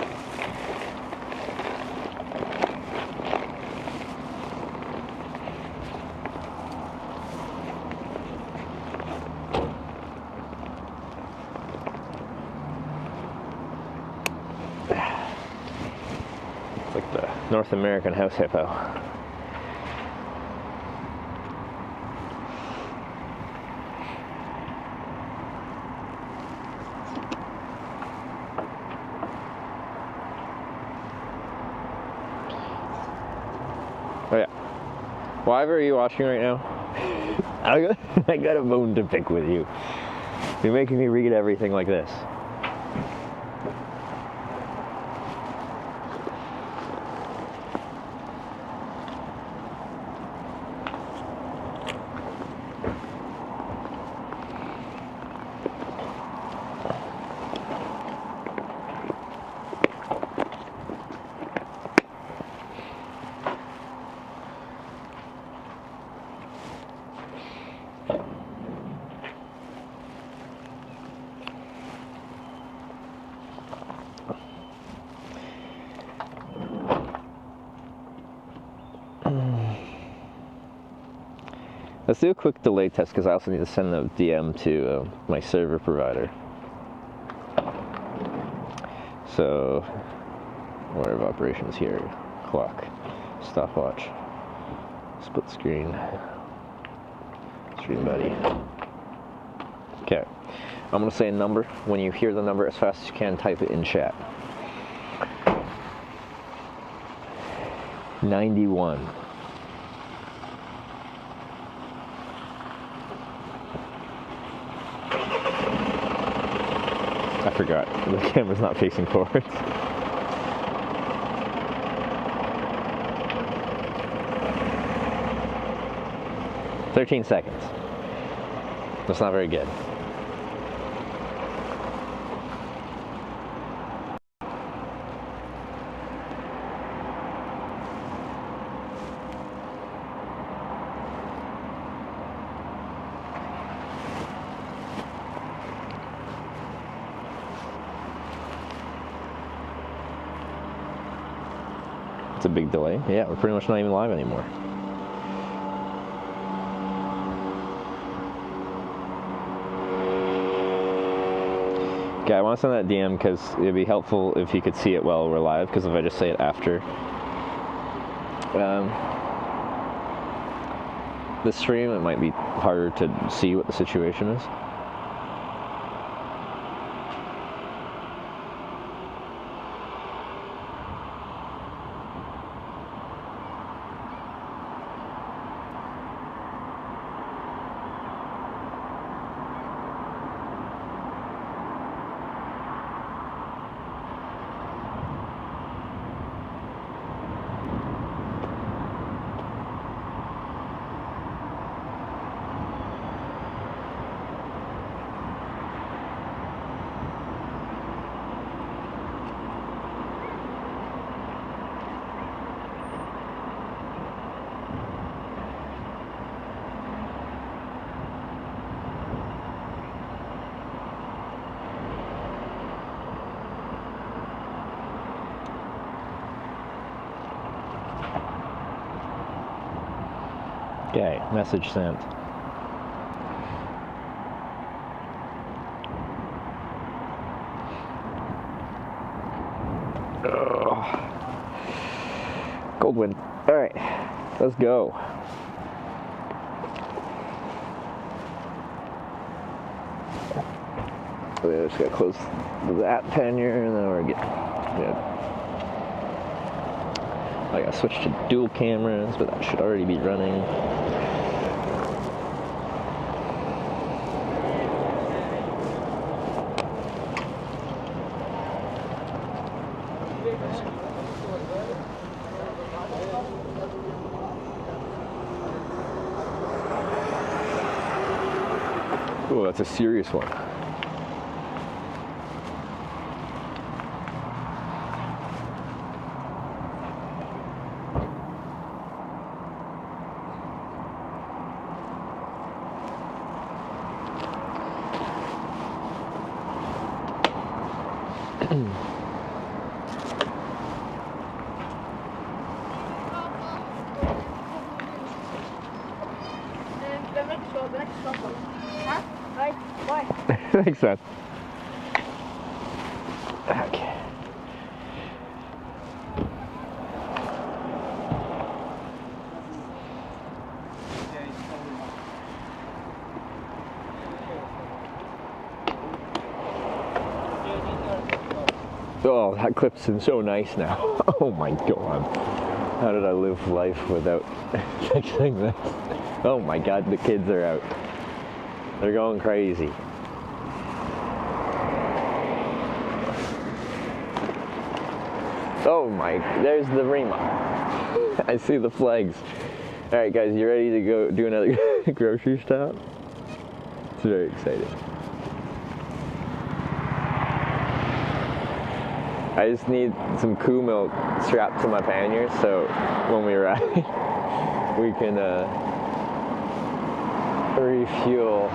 It's like the North American house hippo. Oh yeah. Why are you watching right now? I got a bone to pick with you. You're making me read everything like this. Let's do a quick delay test because I also need to send a DM to my server provider. So, order of operations here, clock, stopwatch, split screen, stream buddy. Okay, I'm gonna say a number. When you hear the number as fast as you can, type it in chat. 91. I forgot, the camera's not facing forwards. "13 seconds. That's not very good. It's a big delay. Yeah, we're pretty much not even live anymore. Okay, I want to send that DM because it'd be helpful if you could see it while we're live, because if I just say it after the stream, it might be harder to see what the situation is. Okay, message sent. Ugh. Cold wind. All right, let's go. We just gotta close that pannier and then we're good. I gotta switch to dual cameras, but that should already be running. Oh, that's a serious one. Makes sense. Okay. Oh, that clip's in so nice now. Oh my god. How did I live life without fixing this? Oh my god, the kids are out. They're going crazy. Oh my, there's the Rima. I see the flags. Alright guys, you ready to go do another grocery stop? It's very exciting. I just need some Koo milk strapped to my panniers so when we ride we can refuel.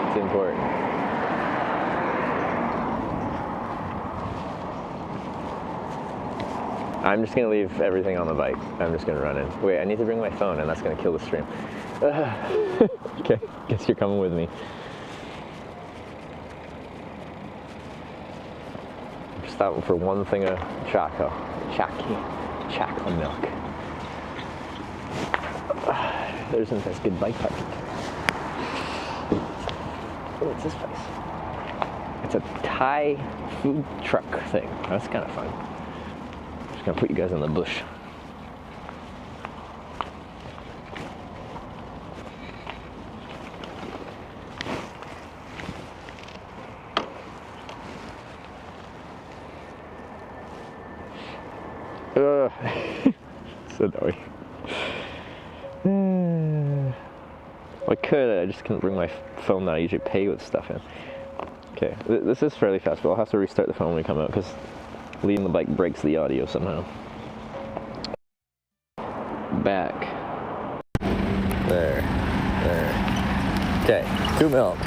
It's important. I'm just gonna leave everything on the bike. I'm just gonna run in. Wait, I need to bring my phone and that's gonna kill the stream. Okay, guess you're coming with me. I'm stopping for one thing of chocolate milk. There's a nice good bike parking. Oh, what's this place? It's a Thai food truck thing. That's kind of fun. Just gonna put you guys in the bush. It's annoying. I could, I just couldn't bring my phone that I usually pay with stuff in. Okay, this is fairly fast, but I'll have to restart the phone when we come out because leaving the bike breaks the audio somehow. Back. There. Okay, Koo milk.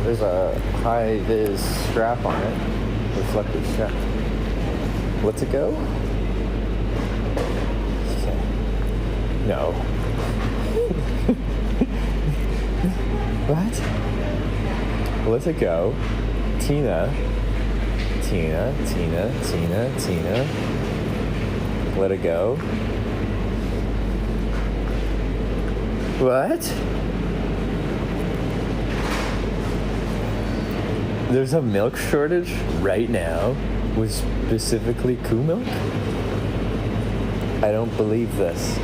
There's a high-vis strap on it, reflective strap. Let's it go? Okay. No. What? Let's it go. Tina. Let it go. What? There's a milk shortage right now with specifically Koo milk? I don't believe this.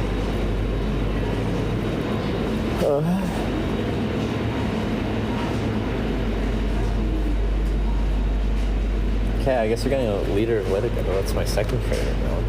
Okay, I guess we're getting a liter of Let It Go. That's my second favorite milk.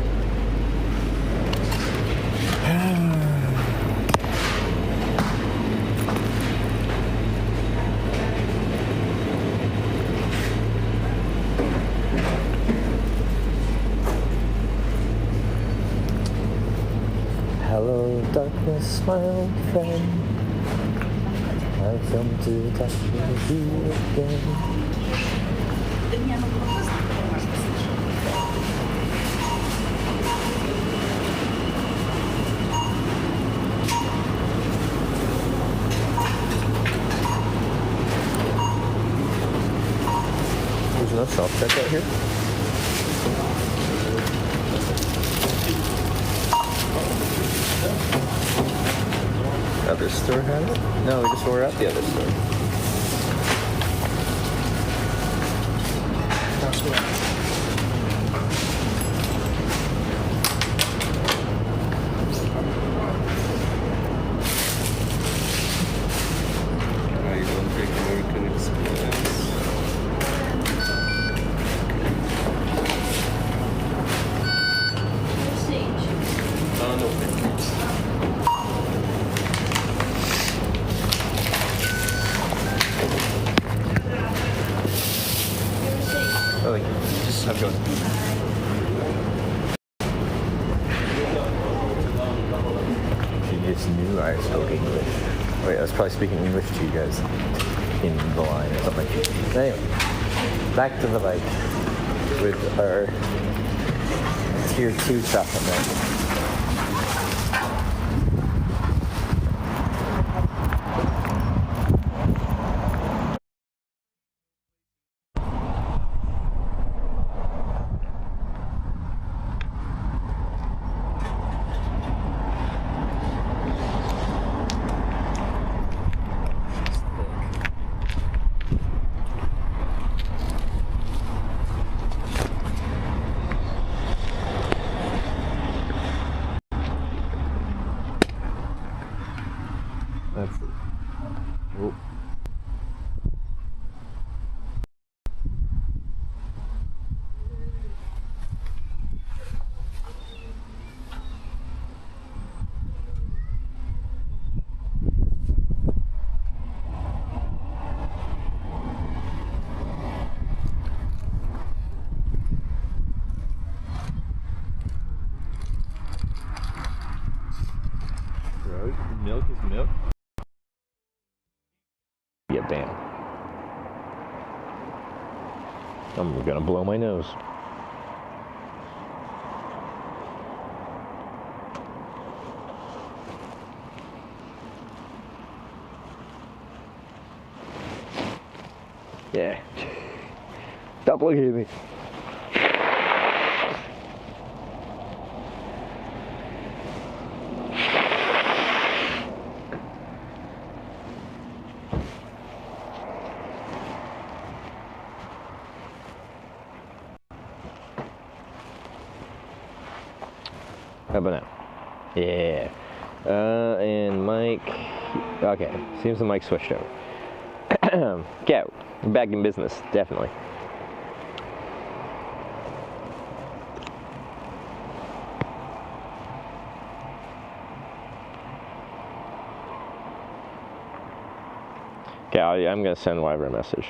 Hello, darkness, my old friend. I've come to talk with you again. There's no self-checkout here? Other store had it? No, we just were at the other store. Have a good one. It's new, I spoke English. Wait, I was probably speaking English to you guys in the line or something. Anyway, back to the bike with our tier 2 stuff on there. That's it. Oh. Bro, milk is milk. Yeah, bam. I'm gonna blow my nose. Yeah. Stop looking at me. How about now? Yeah. And mic. Okay. Seems the mic switched over. Yeah, we're back in business, definitely. Okay, I'm gonna send Wyver a message.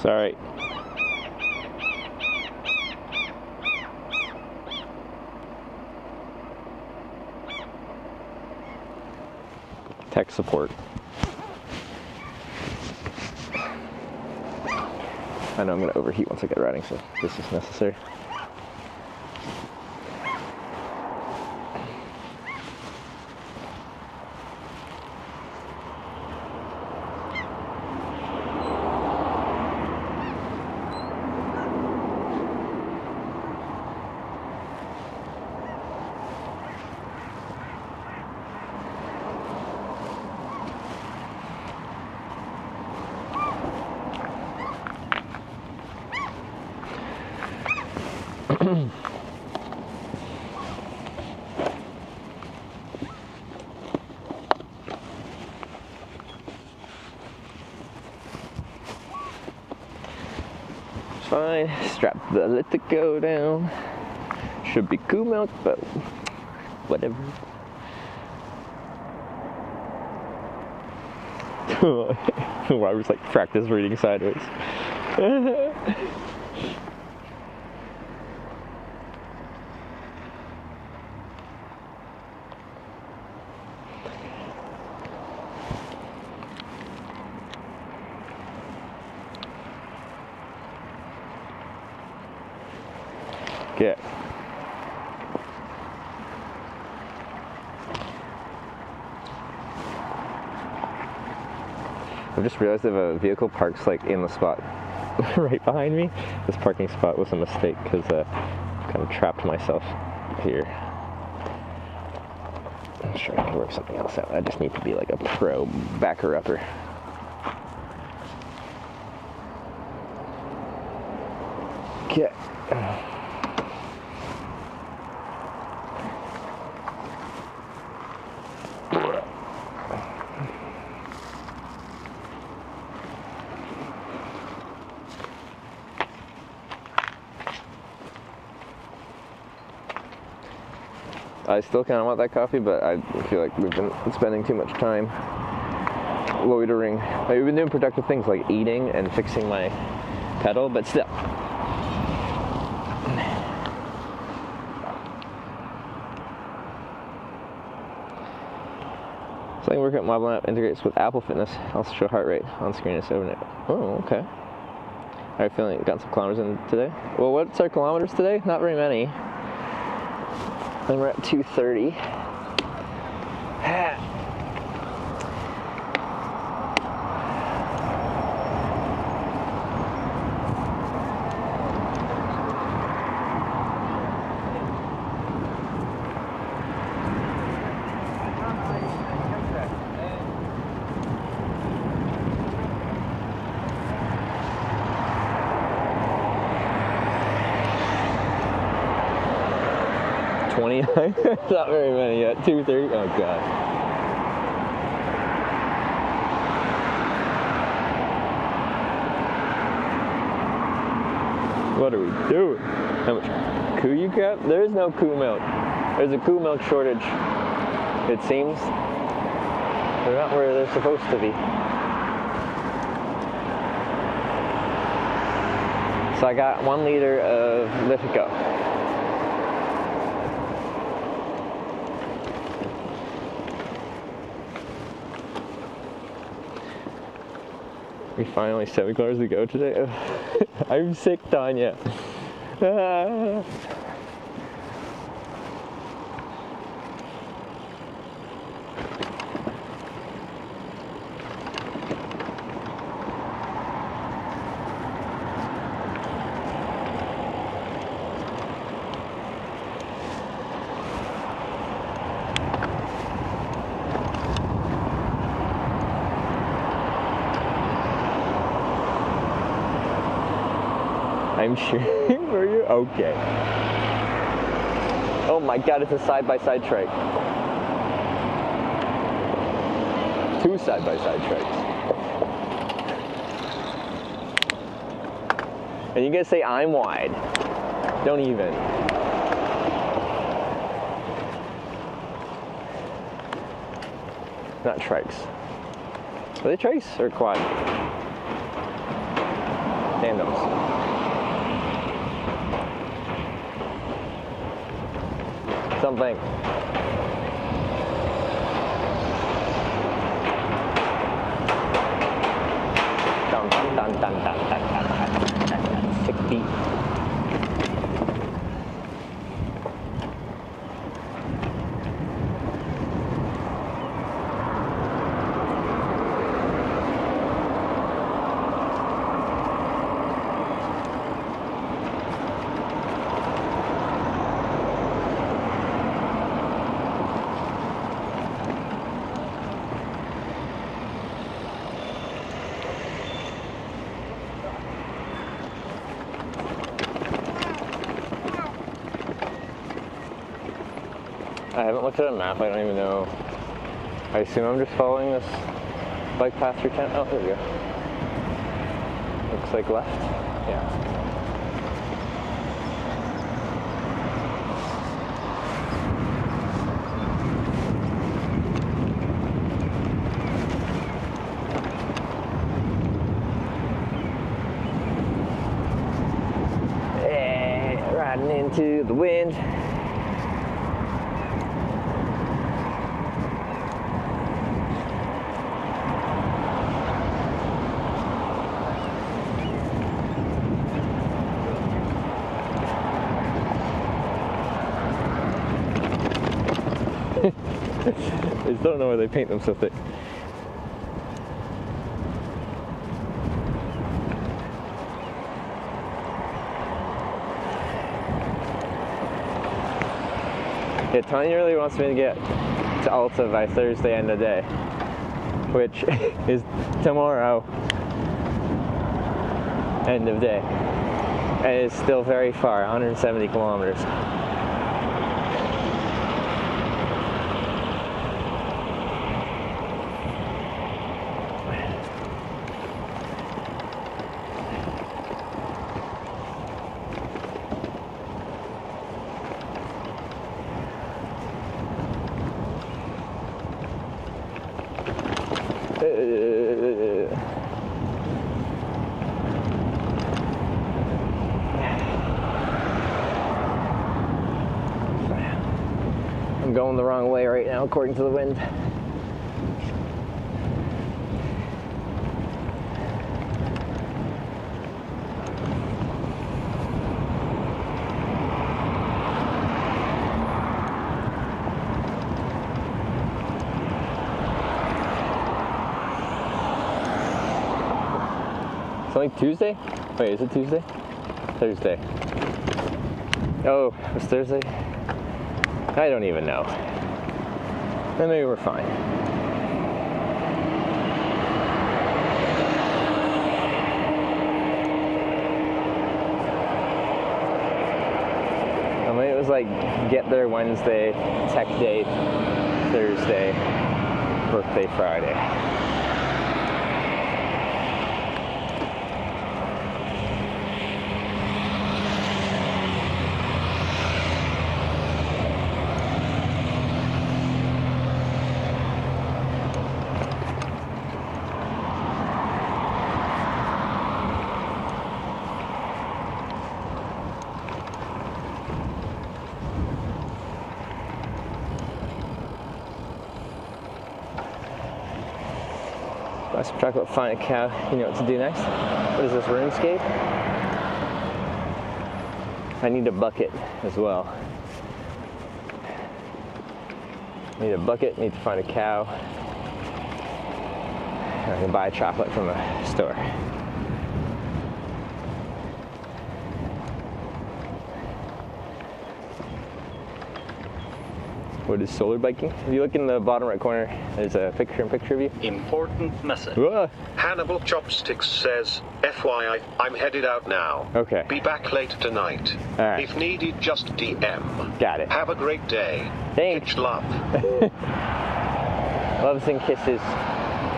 Sorry. Tech support. I know I'm going to overheat once I get riding, so this is necessary. Fine, strap the Litico down. Should be cool milk, but whatever. I was like practice reading sideways. Okay. I've just realized if a vehicle parks like in the spot right behind me, this parking spot was a mistake because I kind of trapped myself here. I'm sure I can work something else out. I just need to be like a pro backer-upper. Okay. I still kind of want that coffee, but I feel like we've been spending too much time loitering. Like, we've been doing productive things like eating and fixing my pedal, but still. Something workout mobile app integrates with Apple Fitness. Also show heart rate on screen and 7. Oh, okay. How are you feeling? Got some kilometers in today? Well, what's our kilometers today? Not very many. And we're at 2:30. 29? Not very many yet. 2:30? Oh god. What are we doing? How much coo you got? There is no coo milk. There's a coo milk shortage, it seems. They're not where they're supposed to be. So I got 1 liter of Lithico. We finally 7 kilometers to go today. I'm sick, Tanya. I'm cheering for you? Okay. Oh my god, it's a side-by-side trike. 2 side-by-side trikes. And you guys say I'm wide. Don't even. Not trikes. Are they trikes or quad? Tandems. Something. Dun, dun, dun, dun, dun, dun, dun, dun. 6 feet. I haven't looked at a map, I don't even know. I assume I'm just following this bike path through town. Oh, there we go. Looks like left. Yeah. into the wind. I just don't know why they paint them so thick. Yeah, Tony really wants me to get to Alta by Thursday end of day, which is tomorrow end of day. And it's still very far, 170 kilometers. I'm going the wrong way right now, according to the wind. It's only Tuesday? Wait, is it Tuesday? Thursday. Oh, it's Thursday? I don't even know. Then maybe we're fine. I mean, it was like get there Wednesday, tech day Thursday, birthday Friday. Buy some chocolate, find a cow. You know what to do next? What is this, RuneScape? I need a bucket as well. Need a bucket, need to find a cow. And I can buy chocolate from the store. What is solar biking? If you look in the bottom right corner, there's a picture-in-picture of you. Important message. Whoa. Hannibal Chopsticks says, FYI, I'm headed out now. Okay. Be back later tonight. All right. If needed, just DM. Got it. Have a great day. Thanks. Much love. Loves and kisses.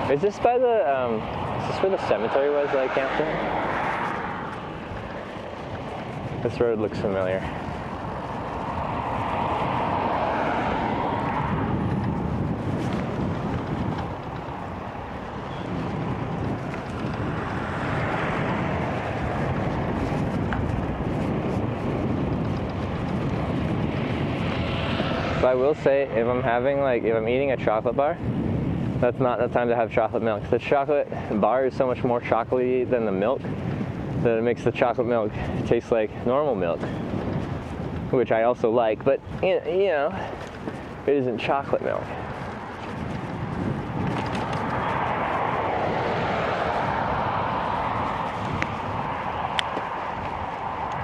Is this by the, is this where the cemetery was that I camped in? This road looks familiar. But I will say, if I'm eating a chocolate bar, that's not the time to have chocolate milk. The chocolate bar is so much more chocolatey than the milk that it makes the chocolate milk taste like normal milk, which I also like, but you know, it isn't chocolate milk.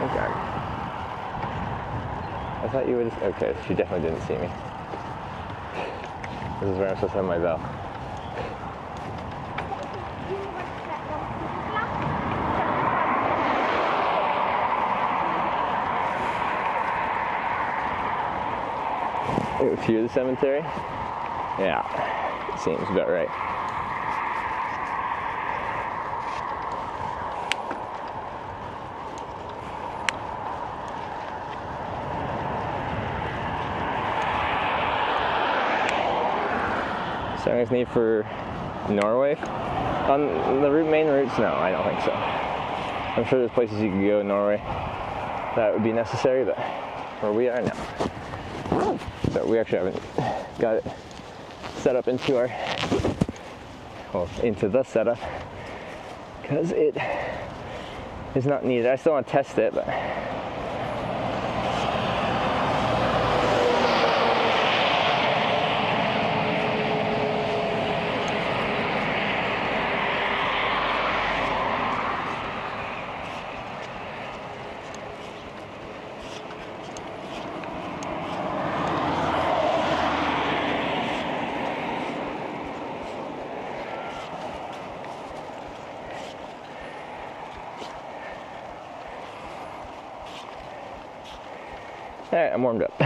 Okay. I thought you would. Okay, she definitely didn't see me. This is where I'm supposed to have my bell. Ooh, to the cemetery? Yeah, it seems about right. Starting need for Norway? On the main routes? No, I don't think so. I'm sure there's places you can go in Norway. that would be necessary, but where we are now. So we actually haven't got it set up into our, well, into the setup, because it is not needed. I still want to test it, but all right, I'm warmed up.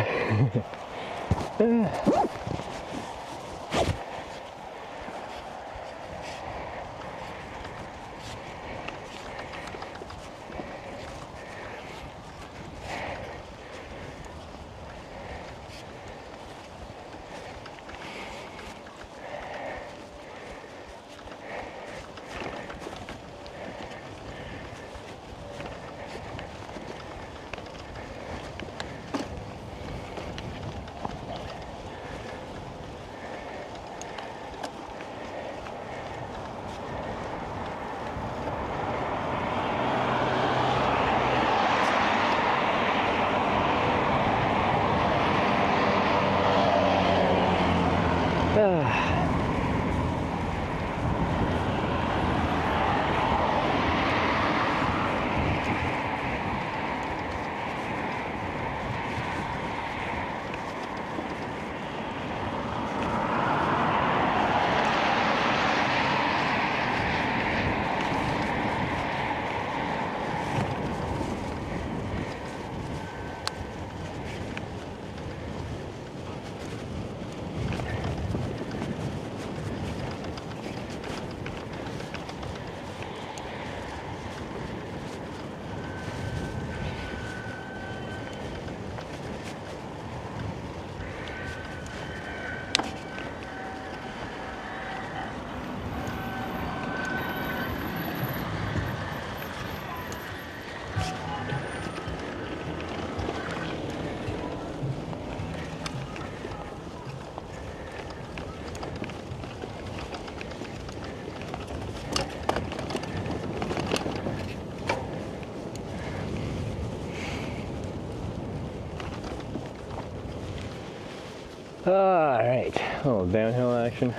All right, a little downhill action.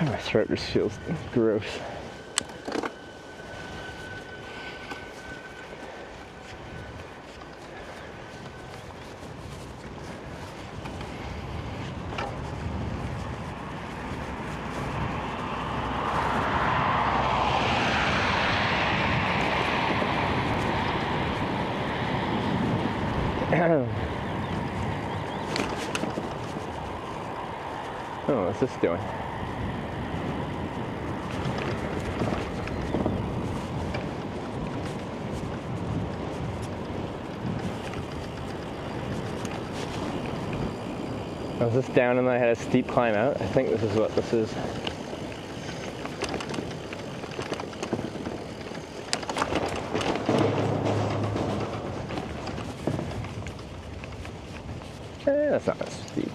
My throat just feels gross. Oh, what's this doing? Was this down and I had a steep climb out? I think this is what this is. That's not as steep.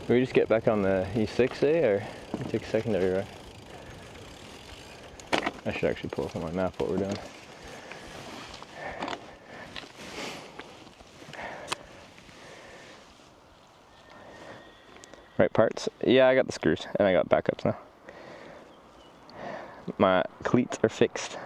Do we just get back on the E6A or take secondary right? I should actually pull up on my map what we're doing. Right parts? Yeah, I got the screws and I got backups now. My cleats are fixed.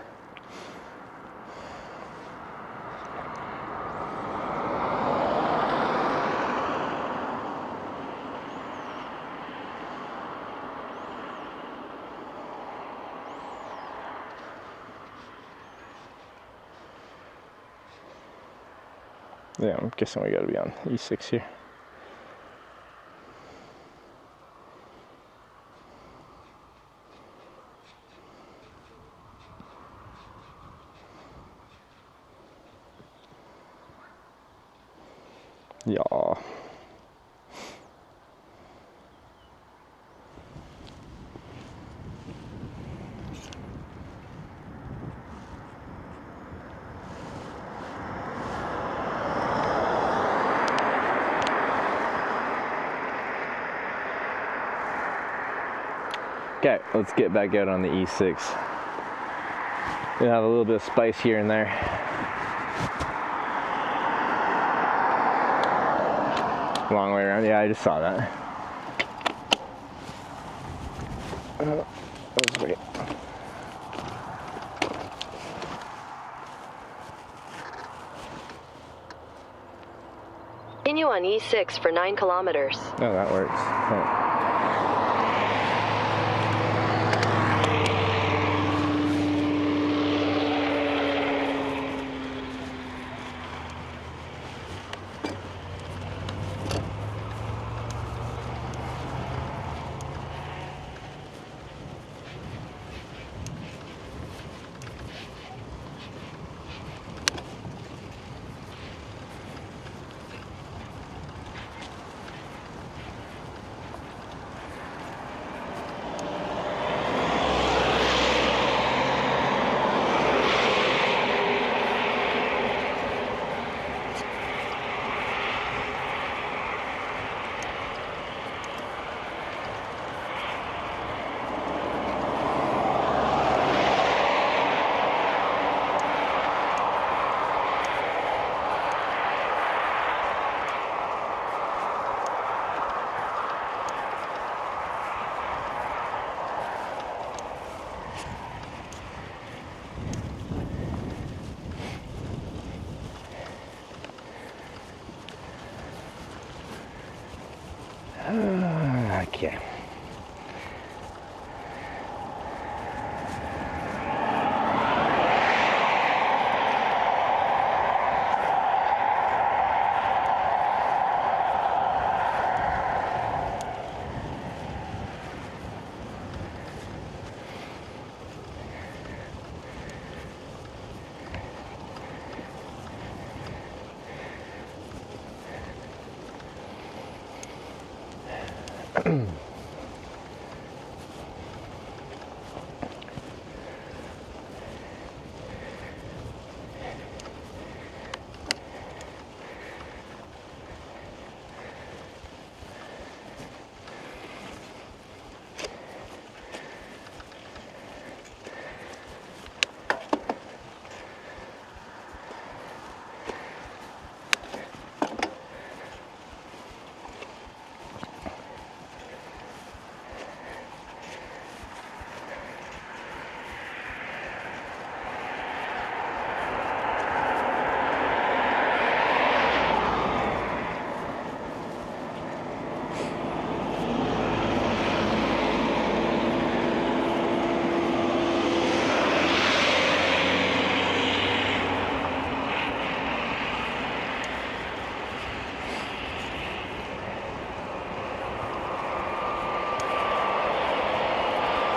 Yeah, I'm guessing we gotta be on E6 here. Yeah. Okay, let's get back out on the E6. We'll have a little bit of spice here and there. Long way around. Yeah, I just saw that. Let's wait. Continue on E6 for 9 kilometers. Oh, that works. Oh. Okay.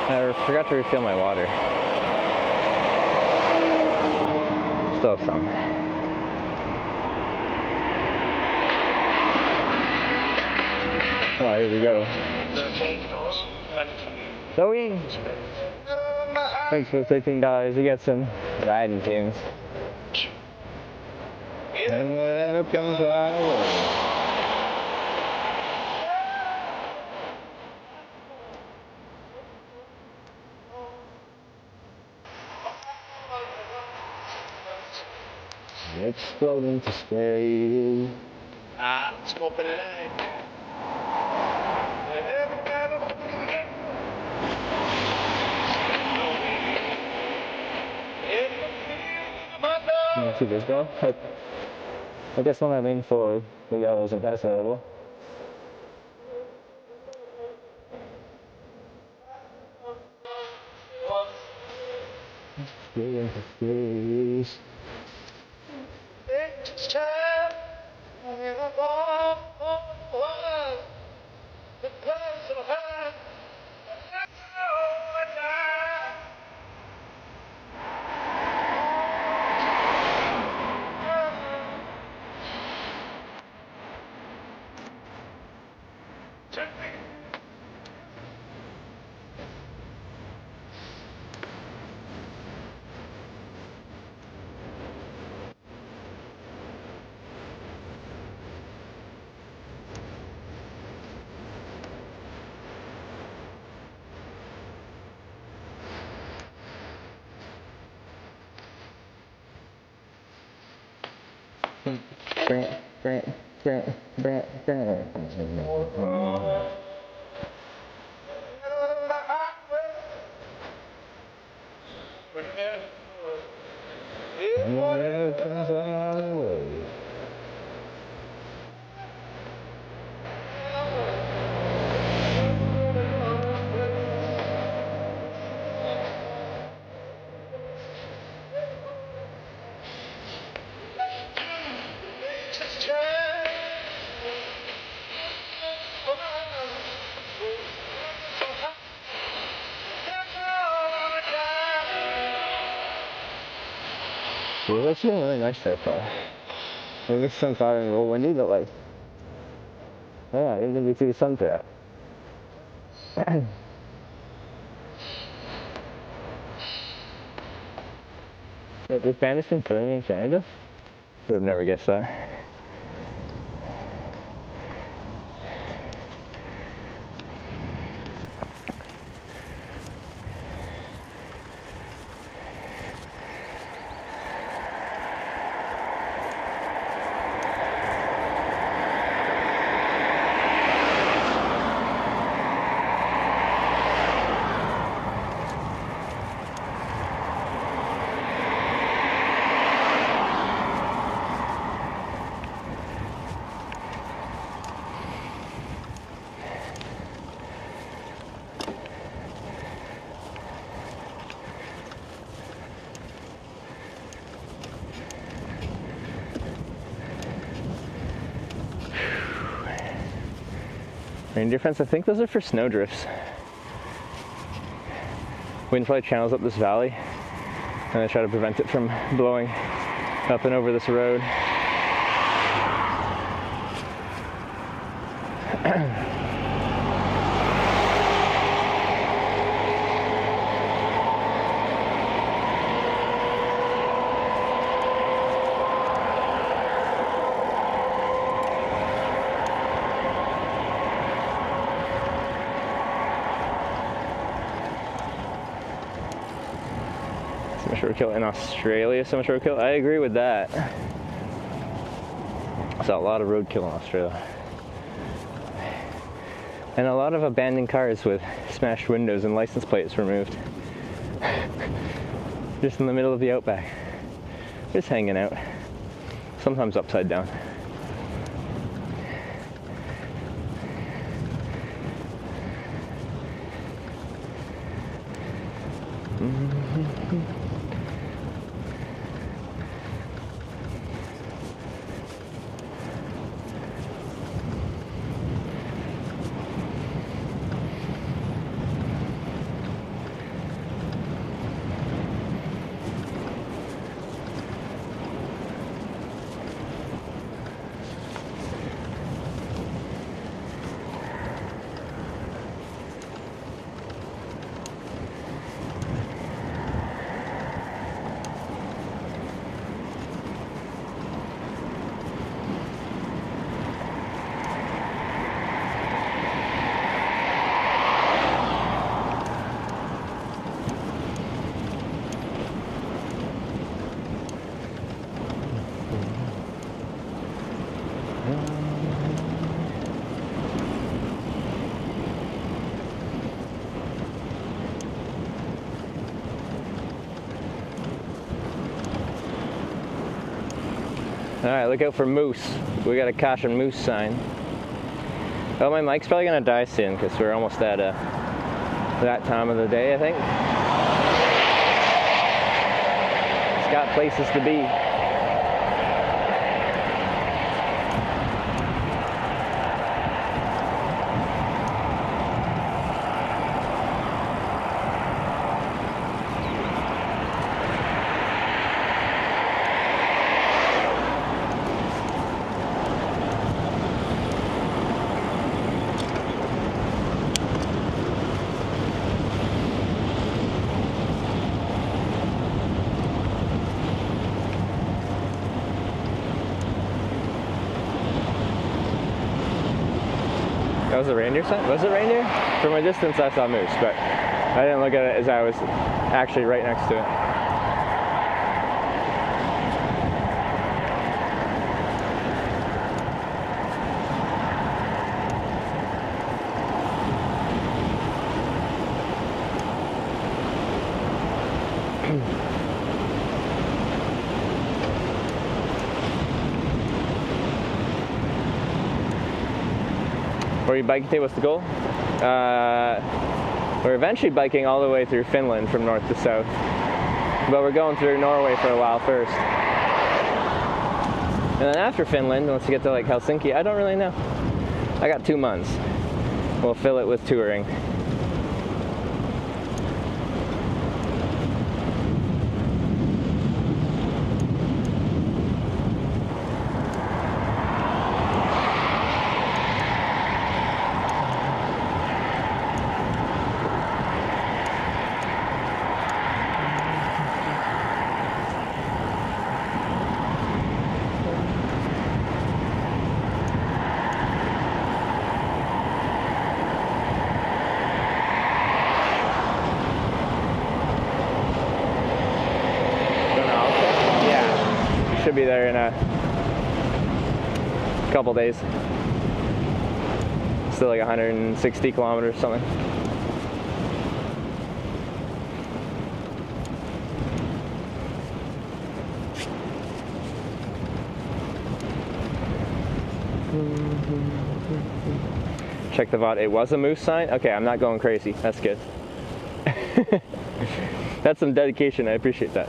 I forgot to refill my water. Still have some. Oh, here we go. Zoe! Thanks for taking, guys. We got some riding tunes. And up comes the highway. Exploding to space. Smoking it out. You see this guy? I guess when I lean forward, the yellows are passing a little. Into space. It's time. The clouds are high. Well, that's been really nice so far. Well, this sun's not even real windy, but like, yeah, it didn't see the sun for that. Is Banniston filming in Canada? Would have never guessed that. Reindeer fence, I think those are for snowdrifts. Wind probably channels up this valley, and I try to prevent it from blowing up and over this road. So much roadkill in Australia, so much roadkill. I agree with that. I saw a lot of roadkill in Australia. And a lot of abandoned cars with smashed windows and license plates removed. Just in the middle of the outback. Just hanging out. Sometimes upside down. All right, look out for moose. We got a caution moose sign. Oh, my mic's probably gonna die soon because we're almost at that time of the day, I think. It's got places to be. That was a reindeer sign? Was it reindeer? From a distance I saw moose, but I didn't look at it as I was actually right next to it. Where are you biking to? What's the goal? We're eventually biking all the way through Finland from north to south, but we're going through Norway for a while first. And then after Finland, once you get to like Helsinki, I don't really know. I got 2 months. We'll fill it with touring. Should be there in a couple days. Still like 160 kilometers or something. Check the VOD. It was a moose sign? Okay, I'm not going crazy. That's good. That's some dedication. I appreciate that.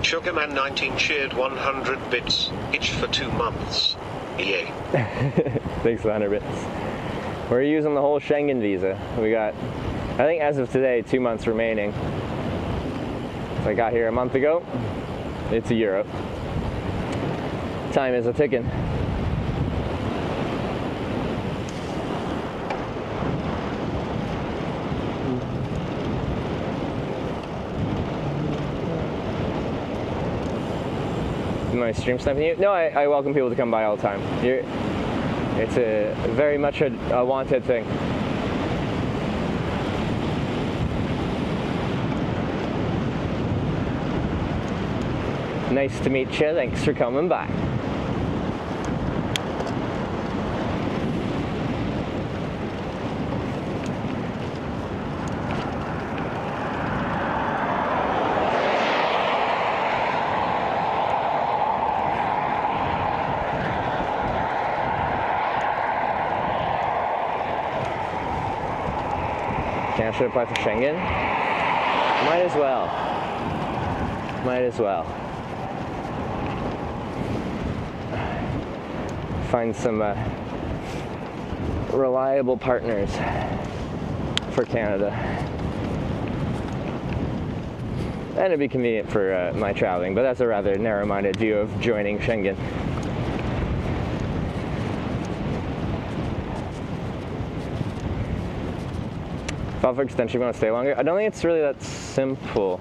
Sugarman 19 cheered 100 bits, each for 2 months. Yay. Thanks for 100 bits. We're using the whole Schengen visa. We got, I think as of today, 2 months remaining. So I got here a month ago. It's a Euro. Time is a ticking. Am I stream sniping you? No, I welcome people to come by all the time. It's a very much a wanted thing. Nice to meet you. Thanks for coming by. I should apply for Schengen. Might as well. Might as well. find some reliable partners for Canada. And it'd be convenient for my traveling, but that's a rather narrow-minded view of joining Schengen. File for extension, you want to stay longer? I don't think it's really that simple,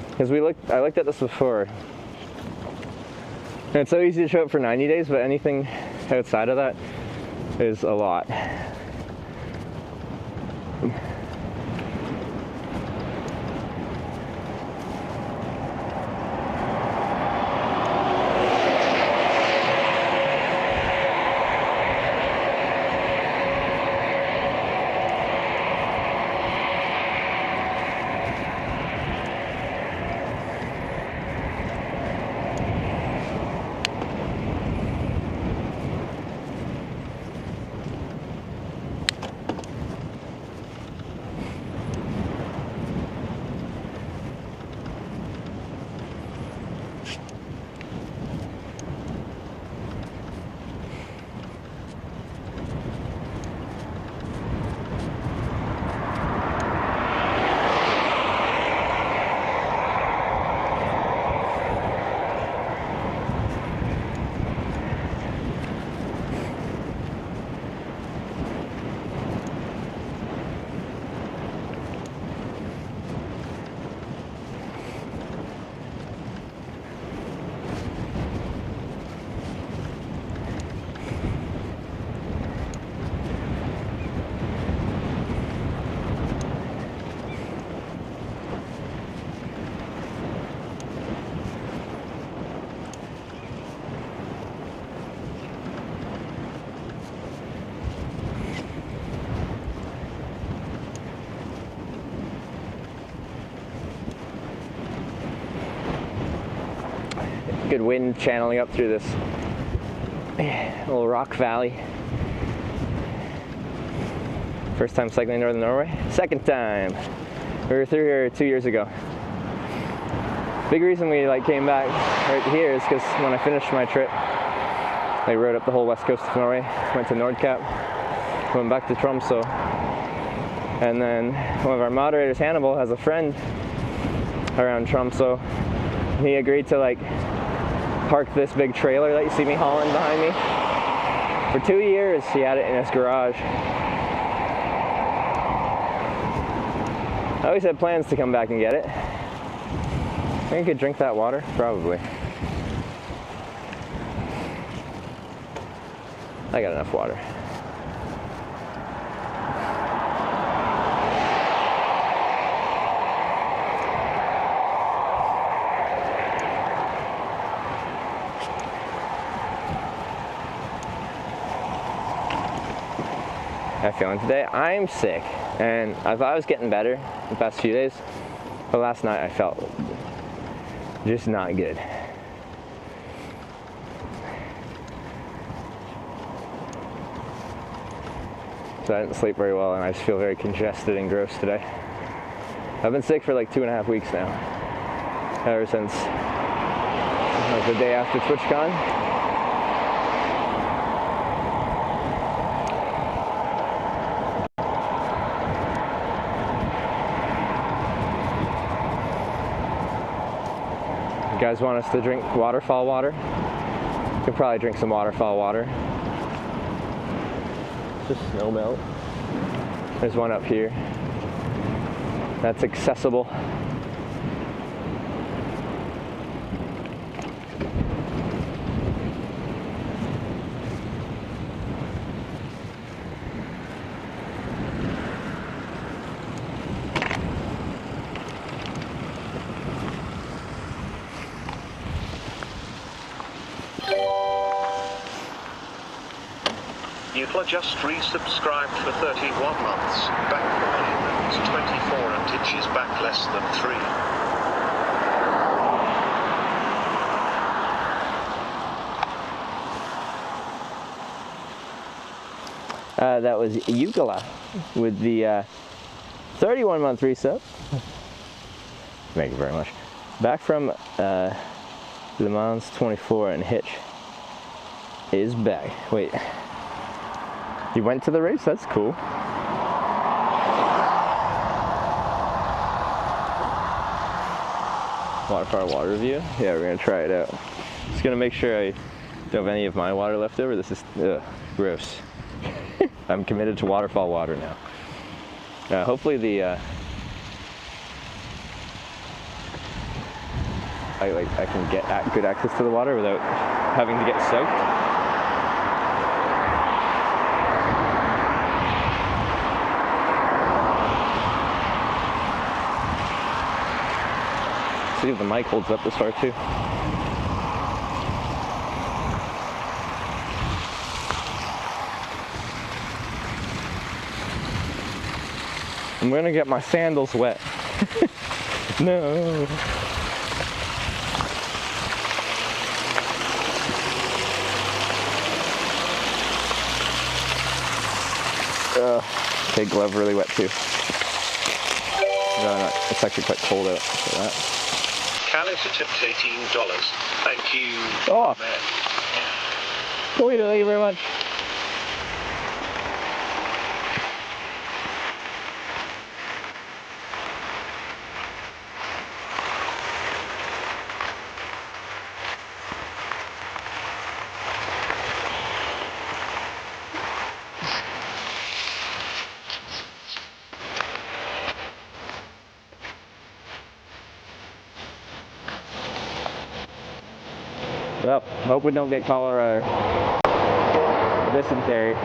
because I looked at this before. And it's so easy to show up for 90 days, but anything outside of that is a lot. Good wind channeling up through this little rock valley. First time cycling northern Norway. Second time. We were through here 2 years ago. Big reason we came back right here is because when I finished my trip, I rode up the whole west coast of Norway, went to Nordkapp, went back to Tromsø, and then one of our moderators, Hannibal, has a friend around Tromsø. He agreed to park this big trailer that you see me hauling behind me. For 2 years, he had it in his garage. I always had plans to come back and get it. I think I could drink that water, probably. I got enough water. How am I feeling today? I'm sick, and I thought I was getting better the past few days, but last night I felt just not good. So I didn't sleep very well, and I just feel very congested and gross today. I've been sick for 2.5 weeks now, ever since the day after TwitchCon. You guys want us to drink waterfall water? We could probably drink some waterfall water. Just snow melt. There's one up here that's accessible. You've just resubscribed for 31 months. Back for 24 and inches back less than 3. That was Yukala with the 31-month resub. Thank you very much. Back from Le Mans 24 and Hitch. is back. Wait. You went to the race? That's cool. Waterfall water review? Yeah, we're gonna try it out. Just gonna make sure I don't have any of my water left over. This is gross. I'm committed to waterfall water now. Hopefully the I can get good access to the water without having to get soaked. See if the mic holds up this far too. I'm gonna get my sandals wet. No. Okay, glove really wet too. No, it's actually quite cold out for that. Caliph tipped $18. Thank you. Oh, man. Cool, thank you very much. Well, hope we don't get cholera or dysentery.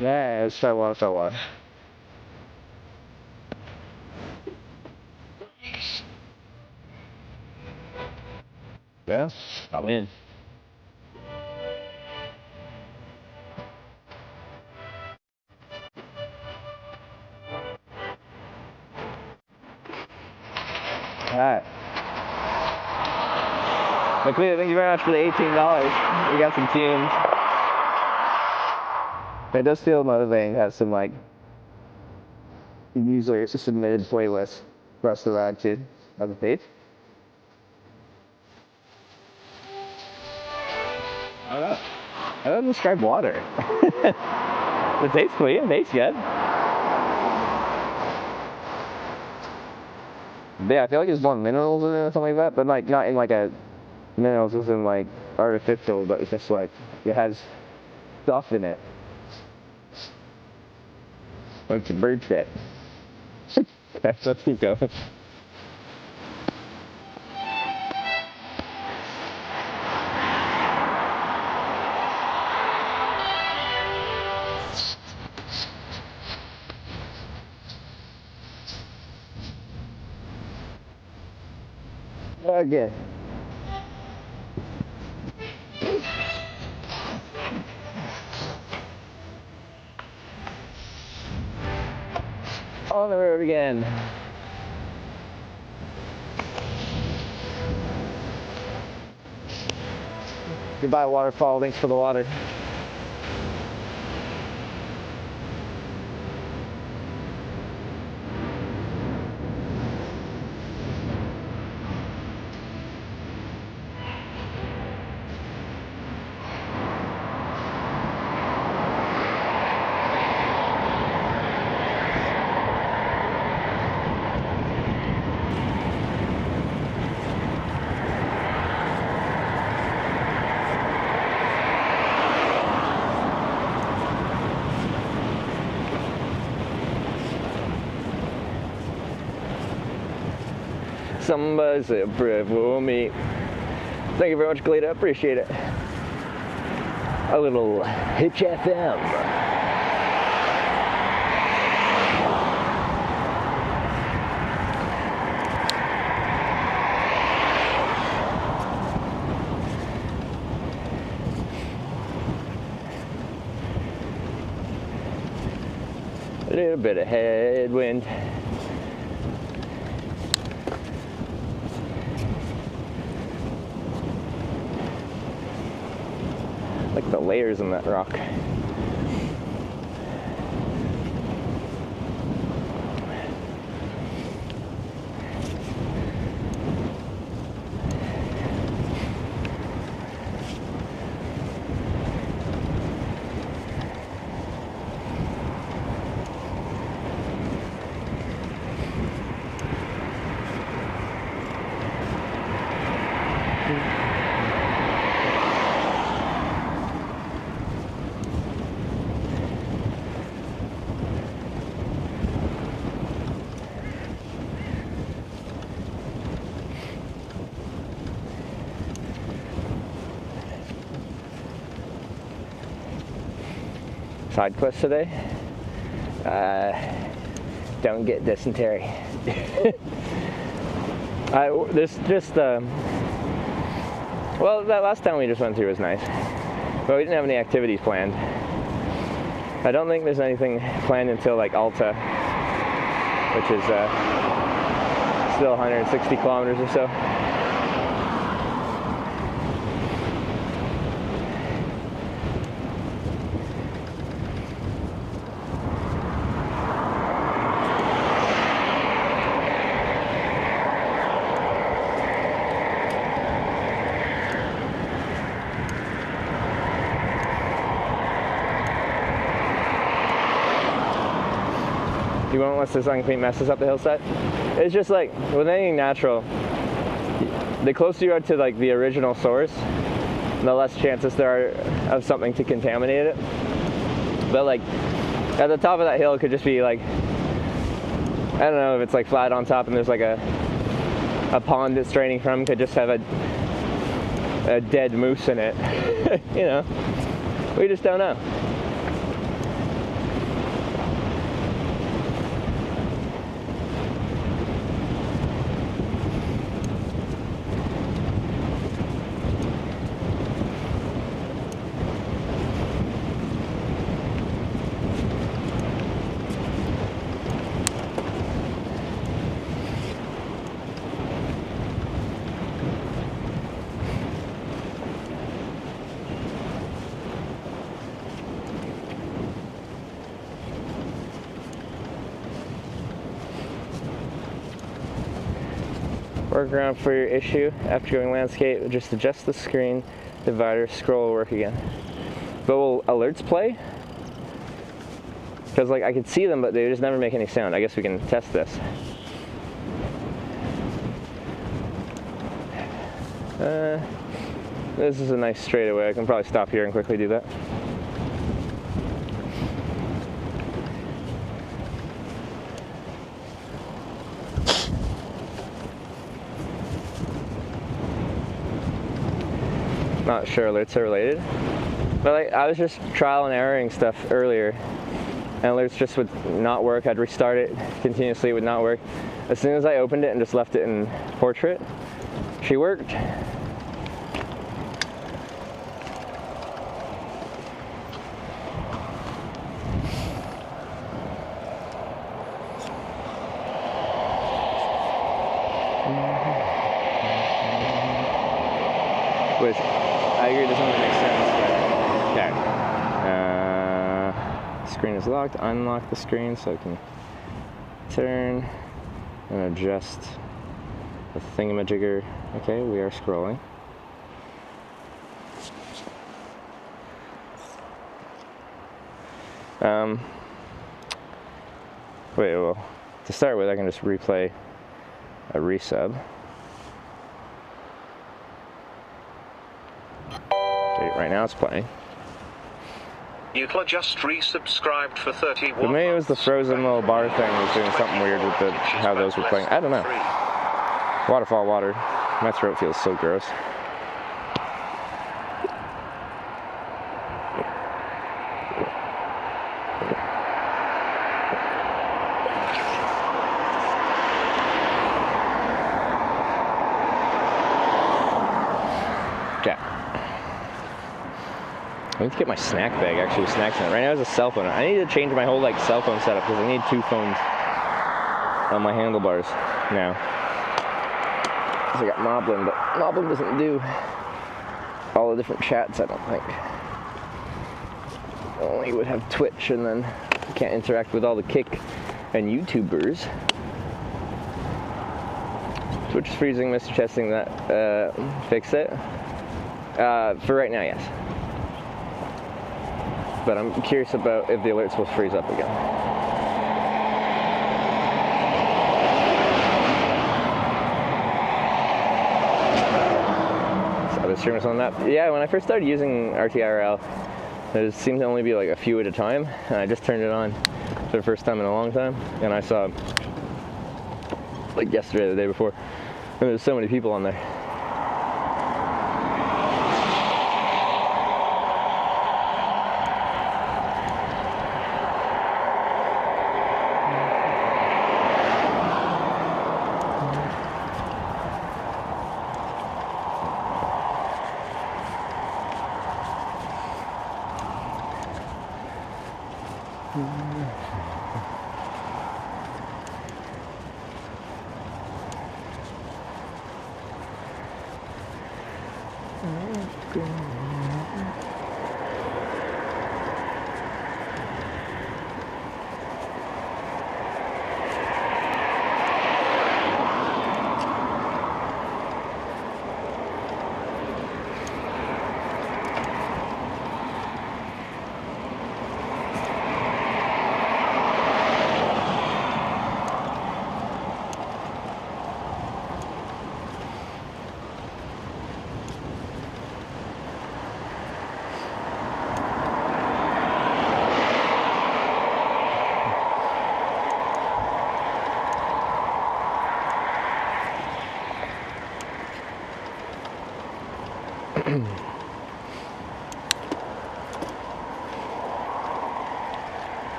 Yeah, it's so on. Yeah, I'm in. Alright. McLean, thank you very much for the $18. We got some tunes. It does feel motivating to have some, like, usually it's a submitted playlist for us to ride to on the page. I don't describe water. It tastes clean, it tastes good. Yeah, I feel like there's more minerals in it or something like that, but like not in like a minerals as in like artificial, but it's just like it has stuff in it. Like some bird shit. Let's keep going. Again. On the road again. Goodbye, waterfall. Thanks for the water. Somebody say a prayer for me. Thank you very much, Gleda. Appreciate it. A little Hitch FM. A little bit of headwind. Like the layers in that rock. Side quest today. Don't get dysentery. Well, that last town we just went through was nice, but we didn't have any activities planned. I don't think there's anything planned until like Alta, which is still 160 kilometers or so. You won't unless there's unclean messes up the hillside. It's just like with anything natural, the closer you are to like the original source, the less chances there are of something to contaminate it. But like at the top of that hill, it could just be like, I don't know, if it's like flat on top and there's like a pond it's draining from, could just have a dead moose in it. You know, we just don't know. Workaround for your issue after going landscape, just adjust the screen divider, scroll will work again. But will alerts play? Because like I could see them, but they just never make any sound. I guess we can test this. This is a nice straightaway. I can probably stop here and quickly do that. Not sure alerts are related, but like I was just trial and erroring stuff earlier, and alerts just would not work. I'd restart it continuously, it would not work. As soon as I opened it and just left it in portrait, she worked. Which I agree doesn't really make sense, but okay. Screen is locked. Unlock the screen so I can turn and adjust the thingamajigger. Okay, we are scrolling. Wait, well, to start with, I can just replay a resub. Right now it's playing. You just resubscribed for 31 But maybe it was the frozen little bar thing was doing something weird with how those were playing. I don't know. Waterfall water. My throat feels so gross. I need to get my snack bag actually with snacks in it. Right now it's a cell phone. I need to change my whole like cell phone setup because I need 2 phones on my handlebars now. So I got Moblin, but Moblin doesn't do all the different chats, I don't think. Only would have Twitch, and then I can't interact with all the Kick and YouTubers. Twitch is freezing, Mr. Testing that fix it. For right now, yes. But I'm curious about if the alerts will freeze up again. So the streamers on that. Yeah, when I first started using RTIRL, there seemed to only be like a few at a time, and I just turned it on for the first time in a long time, and I saw, like yesterday or the day before, and there's so many people on there.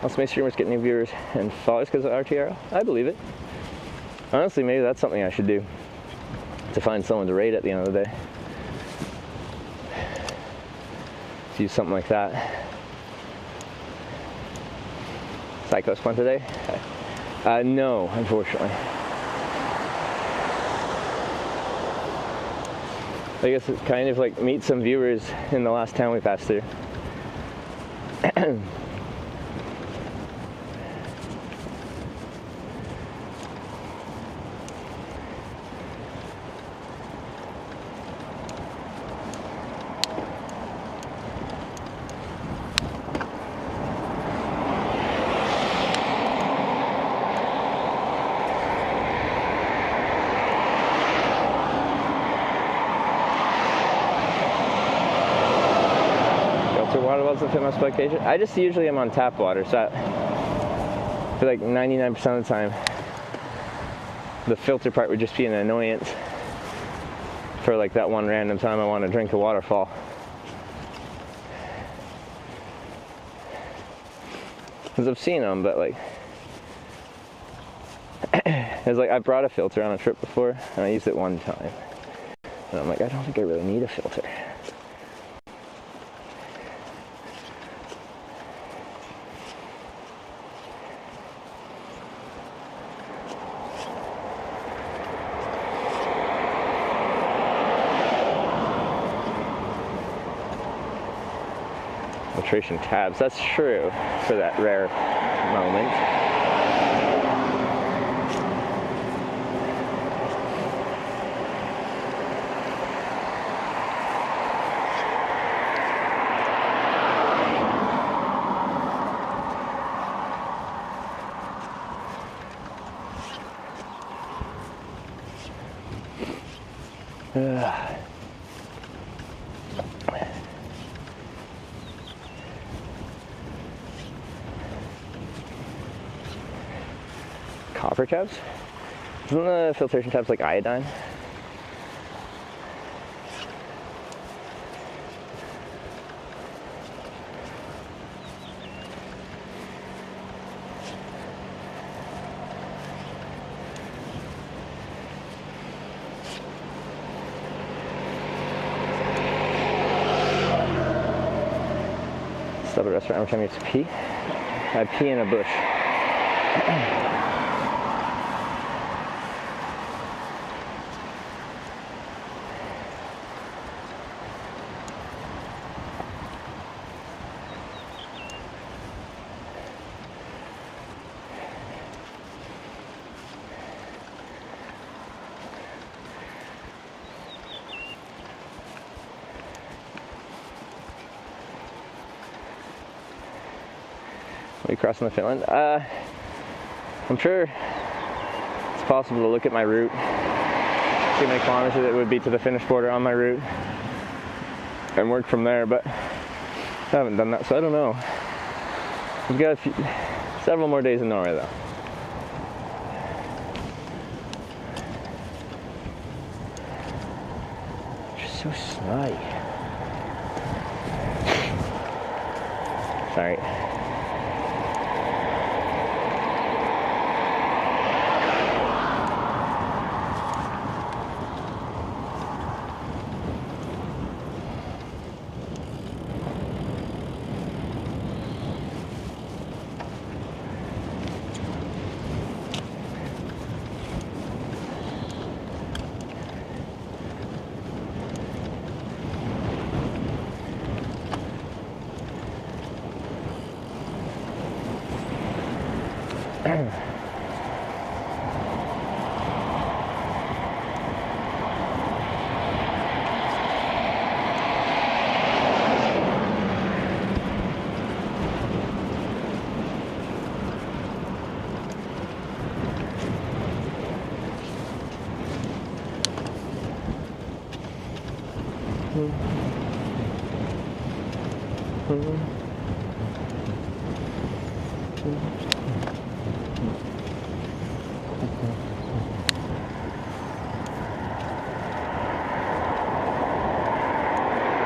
Also, my streamers get new viewers and followers because of RTRL. I believe it. Honestly, maybe that's something I should do, to find someone to raid at the end of the day. To use something like that. Psycho Spun today? No, unfortunately. I guess it's kind of like meet some viewers in the last town we passed through. Fit my expectation. I just usually am on tap water, so I feel like 99% of the time the filter part would just be an annoyance for like that one random time I want to drink a waterfall. Because I've seen them, but like it's like I brought a filter on a trip before and I used it one time and I'm like, I don't think I really need a filter. Filtration tabs, that's true for that rare moment. Copper tabs? Isn't the filtration tabs like iodine? to the restaurant every time you have to pee. I pee in a bush. Are we crossing the Finland? I'm sure it's possible to look at my route, see how many kilometers it would be to the Finnish border on my route, and work from there, but I haven't done that, so I don't know. We've got several more days in Norway though. Just so snotty. Sorry.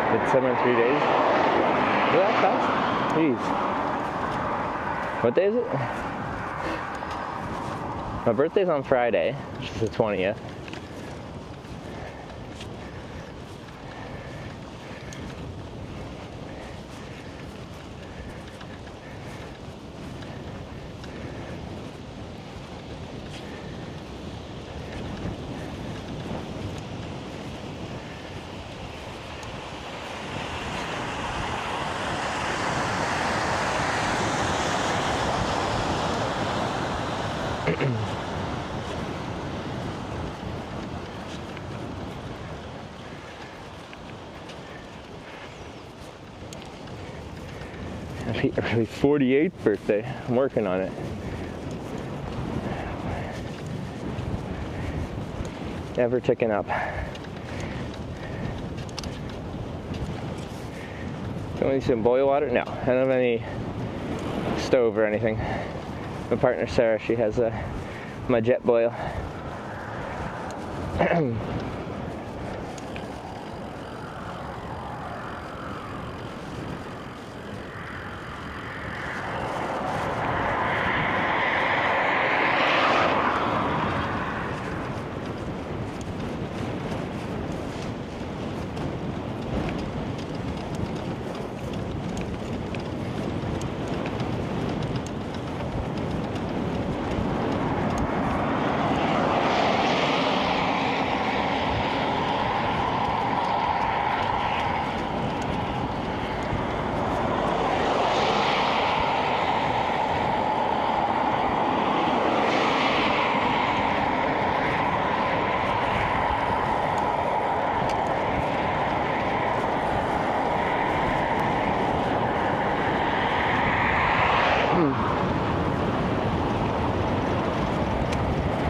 It's 7 or 3 days. Is that fast? Jeez. What day is it? My birthday's on Friday, which is the 20th. Happy 48th birthday. I'm working on it. Ever ticking up. Don't need some boil water? No, I don't have any stove or anything. My partner Sarah, she has my jet boil.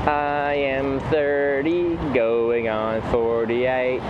I am 30, going on 48.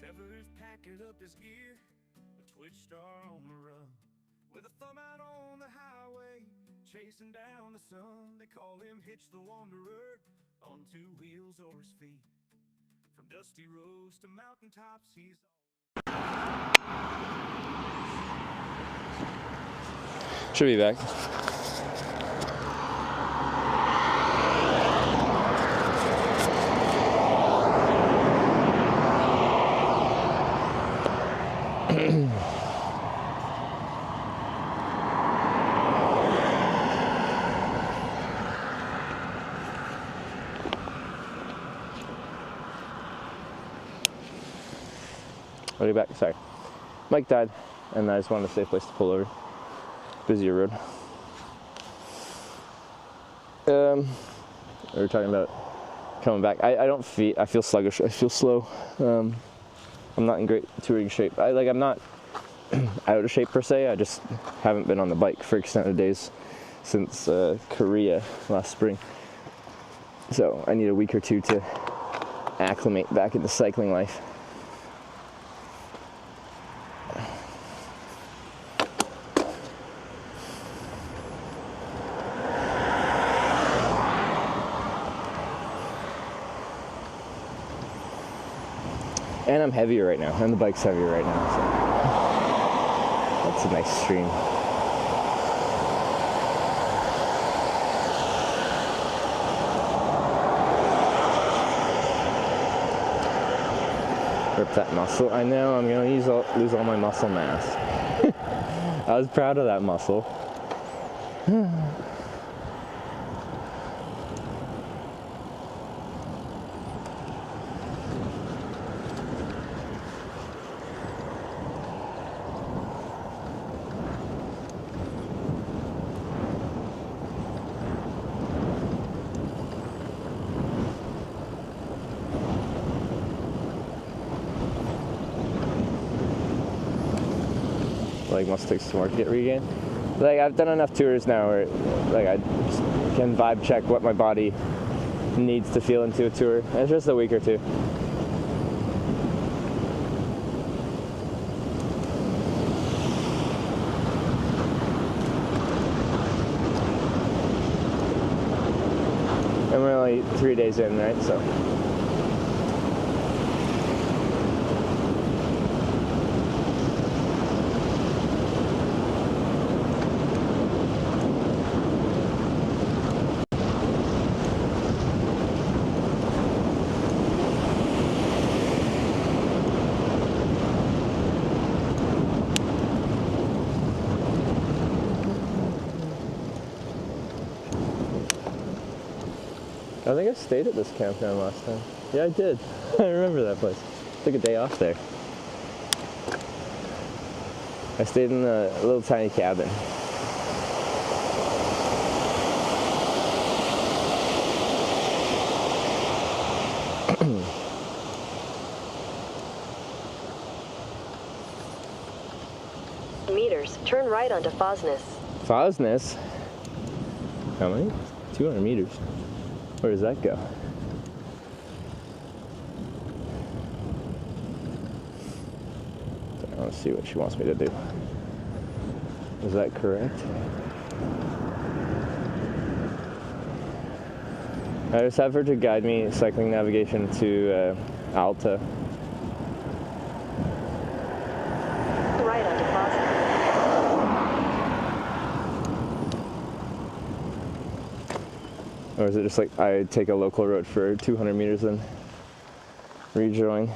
Trevor's packing up his gear, a Twitch star on the run, with a thumb out on the highway, chasing down the sun. They call him Hitch the Wanderer, on 2 wheels or his feet. From dusty roads to mountaintops, he's Should be back. I'll be back. Sorry. Mike died, and I just wanted a safe place to pull over. Busier road. We were talking about coming back. I feel sluggish. I feel slow. I'm not in great touring shape. I'm not out of shape per se. I just haven't been on the bike for extended days since Korea last spring. So I need a week or two to acclimate back into cycling life. And I'm heavier right now, and the bike's heavier right now, so that's a nice stream. Rip that muscle. I know, I'm gonna lose all my muscle mass. I was proud of that muscle. Must take some work to get regained. I've done enough tours now where I just can vibe check what my body needs to feel into a tour. It's just a week or two. And we're only 3 days in, right? So. I think I stayed at this campground last time. Yeah, I did. I remember that place. Took a day off there. I stayed in a little tiny cabin. Meters. Turn right onto Fosness. Fosness? How many? 200 meters. Where does that go? I want to see what she wants me to do. Is that correct? I just have her to guide me cycling navigation to Alta. Right onto Fosness. Or is it just I take a local road for 200 meters and rejoin?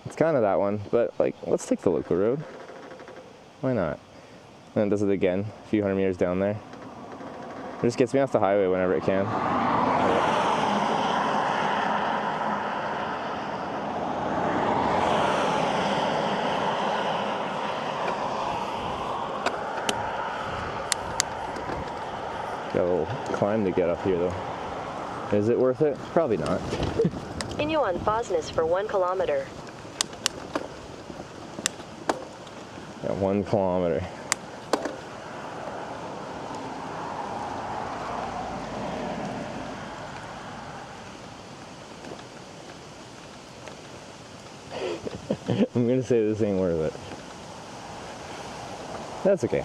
It's kind of that one, but let's take the local road. Why not? And it does it again, a few hundred meters down there. It just gets me off the highway whenever it can. Got a little climb to get up here though. Is it worth it? Probably not. Continue on Fosness for 1 kilometer. Yeah, 1 kilometer. I'm gonna say this ain't worth it. That's okay.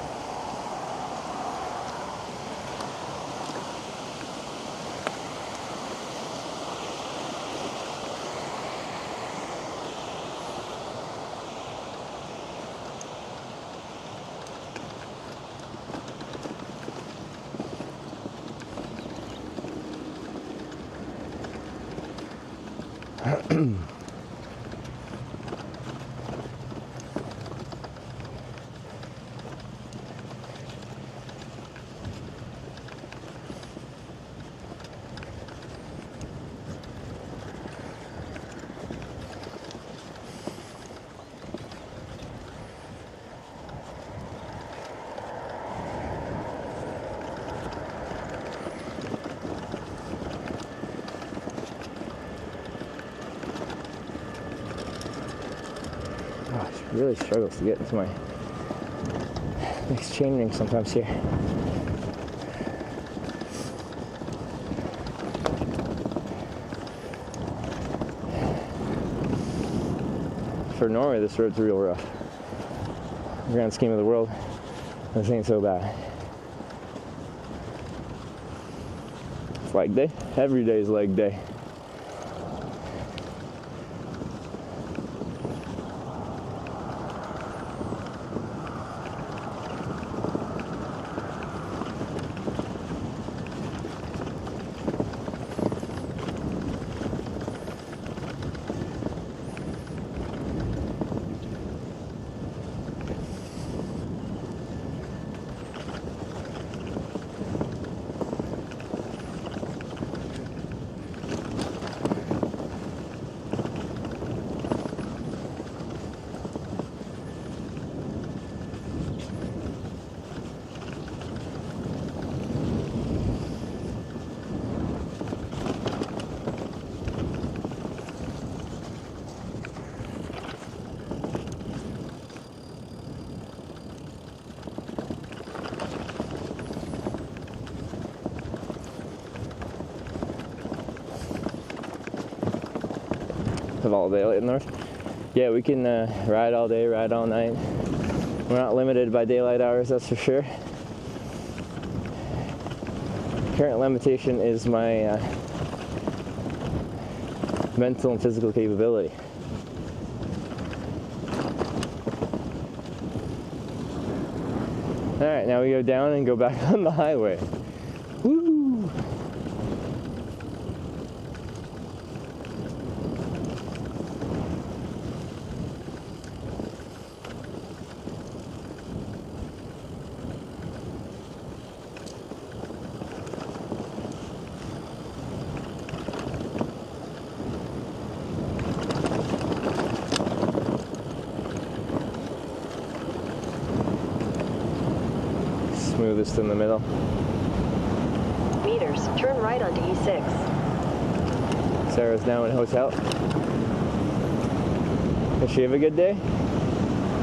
Really struggles to get into my next chain ring sometimes here. For Norway, this road's real rough. In the grand scheme of the world, this ain't so bad. It's leg day. Every day is leg day. Have all day late north. Yeah, we can ride all day, ride all night. We're not limited by daylight hours, that's for sure. Current limitation is my mental and physical capability. Alright, now we go down and go back on the highway. Woo! Smoothest in the middle. Meters, turn right onto E6. Sarah's now in hotel. Does she have a good day?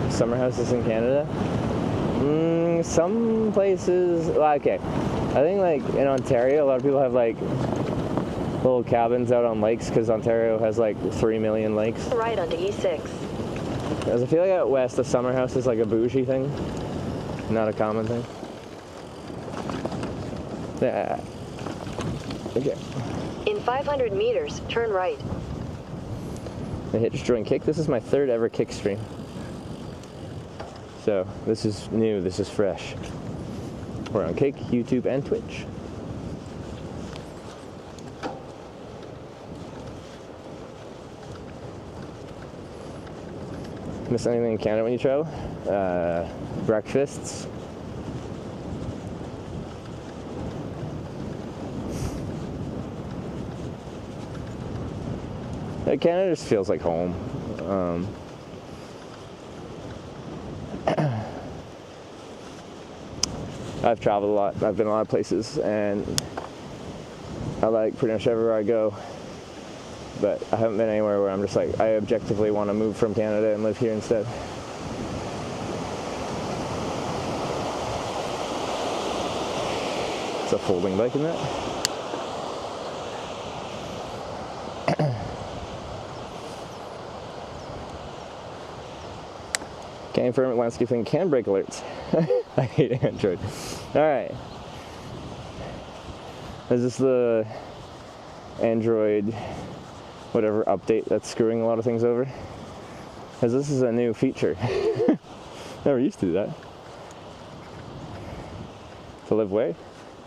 Summer houses in Canada? Some places, well, okay. I think like in Ontario, a lot of people have like little cabins out on lakes because Ontario has like 3 million lakes. Right onto E6. Because I feel like out west, a summer house is like a bougie thing, not a common thing. Yeah. Okay. In 500 meters, turn right. The hitch joint kick. This is my third ever kick stream. So this is new, this is fresh. We're on Kick, YouTube, and Twitch. Miss anything in Canada when you travel? Breakfasts. Canada just feels like home. I've traveled a lot. I've been a lot of places, and I like pretty much everywhere I go. But I haven't been anywhere where I'm just like, I objectively want to move from Canada and live here instead. It's a folding bike in that. Can't confirm landscaping can break alerts. I hate Android. Alright. Is this the Android whatever update that's screwing a lot of things over? Because this is a new feature. Never used to do that. To live where?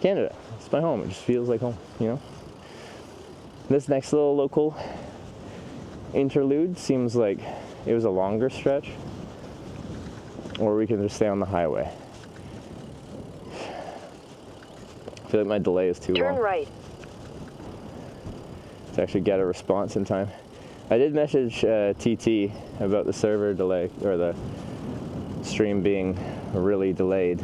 Canada. It's my home. It just feels like home, you know? This next little local interlude seems like it was a longer stretch, or we can just stay on the highway. I feel like my delay is too long. Turn right. To actually get a response in time. I did message TT about the server delay, or the stream being really delayed.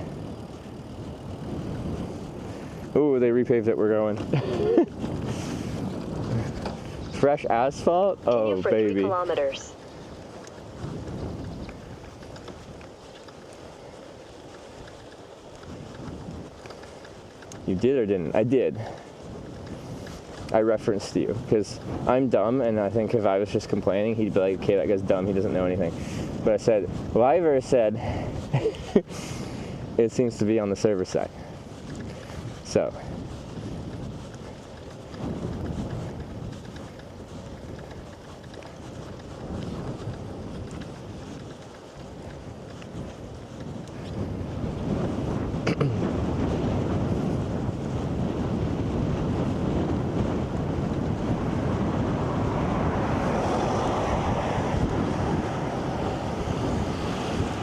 Ooh, they repaved it, we're going. Fresh asphalt? Oh, for baby. 3 kilometers. You did or didn't? I did. I referenced you because I'm dumb, and I think if I was just complaining, he'd be like, okay, that guy's dumb, he doesn't know anything. But I said, Liver said it seems to be on the server side. So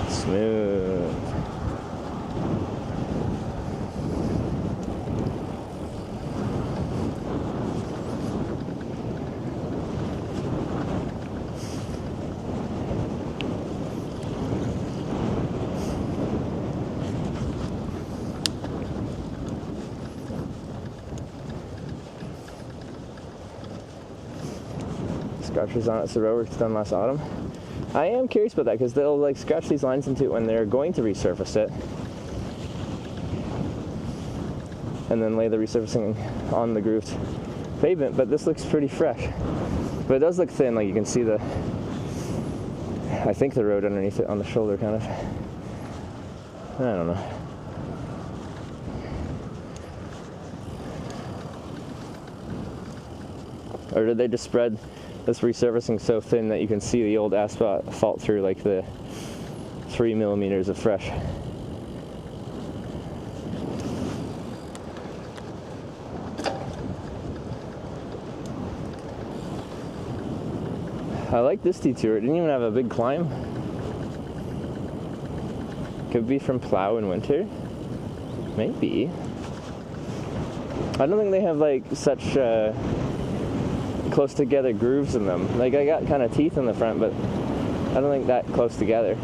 smooth. Scratches on it, so the road work's done last autumn. I am curious about that because they'll like scratch these lines into it when they're going to resurface it, and then lay the resurfacing on the grooved pavement. But this looks pretty fresh. But it does look thin, like you can see the, I think the road underneath it on the shoulder kind of. I don't know. Or did they just spread this resurfacing so thin that you can see the old asphalt through like the 3 millimeters of fresh? I like this detour. It didn't even have a big climb. Could be from plow in winter. Maybe. I don't think they have like such close together grooves in them. Like I got kind of teeth in the front, but I don't think that close together.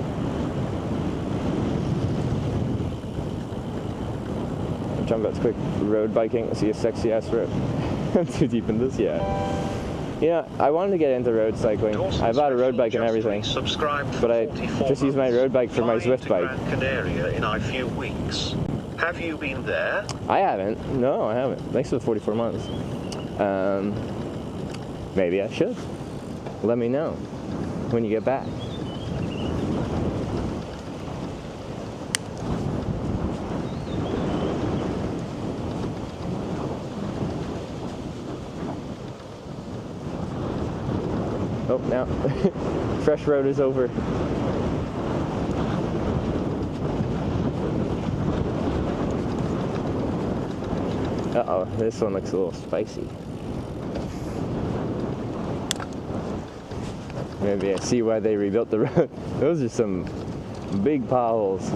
I'm talking about quick road biking. See a sexy ass road. I'm too deep in this, yeah. Yeah, I wanted to get into road cycling. I bought a road bike and everything, but I just use my road bike for my Zwift bike. Gran Canaria in a few weeks. Have you been there? I haven't. No, I haven't. Thanks for the 44 months. Maybe I should. Let me know when you get back. Oh, now fresh road is over. Uh-oh, this one looks a little spicy. Maybe I see why they rebuilt the road. Those are some big potholes.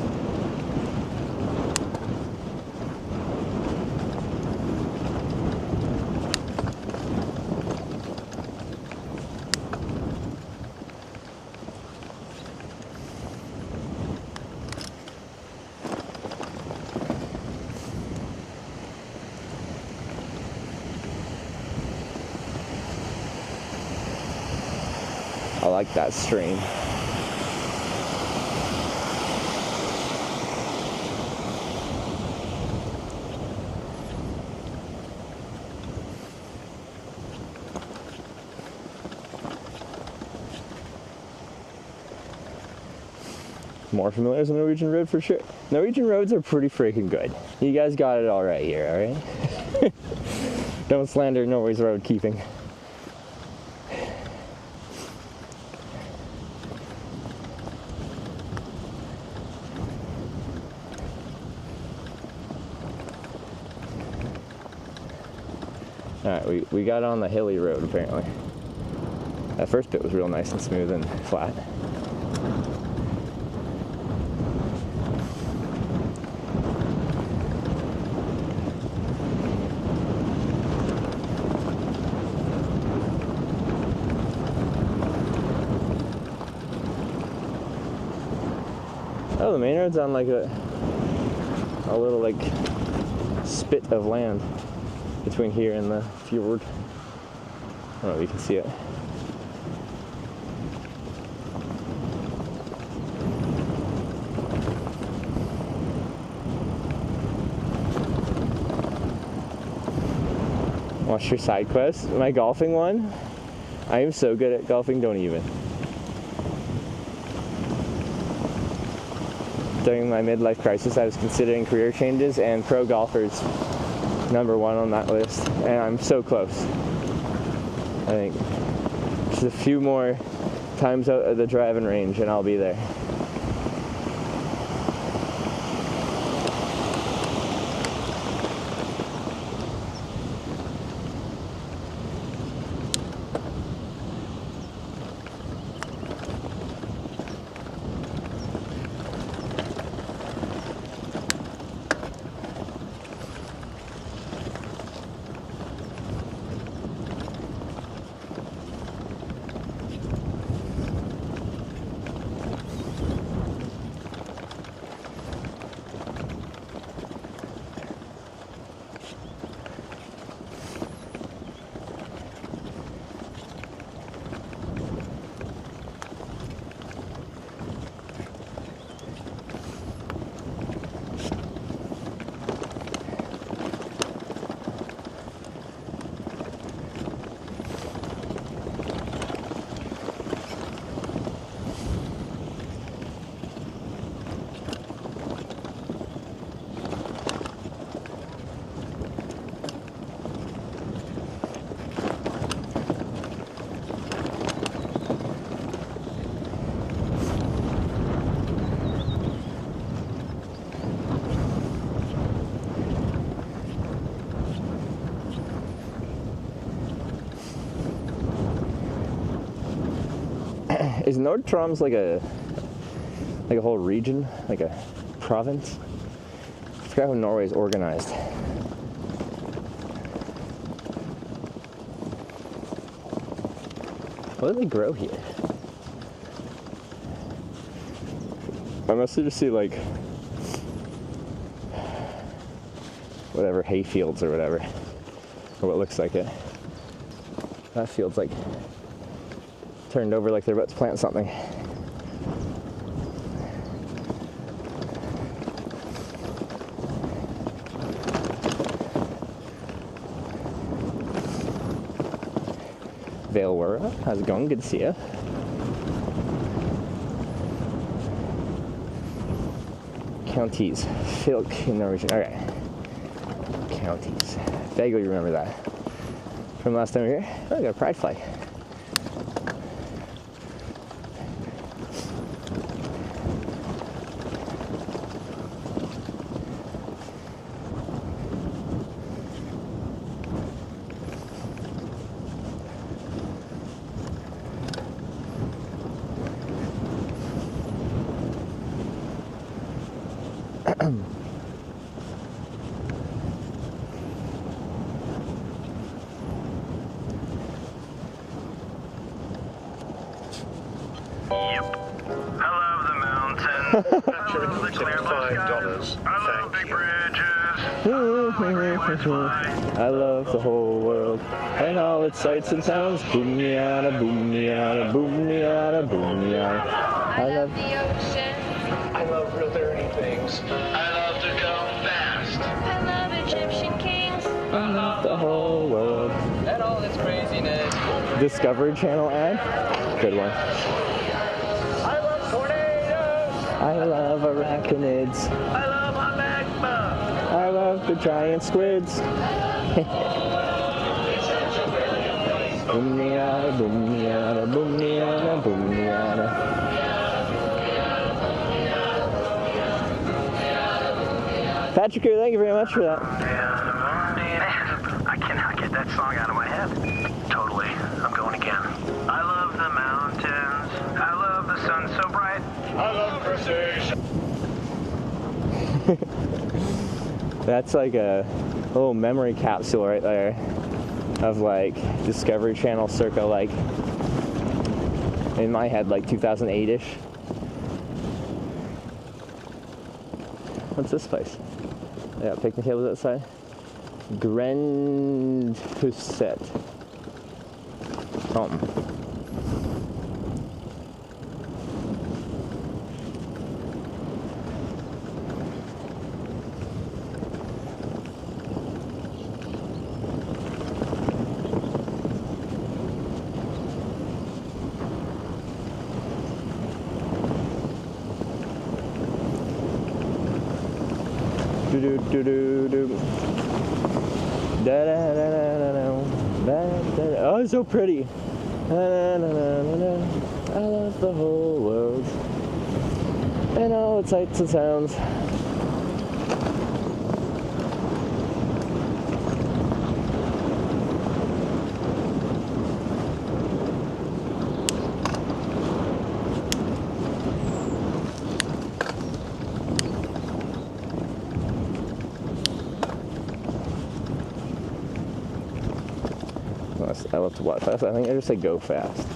I like that stream. more familiar with the Norwegian road for sure. Norwegian roads are pretty freaking good. You guys got it all right here, all right? Don't slander Norway's road keeping. Alright, we got on the hilly road apparently. That first bit was real nice and smooth and flat. Oh, the main road's on like a little like spit of land between here and the fjord. I don't know if you can see it. Watch your side quest. My golfing one. I am so good at golfing, don't even. During my midlife crisis, I was considering career changes, and pro golfers #1 on that list, and I'm so close. I think just a few more times out of the driving range and I'll be there. Is Nord-Troms like a whole region, like a province? I forgot how Norway is organized. What do they grow here? I mostly just see like whatever hay fields or whatever, or what looks like it. That field's like turned over like they're about to plant something. Vailwara, how's it going? Good to see you. Counties, Filk in Norwegian. Alright. Counties. Vaguely remember that from last time we were here. Oh, I got a pride flag. I love the whole world and all its sights and sounds. Boom yada, boom yada, boom yada, boom yada. I love the ocean. I love real dirty things. I love to go fast. I love Egyptian kings. I love the whole world and all its craziness. Discovery Channel ad. Good one. I love tornadoes. I love arachnids. I love magma. I love the giant squids. Boom-niana, boom-niana, boom-niana, boom-niana. Patrick, thank you very much for that. I cannot get that song out of my head. Totally. I'm going again. I love the mountains. I love the sun so bright. I love precision. That's like a little memory capsule right there of like Discovery Channel circa like, in my head, like 2008-ish. What's this place? Yeah, picnic tables outside. Grand Pusset. Do do do do. Da da da da da da. Oh, it's so pretty. Da, da, da, da, da. I love the whole world and all its sights and sounds. I love to watch fast. I think I just say go fast.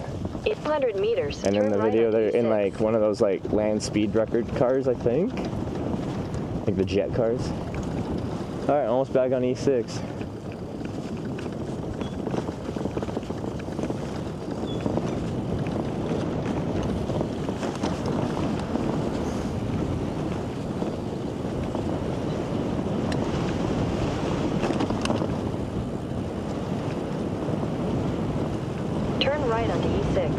800 meters. And in turn the right video, on they're in E6. like one of those like land speed record cars, I think. Like the jet cars. All right, almost back on E6. Turn right onto E6.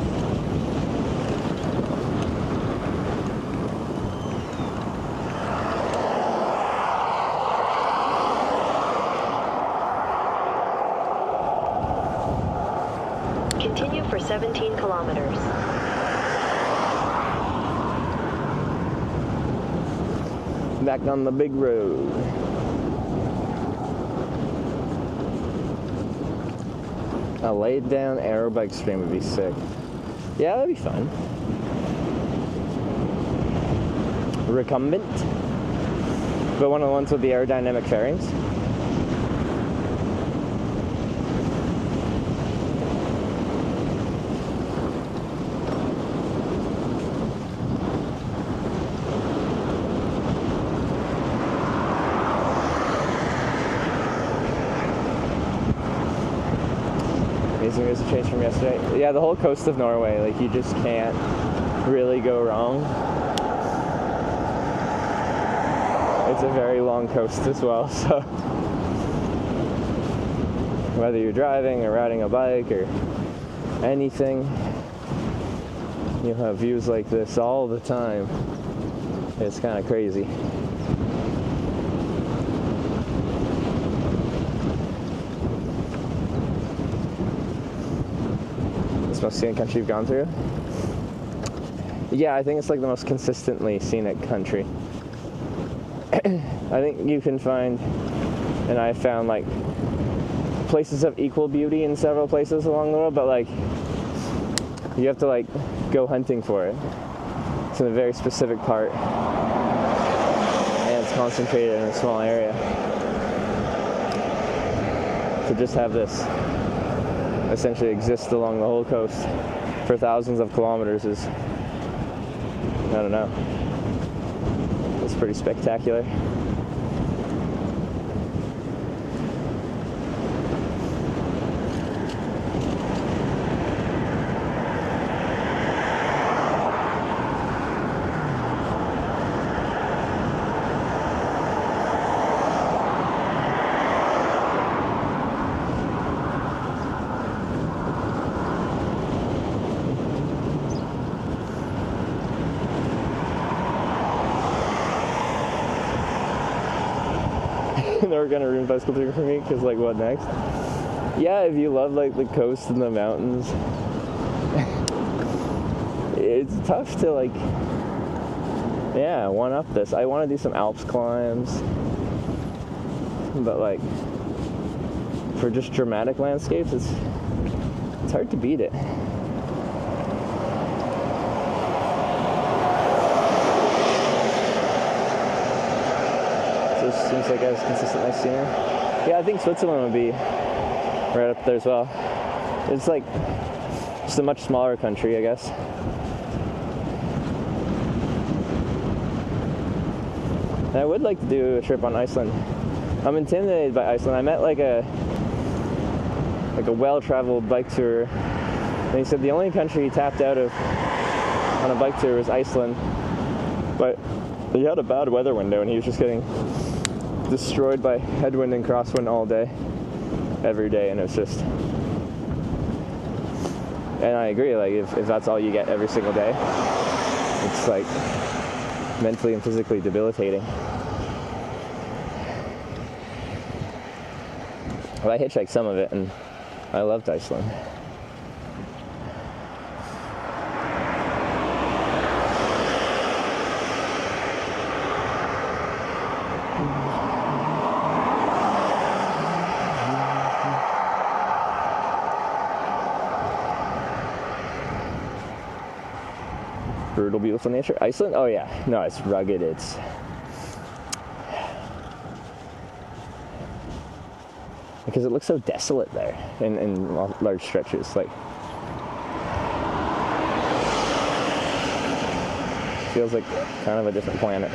Continue for 17 kilometers. Back on the big road. A laid down aero bike stream would be sick. Yeah, that'd be fun. Recumbent. But one of the ones with the aerodynamic fairings. Amazing news to change from yesterday. Yeah, the whole coast of Norway, like you just can't really go wrong. It's a very long coast as well, so whether you're driving or riding a bike or anything, you'll have views like this all the time. It's kind of crazy. Most scenic country you've gone through? Yeah, I think it's like the most consistently scenic country. I think you can find, and I found like places of equal beauty in several places along the road, but like you have to like go hunting for it. It's in a very specific part and it's concentrated in a small area. To just have this essentially exist along the whole coast for thousands of kilometers is, I don't know, it's pretty spectacular. they were gonna ruin bicycle touring for me, because like, what next? Yeah, if you love like the coast and the mountains, it's tough to like, yeah, one up this. I want to do some Alps climbs, but like for just dramatic landscapes, it's hard to beat it. So it seems like I was consistent nice scenery. Yeah, I think Switzerland would be right up there as well. It's like just a much smaller country, I guess. And I would like to do a trip on Iceland. I'm intimidated by Iceland. I met like a well-traveled bike tour, and he said the only country he tapped out of on a bike tour was Iceland, but he had a bad weather window and he was just getting destroyed by headwind and crosswind all day, every day, and it's just, and I agree, like if that's all you get every single day, it's like mentally and physically debilitating. Well, I hitchhiked some of it and I loved Iceland. Brutal, beautiful nature. Iceland? Oh yeah. No, it's rugged. It's because it looks so desolate there in large stretches. Like, feels like kind of a different planet.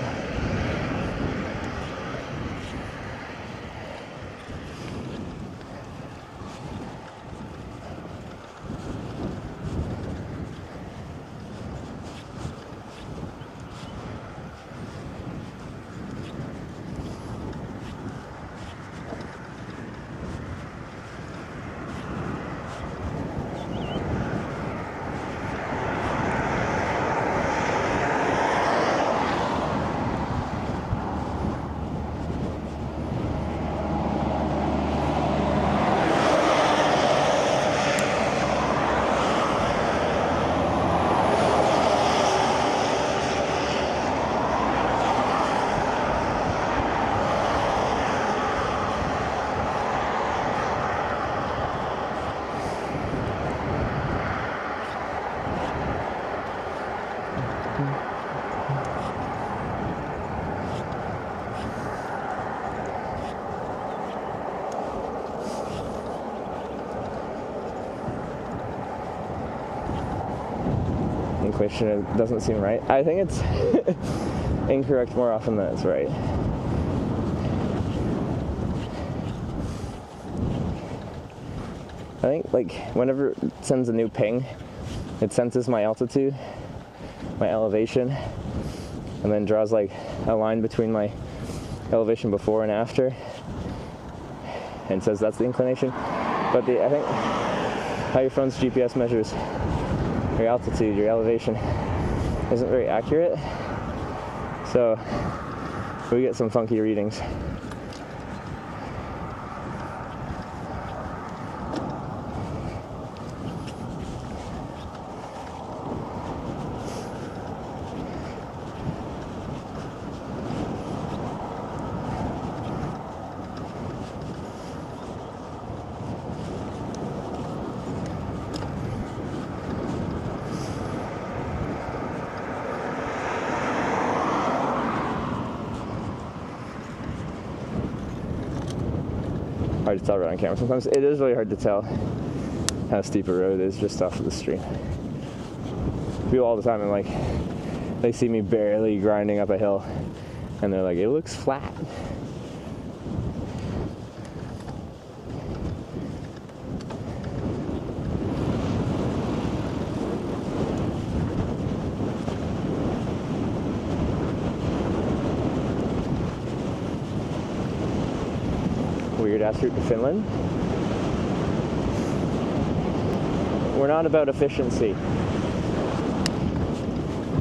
Question, it doesn't seem right. I think it's incorrect more often than it's right. I think like whenever it sends a new ping, it senses my altitude, my elevation, and then draws like a line between my elevation before and after and says that's the inclination. But I think how your phone's GPS measures your altitude, your elevation, isn't very accurate, so we get some funky readings. Hard to tell right on camera. Sometimes it is really hard to tell how steep a road is just off of the stream. People all the time, and like they see me barely grinding up a hill and they're like, it looks flat. Weird ass route to Finland. We're not about efficiency.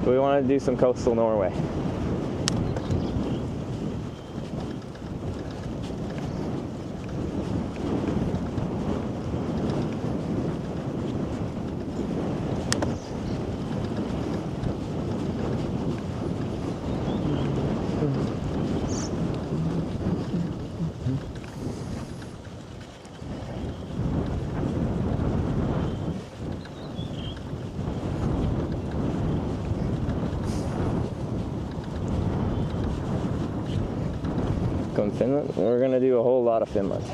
We want to do some coastal Norway. some Finland. We're gonna do a whole lot of Finland.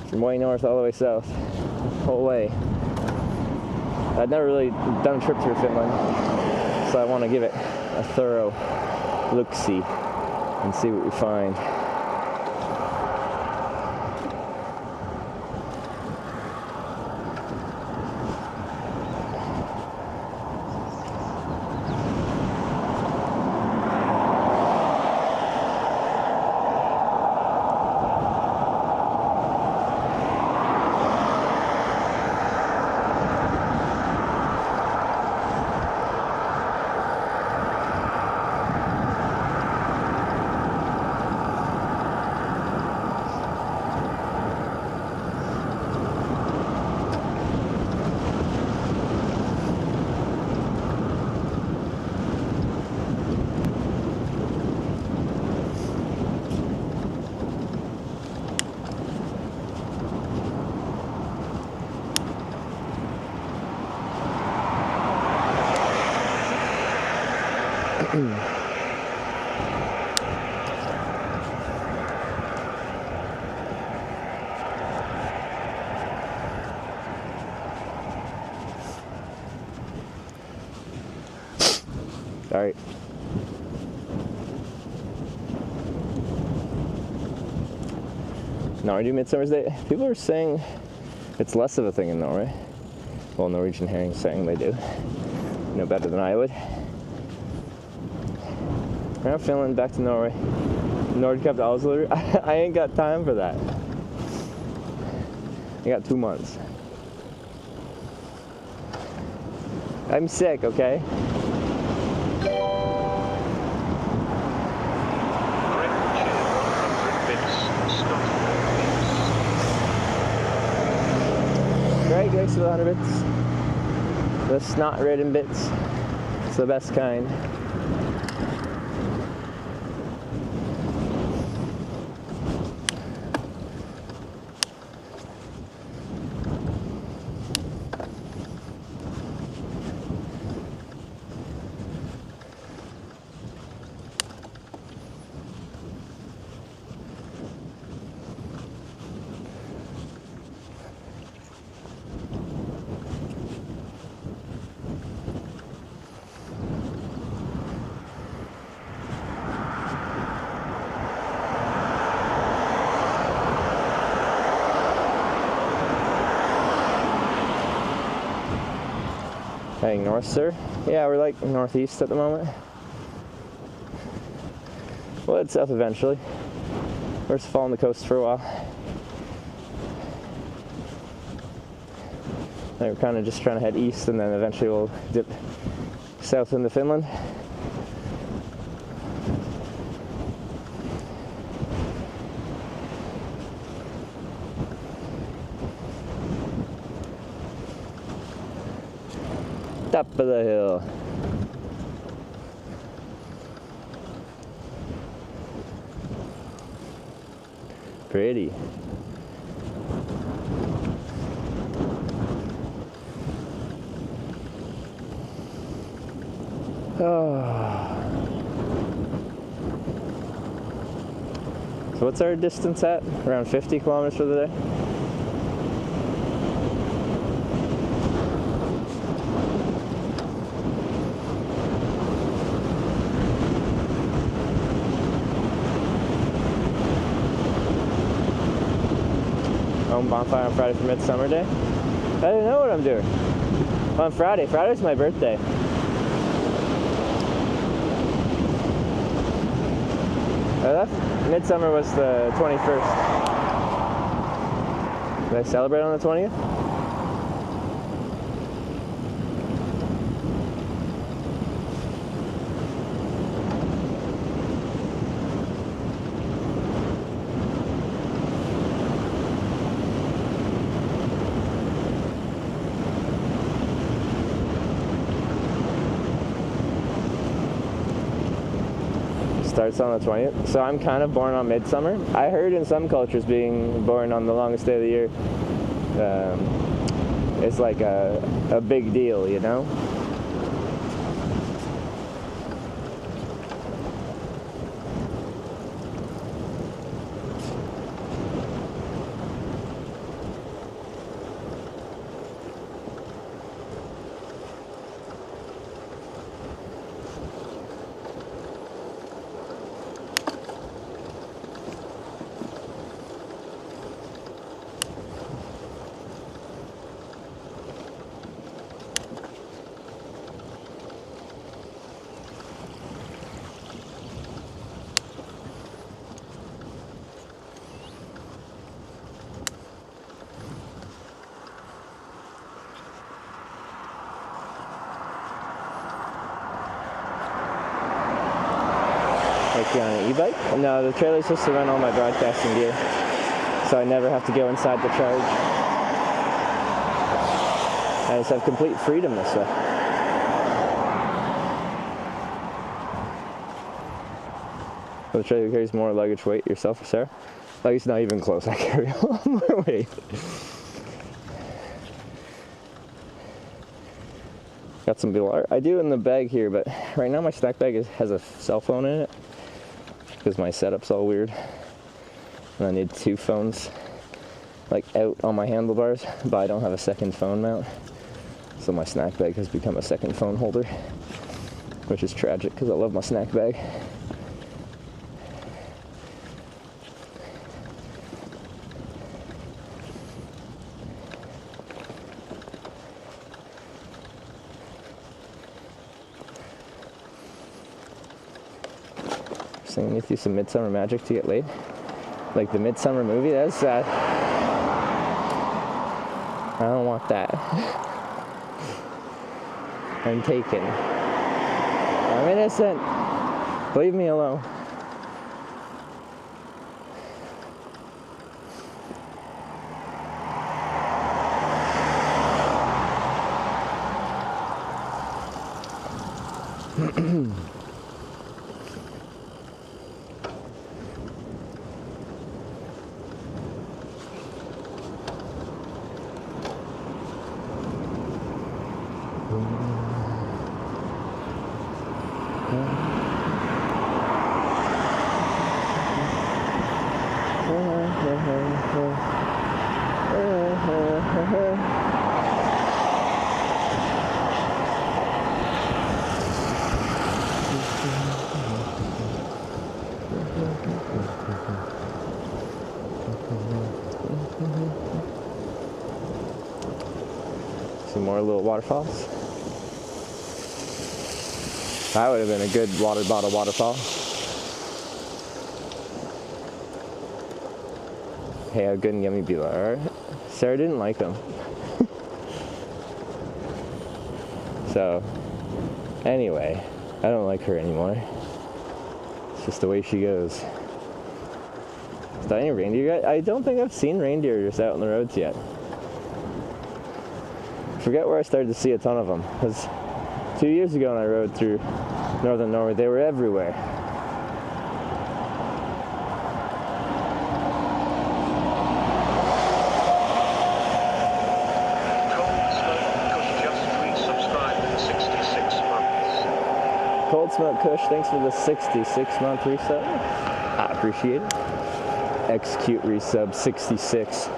From way north all the way south. Whole way. I've never really done a trip through Finland, so I want to give it a thorough look-see and see what we find. All right. Now I do Midsummer's Day. People are saying it's less of a thing in Norway. Well, Norwegian herring saying they do. No better than I would. We're not Finland, back to Norway. Nordkapp to Oslo. I ain't got time for that. I got 2 months. I'm sick, okay? Great, thanks for the 100 bits. The snot-ridden bits. It's the best kind. Heading north, sir? Yeah, we're like northeast at the moment. We'll head south eventually. We're just following the coast for a while. And we're kind of just trying to head east, and then eventually we'll dip south into Finland. Top of the hill. Pretty. Oh. So what's our distance at? Around 50 kilometers for the day? Home bonfire on Friday for Midsummer Day. I don't know what I'm doing. On Friday. Friday's my birthday. Midsummer was the 21st. Did I celebrate on the 20th? Starts on the 20th. So I'm kind of born on midsummer. I heard in some cultures being born on the longest day of the year is like a big deal, you know? actually on an e-bike. No, the trailer's supposed to run all my broadcasting gear, so I never have to go inside the charge. I just have complete freedom this way. The trailer carries more luggage weight yourself, Sarah? Like, it's not even close. I carry all my weight. Got some people. I do in the bag here, but right now my snack bag has a cell phone in it because my setup's all weird. And I need 2 phones like out on my handlebars, but I don't have a second phone mount. So my snack bag has become a second phone holder, which is tragic because I love my snack bag. Singing you through some Midsummer Magic to get laid. Like the Midsummer movie, that's sad. I don't want that. I'm taken. I'm innocent. Leave me alone. Some more little waterfalls. That would have been a good water bottle waterfall. Hey, how good and yummy be like. Sarah didn't like them. So, anyway, I don't like her anymore. It's just the way she goes. Is that any reindeer yet? I don't think I've seen reindeer just out on the roads yet. I forget where I started to see a ton of them, because 2 years ago when I rode through northern Norway, they were everywhere. Cold Smoke Kush, thanks for the 66-month resub. I appreciate it. Execute resub 66.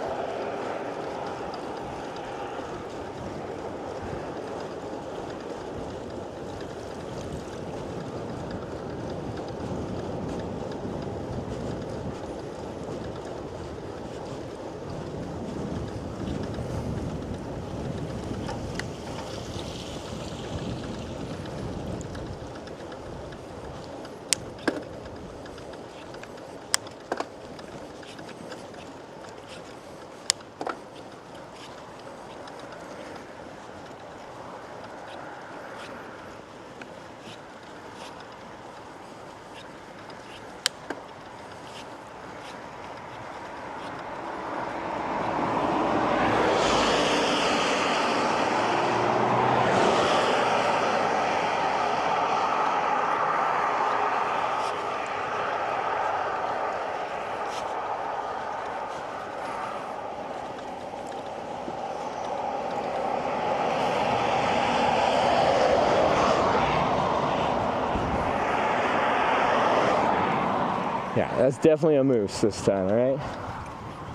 Yeah, that's definitely a moose this time, all right?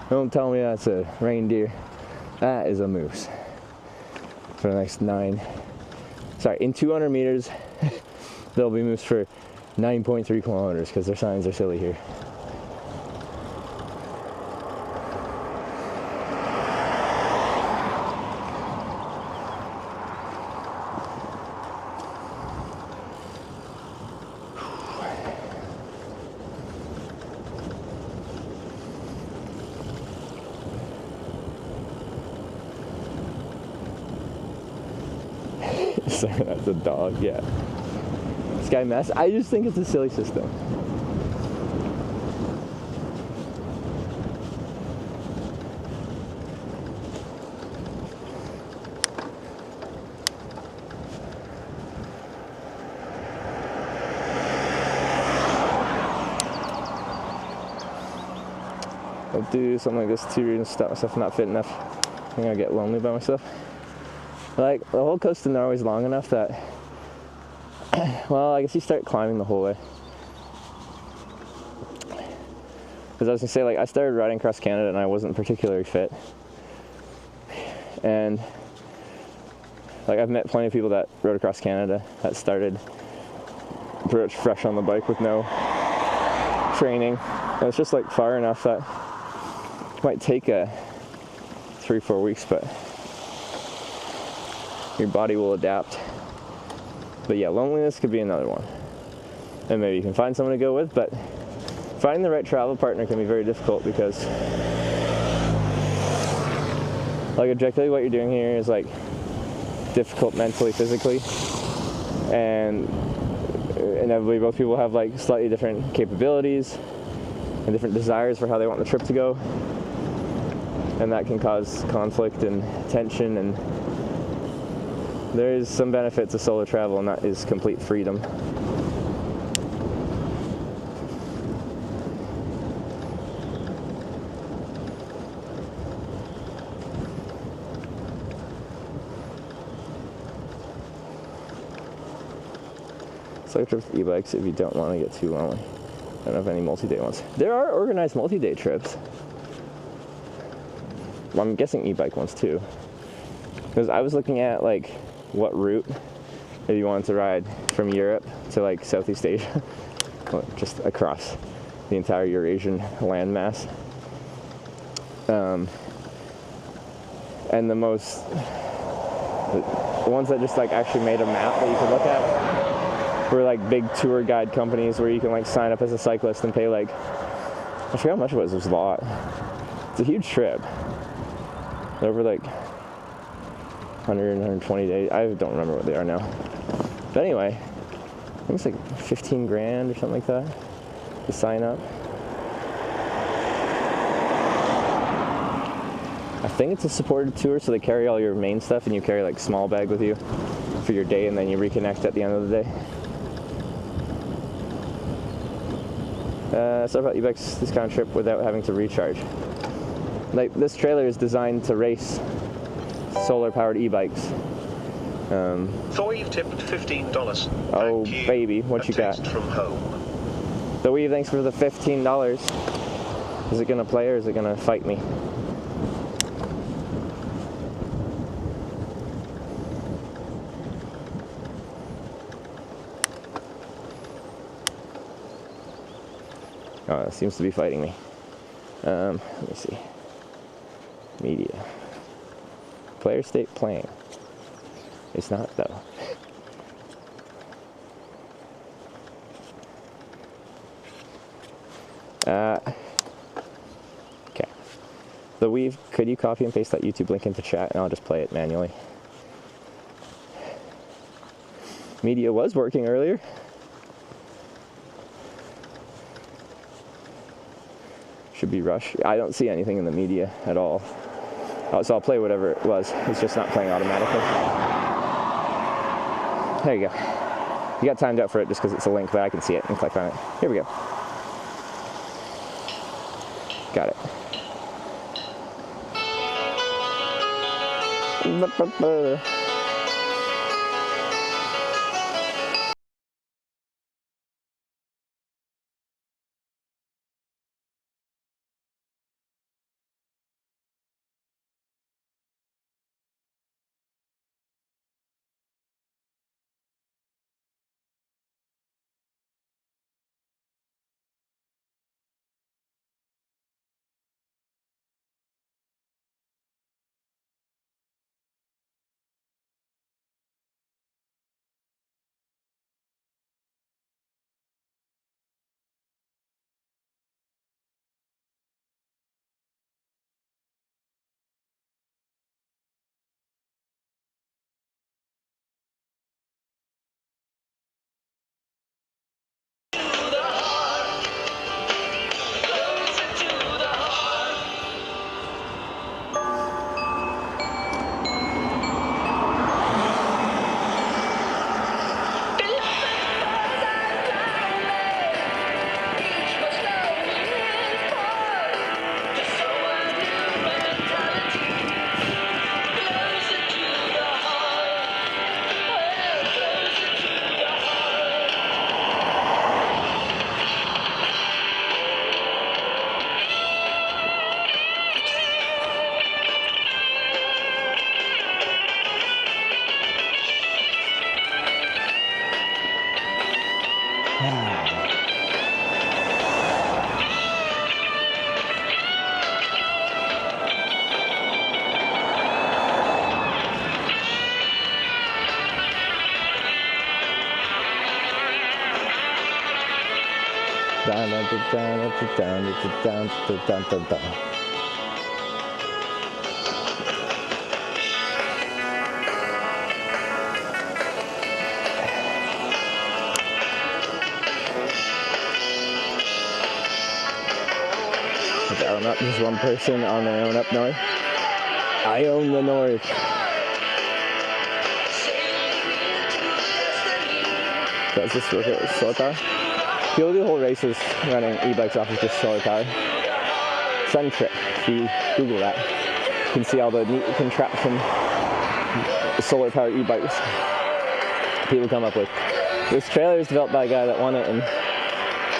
Don't tell me that's a reindeer. That is a moose. For the next in 200 meters, there'll be moose for 9.3 kilometers because their signs are silly here. Sorry, that's a dog, yeah. Sky Mess, I just think it's a silly system. I'll do something like this too and stop myself not fit enough. I think I'll get lonely by myself. Like, the whole coast of Norway is long enough that, well, I guess you start climbing the whole way. Because I was gonna say, like, I started riding across Canada and I wasn't particularly fit. And, like, I've met plenty of people that rode across Canada that started pretty much fresh on the bike with no training. And it's just, like, far enough that it might take 3-4 weeks, but your body will adapt. But yeah, loneliness could be another one. And maybe you can find someone to go with, but finding the right travel partner can be very difficult because, like, objectively what you're doing here is, like, difficult mentally, physically, and inevitably both people have, like, slightly different capabilities and different desires for how they want the trip to go, and that can cause conflict and tension. And there is some benefit to solo travel, and that is complete freedom. Solo trips with e-bikes if you don't want to get too lonely. I don't have any multi-day ones. There are organized multi-day trips. Well, I'm guessing e-bike ones too. Because I was looking at, like, what route if you wanted to ride from Europe to, like, Southeast Asia, well, just across the entire Eurasian landmass. And the ones that just, like, actually made a map that you could look at were, like, big tour guide companies where you can, like, sign up as a cyclist and pay, like, I forgot how much it was. It was a lot. It's a huge trip. Over, like, 100, 120 days. I don't remember what they are now. But anyway, I think it's like 15 grand or something like that to sign up. I think it's a supported tour, so they carry all your main stuff and you carry, like, small bag with you for your day, and then you reconnect at the end of the day. So about e-bikes this kind of trip without having to recharge. Like, this trailer is designed to race solar-powered e-bikes. Thor've tipped $15. Oh, baby, what you got? From home. The Weave, thanks for the $15. Is it gonna play or is it gonna fight me? Oh, it seems to be fighting me. Let me see. Media. Player state playing. It's not, though. Okay. The Weave, could you copy and paste that YouTube link into chat and I'll just play it manually? Media was working earlier. Should be Rush. I don't see anything in the media at all. So I'll play whatever it was. It's just not playing automatically. There you go. You got timed out for it just because it's a link, but I can see it and click on it. Here we go. Got it. Own up. There's one person on their own up north. I own the north. Does this work with solar power? People do whole races running e-bikes off of just solar power. Sun trip. If you Google that, you can see all the neat contraption solar powered e-bikes people come up with. This trailer is developed by a guy that won it in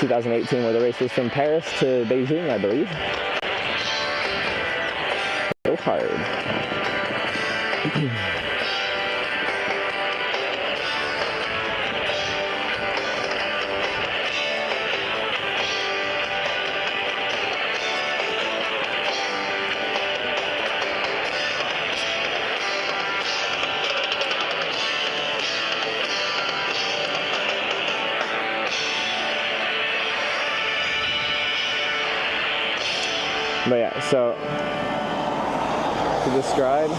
2018, where the race was from Paris to Beijing, I believe. So hard. But yeah, so to describe,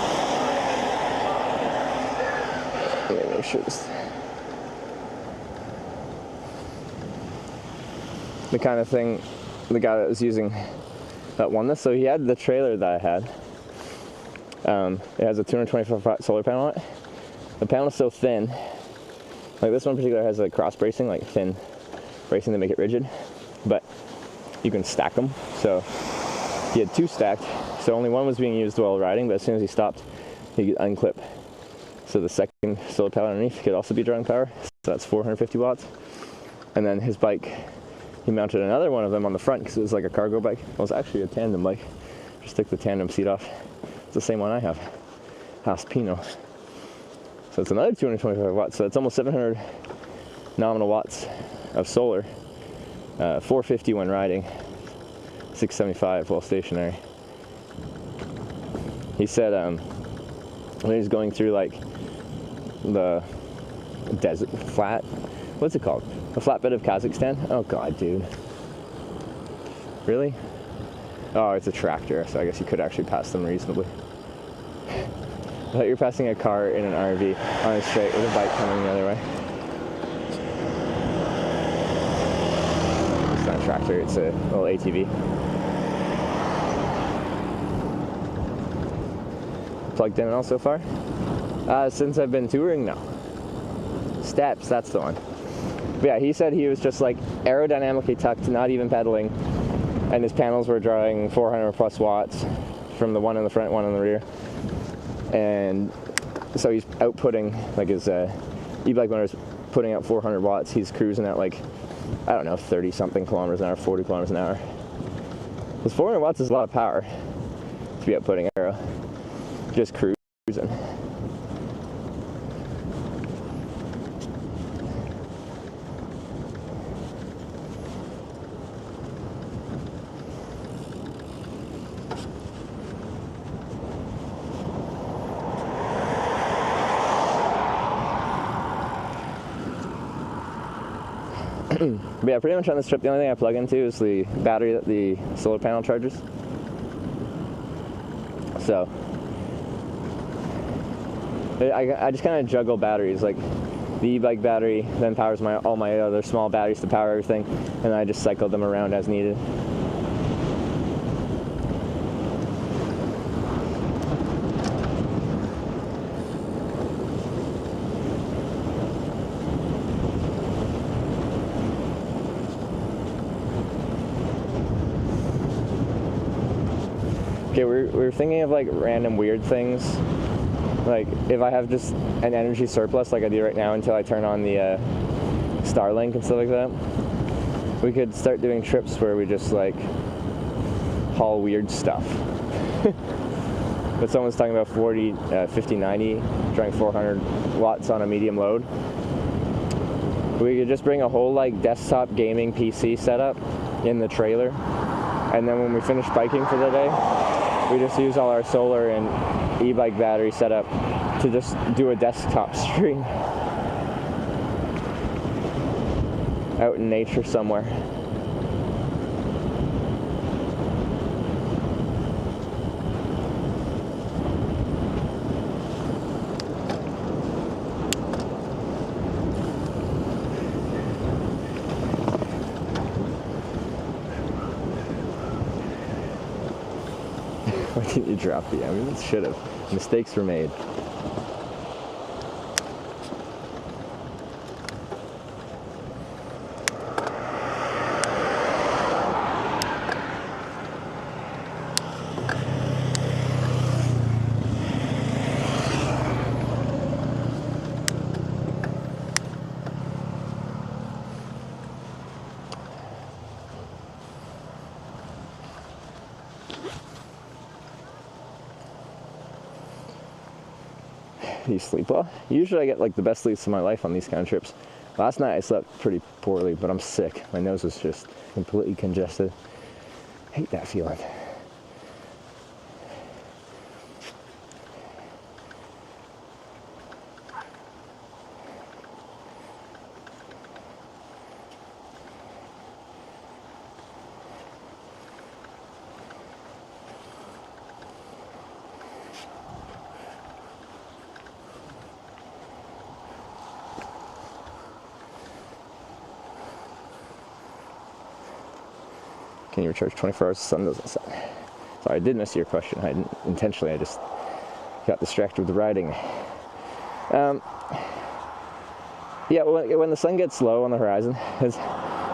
make sure this, the kind of thing, the guy that was using that won this, so he had the trailer that I had. It has a 225-watt solar panel on it. The panel is so thin, like this one in particular has like cross bracing, like thin bracing to make it rigid, but you can stack them. So he had two stacked, so only one was being used while riding, but as soon as he stopped, he could unclip. So the second solar panel underneath could also be drawing power, so that's 450 watts. And then his bike, he mounted another one of them on the front because it was like a cargo bike. It was actually a tandem bike. Just took the tandem seat off. It's the same one I have, Haspino. So it's another 225 watts, so it's almost 700 nominal watts of solar, 450 when riding, 675 while stationary. He said when he's going through like the desert, flat, what's it called? The flatbed of Kazakhstan? Oh god, dude. Really? Oh, it's a tractor, so I guess you could actually pass them reasonably. I thought you were passing a car in an RV on a straight with a bike coming the other way. It's not a tractor, it's a little ATV. Plugged in and all so far? Since I've been touring, no. Steps, that's the one. But yeah, he said he was just like aerodynamically tucked, not even pedaling, and his panels were drawing 400 plus watts from the one in the front, one in the rear. And so he's outputting, like his e-bike motor is putting out 400 watts. He's cruising at like, I don't know, 30 something kilometers an hour, 40 kilometers an hour. Because 400 watts is a lot of power to be outputting aero. Just cruising. But yeah, pretty much on this trip, the only thing I plug into is the battery that the solar panel charges. So I just kind of juggle batteries, like the e-bike battery then powers all my other small batteries to power everything, and I just cycle them around as needed. Okay, we're thinking of like random weird things. Like if I have just an energy surplus like I do right now until I turn on the Starlink and stuff like that, we could start doing trips where we just like haul weird stuff. But someone's talking about 50, 90, drawing 400 watts on a medium load. We could just bring a whole like desktop gaming PC setup in the trailer, and then when we finish biking for the day, we just use all our solar and e-bike battery setup to just do a desktop stream out in nature somewhere. Why didn't you drop the ambulance? Should have. Mistakes were made. You sleep well? Usually I get like the best sleeps of my life on these kind of trips. Last night I slept pretty poorly, but I'm sick. My nose was just completely congested. Hate that feeling. Can you recharge 24 hours? The sun doesn't set. Sorry, I did miss your question. I didn't intentionally. I just got distracted with the riding. Yeah, when the sun gets low on the horizon, it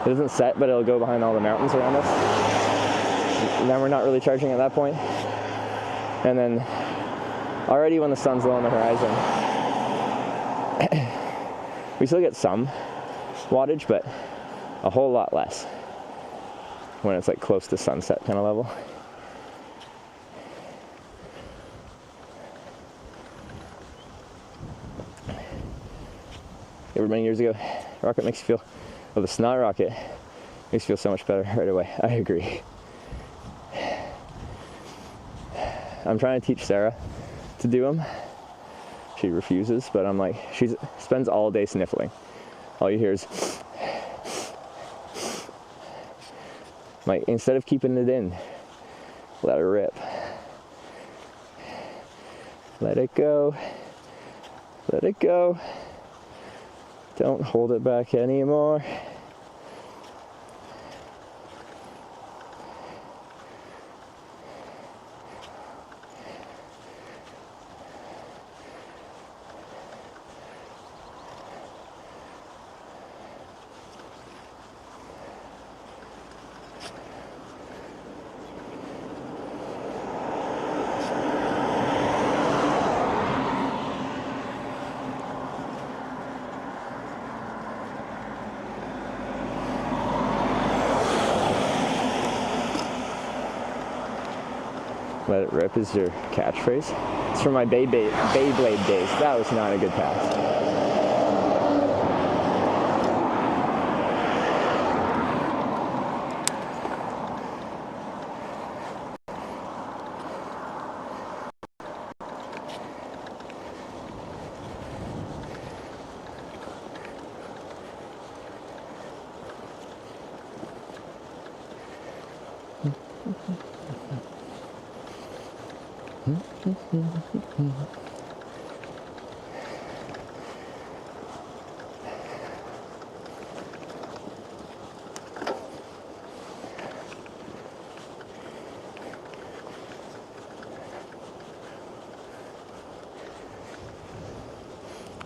doesn't set, but it'll go behind all the mountains around us. And then we're not really charging at that point. And then already when the sun's low on the horizon, we still get some wattage, but a whole lot less when it's like close to sunset kind of level. Ever many years ago, rocket makes you feel, well, the snot rocket makes you feel so much better right away. I agree. I'm trying to teach Sarah to do them. She refuses, but I'm like, she spends all day sniffling. All you hear is, like, instead of keeping it in, let her rip. Let it go. Let it go. Don't hold it back anymore. Let it rip is your catchphrase. It's from my Beyblade days. That was not a good pass.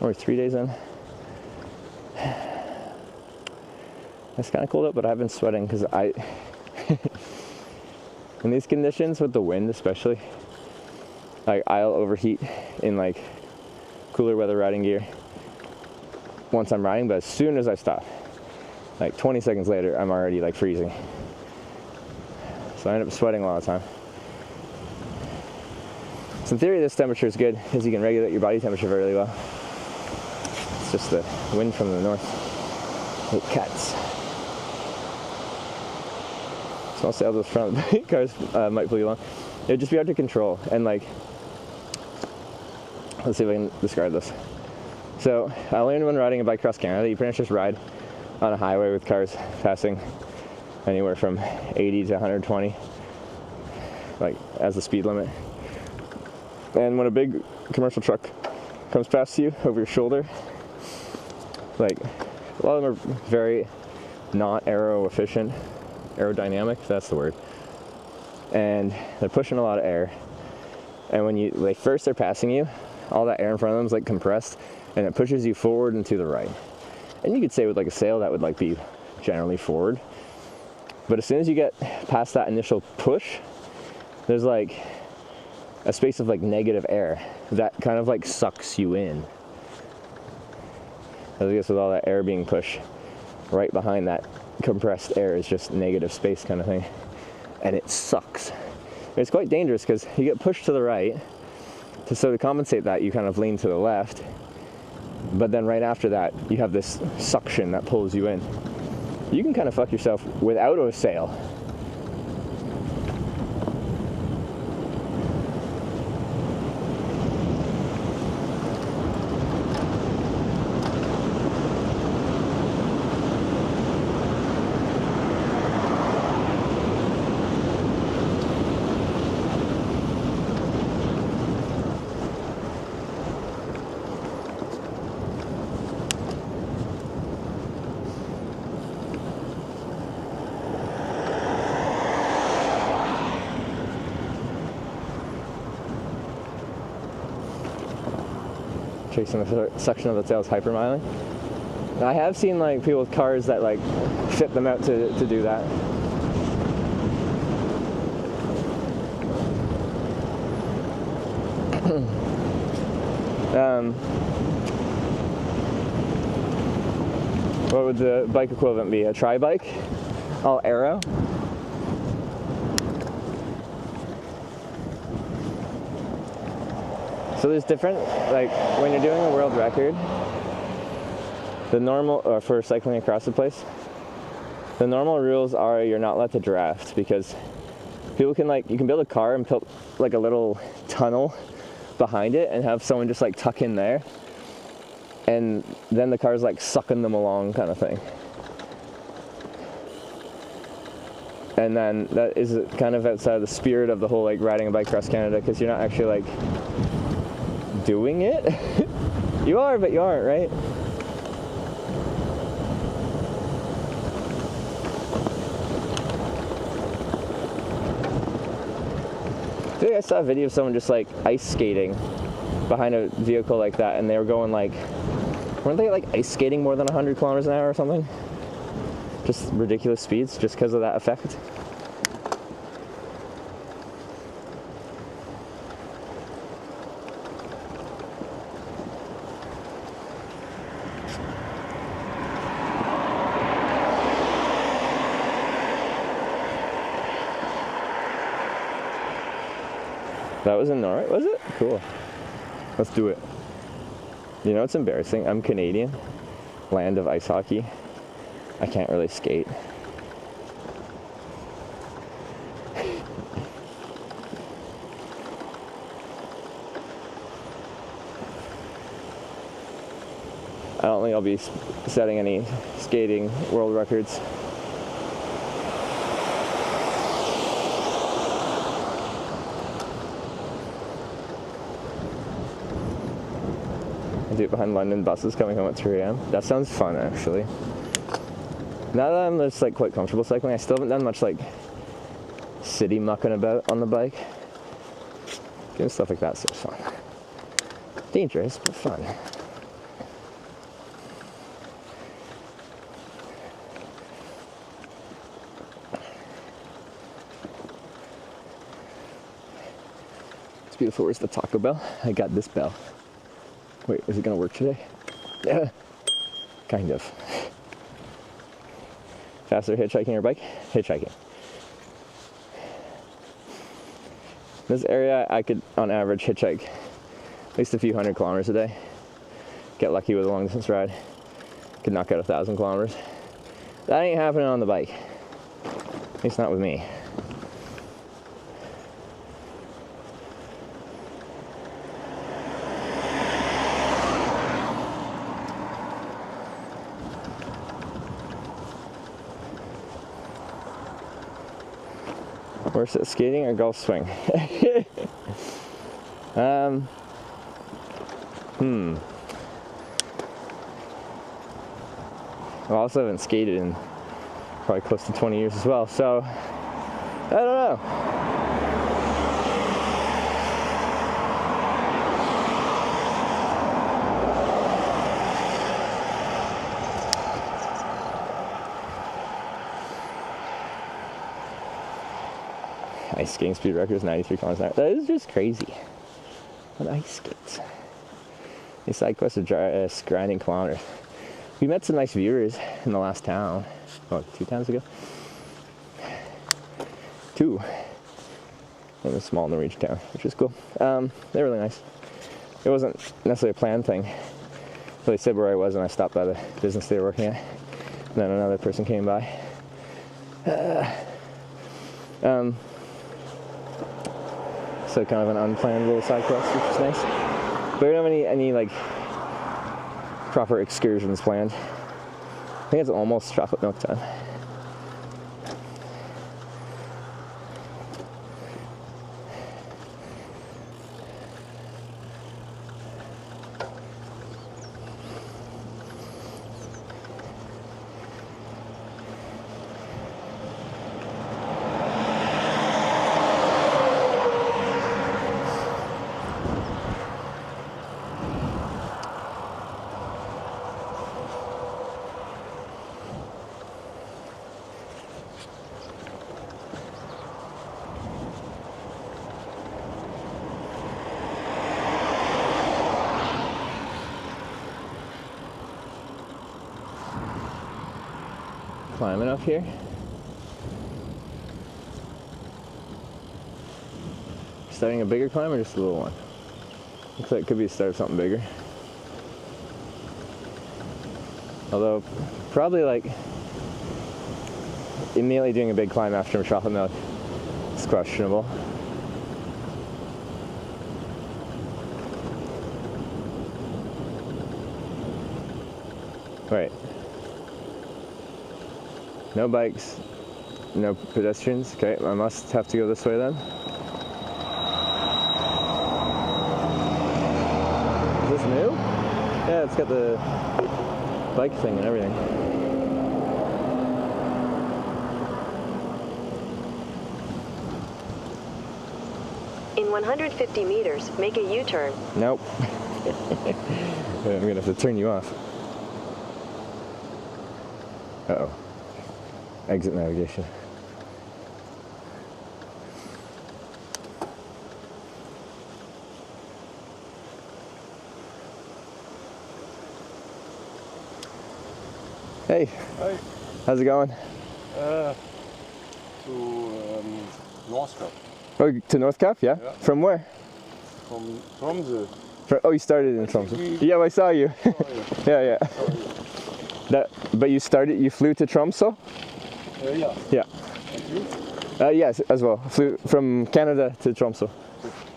Only 3 days in. It's kind of cold out, but I've been sweating because in these conditions with the wind especially, like I'll overheat in like cooler weather riding gear once I'm riding, but as soon as I stop, like 20 seconds later, I'm already like freezing. So I end up sweating a lot of the time. So in theory, this temperature is good because you can regulate your body temperature very well. It's just the wind from the north. Hate cats. Small sail to the front of the cars might pull you along. It'd just be hard to control, and like, let's see if I can describe this. So I learned when riding a bike across Canada, you pretty much just ride on a highway with cars passing anywhere from 80 to 120, like as the speed limit. And when a big commercial truck comes past you over your shoulder, like a lot of them are very not aerodynamic, if that's the word. And they're pushing a lot of air. And when they're passing you, all that air in front of them is like compressed, and it pushes you forward and to the right. And you could say with like a sail that would like be generally forward. But as soon as you get past that initial push, there's like a space of like negative air that kind of like sucks you in. I guess with all that air being pushed, right behind that compressed air is just negative space kind of thing. And it sucks. It's quite dangerous because you get pushed to the right, so to compensate that you kind of lean to the left, but then right after that you have this suction that pulls you in. You can kind of fuck yourself without a sail. Chasing the suction of the tails hypermiling. I have seen like people with cars that like fit them out to do that. What would the bike equivalent be? A tri-bike? All aero? So there's different, like when you're doing a world record, the normal, or for cycling across the place, the normal rules are you're not allowed to draft, because people can like, you can build a car and put like a little tunnel behind it and have someone just like tuck in there, and then the car's like sucking them along kind of thing. And then that is kind of outside the spirit of the whole like riding a bike across Canada, because you're not actually like doing it. You are, but you aren't, right? I think I saw a video of someone just like ice skating behind a vehicle like that, and they were going like, weren't they like ice skating more than 100 kilometers an hour or something? Just ridiculous speeds just because of that effect. That was in Norway, was it? Cool. Let's do it. You know, it's embarrassing. I'm Canadian, land of ice hockey. I can't really skate. I don't think I'll be setting any skating world records. I do it behind London buses coming home at 3 a.m. That sounds fun, actually. Now that I'm just like quite comfortable cycling, I still haven't done much like city mucking about on the bike. Doing stuff like that's so fun. Dangerous, but fun. It's beautiful. Where's the Taco Bell? I got this bell. Wait, is it gonna work today? Yeah, kind of. Faster hitchhiking or bike? Hitchhiking. This area, I could, on average, hitchhike at least a few 100 kilometers a day. Get lucky with a long distance ride. Could knock out 1,000 kilometers. That ain't happening on the bike. At least not with me. Worse at skating or golf swing? I also haven't skated in probably close to 20 years as well, so I don't know. Ice skating speed record is 93 kilometers an hour. That is just crazy. On ice skates. These side quests are grinding kilometers. We met some nice viewers in the last town. Oh, 2 towns ago? 2. In a small Norwegian town, which is cool. They're really nice. It wasn't necessarily a planned thing. So they said where I was and I stopped by the business they were working at. And then another person came by. So kind of an unplanned little side quest, which is nice. But we don't have any like proper excursions planned. I think it's almost chocolate milk time. Climbing up here. Starting a bigger climb or just a little one? Looks like it could be the start of something bigger. Although, probably like immediately doing a big climb after chocolate milk is questionable. Right. No bikes, no pedestrians. Okay, I must have to go this way then. Is this new? Yeah, it's got the bike thing and everything. In 150 meters, make a U-turn. Nope. I'm gonna have to turn you off. Uh-oh. Exit navigation. Hey. Hi. How's it going? To North Cap. Oh, to North Cap? Yeah? Yeah. From where? From Tromsø. Oh, you started in Tromsø. Yeah, I saw you. Yeah. But you flew to Tromsø? Yeah. Yeah. And you? Yes, as well. Flew from Canada to Tromsø.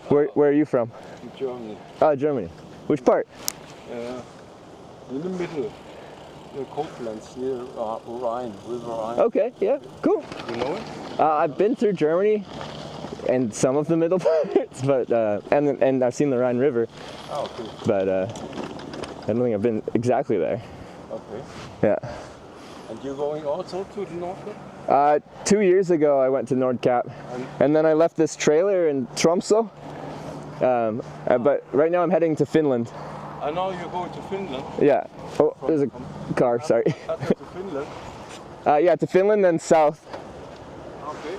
Where are you from? Germany. Ah, Germany. Which part? In the middle. The Copelands near Rhine, River Rhine. Okay, yeah, cool. You know it? I've been through Germany and some of the middle parts, but and I've seen the Rhine River. Oh, okay. But I don't think I've been exactly there. Okay. Yeah. And you're going also to the North Cap? 2 years ago I went to Nord-Cap, and then I left this trailer in Tromsø. But right now I'm heading to Finland. I know you're going to Finland. Yeah. Oh, there's a car, sorry. To Finland? Yeah, to Finland and south. Okay.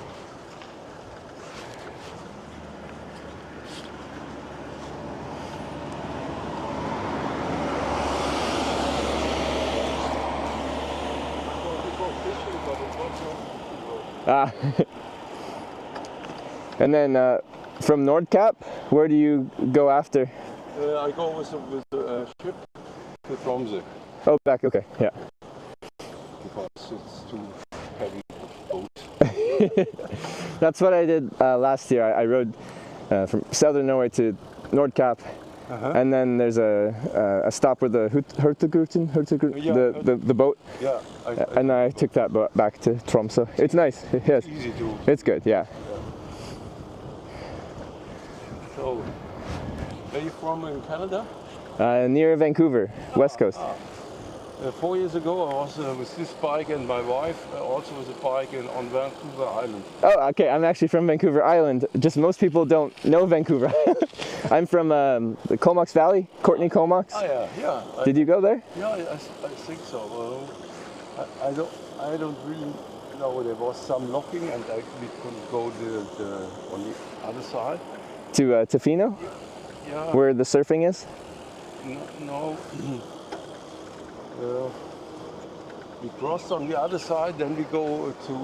And then from Nord-Cap, where do you go after? I go with the ship to Tromsø. Oh, back, okay, yeah. Because because it's too heavy boat. That's what I did last year. I rode from southern Norway to Nordkapp, and then there's a stop with the Hurtigruten, the boat, and I took that boat back to Tromsø. It's nice. Yes, easy to. it's good. Yeah. So, where are you from in Canada? Near Vancouver, West Coast. 4 years ago, I was with this bike, and my wife also with a bike on Vancouver Island. Oh, okay. I'm actually from Vancouver Island. Just most people don't know Vancouver. I'm from the Comox Valley, Courtney Comox. Oh yeah. Did you go there? Yeah, I think so. I don't really know. There was some locking, and we couldn't go on the other side. To Tofino? Yeah. Where the surfing is? No. We crossed on the other side, then we go to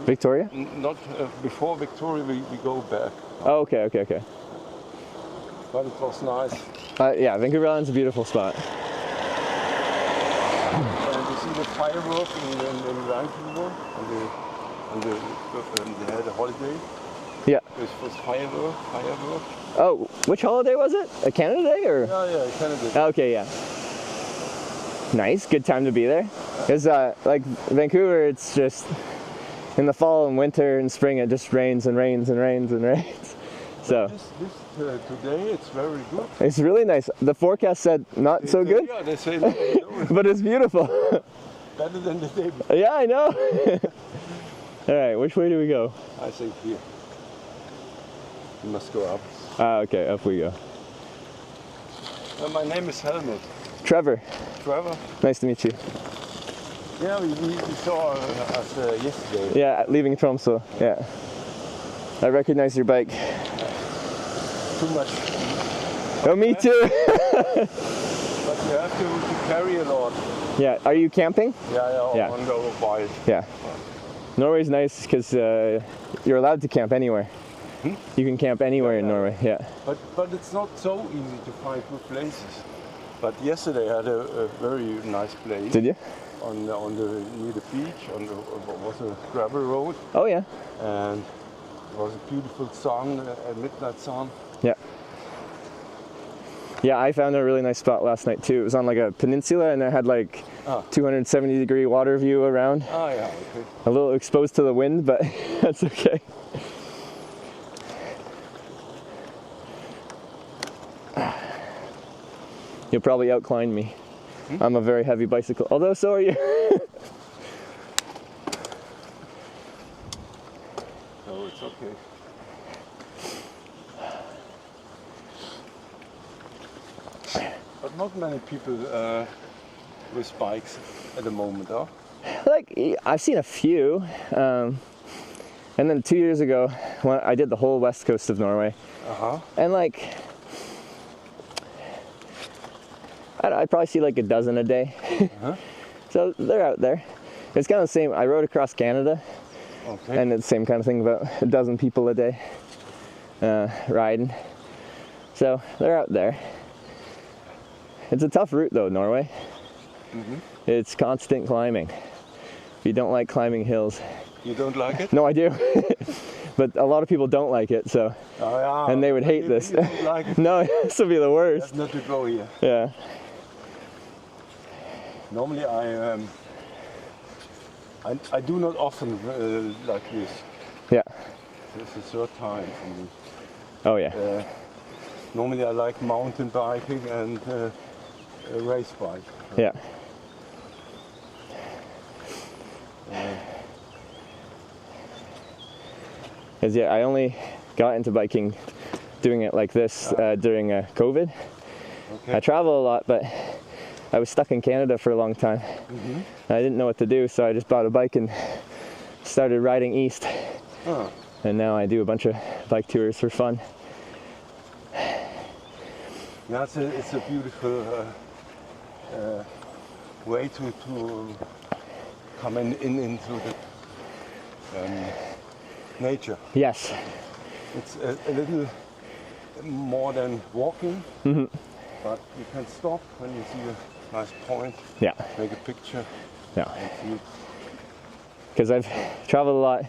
Victoria? Not before Victoria, we go back. Oh, okay. But it was nice. Yeah, Vancouver Island's a beautiful spot. And you see the firework in Vancouver, and they had a holiday. Yeah. It was firework. Oh, which holiday was it? A Canada Day or? Yeah, Canada. Okay, yeah. Nice, good time to be there. Because like Vancouver, it's just in the fall and winter and spring it just rains and rains and rains and rains. So today it's very good. It's really nice. The forecast said not so good. Yeah, they say no, but it's beautiful. Better than the day before. Yeah, I know. All right, which way do we go? I think here. We must go up. Okay, up we go. My name is Helmut. Trevor. Trevor. Nice to meet you. Yeah, we saw us yesterday. Yeah, leaving Tromsø. Yeah. I recognize your bike. Too much. Oh, me too. But you have to carry a lot. Yeah. Are you camping? Yeah. On the bike. Yeah. Norway's nice because you're allowed to camp anywhere. You can camp anywhere in Norway. Yeah. But it's not so easy to find good places. But yesterday I had a very nice place. Did you? Near the beach, was a gravel road. Oh yeah. And it was a beautiful sun, a midnight sun. Yeah. Yeah, I found a really nice spot last night too. It was on like a peninsula and it had like 270-degree water view around. Oh yeah, okay. A little exposed to the wind, but that's okay. You'll probably outclimb me. I'm a very heavy bicycle, although so are you. So it's okay. But not many people with bikes at the moment, huh? Like, I've seen a few. And then 2 years ago, when I did the whole west coast of Norway. And like, I'd probably see like a dozen a day. So they're out there. It's kind of the same. I rode across Canada, and it's the same kind of thing, about a dozen people a day riding. So they're out there. It's a tough route though, Norway. It's constant climbing. If you don't like climbing hills. You don't like it? No, I do. But a lot of people don't like it, so. Oh, yeah. And they would hate this. You don't like it. No, this would be the worst. That's not to go here. Yeah. Normally I do not often like this. Yeah. This is the third time for me. Oh yeah. Normally I like mountain biking and a race bike. Yeah. Yeah, I only got into biking doing it like this during COVID. I travel a lot, but I was stuck in Canada for a long time. I didn't know what to do, so I just bought a bike and started riding east. And now I do a bunch of bike tours for fun. Yeah, it's a beautiful way to come into the nature. Yes. It's a little more than walking, but you can stop when you see a nice point. Yeah. Make a picture. No. Because I've traveled a lot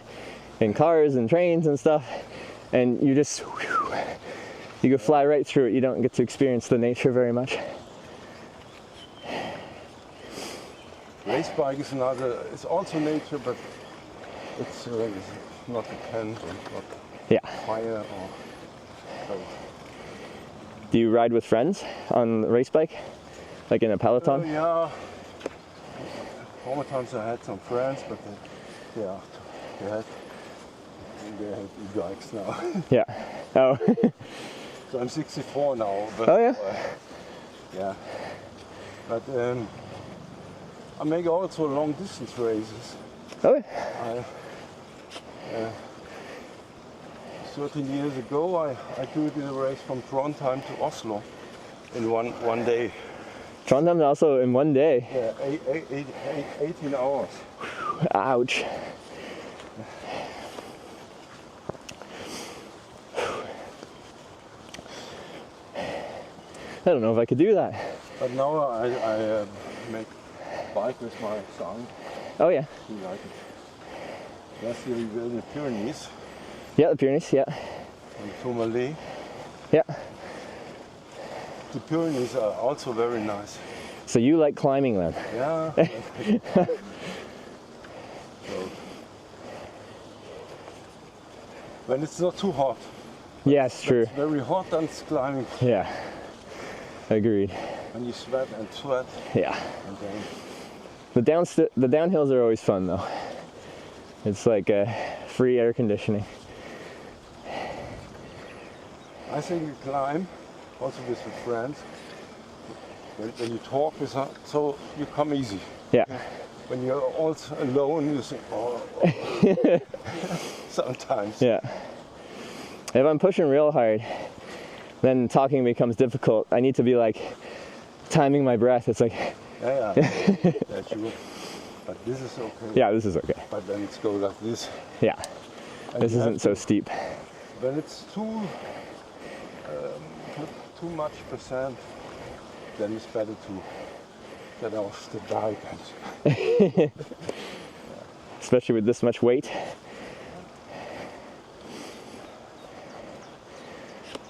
in cars and trains and stuff, and you just, you could fly right through it. You don't get to experience the nature very much. Race bike is another, it's also nature, but it's not a tent and not fire or so. Do you ride with friends on the race bike? Like in a peloton? Yeah. Former times I had some friends, but they had e-bikes now. Yeah. Oh. So I'm 64 now. But, oh yeah? Yeah. But I make also long distance races. Oh yeah? 13 years ago I did a race from Trondheim to Oslo in one day. Trondheim also in one day? Yeah, 18 hours. Ouch. I don't know if I could do that. But now I make bike with my son. Oh yeah? He likes it. Last year we were in the Pyrenees. Yeah, the Pyrenees, yeah. And Tourmalet. Yeah. The Pyrenees are also very nice. So you like climbing then? Yeah. So, when it's not too hot. Yes, true. It's very hot and it's climbing. Yeah. Agreed. And you sweat and sweat. Yeah. And then the downhills are always fun though. It's like free air conditioning. I think you climb also with your friends. When you talk with her, so you come easy. Yeah. When you're all alone, you think, oh. Sometimes. Yeah. If I'm pushing real hard, then talking becomes difficult. I need to be like timing my breath. It's like. Yeah. That's true. But this is okay. Yeah, this is okay. But then it's go like this. Yeah. And this isn't so steep. When it's too much percent, then it's better to get off the bike. Especially with this much weight.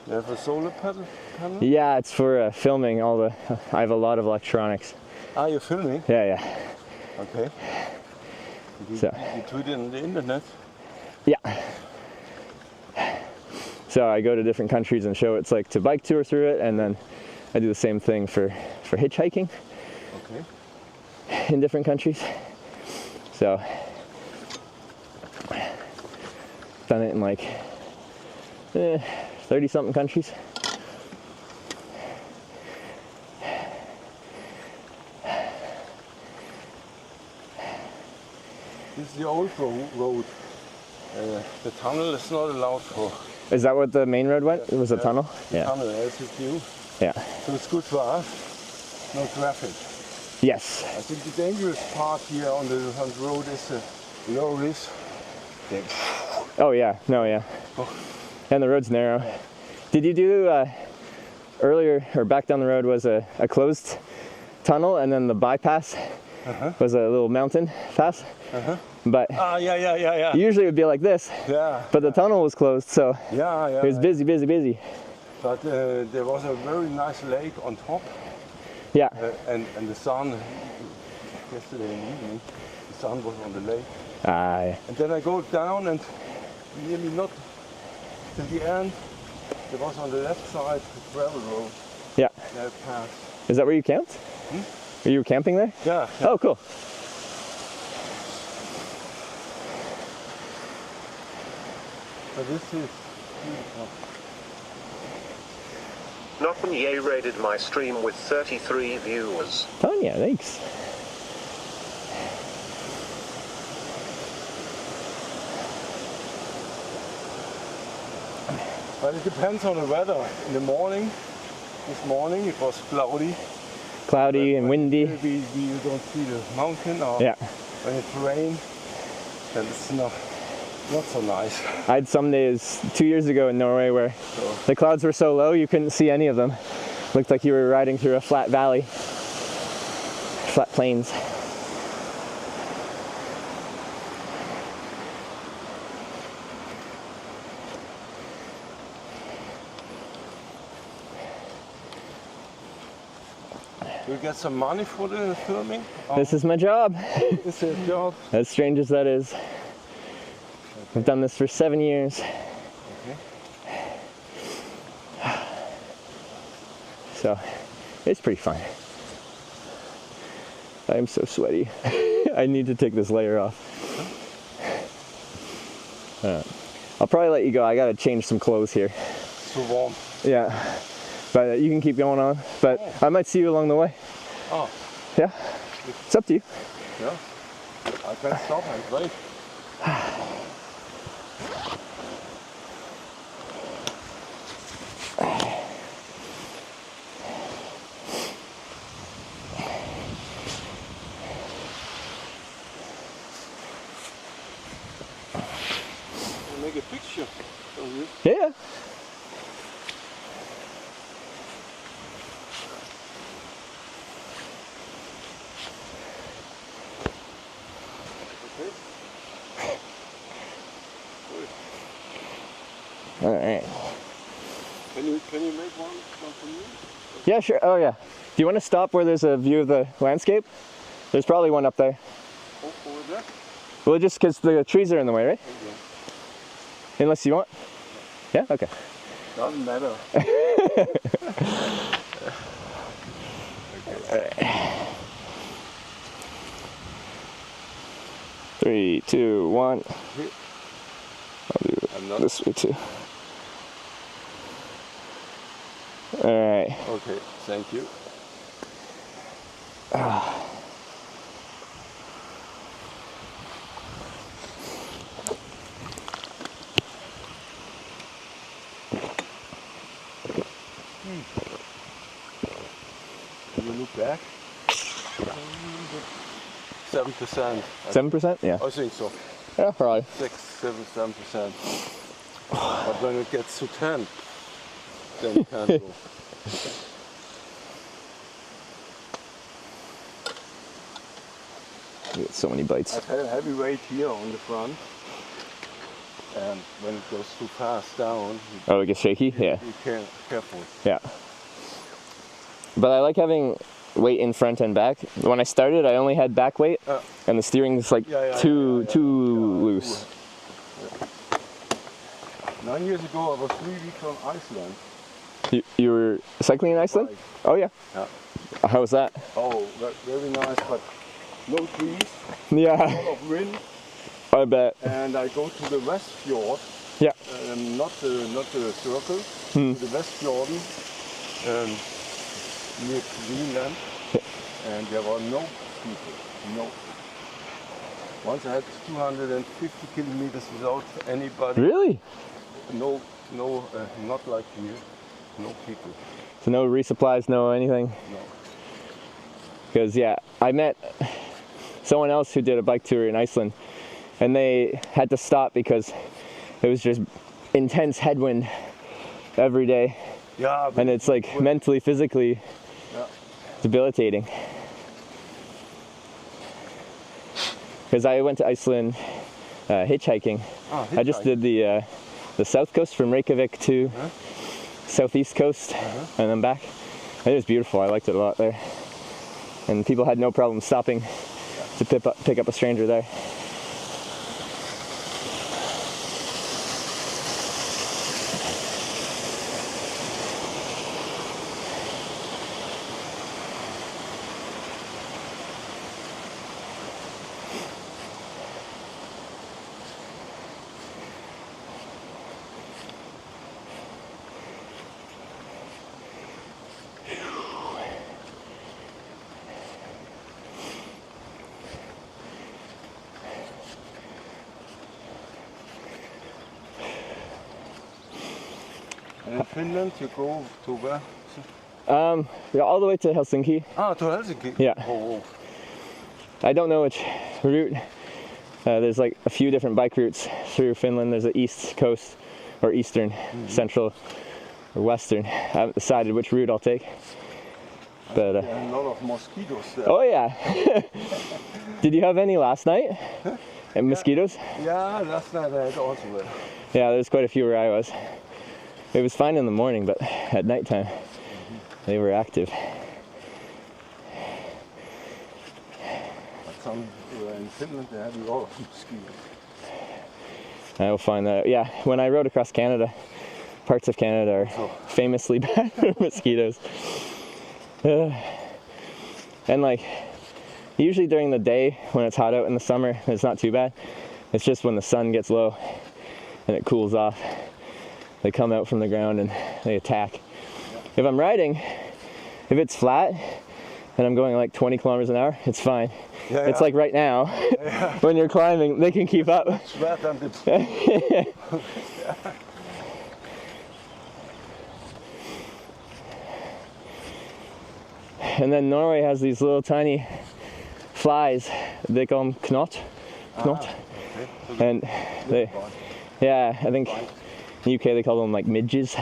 You have a solar panel? Yeah, it's for filming all the. I have a lot of electronics. Ah, you're filming? Yeah. Okay. You tweet it on the internet? Yeah. So I go to different countries and show it's like to bike tour through it, and then I do the same thing for hitchhiking. Okay. In different countries. So done it in like 30 something countries. This is the old road. The tunnel is not allowed for. Is that what the main road went? It was a tunnel? The tunnel, as it's new. Yeah. So it's good for us. No traffic. Yes. I think the dangerous part here on the road is low risk. Oh yeah, no, yeah. Oh. And the road's narrow. Did you do earlier, or back down the road was a closed tunnel, and then the bypass was a little mountain pass? But yeah. Usually it would be like this. Yeah. But the tunnel was closed, so it was busy. But there was a very nice lake on top. Yeah. And the sun, yesterday in the evening, the sun was on the lake. Yeah. And then I go down and nearly not to the end, there was on the left side the gravel road. Yeah. That path. Is that where you camped? Are you camping there? Yeah. Oh, cool. So this is beautiful. Notwenye rated my stream with 33 viewers. Tanya, thanks. But it depends on the weather. In the morning, this morning it was cloudy. Cloudy and windy. Maybe you don't see the mountain, or when it's rain, then it's not so nice. I had some days 2 years ago in Norway where the clouds were so low you couldn't see any of them. Looked like you were riding through a flat valley, flat plains. You get some money for the filming? This is my job. This is your job. As strange as that is. I've done this for 7 years. So, it's pretty fun. I'm so sweaty. I need to take this layer off. I'll probably let you go. I gotta change some clothes here. Too warm. Yeah. But you can keep going on. But I might see you along the way. Oh. Yeah. It's up to you. Yeah. I can stop and wait. Make a picture of you. Yeah. All right. Can you make one for me? Yeah, sure. Oh, yeah. Do you want to stop where there's a view of the landscape? There's probably one up there. Oh, over there? Well, just because the trees are in the way, right? Okay. Unless you want. Yeah? Okay. Doesn't matter. Okay. 3, 2, 1. I'll do this way too. Alright. Okay, thank you. Can you look back? 7%. 7%? Yeah. I think so. Yeah, probably. 6, 7, 7%. But when it gets to 10, then you can't go. You get so many bites. I've had a heavy weight here on the front, and when it goes too fast down, Oh, it gets shaky? Yeah. You can't careful. Yeah. But I like having weight in front and back. When I started, I only had back weight, and the steering's like too loose. 9 years ago, I was 3 weeks on Iceland. You were cycling in Iceland? Oh yeah. Yeah. How was that? Oh, very nice, but no trees. Yeah. A lot of wind. I bet. And I go to the West Fjord. Yeah. Not the circle. To the West Fjord, near Greenland. And there were no people. No. Once I had 250 kilometers without anybody. Really? No, not like here. No people. So no resupplies, no anything? No. Because yeah, I met someone else who did a bike tour in Iceland, and they had to stop because it was just intense headwind every day. Yeah. And it's like mentally, physically debilitating. Because I went to Iceland hitchhiking. I just did the south coast from Reykjavik to southeast coast and then back. And it was beautiful. I liked it a lot there. And people had no problem stopping to pick up a stranger there. And in Finland, you go to where? Yeah, all the way to Helsinki. Ah, to Helsinki? Yeah. Oh. I don't know which route. There's like a few different bike routes through Finland. There's the east coast, or eastern, central, or western. I haven't decided which route I'll take. But a lot of mosquitoes there. Oh yeah. Did you have any last night? And mosquitoes? Yeah, last night I had also. Yeah, there's quite a few where I was. It was fine in the morning, but at nighttime they were active. some in Finland. They have a lot of mosquitoes. I will find that out. Yeah, when I rode across Canada, parts of Canada are famously bad for mosquitoes. And like, usually during the day when it's hot out in the summer, it's not too bad. It's just when the sun gets low and it cools off, they come out from the ground and they attack. If I'm riding, if it's flat and I'm going like 20 kilometers an hour, it's fine. Yeah, it's like right now, when you're climbing, they can keep up. And then Norway has these little tiny flies. They call them knot. Okay. And they, yeah, I think in the UK they call them like midges.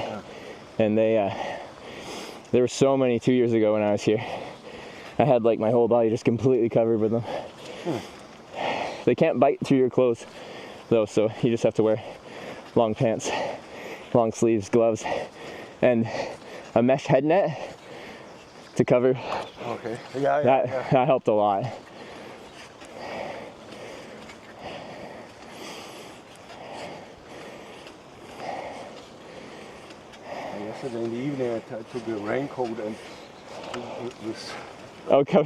And there were so many 2 years ago when I was here. I had like my whole body just completely covered with them. They can't bite through your clothes though, so you just have to wear long pants, long sleeves, gloves, and a mesh head net to cover. Okay. That helped a lot. Yesterday in the evening I took a raincoat and it was... Okay.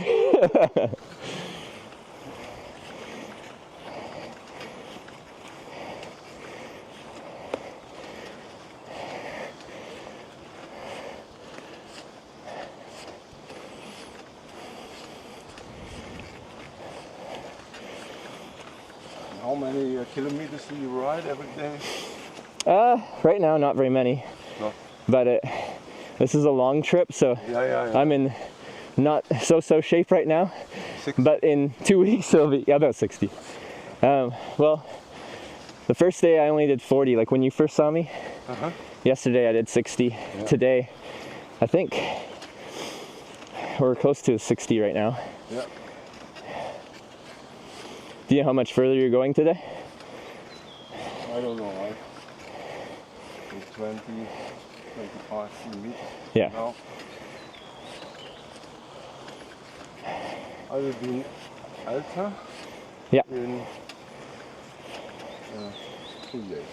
How many kilometers do you ride every day? Right now, not very many. No. But this is a long trip, so I'm in not so shape right now. 60. But in 2 weeks it'll be about 60. Well, the first day I only did 40. Like when you first saw me, yesterday I did 60. Yeah. Today, I think we're close to 60 right now. Yeah. Do you know how much further you're going today? I don't know, like 20, 25 meters. Yeah. Now. I will be in Alta in 3 days.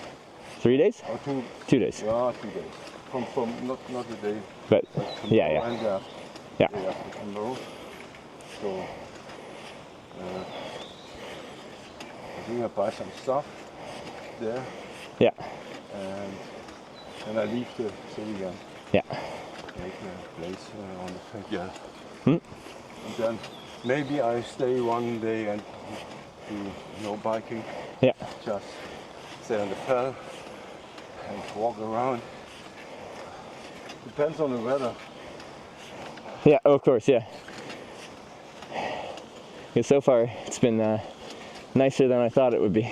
3 days? Or 2 days. Yeah, 2 days. From not a day. But yeah. And yeah. Day after tomorrow. So I think I buy some stuff there. Yeah. And then I leave the city again. Yeah. Make a place on the backyard. And then maybe I stay 1 day and do biking. Yeah. Just stay on the fell and walk around. Depends on the weather. Yeah, of course, yeah. Because so far it's been nicer than I thought it would be.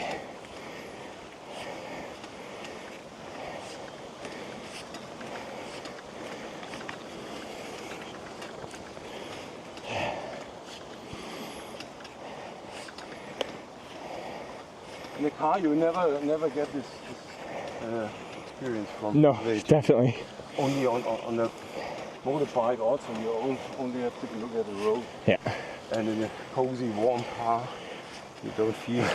In the car, you never get this experience from. No, definitely. Only on a motorbike, also you only have to look at the road. Yeah. And in a cozy, warm car, you don't feel,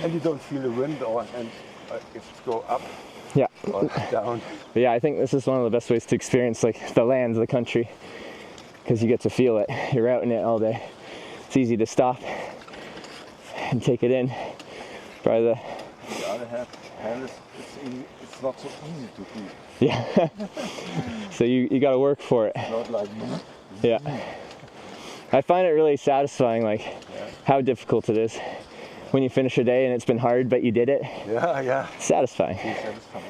and you don't feel the wind, and if it go up. Yeah. Or down. But yeah, I think this is one of the best ways to experience like the land, the country, because you get to feel it. You're out in it all day. It's easy to stop and take it in. Probably the other hand, it's not so easy to feel. Yeah. So you got to work for it. Not like. Yeah. I find it really satisfying, like how difficult it is when you finish a day and it's been hard, but you did it. Yeah. It's satisfying. It's satisfying.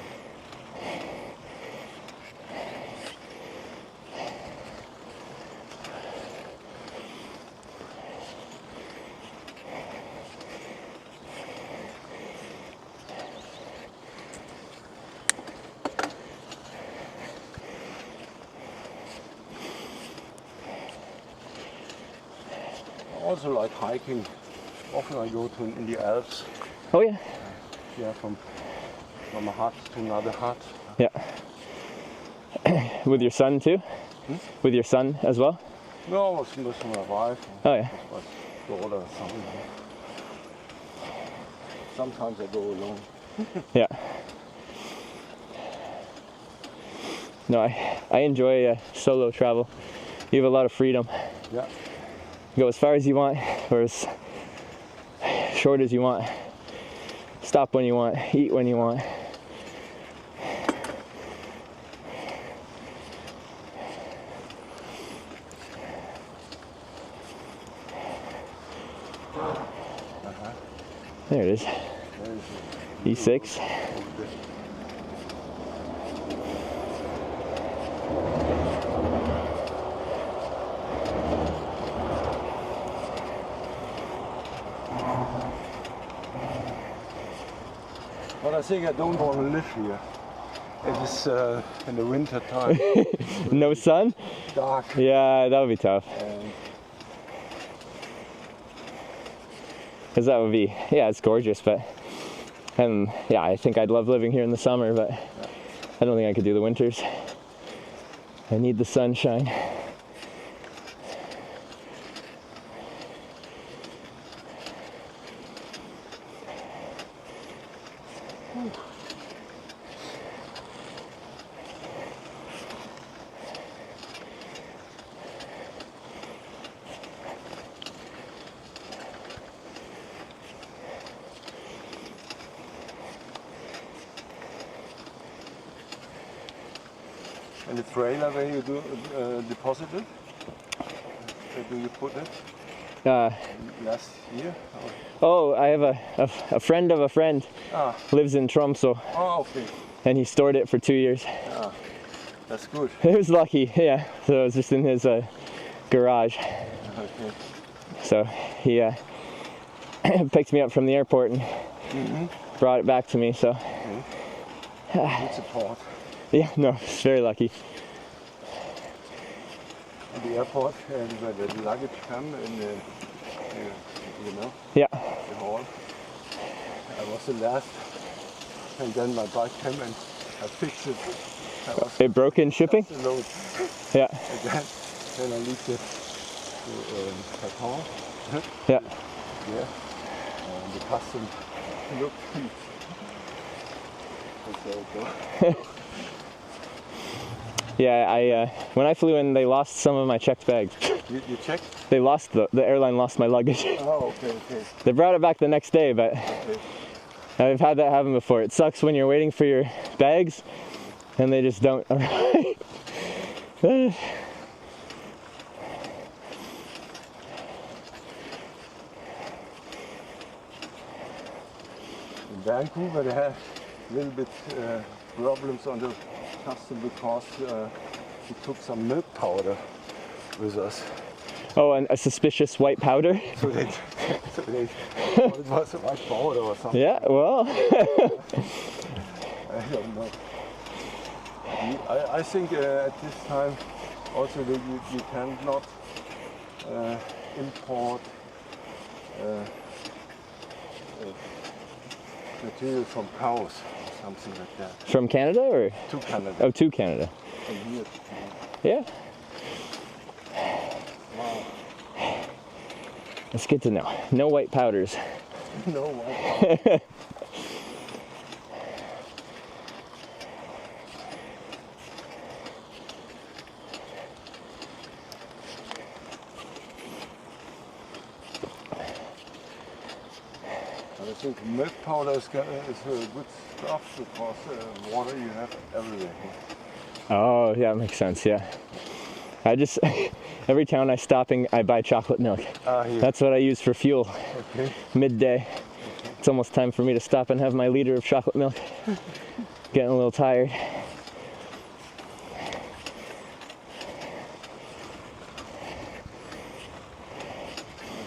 Also like hiking. Often I go in the Alps. Oh yeah. Yeah, from a hut to another hut. Yeah. With your son too? With your son as well? No, it was my wife. Oh yeah. daughter or something. Sometimes I go alone. Yeah. No, I enjoy solo travel. You have a lot of freedom. Yeah. Go as far as you want, or as short as you want. Stop when you want, eat when you want. There it is. E6. But I think I don't want to live here. It is in the winter time. No sun? Dark. Yeah, that would be tough. Because that would be, yeah, it's gorgeous, but, yeah, I think I'd love living here in the summer, but I don't think I could do the winters. I need the sunshine. And the trailer where you do deposit it? Where do you put it? Last year? Oh, I have a friend of a friend lives in Tromsø. Oh, okay. And he stored it for 2 years. Ah, that's good. It was lucky, yeah. So it was just in his garage. Okay. So he picked me up from the airport and brought it back to me. So. Good support. Yeah, no, it's very lucky. At the airport, and where the luggage come in the, you know, yeah, the hall. I was the last, and then my bike came and I fixed it. It broke in shipping? The load. Yeah. And then I leave it to Caravans. Yeah. Yeah. And the custom looked. Yeah, when I flew in, they lost some of my checked bags. You checked? They lost, the airline lost my luggage. Oh, okay, okay. They brought it back the next day, but I've had that happen before. It sucks when you're waiting for your bags and they just don't arrive. In Vancouver, they have a little bit problems on the custom because we took some milk powder with us. Oh, and a suspicious white powder? So they thought it was a white powder or something. Yeah, well. I don't know. I think at this time also that you cannot import material from cows or something like that. From Canada or? To Canada. Oh, to Canada. From here. Yeah. Wow. That's good to know. No white powders. No white powders. I think milk powder is good stuff because water you have everywhere. Oh, yeah, that makes sense, yeah. I just, every town I stop in, I buy chocolate milk. Yeah. That's what I use for fuel. Okay. Midday. Okay. It's almost time for me to stop and have my liter of chocolate milk. Getting a little tired. I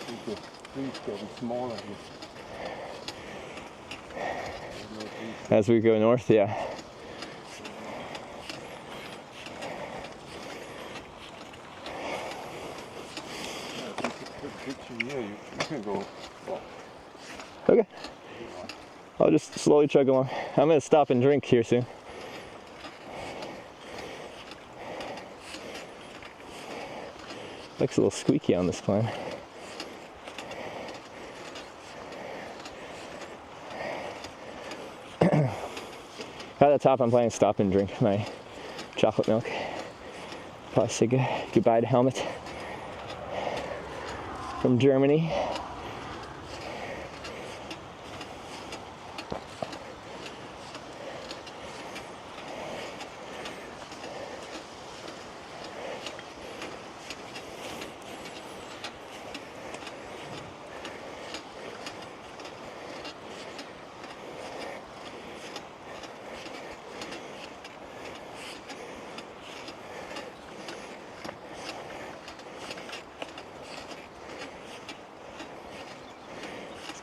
think the trees getting smaller here. As we go north, yeah. You can go. Okay. I'll just slowly chug along. I'm going to stop and drink here soon. Looks a little squeaky on this climb. At the top, I'm planning to stop and drink my chocolate milk. Probably say goodbye to Helmet from Germany.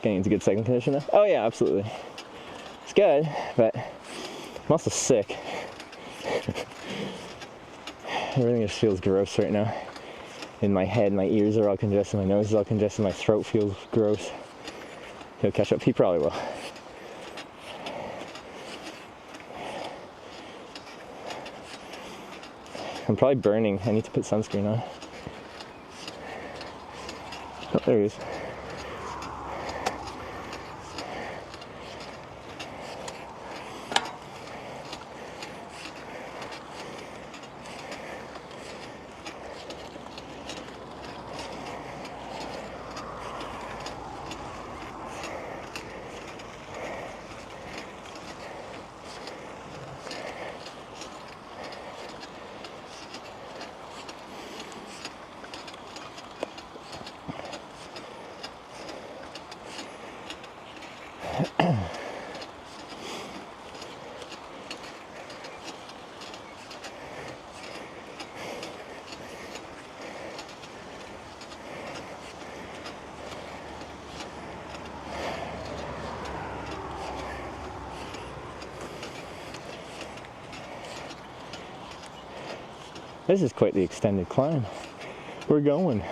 Getting into good cycling condition now? Oh yeah, absolutely. It's good, but I'm also sick. Everything just feels gross right now. In my head, my ears are all congested, my nose is all congested, my throat feels gross. He'll catch up, he probably will. I'm probably burning, I need to put sunscreen on. Oh, there he is. This is quite the extended climb. We're going.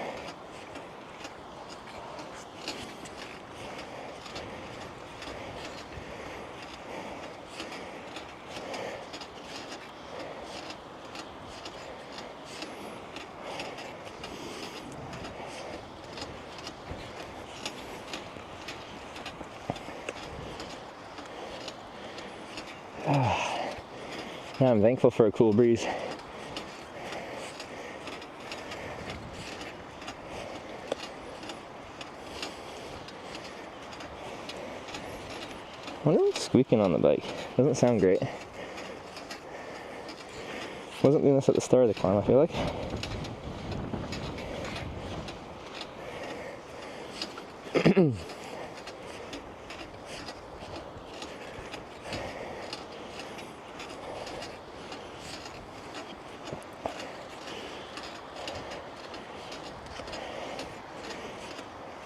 Yeah, I'm thankful for a cool breeze. I wonder what's squeaking on the bike. Doesn't sound great. Wasn't doing this at the start of the climb, I feel like.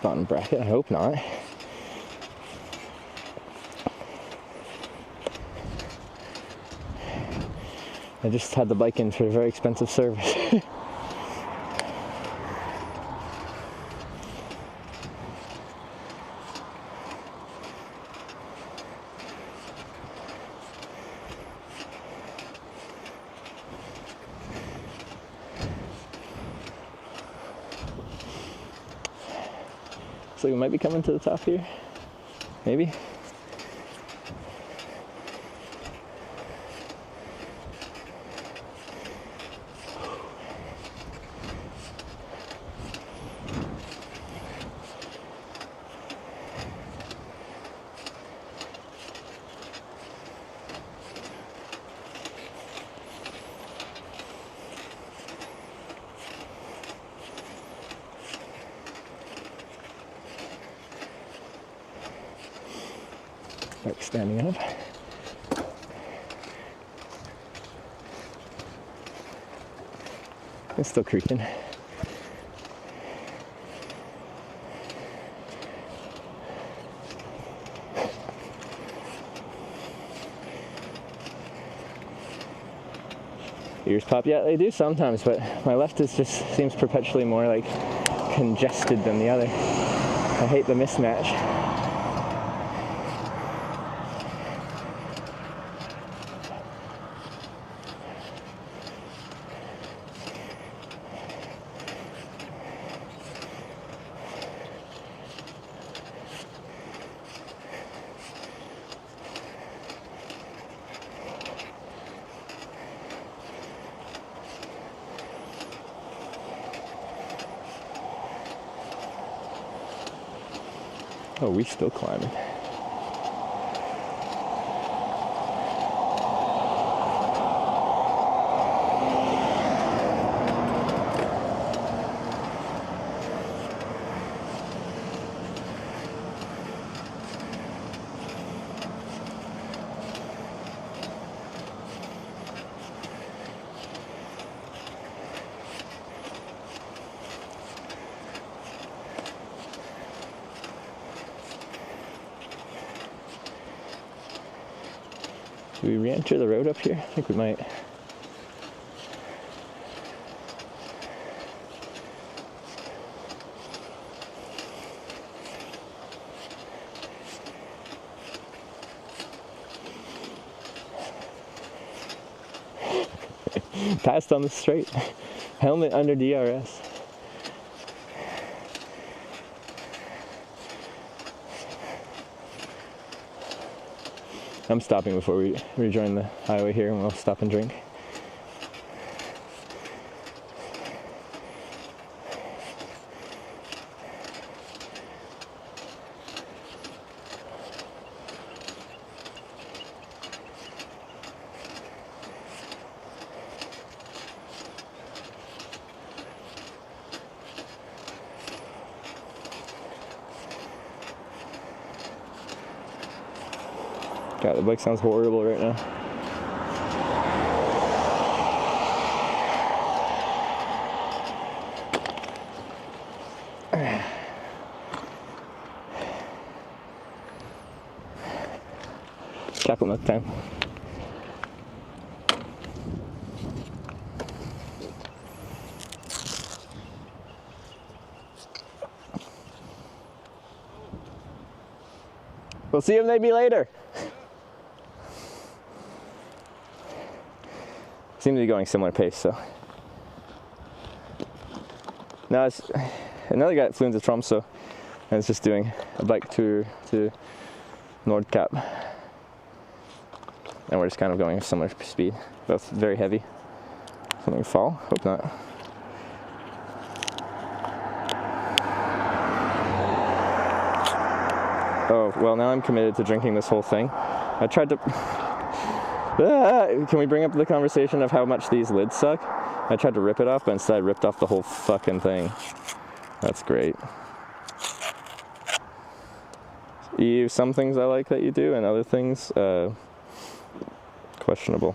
Bottom bracket, I hope not. I just had the bike in for a very expensive service. So we might be coming to the top here, maybe. Like standing up. It's still creaking. Ears pop? Yeah, they do sometimes, but my left is just seems perpetually more like congested than the other. I hate the mismatch. Oh, we still climbing. Do we re-enter the road up here? I think we might. Passed on the straight. Helmet under DRS. I'm stopping before we rejoin the highway here, and we'll stop and drink. God, the bike sounds horrible right now. Chocolate milk time. We'll see you maybe later. Seem to be going similar pace, so. Now it's another guy that flew into Tromsø and is just doing a bike tour to Nordkapp. And we're just kind of going at similar speed. Both very heavy. Something fall? Hope not. Oh, well, now I'm committed to drinking this whole thing. I tried to... Can we bring up the conversation of how much these lids suck? I tried to rip it off, but instead I ripped off the whole fucking thing. That's great. Some things I like that you do, and other things, questionable.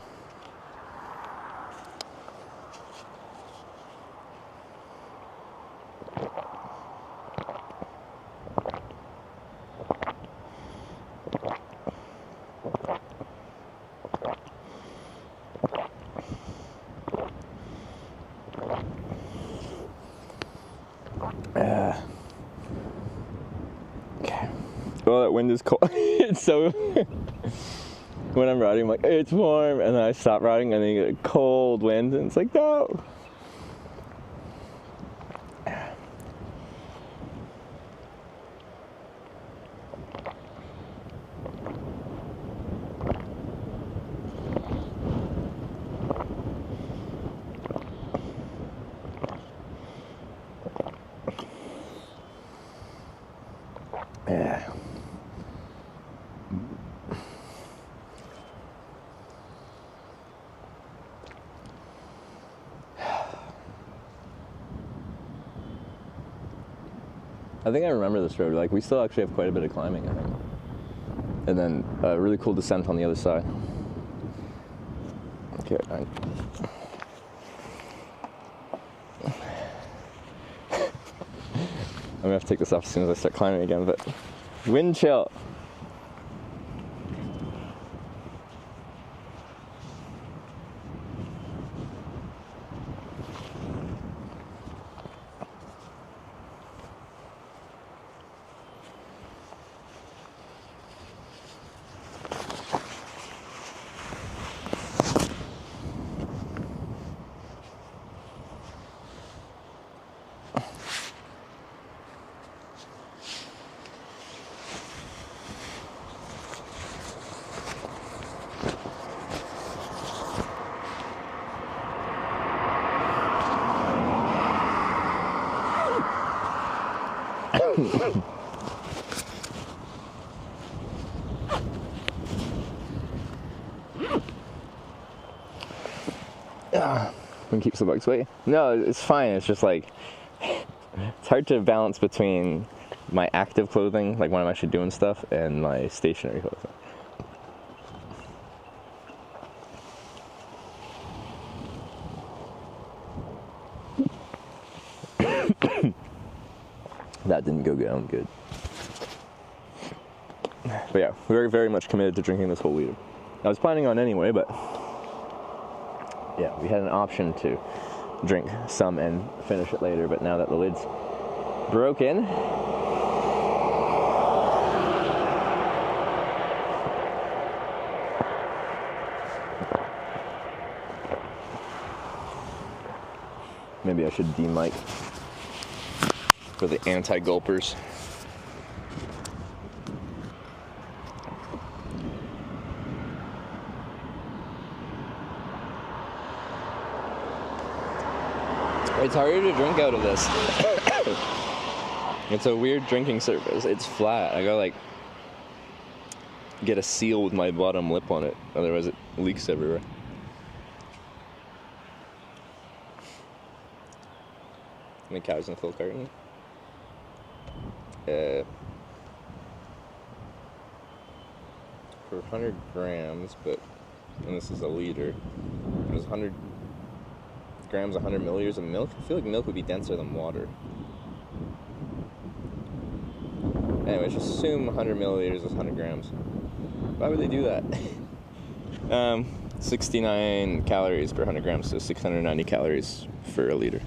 Okay. Oh, that wind is cold. It's so... When I'm riding, I'm like, it's warm, and then I stop riding, and then you get a cold wind, and it's like, no! Yeah. I think I remember this road. Like, we still actually have quite a bit of climbing, I think. And then a really cool descent on the other side. Okay. I'm gonna have to take this off as soon as I start climbing again, but wind chill. and keeps the bugs away. No, it's fine. It's just like it's hard to balance between my active clothing, like when I'm actually doing stuff, and my stationary clothing. That didn't go down good. But yeah, we were very much committed to drinking this whole liter. I was planning on anyway, but yeah, we had an option to drink some and finish it later, but now that the lid's broken, maybe I should demic for the anti-gulpers. It's harder to drink out of this. It's a weird drinking surface. It's flat. I gotta like get a seal with my bottom lip on it, otherwise it leaks everywhere. How many cows in a full carton? For 100 grams, but, and this is a liter, there's 100 grams, 100 milliliters of milk. I feel like milk would be denser than water. Anyway, just assume 100 milliliters is 100 grams. Why would they do that? 69 calories per 100 grams, so 690 calories for a liter.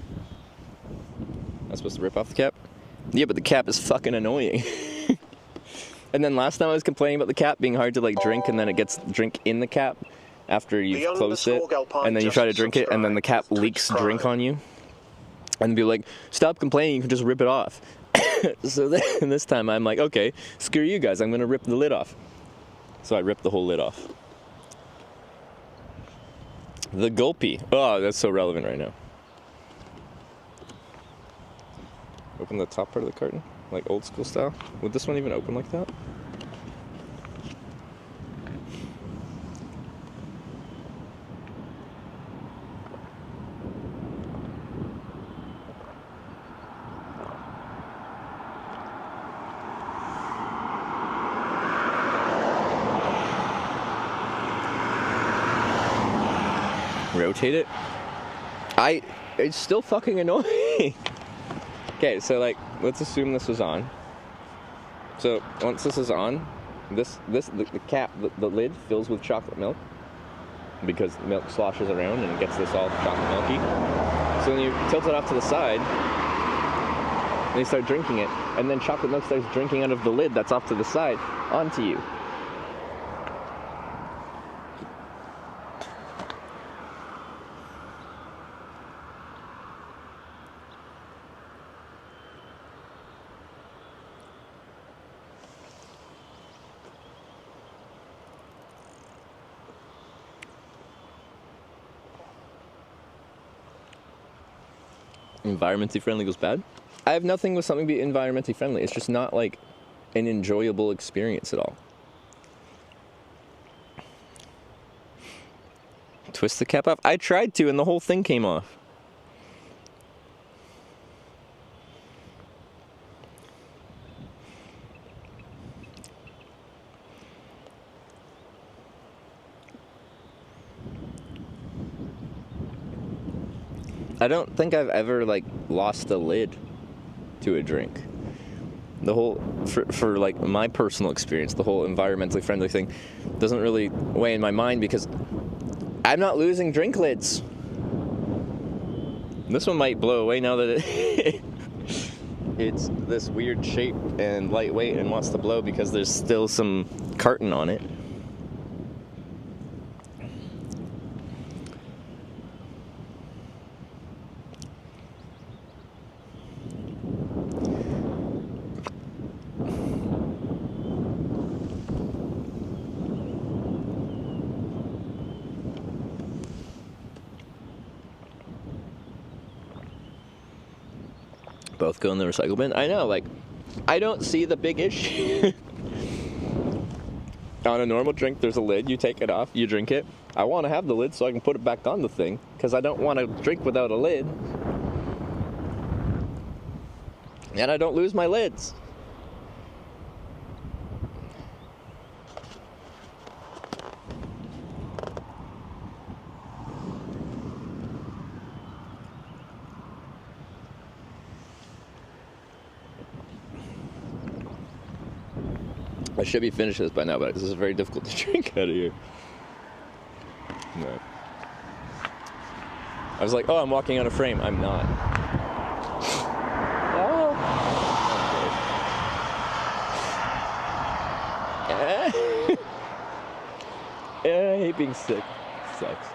I'm supposed to rip off the cap? Yeah, but the cap is fucking annoying. And then last time I was complaining about the cap being hard to like drink, and then it gets drink in the cap after you've closed it, and then you try to drink it, and then the cap leaks drink on you. And be like, stop complaining, you can just rip it off. So then this time I'm like, okay, screw you guys, I'm gonna rip the lid off. So I ripped the whole lid off. The gulpy. Oh, that's so relevant right now. Open the top part of the carton, like old school style. Would this one even open like that? Rotate it. It's still fucking annoying. Okay, so like, let's assume this was on. So once this is on, the cap, the lid fills with chocolate milk because milk sloshes around and it gets this all chocolate milky. So then you tilt it off to the side and you start drinking it, and then chocolate milk starts drinking out of the lid that's off to the side onto you. Environmentally friendly goes bad. I have nothing with something being environmentally friendly. It's just not like an enjoyable experience at all. Twist the cap off. I tried to, and the whole thing came off. I don't think I've ever like lost a lid to a drink. The whole, for like my personal experience, the whole environmentally friendly thing doesn't really weigh in my mind because I'm not losing drink lids. This one might blow away now that it's this weird shape and lightweight and wants to blow because there's still some carton on it. Both go in the recycle bin. I know, like, I don't see the big issue. On a normal drink, there's a lid, you take it off, you drink it, I want to have the lid so I can put it back on the thing, because I don't want to drink without a lid. And I don't lose my lids. I should be finished this by now, but this is very difficult to drink out of here. No. I was like, oh, I'm walking on a frame. I'm not. Oh. Okay. Yeah, I hate being sick. Sucks.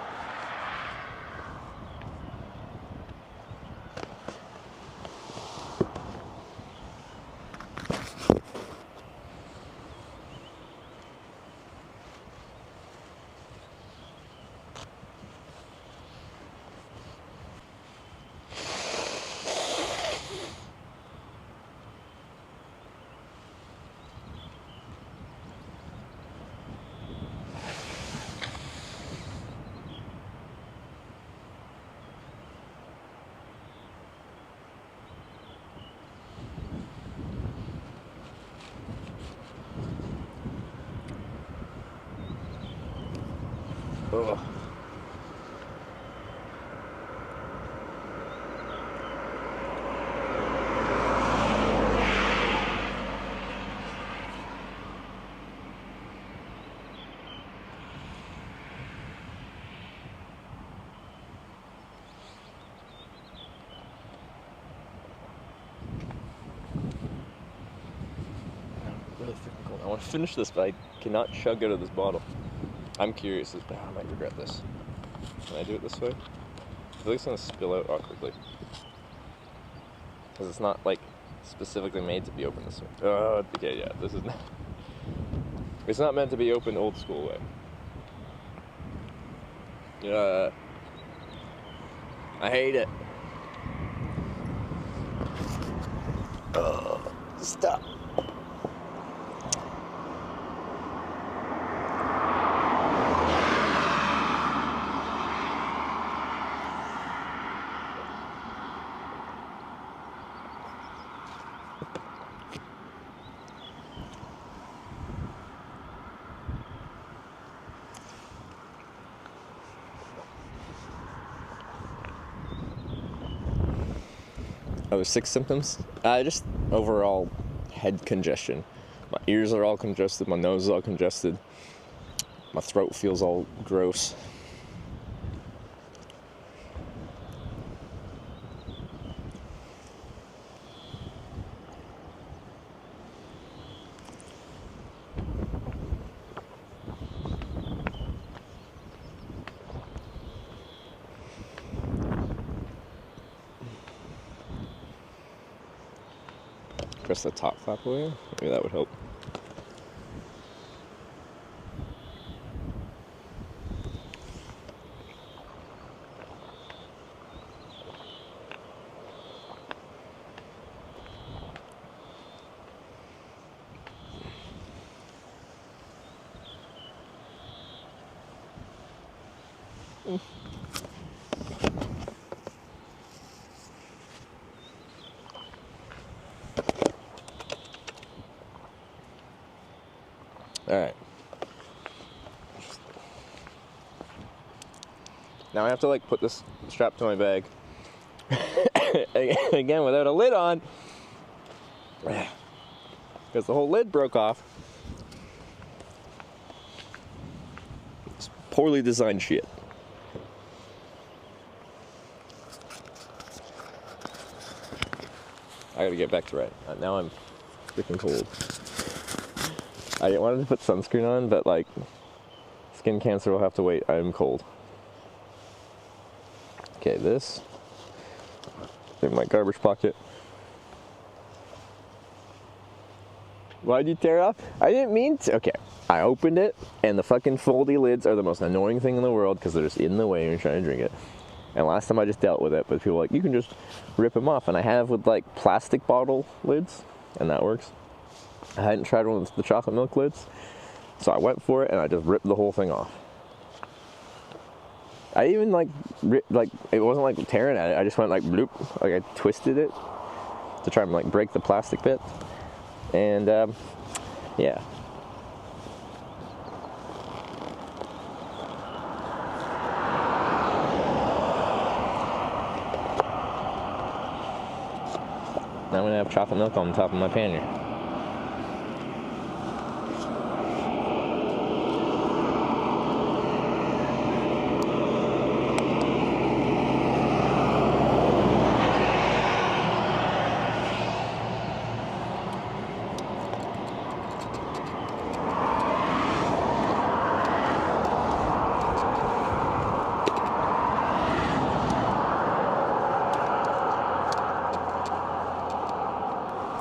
Ugh. Really freaking cold. I want to finish this, but I cannot chug out of this bottle. I'm curious. I might regret this. Can I do it this way? I feel like it's going to spill out awkwardly. Because it's not, like, specifically made to be open this way. Oh, okay, yeah, this is not... It's not meant to be open old school way. Yeah. I hate it. Stop. Other 6 symptoms? Just overall head congestion. My ears are all congested, my nose is all congested, my throat feels all gross. Press the top flap away. Maybe that would help. Alright. Now I have to like put this strap to my bag again without a lid on because the whole lid broke off. It's poorly designed shit. I gotta get back to right. Now I'm freaking cold. I wanted to put sunscreen on, but like, skin cancer will have to wait. I'm cold. Okay, this in my garbage pocket. Why'd you tear it off? I didn't mean to. Okay, I opened it, and the fucking foldy lids are the most annoying thing in the world because they're just in the way when you're trying to drink it. And last time I just dealt with it, but people were like, you can just rip them off, and I have with like plastic bottle lids, and that works. I hadn't tried one with the chocolate milk lids, so I went for it and I just ripped the whole thing off. I even like it wasn't like tearing at it. I just went like bloop, like I twisted it to try and like break the plastic bit, and yeah. Now I'm gonna have chocolate milk on top of my pan here.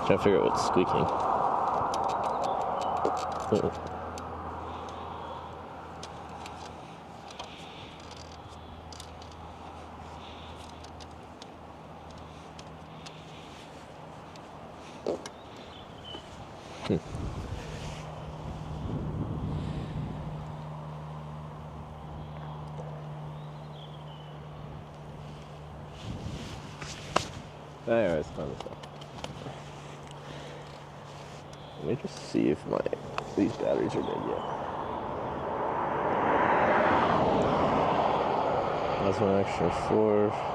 Trying to figure out what's squeaking. Anyways, fun stuff. Let me just see if these batteries are dead yet. That's one extra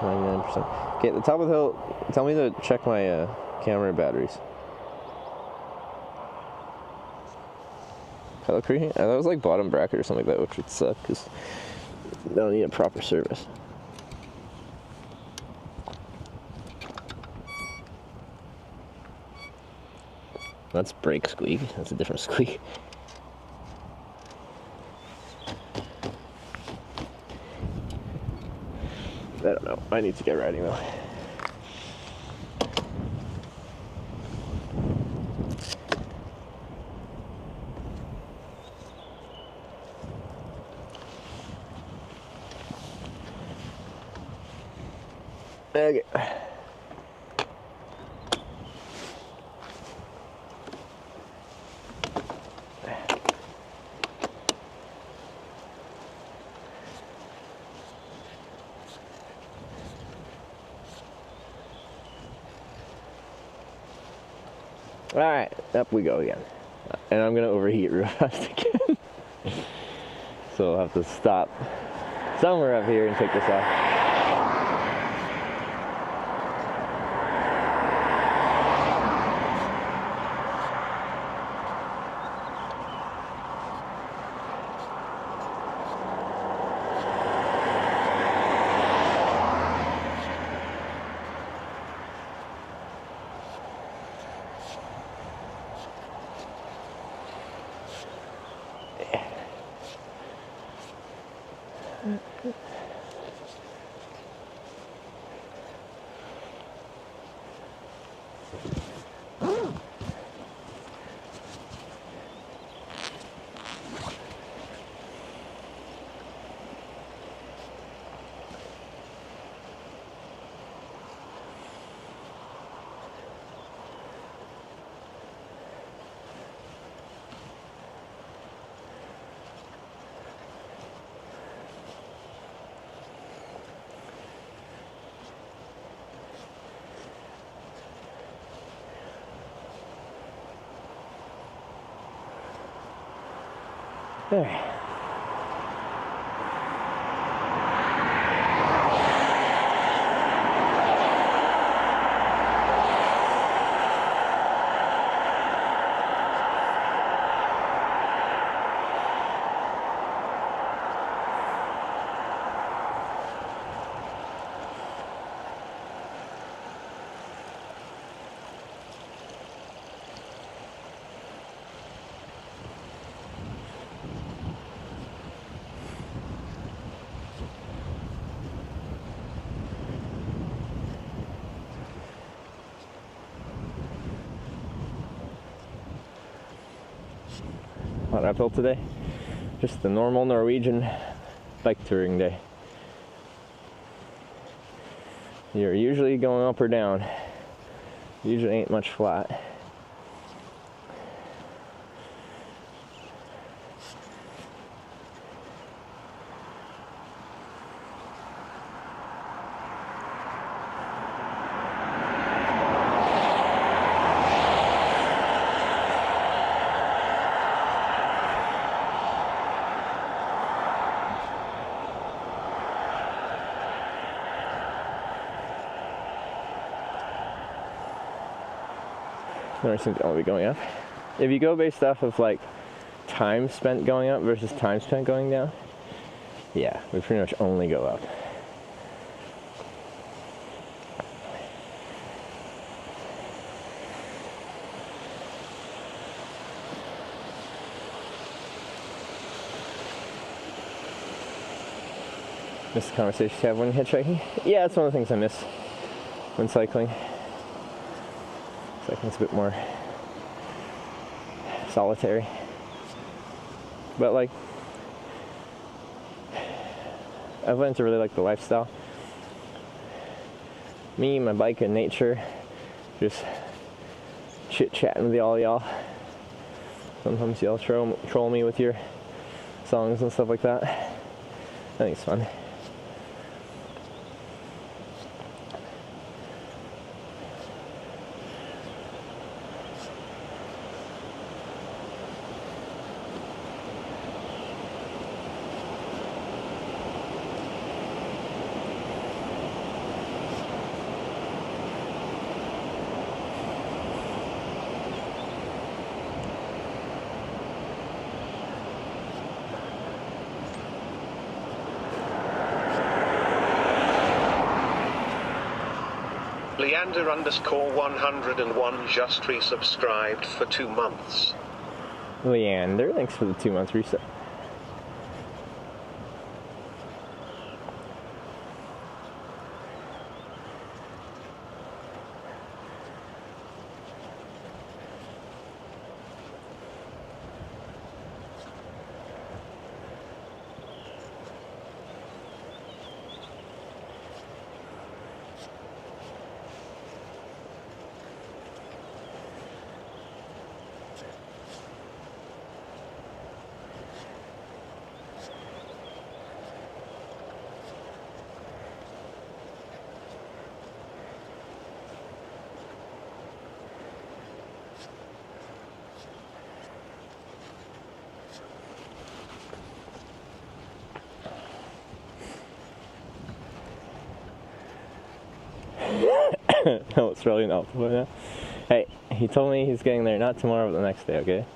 99%. Okay, at the top of the hill, tell me to check my camera batteries. Hello, Creek? That was like bottom bracket or something like that, which would suck because they don't need a proper service. That's brake squeak. That's a different squeak. I don't know. I need to get riding though. Okay. Alright, up we go again. And I'm gonna overheat real fast again. So I'll have to stop somewhere up here and take this off. There. What I built today? Just a normal Norwegian bike touring day. You're usually going up or down. Usually ain't much flat. Norway seems to only be going up. If you go based off of like time spent going up versus time spent going down, yeah, we pretty much only go up. Miss the conversations you have when hitchhiking? Yeah, it's one of the things I miss when cycling. Cycling's a bit more solitary. But like, I've learned to really like the lifestyle. Me, my bike, and nature, just chit-chatting with all y'all. Sometimes y'all troll me with your songs and stuff like that. I think it's fun. Leander_101 just resubscribed for 2 months. Leander, thanks for the 2 month reset. No, it's really not. Hey, he told me he's getting there not tomorrow, but the next day, okay?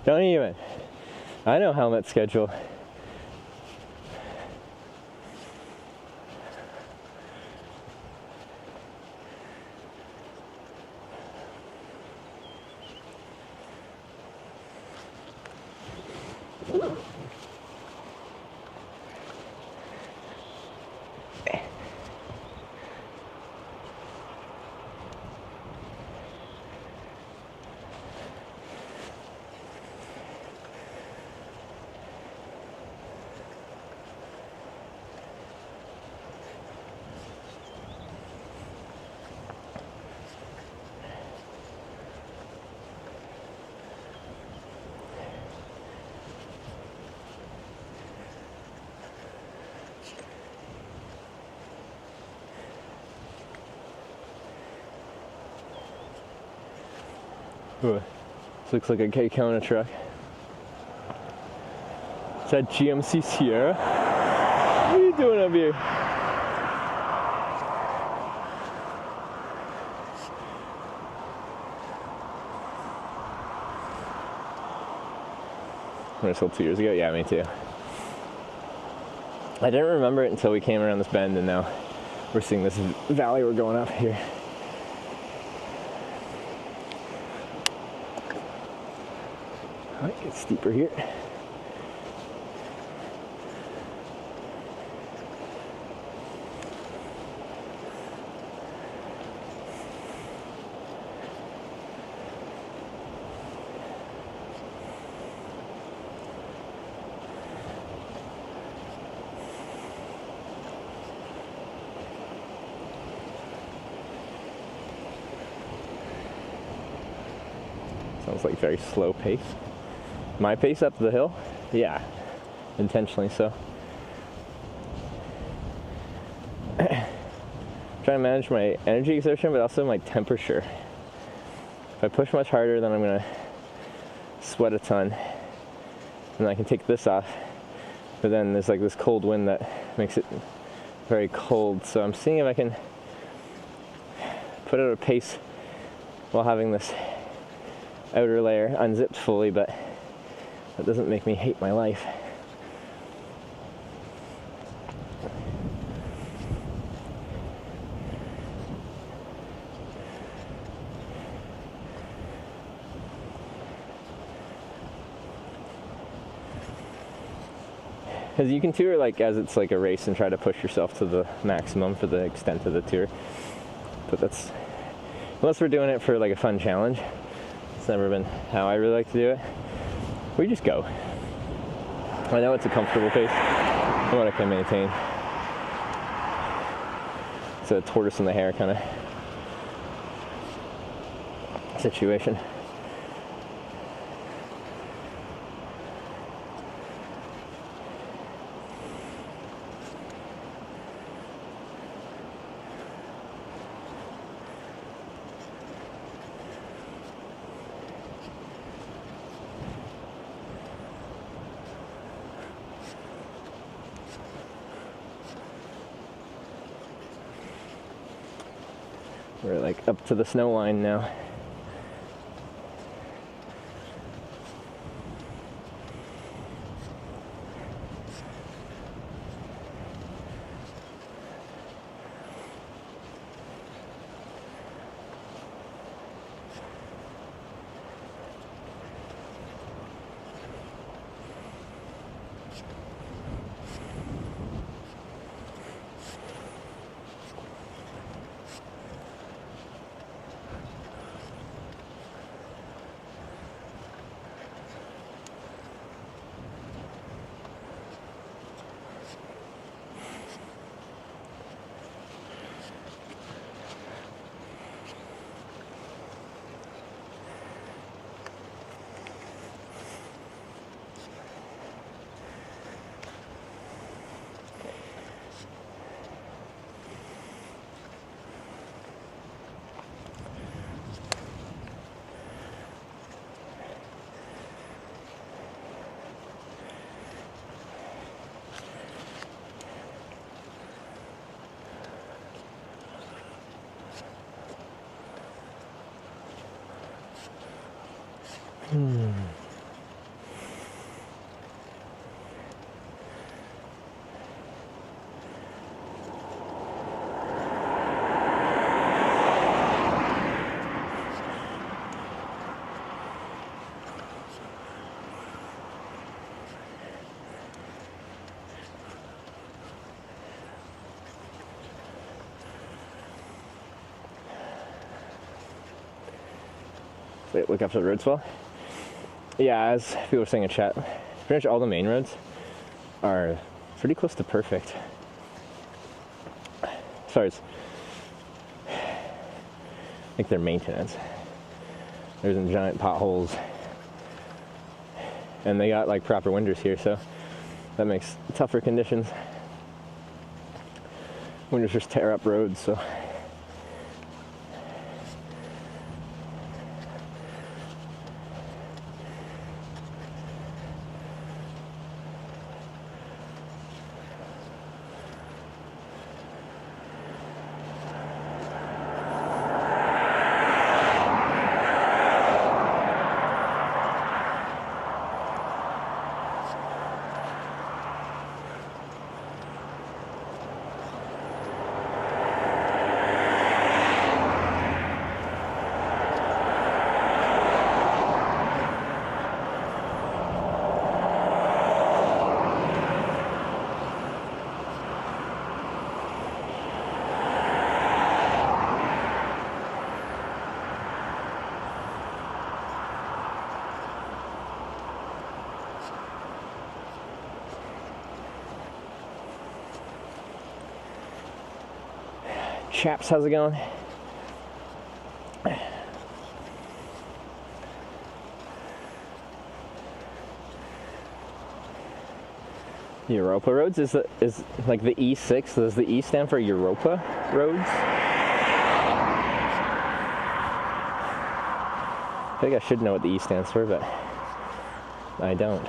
Don't even. I know helmet schedule. Ooh, this looks like a K-Kona truck. Is that GMC Sierra? What are you doing up here? When I sold 2 years ago? Yeah, me too. I didn't remember it until we came around this bend, and now we're seeing this valley we're going up here. Might get steeper here. Sounds like very slow pace. My pace up the hill? Yeah, intentionally so. Trying to manage my energy exertion, but also my temperature. If I push much harder, then I'm gonna sweat a ton. And I can take this off, but then there's like this cold wind that makes it very cold. So I'm seeing if I can put it at a pace while having this outer layer unzipped fully, but that doesn't make me hate my life. Because you can tour like as it's like a race and try to push yourself to the maximum for the extent of the tour. But that's, unless we're doing it for like a fun challenge, it's never been how I really like to do it. We just go. I know it's a comfortable pace and what I can maintain. It's a tortoise in the hare kind of situation. We're like up to the snow line now. Wait, look up to the road swell. Yeah, as people were saying in chat, pretty much all the main roads are pretty close to perfect. As far as like their maintenance. There's some giant potholes. And they got like proper winters here, so that makes tougher conditions. Winters just tear up roads, so chaps, how's it going? Europa roads is like the E6. Does the E stand for Europa roads? I think I should know what the E stands for, but I don't.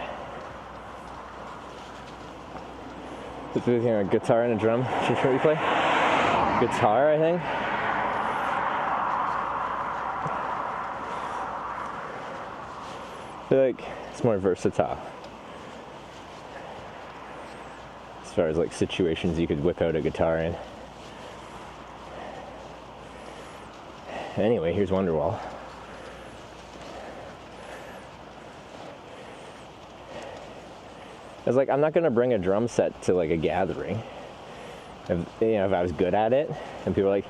Is there a guitar and a drum? Should we play? Guitar, I think. feel like it's more versatile as far as like situations you could whip out a guitar in. Anyway, here's Wonderwall. I was like, I'm not gonna bring a drum set to like a gathering. If I was good at it, and people are like,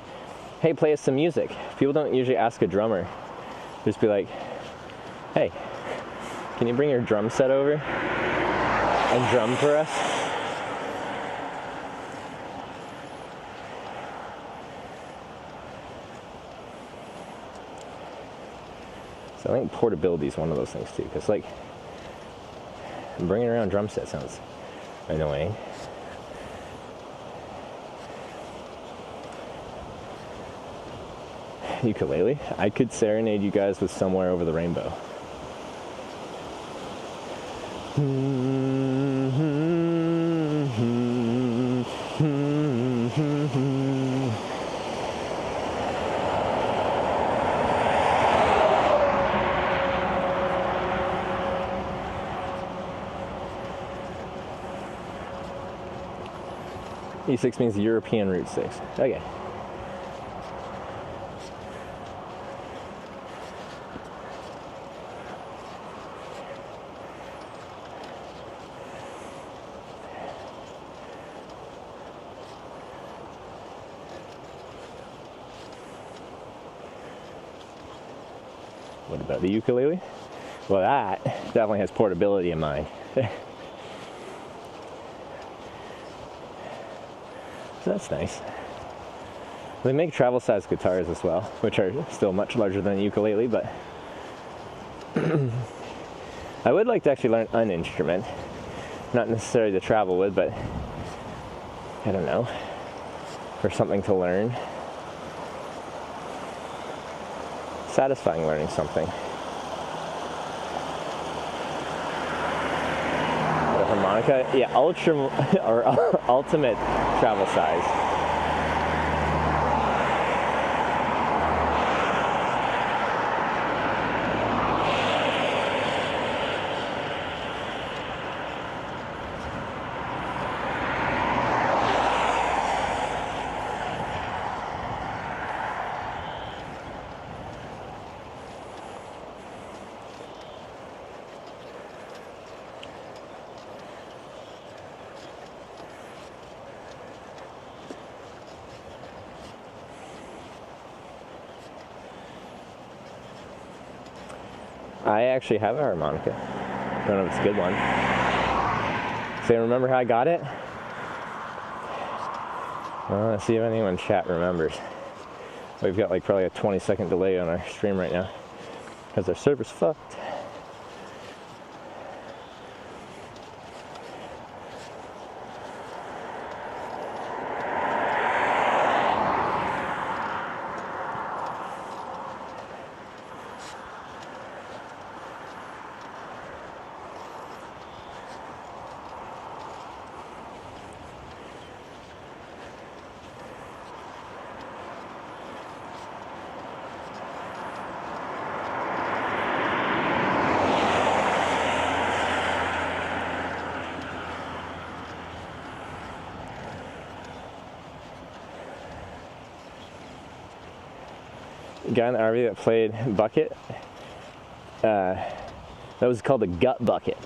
hey, play us some music. People don't usually ask a drummer. Just be like, hey, can you bring your drum set over and drum for us? So I think portability is one of those things too, because like bringing around a drum set sounds annoying. Ukulele. I could serenade you guys with Somewhere Over the Rainbow. E6 means European Route 6. Okay. What about the ukulele? Well, that definitely has portability in mind. So that's nice. They make travel-sized guitars as well, which are still much larger than a ukulele, but I would like to actually learn an instrument. Not necessarily to travel with, but I don't know, for something to learn. Satisfying learning something. The harmonica, yeah, ultra or ultimate travel size. I actually have a harmonica. Don't know if it's a good one. So you remember how I got it? Well, let's see if anyone in chat remembers. We've got like probably a 20-second delay on our stream right now because our server's fucked. Guy in the RV that played Bucket, that was called the Gut Bucket.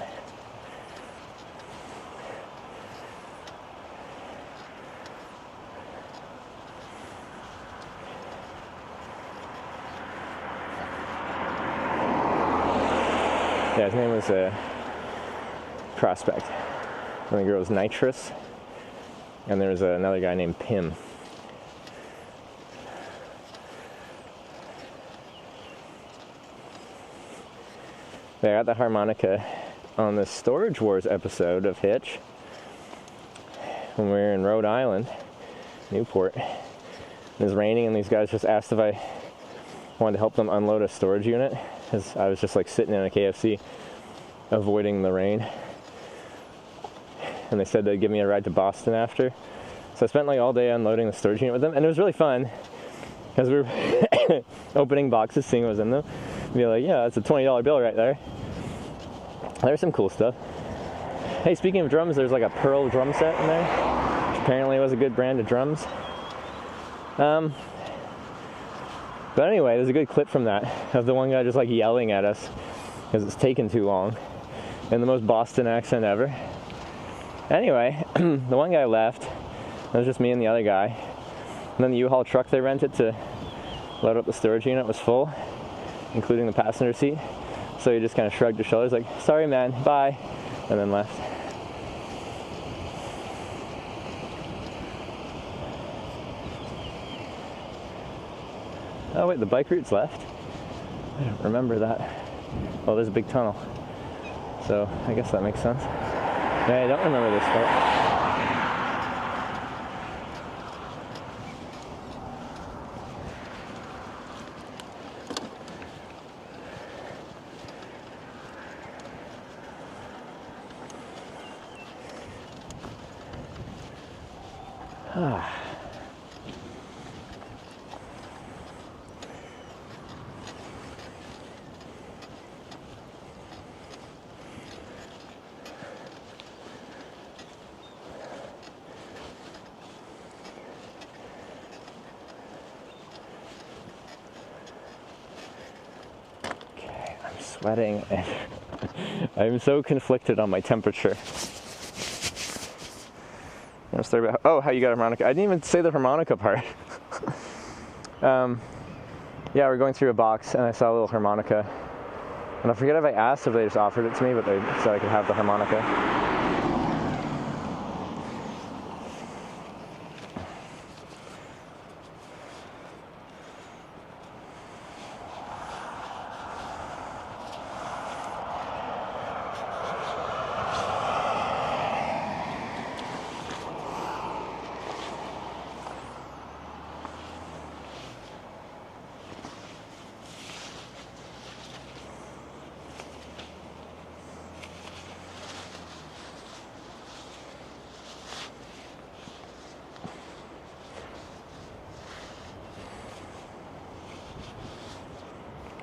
Yeah, his name was Prospect. And the girl was Nitrous, and there was another guy named Pim. I got the harmonica on the Storage Wars episode of Hitch when we were in Rhode Island, Newport. It was raining and these guys just asked if I wanted to help them unload a storage unit, because I was just like sitting in a KFC avoiding the rain. And they said they'd give me a ride to Boston after. So I spent like all day unloading the storage unit with them, and it was really fun because we were opening boxes, seeing what was in them. Be like, yeah, that's a $20 bill right there. There's some cool stuff. Hey, speaking of drums, there's like a Pearl drum set in there, which apparently was a good brand of drums. But anyway, there's a good clip from that of the one guy just like yelling at us because it's taken too long in the most Boston accent ever. Anyway, the one guy left. It was just me and the other guy. And then the U-Haul truck they rented to load up the storage unit was full, including the passenger seat. So he just kind of shrugged his shoulders like, sorry man, bye, and then left. Oh wait, the bike route's left? I don't remember that. Oh, there's a big tunnel. So I guess that makes sense. Yeah, I don't remember this part. Sweating and I'm so conflicted on my temperature. Oh, how you got a harmonica? I didn't even say the harmonica part. Yeah, we're going through a box and I saw a little harmonica. And I forget if I asked if they just offered it to me, but they said I could have the harmonica.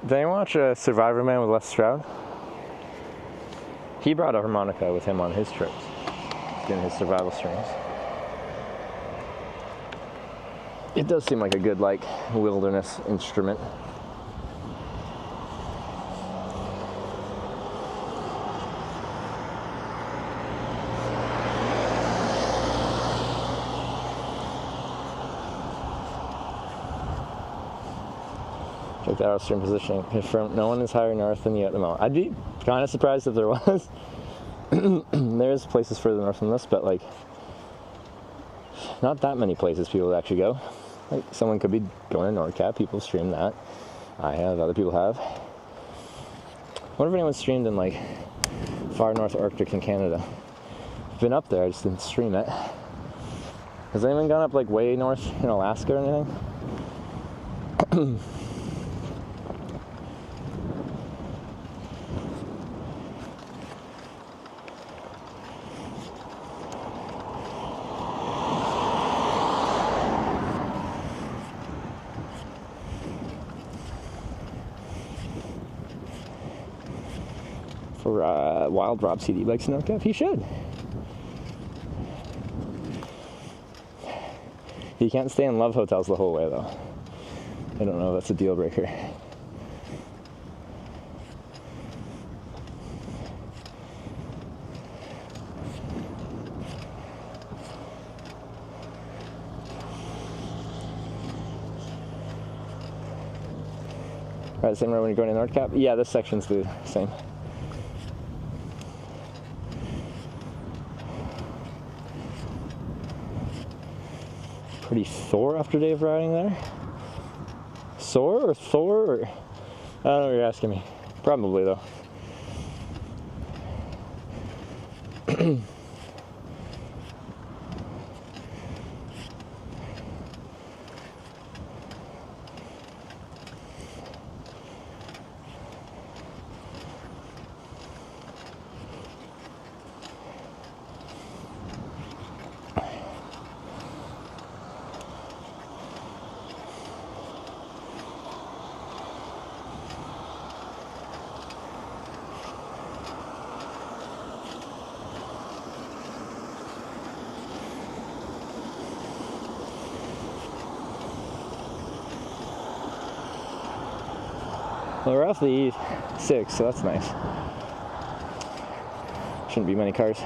Did anyone watch Survivor Man with Les Stroud? He brought a harmonica with him on his trips, doing his survival streams. It does seem like a good, like, wilderness instrument. Check that out, stream positioning. Confirmed no one is higher north than you at the moment. I'd be kind of surprised if there was. There's places further north than this, but like, not that many places people actually go. Like, someone could be going to NordCap, people stream that. I have, other people have. I wonder if anyone's streamed in like far north Arctic in Canada. I've been up there, I just didn't stream it. Has anyone gone up like way north in Alaska or anything? For Wild Rob CD bikes in NordCap, he should. He can't stay in love hotels the whole way though. I don't know if that's a deal breaker. Alright, same road when you're going to NordCap? Yeah, this section's the same. Pretty sore after a day of riding there? Sore or Thor? Or, I don't know what you're asking me. Probably though. Well, we're off the E6, so that's nice. Shouldn't be many cars.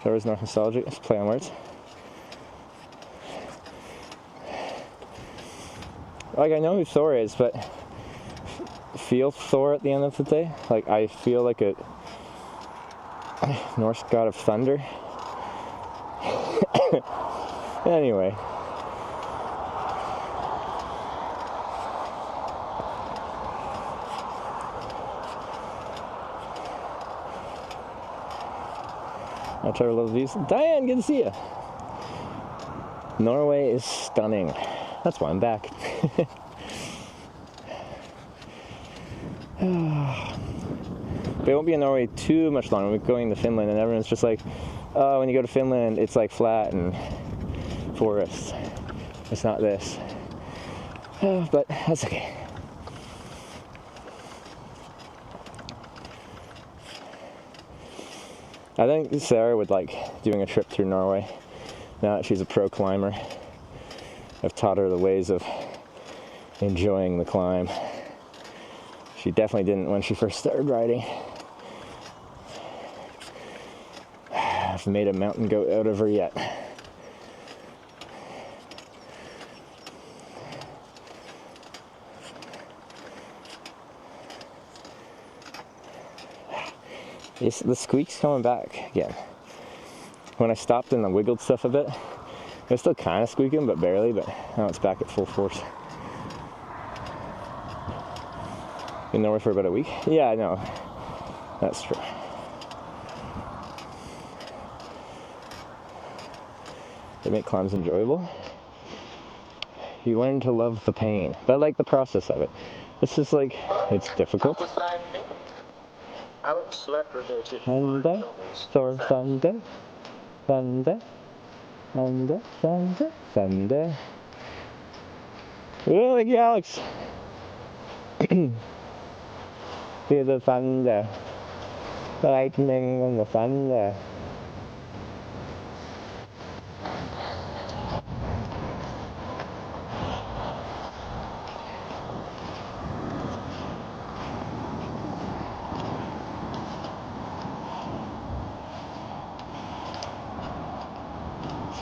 Trevor's not nostalgic. Let's play on words. Like, I know who Thor is, but feel Thor at the end of the day. Like, I feel like a Norse god of thunder. Anyway. I try to love these. Diane, good to see you. Norway is stunning. That's why I'm back. But it won't be in Norway too much longer. We're going to Finland, and everyone's just like, oh, when you go to Finland, it's like flat and forests. It's not this. But that's okay. I think Sarah would like doing a trip through Norway. Now that she's a pro climber, I've taught her the ways of enjoying the climb. She definitely didn't when she first started riding. I've made a mountain goat out of her yet. The squeak's coming back again. When I stopped and I wiggled stuff a bit, it was still kind of squeaking, but barely, but now it's back at full force. Been Norway for about a week? Yeah, I know. That's true. They make climbs enjoyable. You learn to love the pain, but I like the process of it. It's just like, it's difficult. Sunday, Thor Sunday, Sunday, Sunday, Sunday, Sunday. Oh, thank you, Alex. See the thunder, the lightning and the thunder.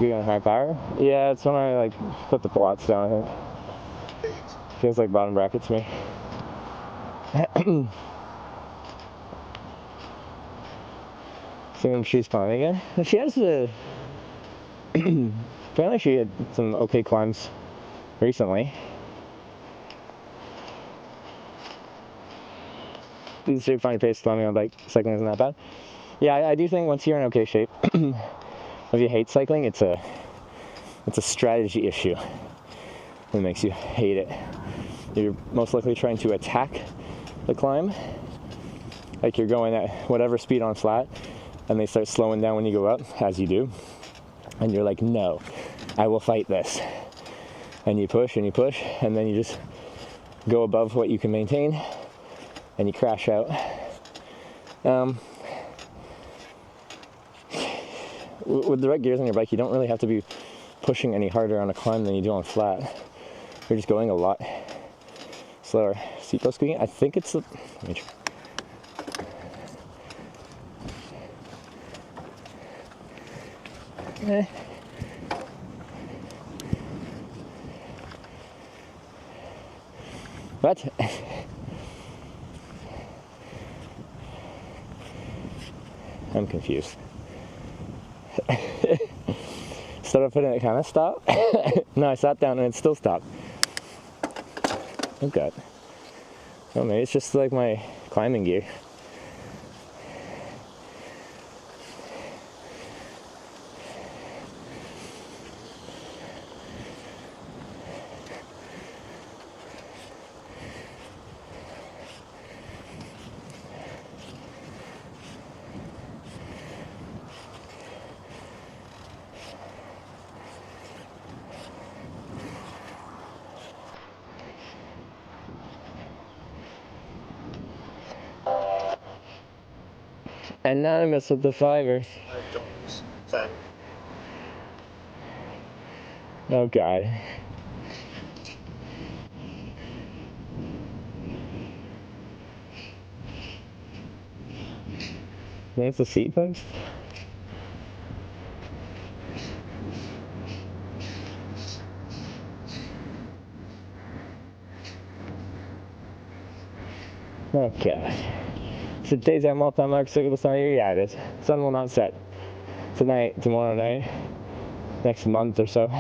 On high power? Yeah, it's when I like put the plots down, I think. Feels like bottom bracket to me. Seeing if she's climbing again. She has a apparently she had some okay climbs recently. These shape fine pace climbing on bike cycling isn't that bad. Yeah, I do think once you're in okay shape, if you hate cycling, it's a strategy issue that makes you hate it. You're most likely trying to attack the climb, like you're going at whatever speed on flat, and they start slowing down when you go up, as you do, and you're like, no, I will fight this. And you push and you push, and then you just go above what you can maintain, and you crash out. With the right gears on your bike, you don't really have to be pushing any harder on a climb than you do on flat. You're just going a lot slower. Seatbelt squeaking? I think it's the... Let me try. What? I'm confused. Instead of putting it kind of stop. No, I sat down and it still stopped. Oh god. Oh, maybe it's just like my climbing gear. Anonymous with the fiver. Oh God. That's a seat post? Okay. So today's our multi-mark circle sign here. Yeah, it is. Sun will not set tonight, tomorrow night, next month or so.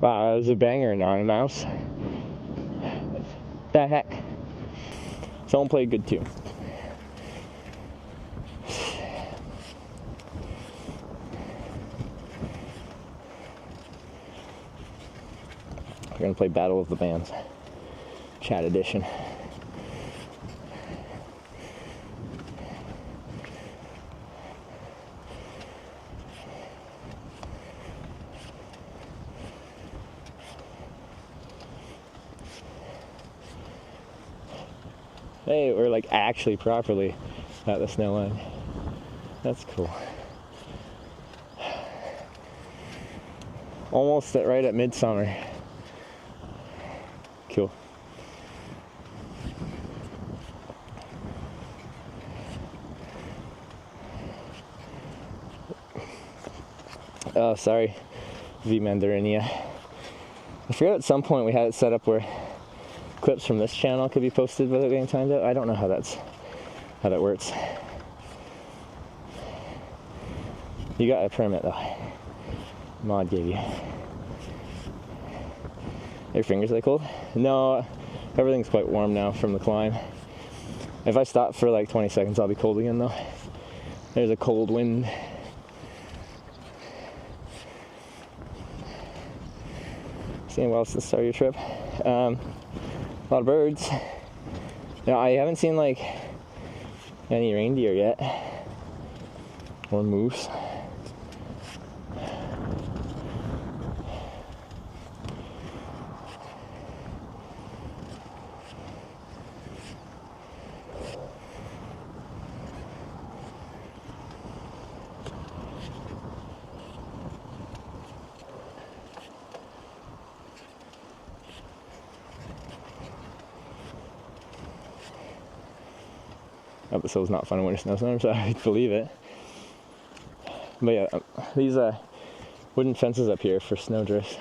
Wow, that was a banger, non-mouse. The heck? Someone played good too. We're gonna play Battle of the Bands, Chat Edition. Hey, we're like actually properly at the snow line. That's cool. Almost right at midsummer. Cool. Oh, sorry, V Mandarinia. I forgot at some point we had it set up where clips from this channel could be posted without getting timed out. I don't know how that works. You got a permit though. Mod gave you. Your fingers are cold? No, everything's quite warm now from the climb. If I stop for like 20 seconds, I'll be cold again though. There's a cold wind. Seeing what else to start your trip? A lot of birds. Now, I haven't seen like any reindeer yet, or moose. Episode's not fun in winter snowstorms, I believe it. But yeah, these wooden fences up here for snow drifts.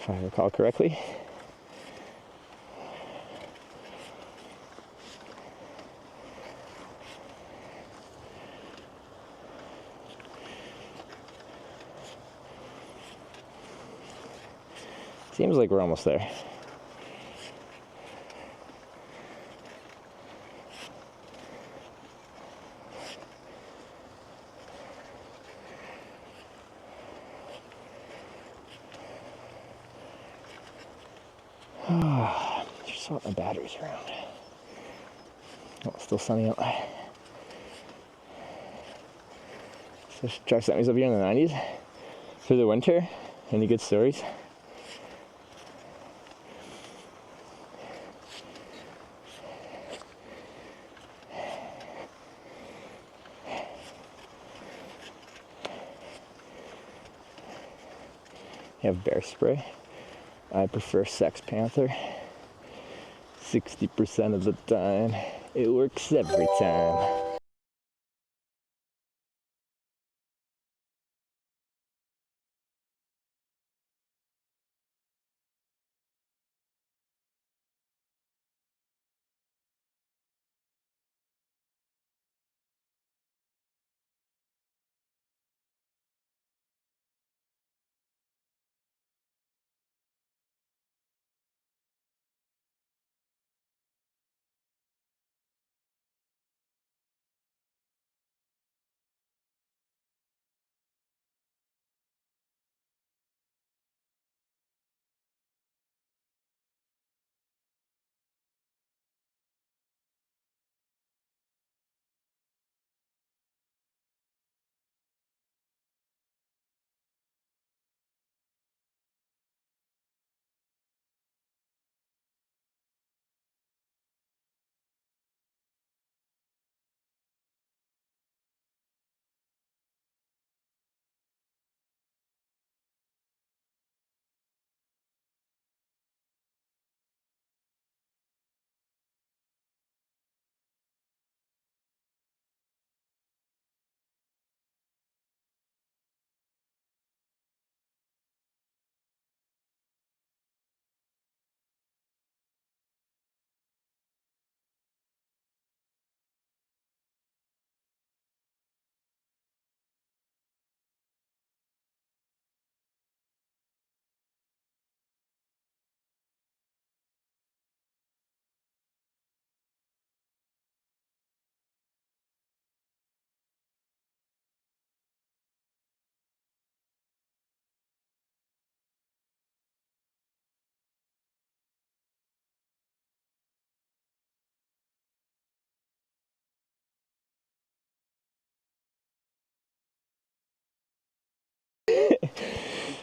If I recall correctly. Seems like we're almost there. Just swap my batteries around. Oh, it's still sunny out. So drive semis up here in the 90s through the winter. Any good stories? You have bear spray. I prefer Sex Panther. 60% of the time. It works every time.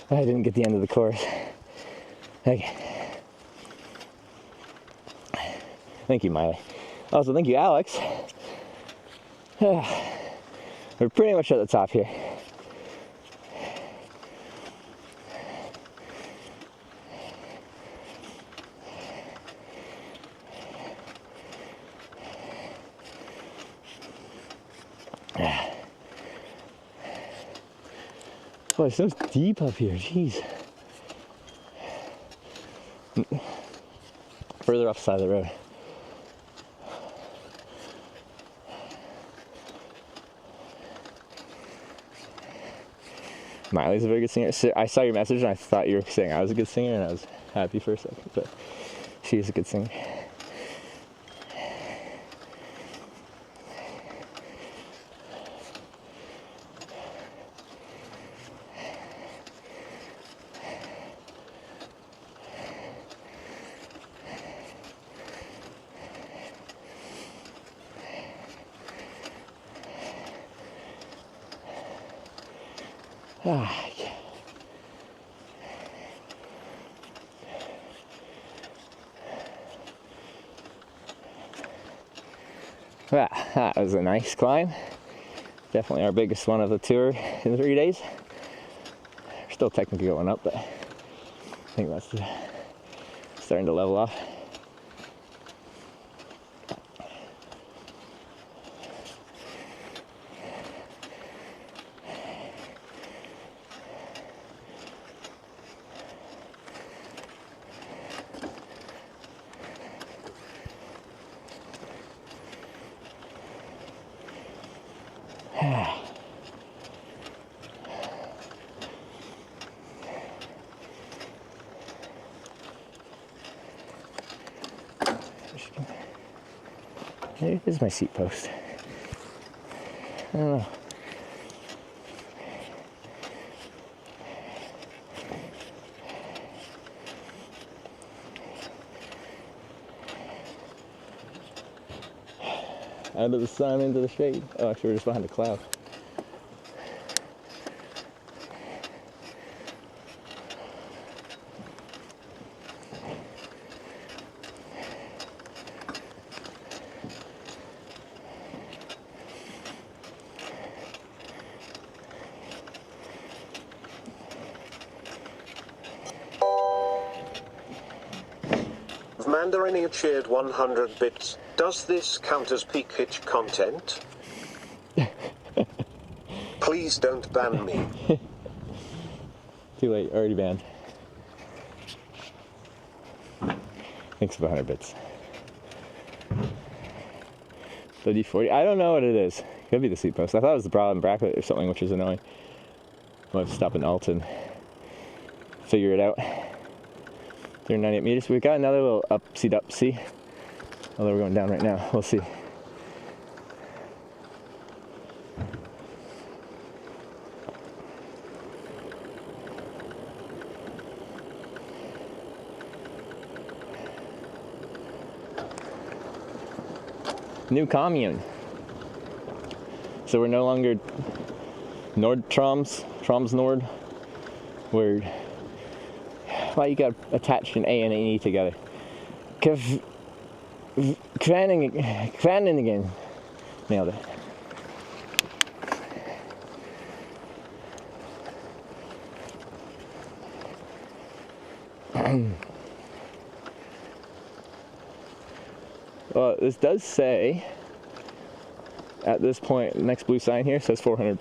I didn't get the end of the course. Okay. Thank you, Miley. Also, thank you, Alex. We're pretty much at the top here. Oh, it's so deep up here, jeez. Further off the side of the road. Miley's a very good singer. I saw your message and I thought you were saying I was a good singer, and I was happy for a second, but she's a good singer. Well, that was a nice climb. Definitely our biggest one of the tour in 3 days. We're still technically going up, but I think that's starting to level off. Maybe this is my seat post. I don't know. Out of the sun into the shade. Oh, actually, we're just behind a cloud. Mandarini cheered 100 bits. Does this count as peak hitch content? Please don't ban me. Too late, already banned. Thanks for 100 bits. WD-40, I don't know what it is. Could be the seat post. I thought it was the problem bracket or something, which is annoying. I'll have to stop in Alton, figure it out. 398 meters. We've got another little up, see. Although we're going down right now. We'll see. New commune. So we're no longer Nord-Troms, Troms Nord. We're why you got attached an A and an E together? Kvannen again. Nailed it. Well, this does say, at this point, next blue sign here says 400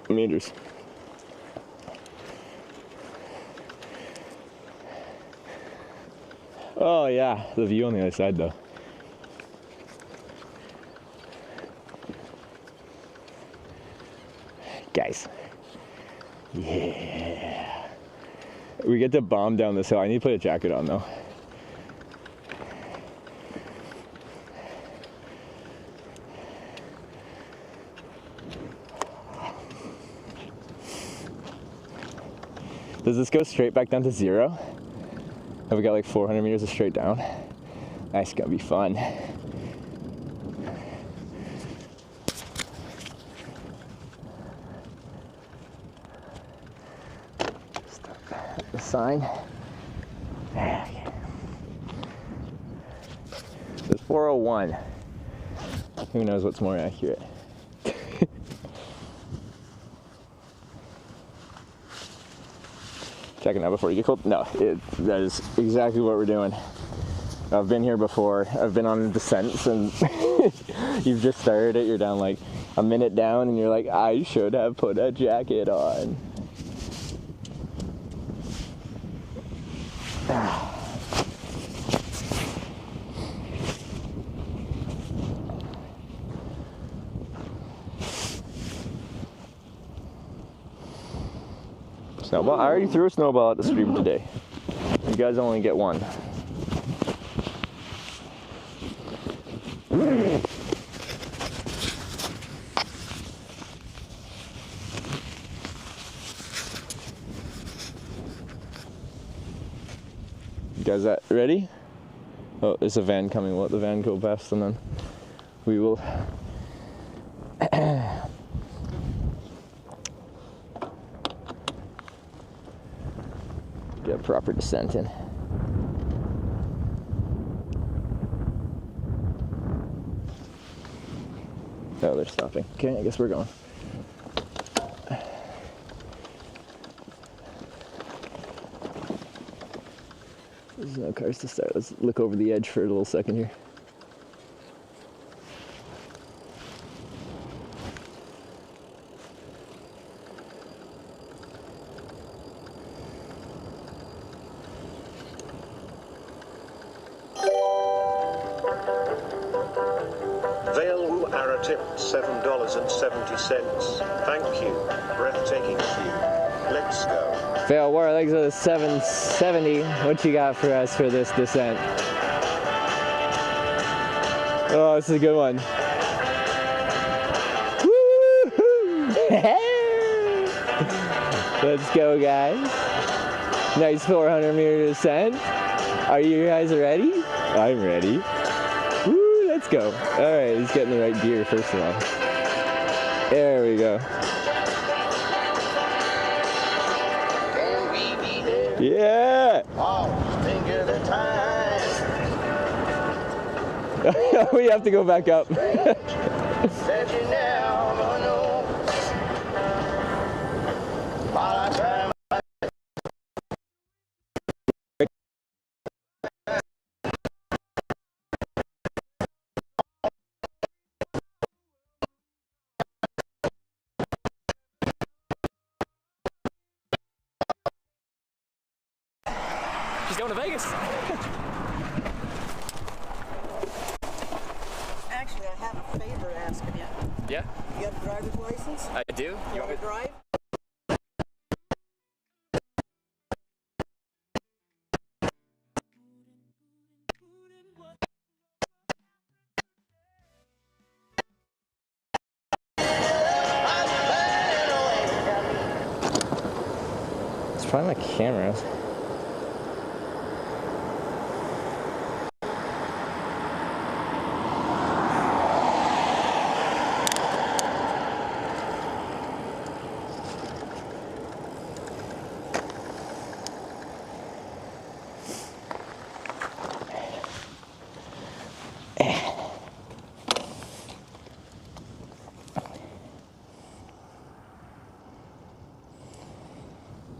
meters. Oh yeah, the view on the other side though. Guys. Yeah. We get to bomb down this hill. I need to put a jacket on though. Does this go straight back down to 0? Have we got like 400 meters of straight down? That's gonna be fun. Stop. sign. It's 401. Who knows what's more accurate? Checking out before you get cold? No, that is exactly what we're doing. I've been here before. I've been on descents and you've just started it. You're down like a minute down and you're like, I should have put a jacket on. Snowball. I already threw a snowball at the stream today. You guys only get one. You guys ready? Oh, there's a van coming. We'll let the van go past and then we will get a proper descent in. Oh, they're stopping. Okay, I guess we're going. There's no cars to start. Let's look over the edge for a little second here. Tipped $7.70. Thank you. Breathtaking view. Let's go. Fail Warlegs of the 770. What you got for us for this descent? Oh, this is a good one. Woo-hoo! Let's go, guys. Nice 400-meter descent. Are you guys ready? I'm ready. Let's go. Alright, he's getting the right gear first of all. There we go. Yeah! We have to go back up. She's going to Vegas. Actually, I have a favor asking you. Yeah? You have a driver's license? I do. You want me to drive? Let's find my cameras.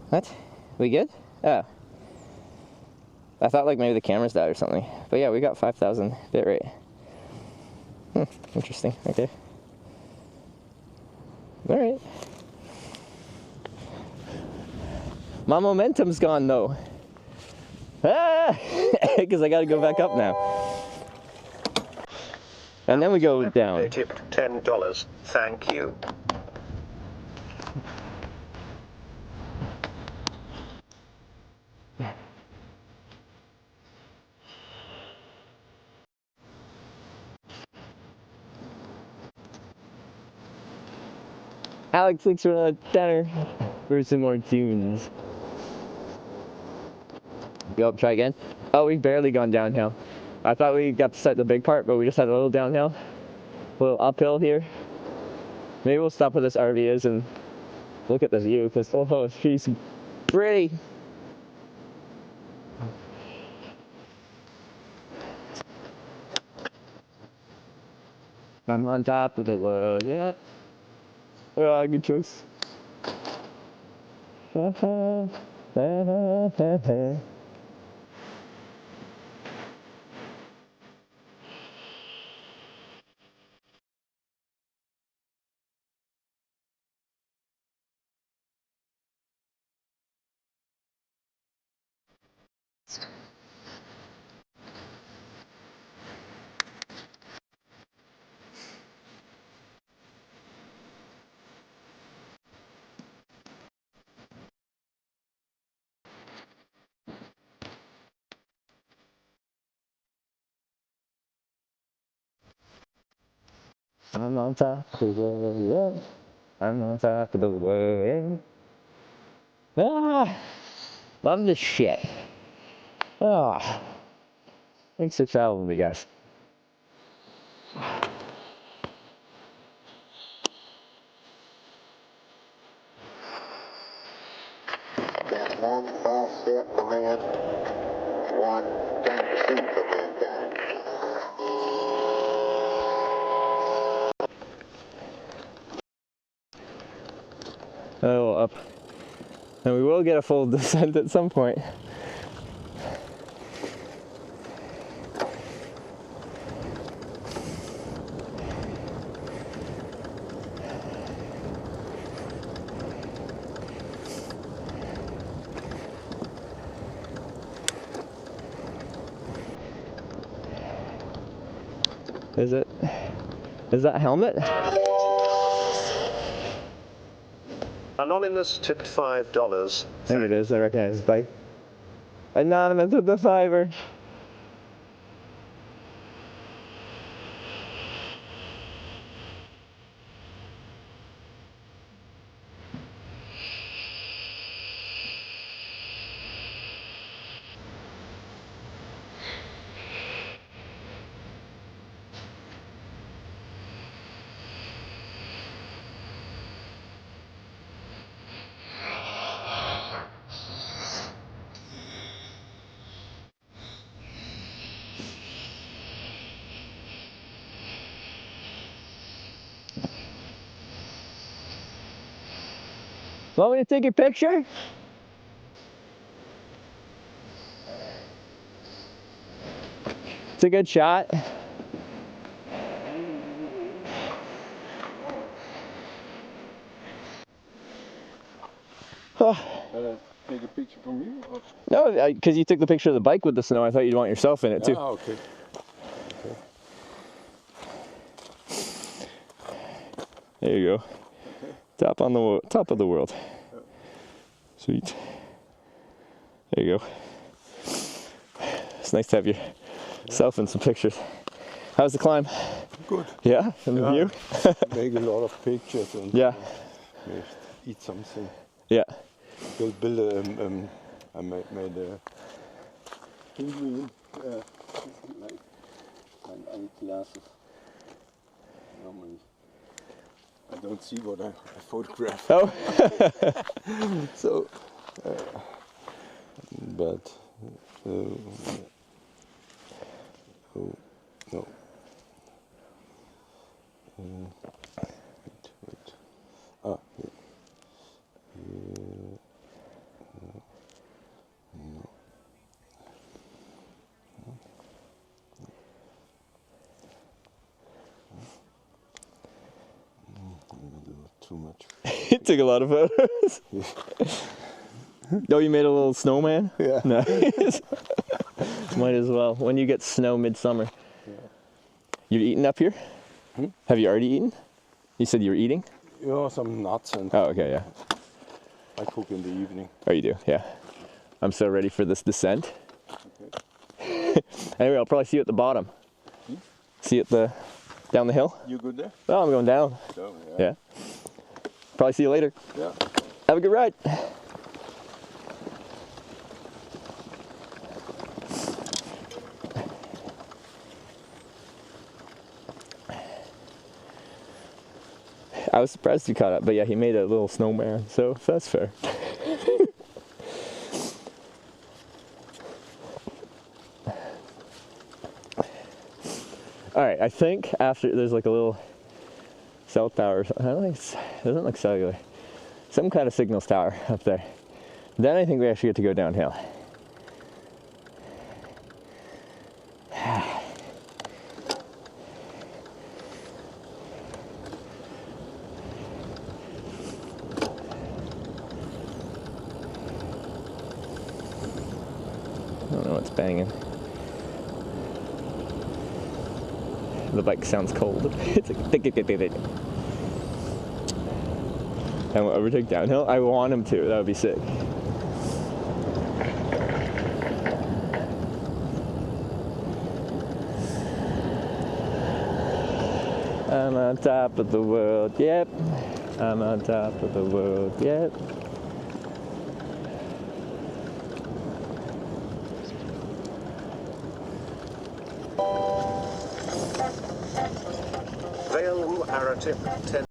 What? We good? Oh. I thought like maybe the camera's died or something. But yeah, we got 5,000 bit rate. Interesting. Okay. Alright. My momentum's gone though. Ah! Because I gotta go back up now. And then we go down. They tipped $10. Thank you. Alex, thanks for the dinner. For some more tunes. Go up, try again. Oh, we've barely gone downhill. I thought we got to start the big part, but we just had a little downhill. A little uphill here. Maybe we'll stop where this RV is and look at the view, because oh, she's pretty. I'm on top of the world, yeah. Oh, good choice. I'm on top of the world. I'm on top of the world. Ah, love this shit. Ah, thanks for traveling with me, guys. That's one small step for man, one giant leap for mankind. Oh, up. And we will get a full descent at some point. Is it? Is that a helmet? Anonymous tipped $5. I think it is. I recognize the bike. Anonymous with the fiver. Want me to take your picture? It's a good shot. Take a picture from you? Or? No, because you took the picture of the bike with the snow. I thought you'd want yourself in it too. Ah, okay. There you go. Okay. Top of the world. Sweet. There you go. It's nice to have yourself in some pictures. How's the climb? Good. Yeah, and the view? Make a lot of pictures and yeah. Eat something. Yeah. I made a penguin like eyeglasses. Normally I don't see what I photograph. Oh. So, but oh no. Wait. Ah, yeah. Too much. You took a lot of photos. Oh, you made a little snowman? Yeah. Nice. Might as well. When you get snow midsummer. Yeah. You've eaten up here? Hmm? Have you already eaten? You said you were eating? Yeah, some nuts and. Oh, okay, yeah. I cook in the evening. Oh, you do? Yeah. I'm so ready for this descent. Okay. Anyway, I'll probably see you at the bottom. Hmm? See you down the hill? You good there? Oh, I'm going down. So, yeah. Probably see you later. Yeah. Have a good ride. I was surprised you caught up, but yeah, he made a little snowman, so that's fair. All right, I think after there's like a little cell tower. I don't think it doesn't look cellular. Some kind of signals tower up there. Then I think we actually get to go downhill. I don't know what's banging. The bike sounds cold. It's like and we'll overtake downhill. I want him to. That would be sick. I'm on top of the world. Yep. I'm on top of the world. Yep. Vale Aratip 10.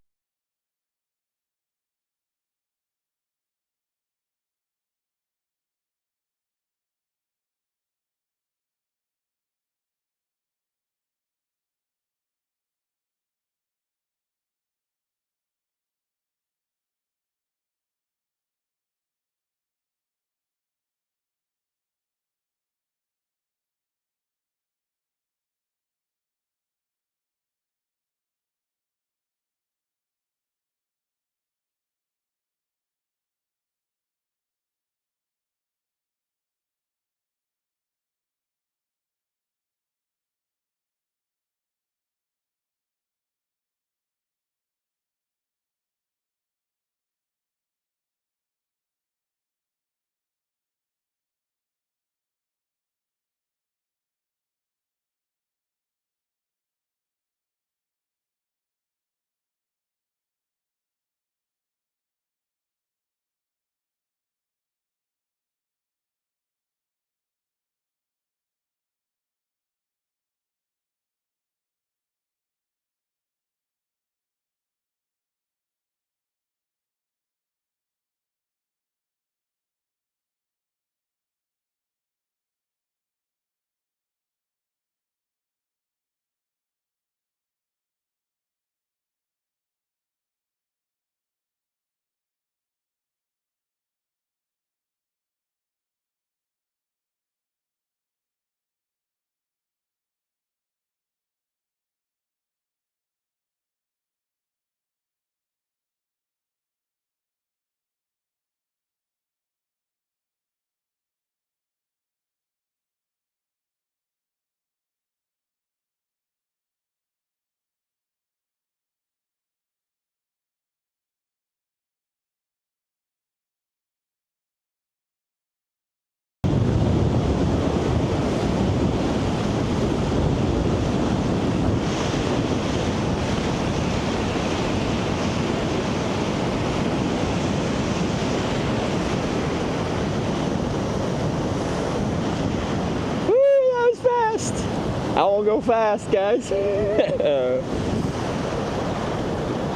I won't go fast, guys.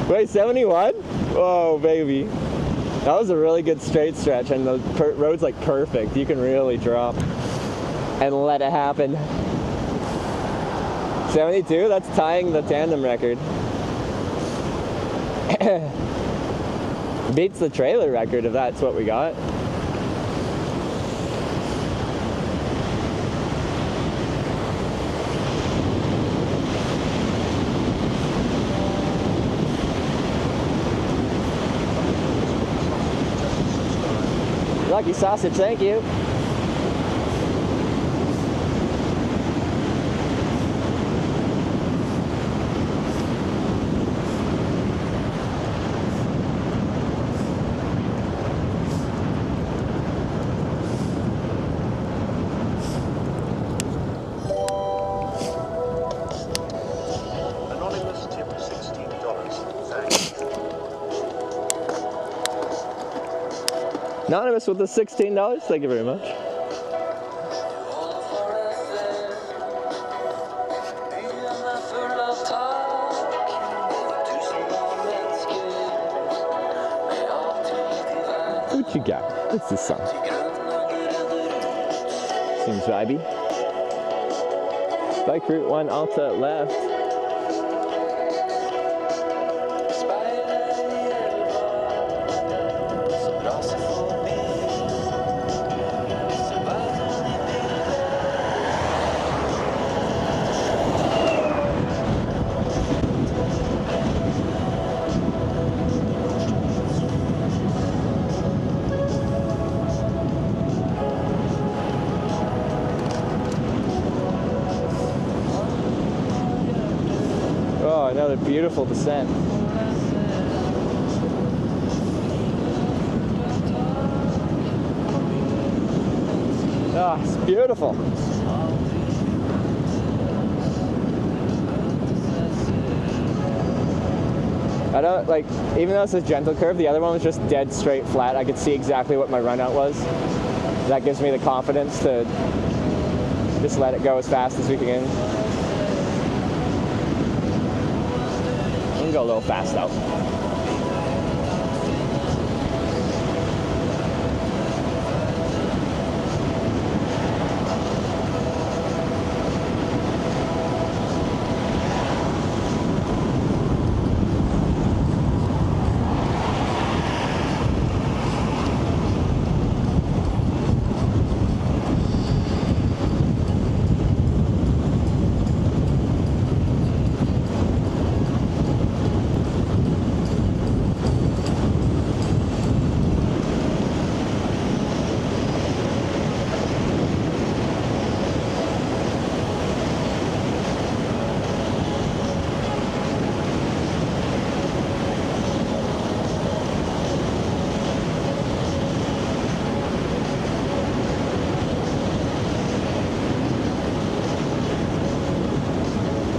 Wait, 71? Whoa, baby. That was a really good straight stretch, and the road's like perfect. You can really drop and let it happen. 72? That's tying the tandem record. Beats the trailer record if that's what we got. Lucky sausage, thank you. Anonymous tip $16. Thanks. Anonymous with the $16, thank you very much. What you got? What's this song? Seems vibey. Bike route 1 Alta left. Oh, another beautiful descent. Oh, it's beautiful. I don't like, even though it's a gentle curve, the other one was just dead straight flat. I could see exactly what my run out was. That gives me the confidence to just let it go as fast as we can. Go a little fast out.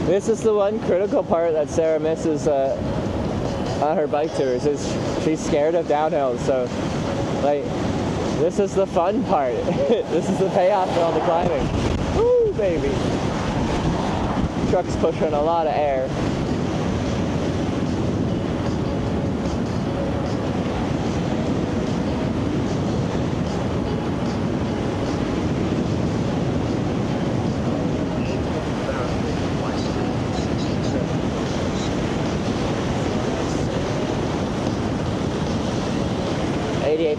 This is the one critical part that Sarah misses on her bike tours, is she's scared of downhills. So, like, this is the fun part. This is the payoff for all the climbing. Woo, baby. Truck's pushing a lot of air.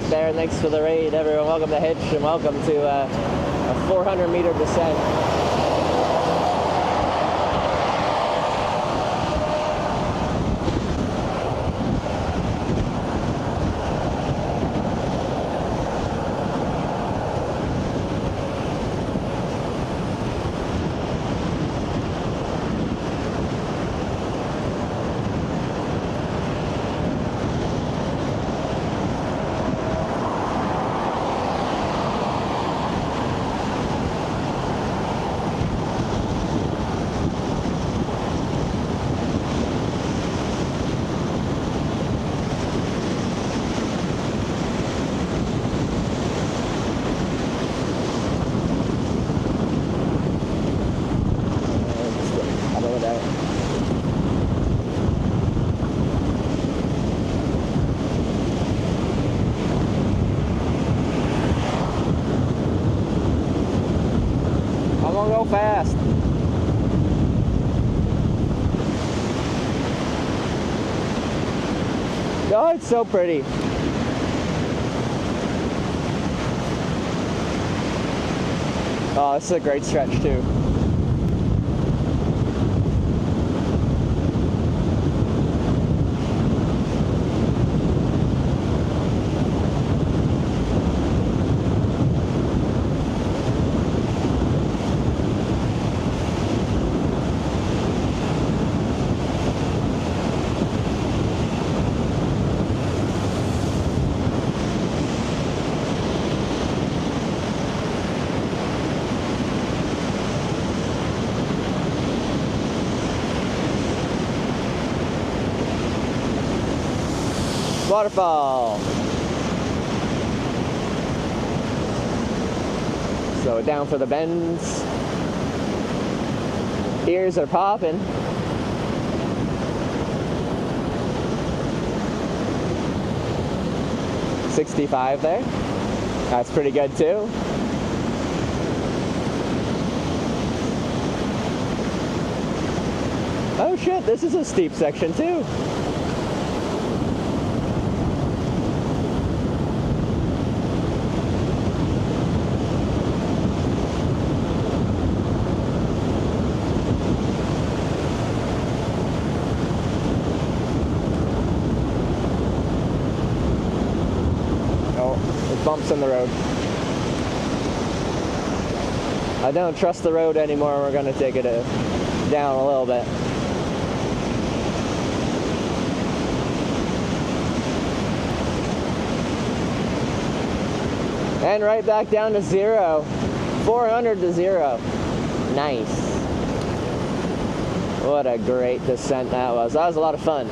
There, thanks for the raid, everyone. Welcome to Hitch and welcome to a 400-meter descent. Fast. Oh, it's so pretty. Oh, this is a great stretch too. Waterfall. Slow it down for the bends. Ears are popping. .65 there. That's pretty good too. shit, this is a steep section too. Bumps in the road. I don't trust the road anymore. We're going to take it down a little bit. And right back down to 0. 400 to 0. Nice. What a great descent that was. That was a lot of fun.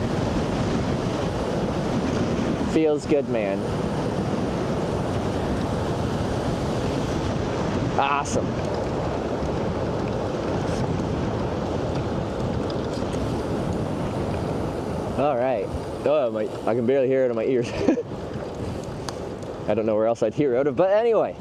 Feels good, man. Awesome. All right. Oh, I can barely hear it in my ears. I don't know where else I'd hear it, but anyway.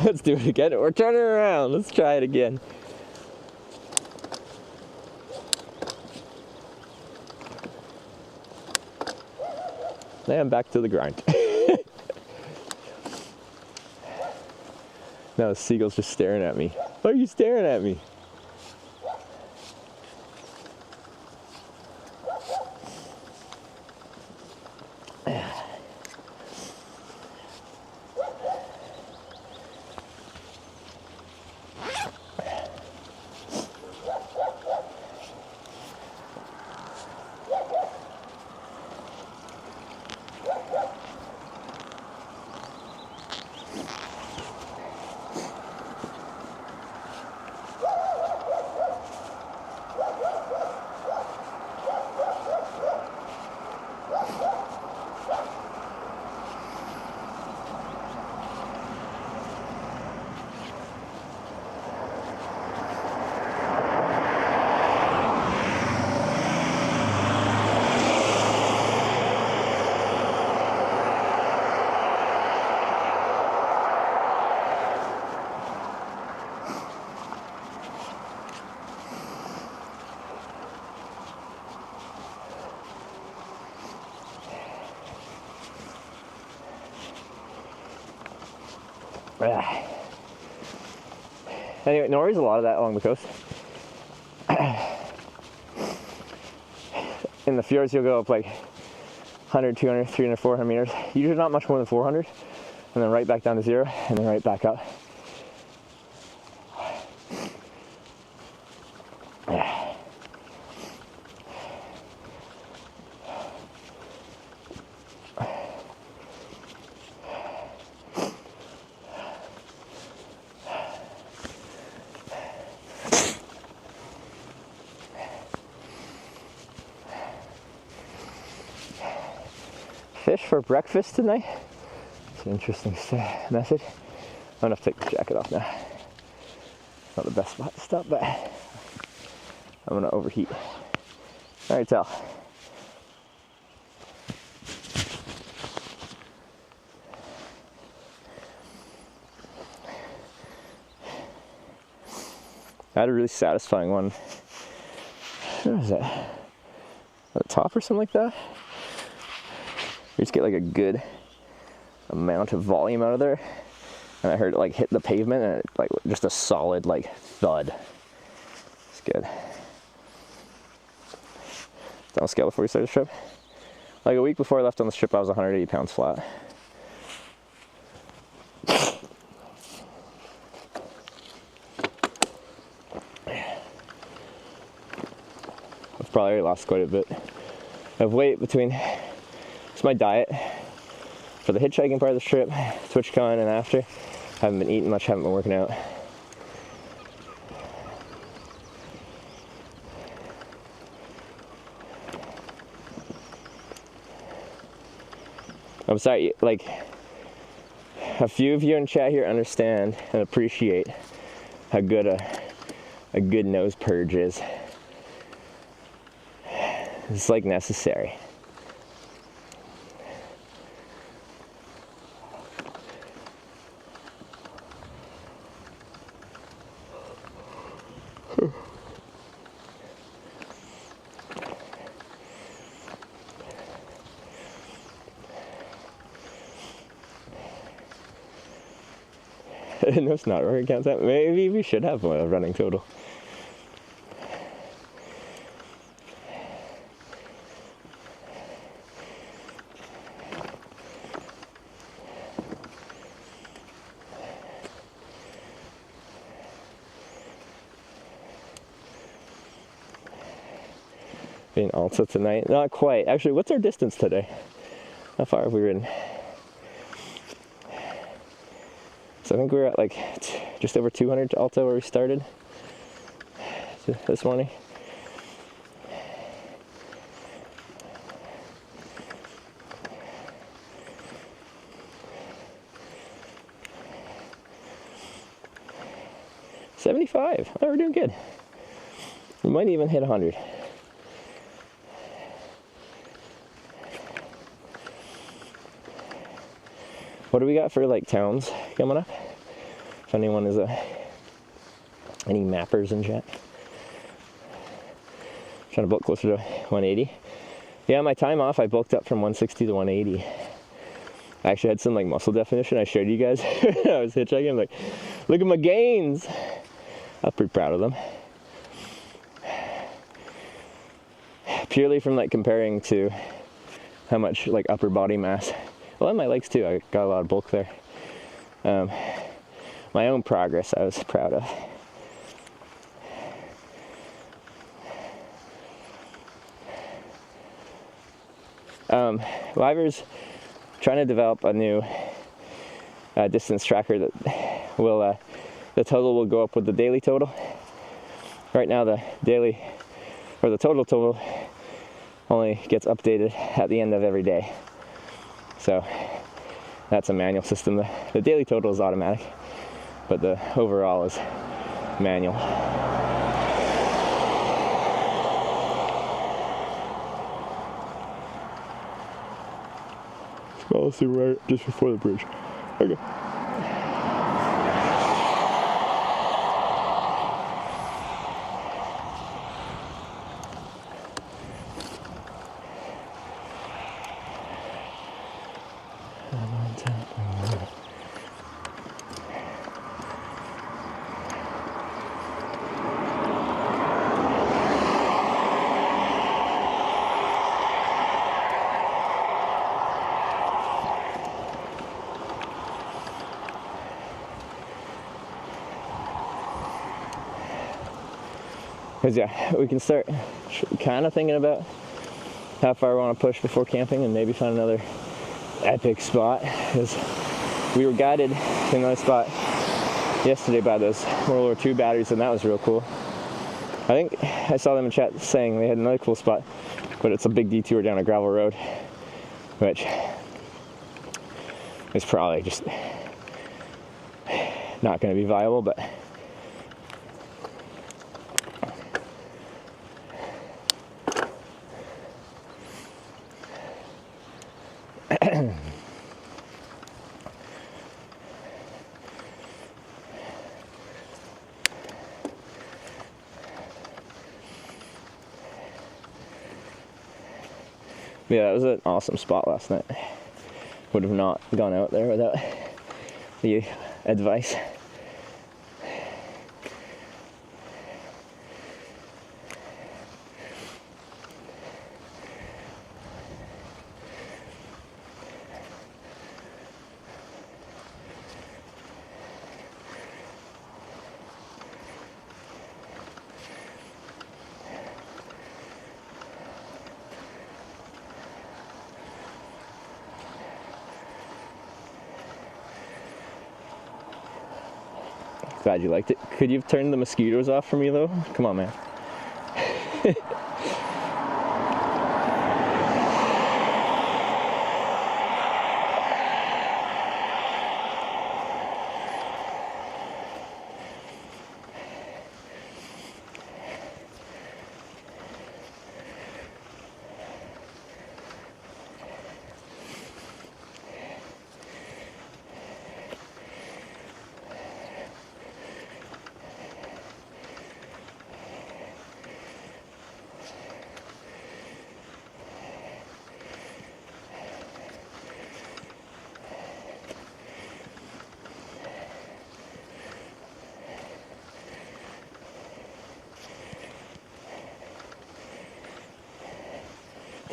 Let's do it again. We're turning around. Let's try it again. And back to the grind. Now the seagull's just staring at me. Why are you staring at me? Anyway, Norway's a lot of that along the coast. In the fjords, you'll go up like 100, 200, 300, 400 meters. Usually not much more than 400. And then right back down to 0, and then right back up. Fish for breakfast tonight? It's an interesting message. I'm gonna have to take the jacket off now. Not the best spot to stop, but I'm gonna overheat. All right, Tal. I had a really satisfying one. What was that? At the top or something like that? You just get like a good amount of volume out of there, and I heard it like hit the pavement, and it, like just a solid like thud. It's good. Down the scale before we started the trip. Like a week before I left on the trip, I was 180 pounds flat. I've probably lost quite a bit of weight between. It's my diet for the hitchhiking part of the trip, TwitchCon, and after. Haven't been eating much, haven't been working out. I'm sorry, like, a few of you in chat here understand and appreciate how good a good nose purge is. It's like necessary. No, it's not where it counts out. Maybe we should have a running total. In Alta tonight. Not quite. Actually, what's our distance today? How far have we ridden? So I think we were at like just over 200 to Alta where we started this morning. $75. Oh, we're doing good. We might even hit 100. What do we got for like towns coming up? If anyone is any mappers in chat. Trying to bulk closer to 180. Yeah, my time off, I bulked up from 160 to 180. I actually had some like muscle definition I showed you guys. I was hitchhiking, I'm like, look at my gains. I was pretty proud of them. Purely from like comparing to how much like upper body mass. Well, and my legs too, I got a lot of bulk there. My own progress I was proud of. Liver's trying to develop a new distance tracker that will, the total will go up with the daily total. Right now the daily, or the total only gets updated at the end of every day. So that's a manual system. The daily total is automatic, but the overall is manual. Small super right just before the bridge. Okay. Because yeah, we can start kind of thinking about how far I want to push before camping and maybe find another epic spot. Because we were guided to another spot yesterday by those World War II batteries, and that was real cool. I think I saw them in chat saying they had another cool spot, but it's a big detour down a gravel road, which is probably just not going to be viable, but yeah, it was an awesome spot last night. Would have not gone out there without the advice. Glad you liked it. Could you have turned the mosquitoes off for me though? Come on, man.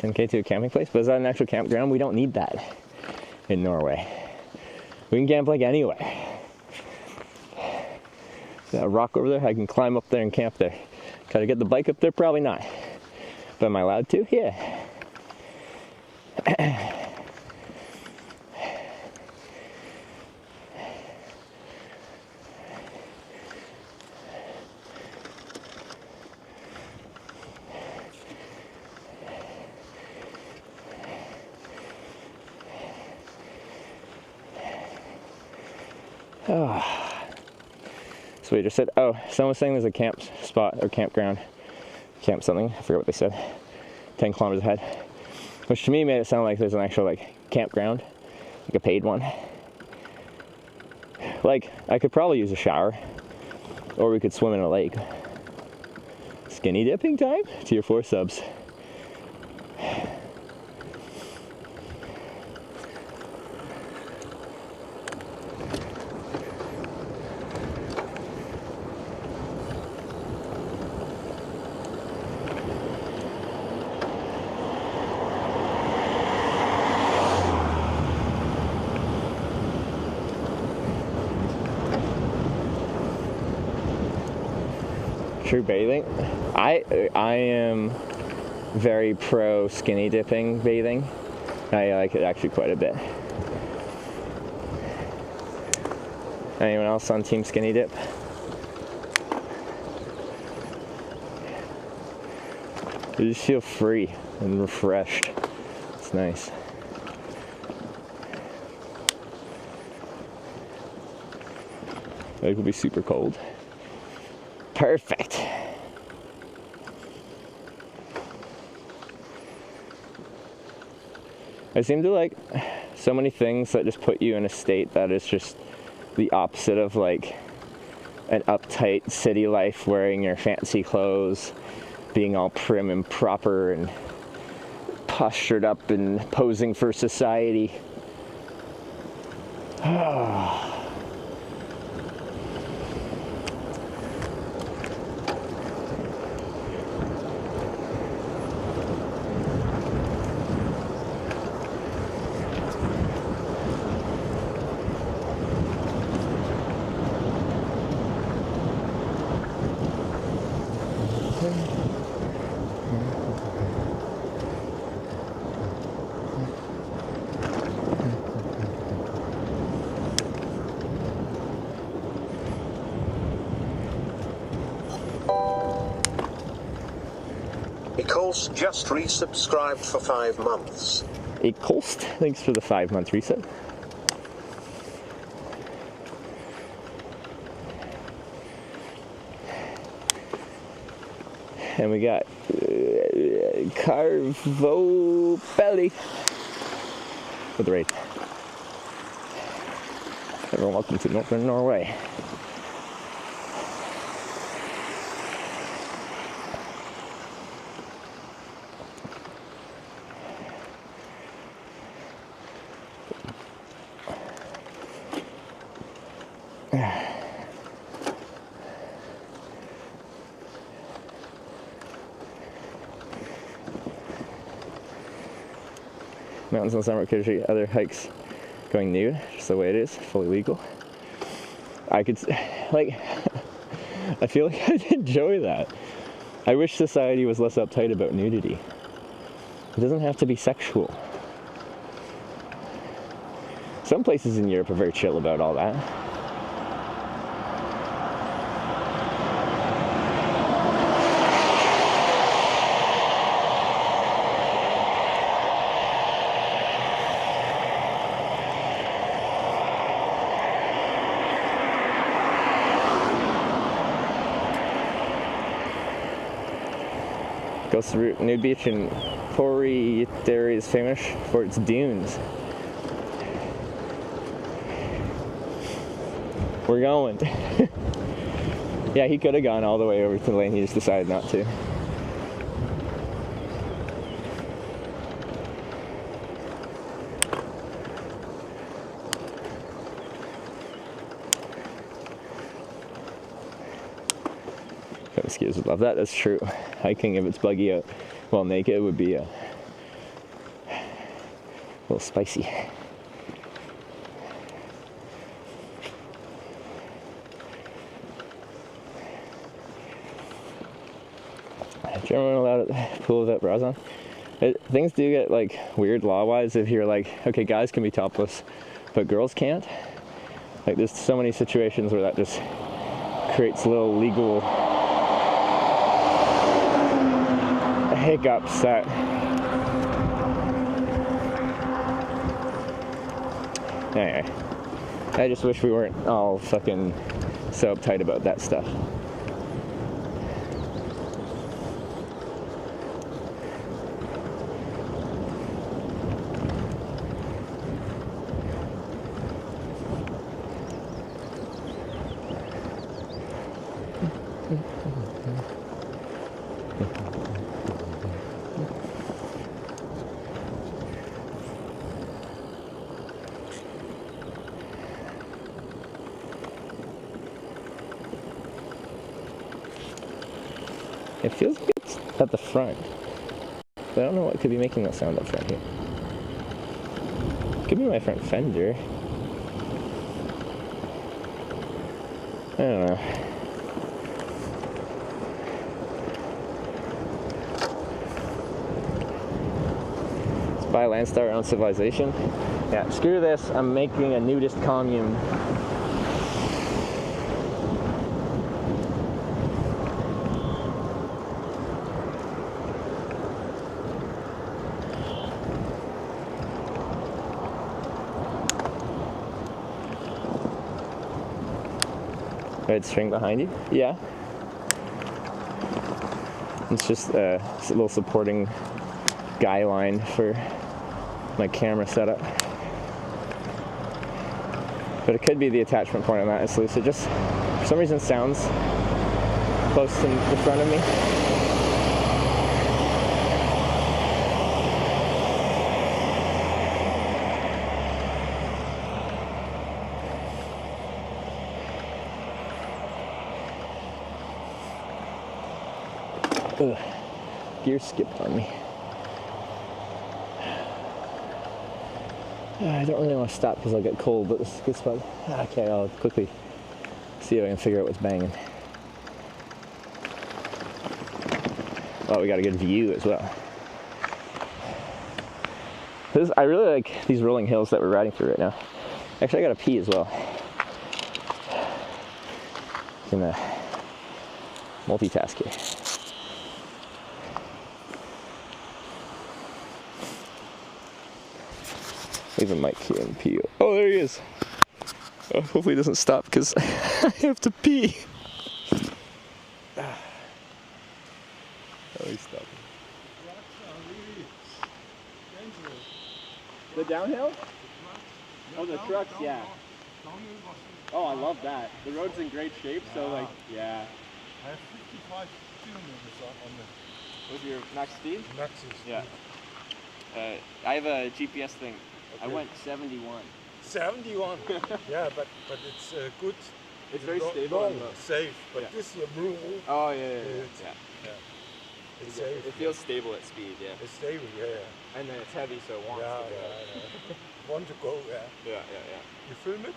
10K to a camping place, but is that an actual campground? We don't need that in Norway. We can camp like anywhere. That rock over there, I can climb up there and camp there. Gotta get the bike up there? Probably not. But am I allowed to? Yeah. Oh. So we just said, oh, someone was saying there's a camp spot or campground, camp something, I forget what they said, 10 kilometers ahead, which to me made it sound like there's an actual like campground, like a paid one. Like, I could probably use a shower, or we could swim in a lake. Skinny dipping time? Tier 4 subs. True bathing. I am very pro skinny dipping bathing. I like it actually quite a bit. Anyone else on team skinny dip? You just feel free and refreshed. It's nice. It will be super cold. Perfect. I seem to like so many things that just put you in a state that is just the opposite of like an uptight city life, wearing your fancy clothes, being all prim and proper and postured up and posing for society. Ecolst just resubscribed for 5 months. Ecolst, thanks for the 5-month reset. And we got Carvo Belly for the raid. Everyone, welcome to Northern Norway. Mountains in the summer, occasionally other hikes going nude, just the way it is, fully legal. I could, like, I feel like I'd enjoy that. I wish society was less uptight about nudity. It doesn't have to be sexual. Some places in Europe are very chill about all that. Coastal Route Nude Beach in Porry is famous for its dunes. We're going. Yeah, he could have gone all the way over to the lane, he just decided not to. Mosquitoes would love that, that's true. Hiking, if it's buggy out while naked, would be a little spicy. German allowed at the pool without bras on. Things do get like weird law-wise if you're like, okay, guys can be topless, but girls can't. Like there's so many situations where that just creates little legal hiccups that anyway, I just wish we weren't all fucking so uptight about that stuff. It feels like it's at the front, but I don't know what could be making that sound up front here. Could be my front fender. I don't know. Let's buy Landstar on Civilization. Yeah, screw this. I'm making a nudist commune. Red string behind you? Yeah. It's just a little supporting guy line for my camera setup. But it could be the attachment point on that is loose. It just, for some reason, sounds close to the front of me. Ugh. Gear skipped on me. I don't really want to stop because I'll get cold, but this is a good spot. Okay, I'll quickly see if I can figure out what's banging. Oh, we got a good view as well. I really like these rolling hills that we're riding through right now. Actually, I gotta pee as well. Can multitask here. Leave a mic here and pee. Oh, there he is. Oh, hopefully he doesn't stop because I have to pee. Oh, he's stopping. The downhill? Oh, the trucks, yeah. Oh, I love that. The road's in great shape, so like, yeah. I have 55 kilometers on the... What's your max speed? Maximum speed. Yeah. I have a GPS thing. Okay. I went 71. 71? Yeah, but it's good. It's very stable. Long, safe, but yeah. this is a rule. Oh, yeah. It's safe. It feels stable at speed, yeah. It's stable, yeah. And then it's heavy, so it wants to go. Yeah. Want to go, yeah. Yeah. You film it?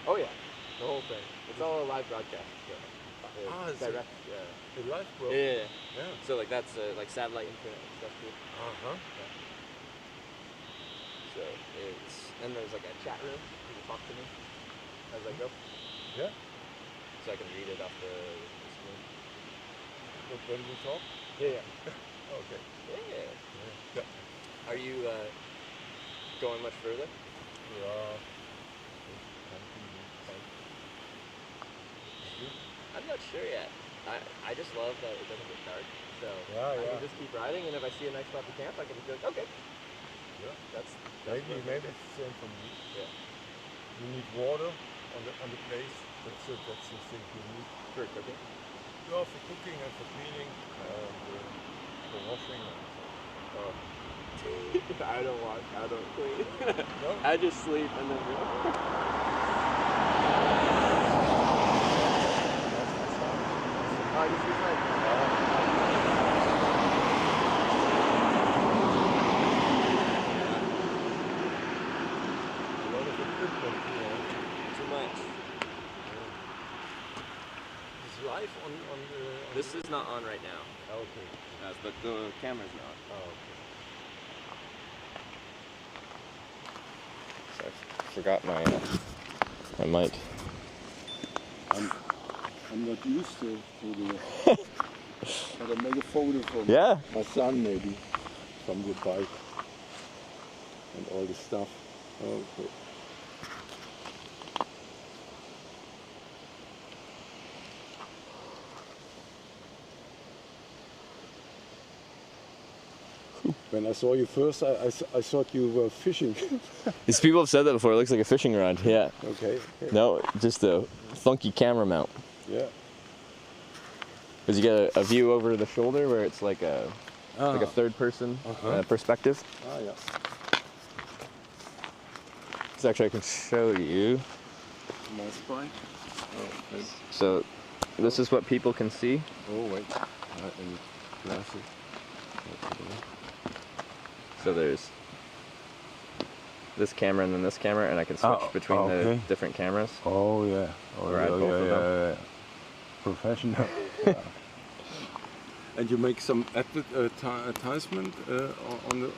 Oh, yeah. The whole thing. It's all a live broadcast. So. Direct, yeah. The live broadcast? Yeah. So like that's like satellite internet and stuff too. Uh-huh. Yeah. So it's, and there's like a chat room. You can talk to me as I go. Yeah. So I can read it off the screen. When we talk? Yeah. Okay. Yeah. Are you going much further? Yeah. I'm not sure yet. I just love that it doesn't get dark. So I can just keep riding, and if I see a nice spot to camp, I can just be like, okay. Yeah. That's maybe it's the same for me. Yeah. You need water on the place. That's the thing you need. For cooking? Yeah, for cooking and for cleaning and for washing. Oh. I don't wash, I don't clean. No? I just sleep and then This is not on right now. Okay. But the camera's not. Oh, okay. So I forgot my mic. I'm not used to the. But I make a photo for my son maybe from the bike and all the stuff. Okay. When I saw you first, I thought you were fishing. These people have said that before. It looks like a fishing rod. Yeah. Okay. No, just a funky camera mount. Yeah. Because you get a view over the shoulder where it's like a third person perspective. Ah, yeah. So actually I can show you. Nice bike. Oh, okay. So this is what people can see. Oh wait, any glasses. So there's this camera and then this camera, and I can switch between the different cameras. Oh yeah. Oh yeah. Professional. Yeah. And you make some advertisement on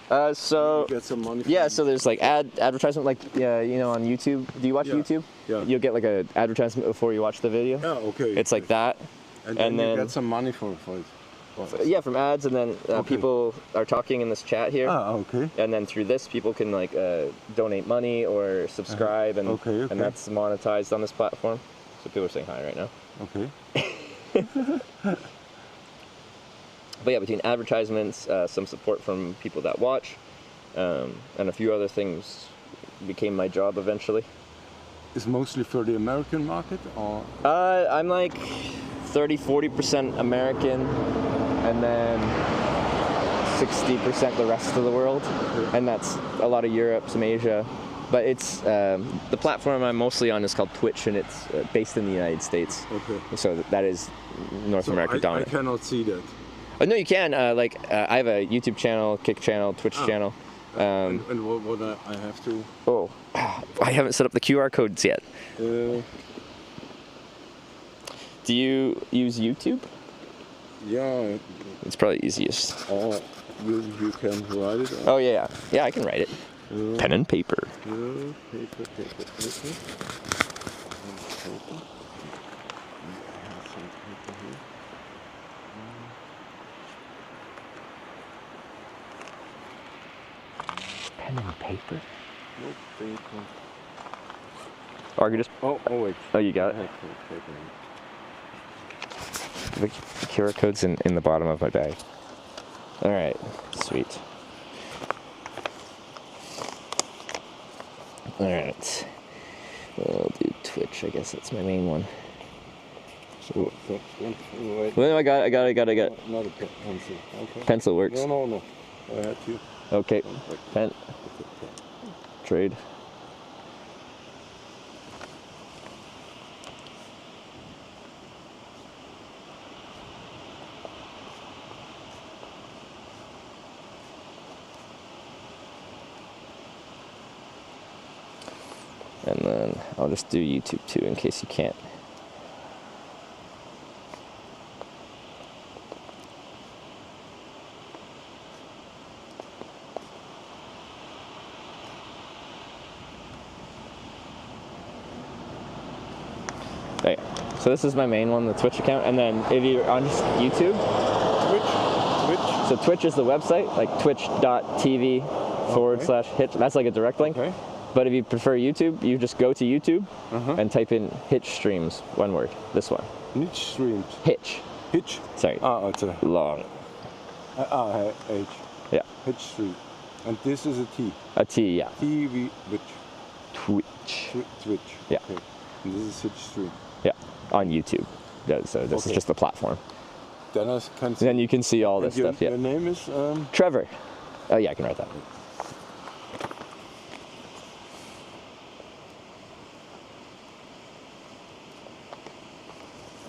the. So you get some money. So there's like advertisement, like you know, on YouTube. Do you watch YouTube? Yeah. You'll get like an advertisement before you watch the video. Yeah. Okay. It's like that. And then you get some money for it. Yeah, from ads, and then people are talking in this chat here. Ah, okay. And then through this, people can like donate money or subscribe, and and that's monetized on this platform. So people are saying hi right now. Okay. But yeah, between advertisements, some support from people that watch, and a few other things became my job eventually. It's mostly for the American market, or? I'm like 30-40% American, and then 60% the rest of the world, and that's a lot of Europe, some Asia. But it's the platform I'm mostly on is called Twitch, and it's based in the United States. Okay. So that is North America dominant. I cannot see that. Oh, no, you can. I have a YouTube channel, Kick channel, Twitch channel. And what I have to? Oh, I haven't set up the QR codes yet. Do you use YouTube? Yeah. It's probably easiest. Oh, you can write it? Oh, yeah. Yeah, I can write it. Pen and paper. Paper. Pen and paper? No paper. Or I could just... Oh, wait. Oh, you got it? The QR code's in the bottom of my bag. Alright, sweet. Alright. I'll do Twitch, I guess that's my main one. So, wait. Well, no, I got it. Not a pencil. Okay. Pencil works. No. I had to. Okay. Pen. Trade. And then I'll just do YouTube too in case you can't. Okay, so this is my main one, the Twitch account, and then if you're on just YouTube, Twitch. So Twitch is the website, like twitch.tv/Hitch. That's like a direct link. Okay. But if you prefer YouTube, you just go to YouTube and type in Hitch Streams, one word, this one. Hitch Streams. Hitch. Hitch? Sorry. It's a long. H. Yeah. Hitch Stream. And this is a T. A T, yeah. TV, Twitch. Twitch. Yeah. Okay. And this is Hitch Stream. Yeah, on YouTube. Yeah, so this is just the platform. Then I can see. Then you can see all this stuff, yeah. Your name is? Trevor. Oh yeah, I can write that.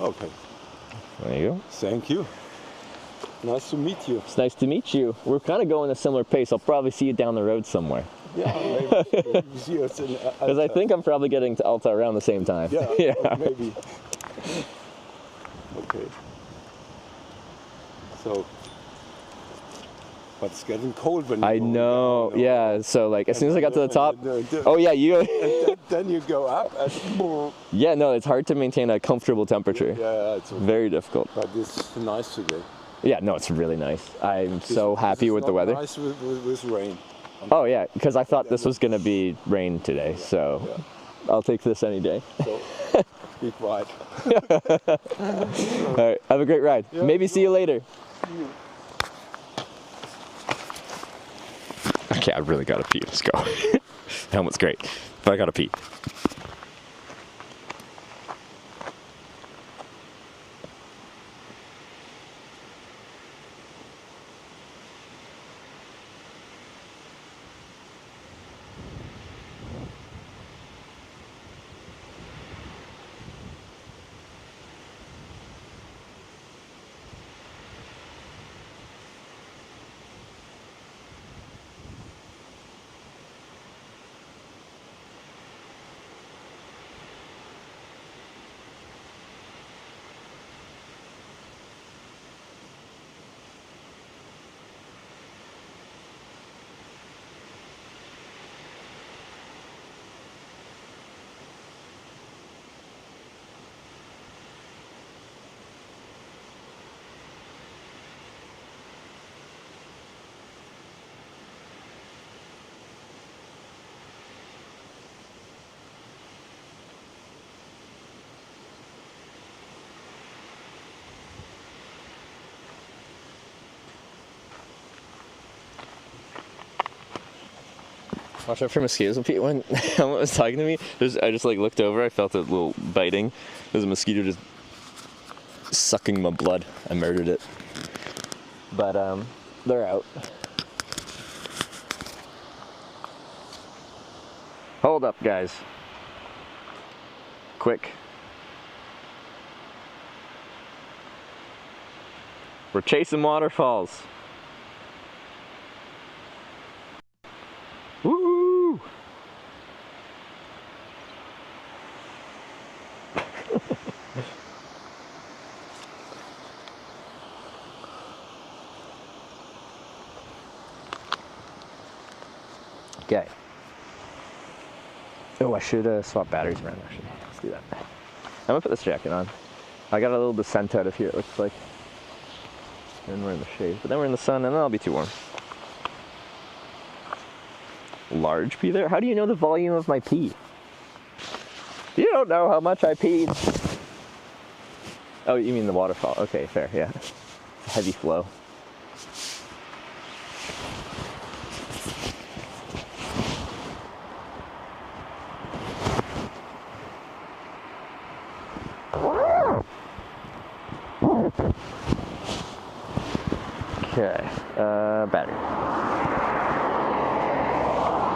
Okay. There you go. Thank you. Nice to meet you. It's nice to meet you. We're kind of going a similar pace. I'll probably see you down the road somewhere. Yeah, maybe. Because I think I'm probably getting to Alta around the same time. Yeah, maybe. Okay. So, but it's getting cold when you I go know, down, yeah. So like, as soon as I got to the top, and oh yeah, you. and then you go up and. Yeah, no, it's hard to maintain a comfortable temperature. Yeah, it's okay. Very difficult. But it's nice today. Yeah, no, it's really nice. I'm so happy with the weather. Nice with rain. Oh yeah, because I thought this was gonna be rain today, so I'll take this any day. So, be quiet. All right, have a great ride. Yeah, Maybe see you later. See you. Okay, I really gotta pee. Let's go. Helmet's great, but I gotta pee. Watch out for mosquitoes. Pete, when Helmut was talking to me, I just like looked over, I felt a little biting. There's a mosquito just sucking my blood. I murdered it. But they're out. Hold up, guys. Quick. We're chasing waterfalls. Woo! Okay. Oh, I should swap batteries around actually. Let's do that. I'm gonna put this jacket on. I got a little descent out of here, it looks like. And we're in the shade, but then we're in the sun and then I'll be too warm. Large pee there? How do you know the volume of my pee? You don't know how much I peed. Oh, you mean the waterfall. Okay, fair, yeah. Heavy flow. Okay, battery.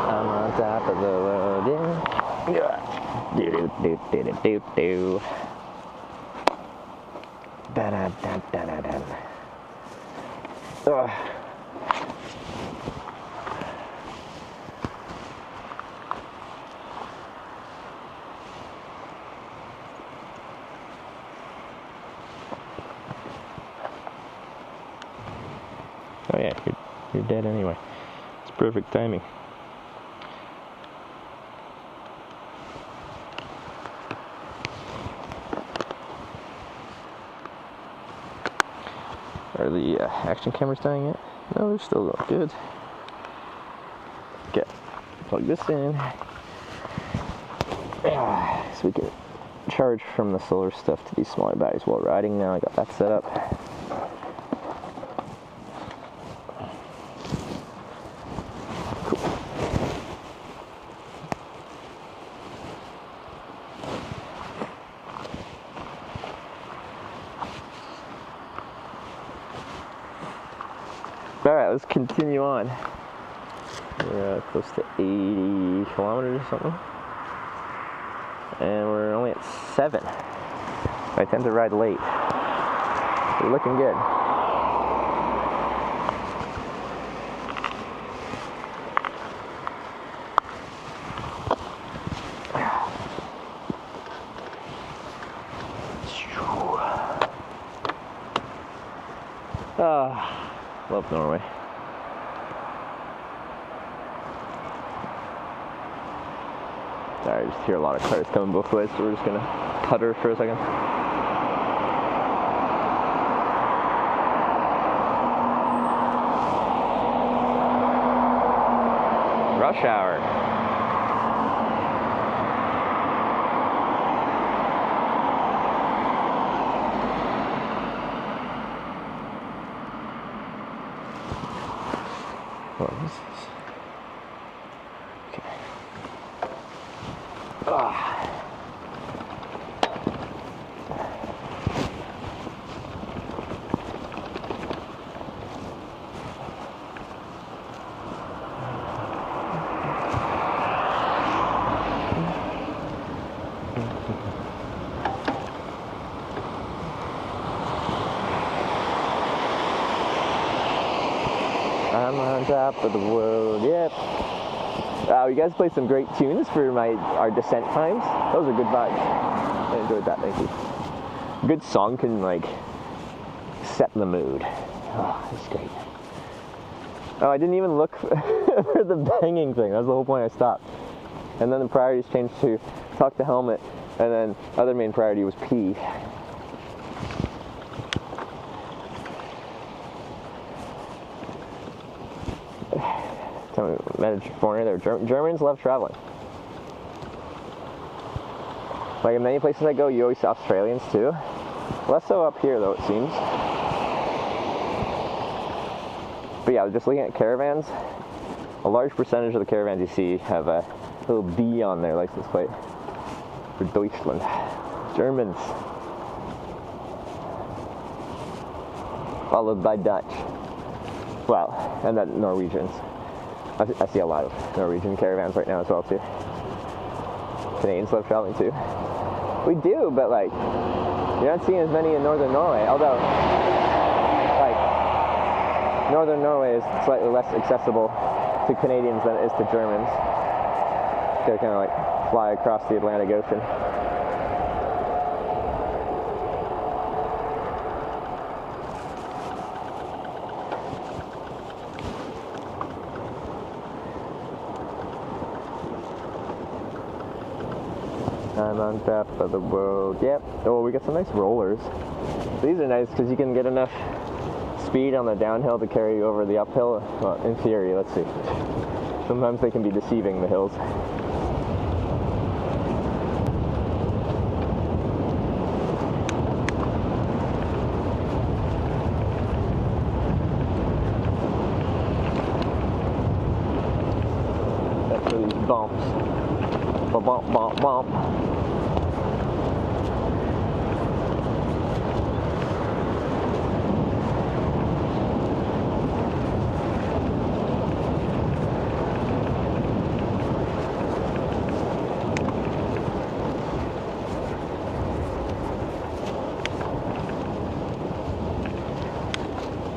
I'm on top of the road, yeah. Do-do-do-do-do-do. Da-da-da-da-da-da. Ugh. Oh yeah, you're dead anyway. It's perfect timing. Are the action cameras dying yet? No, they're still going good. Okay, plug this in. So we can charge from the solar stuff to these smaller batteries while riding now. I got that set up. Alright, let's continue on. We're close to 80 kilometers or something. And we're only at 7. I tend to ride late. We're looking good. Love Norway. Sorry, I just hear a lot of cars coming both ways, so we're just gonna putter for a second. Rush hour. What is this? Okay. I'm on top of the world, yep. You guys played some great tunes for our descent times. Those are good vibes. I enjoyed that, thank you. A good song can like set the mood. Oh, that's great. Oh, I didn't even look for the banging thing. That was the whole point I stopped. And then the priorities changed to talk to helmet, and then other main priority was pee. Met a foreigner there. Germans love traveling. Like in many places I go, you always see Australians too. Less so up here though, it seems. But yeah, just looking at caravans, a large percentage of the caravans you see have a little B on their license plate for Deutschland. Germans. Followed by Dutch. Well, and then Norwegians. I see a lot of Norwegian caravans right now as well too. Canadians love traveling too. We do, but like, you're not seeing as many in northern Norway, although like northern Norway is slightly less accessible to Canadians than it is to Germans. They kind of like fly across the Atlantic Ocean. I'm on top of the world. Yep. Oh, we got some nice rollers. These are nice because you can get enough speed on the downhill to carry you over the uphill. Well, in theory, let's see. Sometimes they can be deceiving, the hills. That's for these bumps. Bump, bump, bump.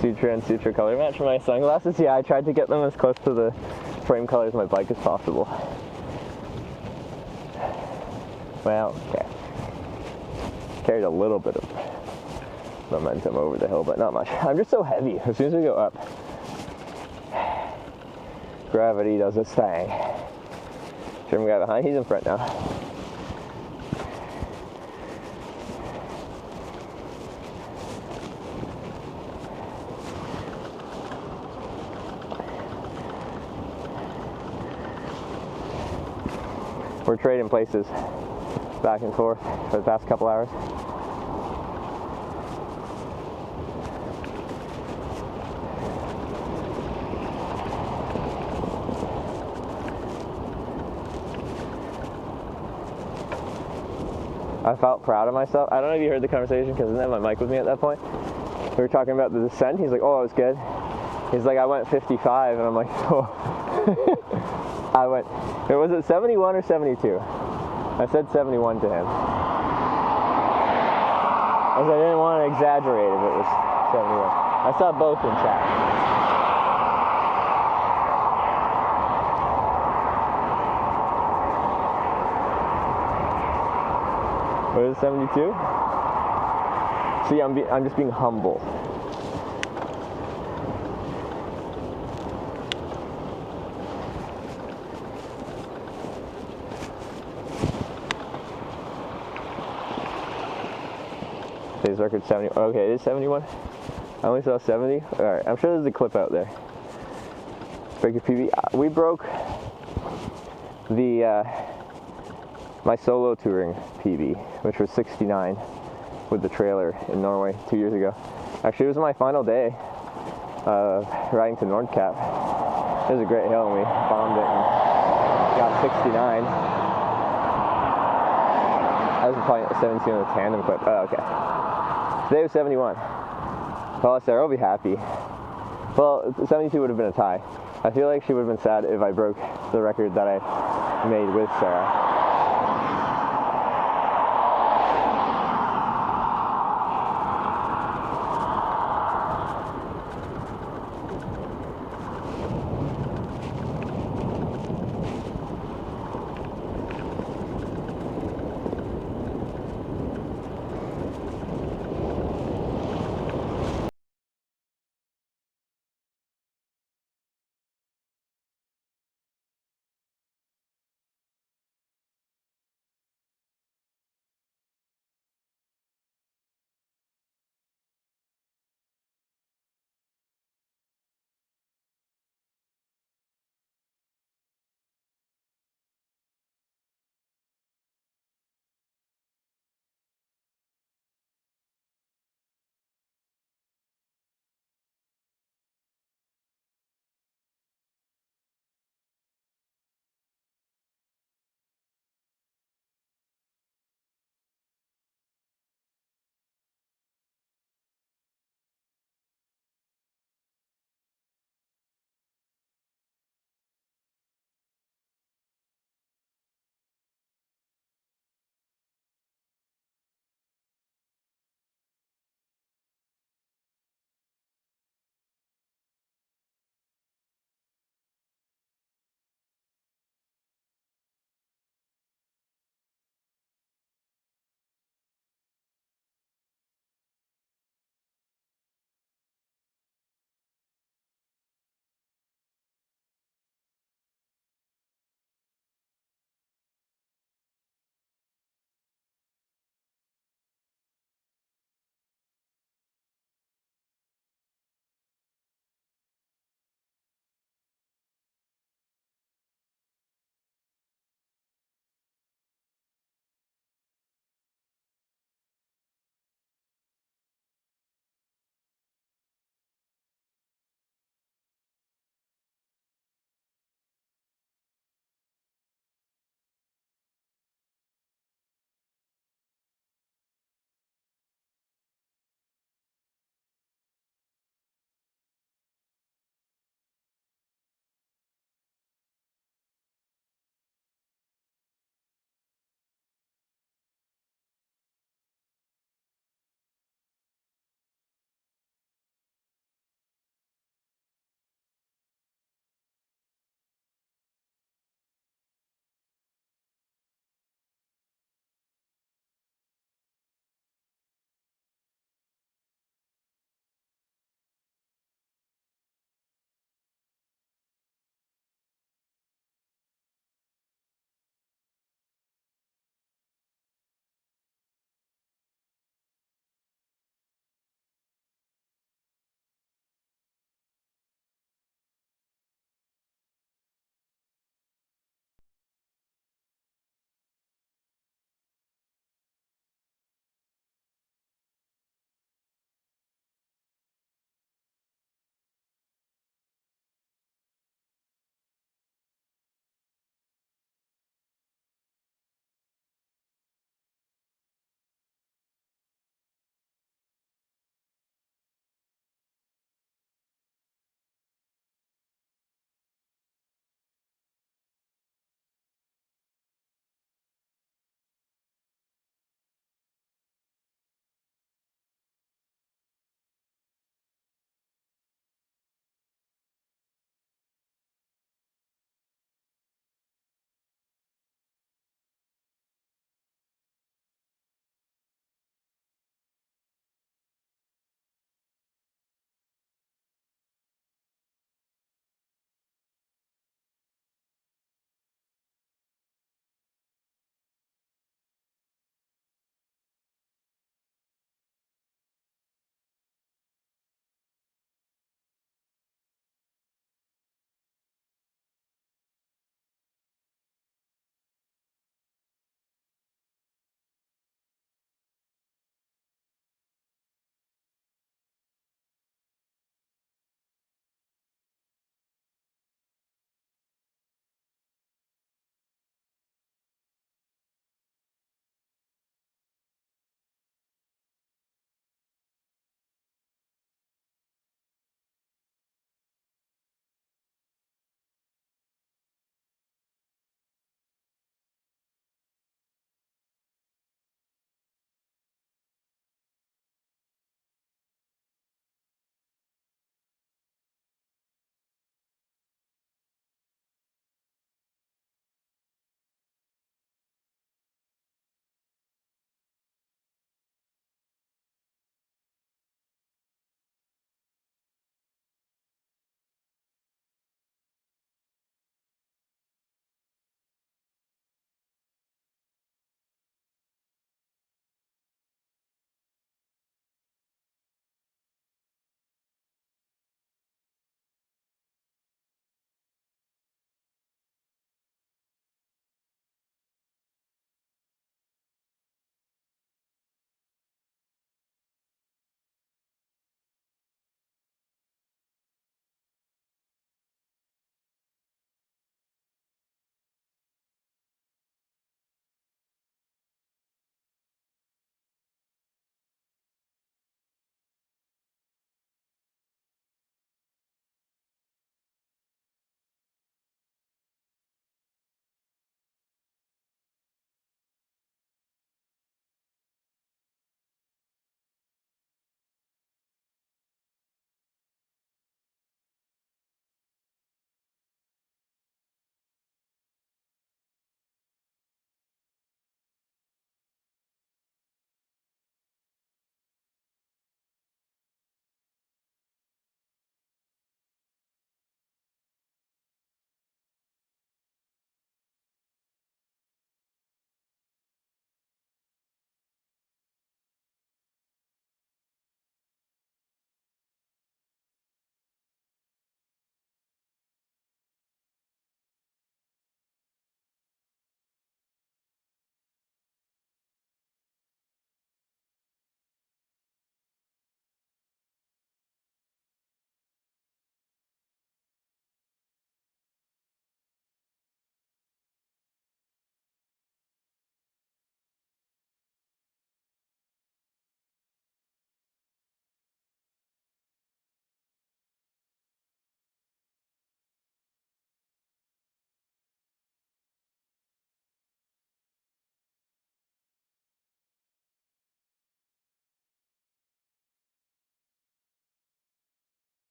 Sutra and Sutra color match for my sunglasses. Yeah, I tried to get them as close to the frame colors of my bike as possible. Well, okay. Carried a little bit of momentum over the hill, but not much. I'm just so heavy. As soon as we go up, gravity does its thing. German guy behind, he's in front now. We're trading places back and forth for the past couple hours. I felt proud of myself. I don't know if you heard the conversation because I didn't have my mic with me at that point. We were talking about the descent. He's like, oh, it was good. He's like, I went 55, and I'm like, oh. I went, was it 71 or 72? I said 71 to him. I didn't want to exaggerate if it was 71. I saw both in chat. Was it 72? See, I'm just being humble. Today's record 70. Okay, it is 71. I only saw 70. All right, I'm sure there's a clip out there. Break your PB. We broke the my solo touring PB, which was 69 with the trailer in Norway 2 years ago. Actually, it was my final day riding to Nordkapp. It was a great hill, and we bombed it and got 69. I was probably 17 on the tandem clip. Oh, okay. Today was 71. Well, Sarah will be happy. Well, 72 would have been a tie. I feel like she would have been sad if I broke the record that I made with Sarah.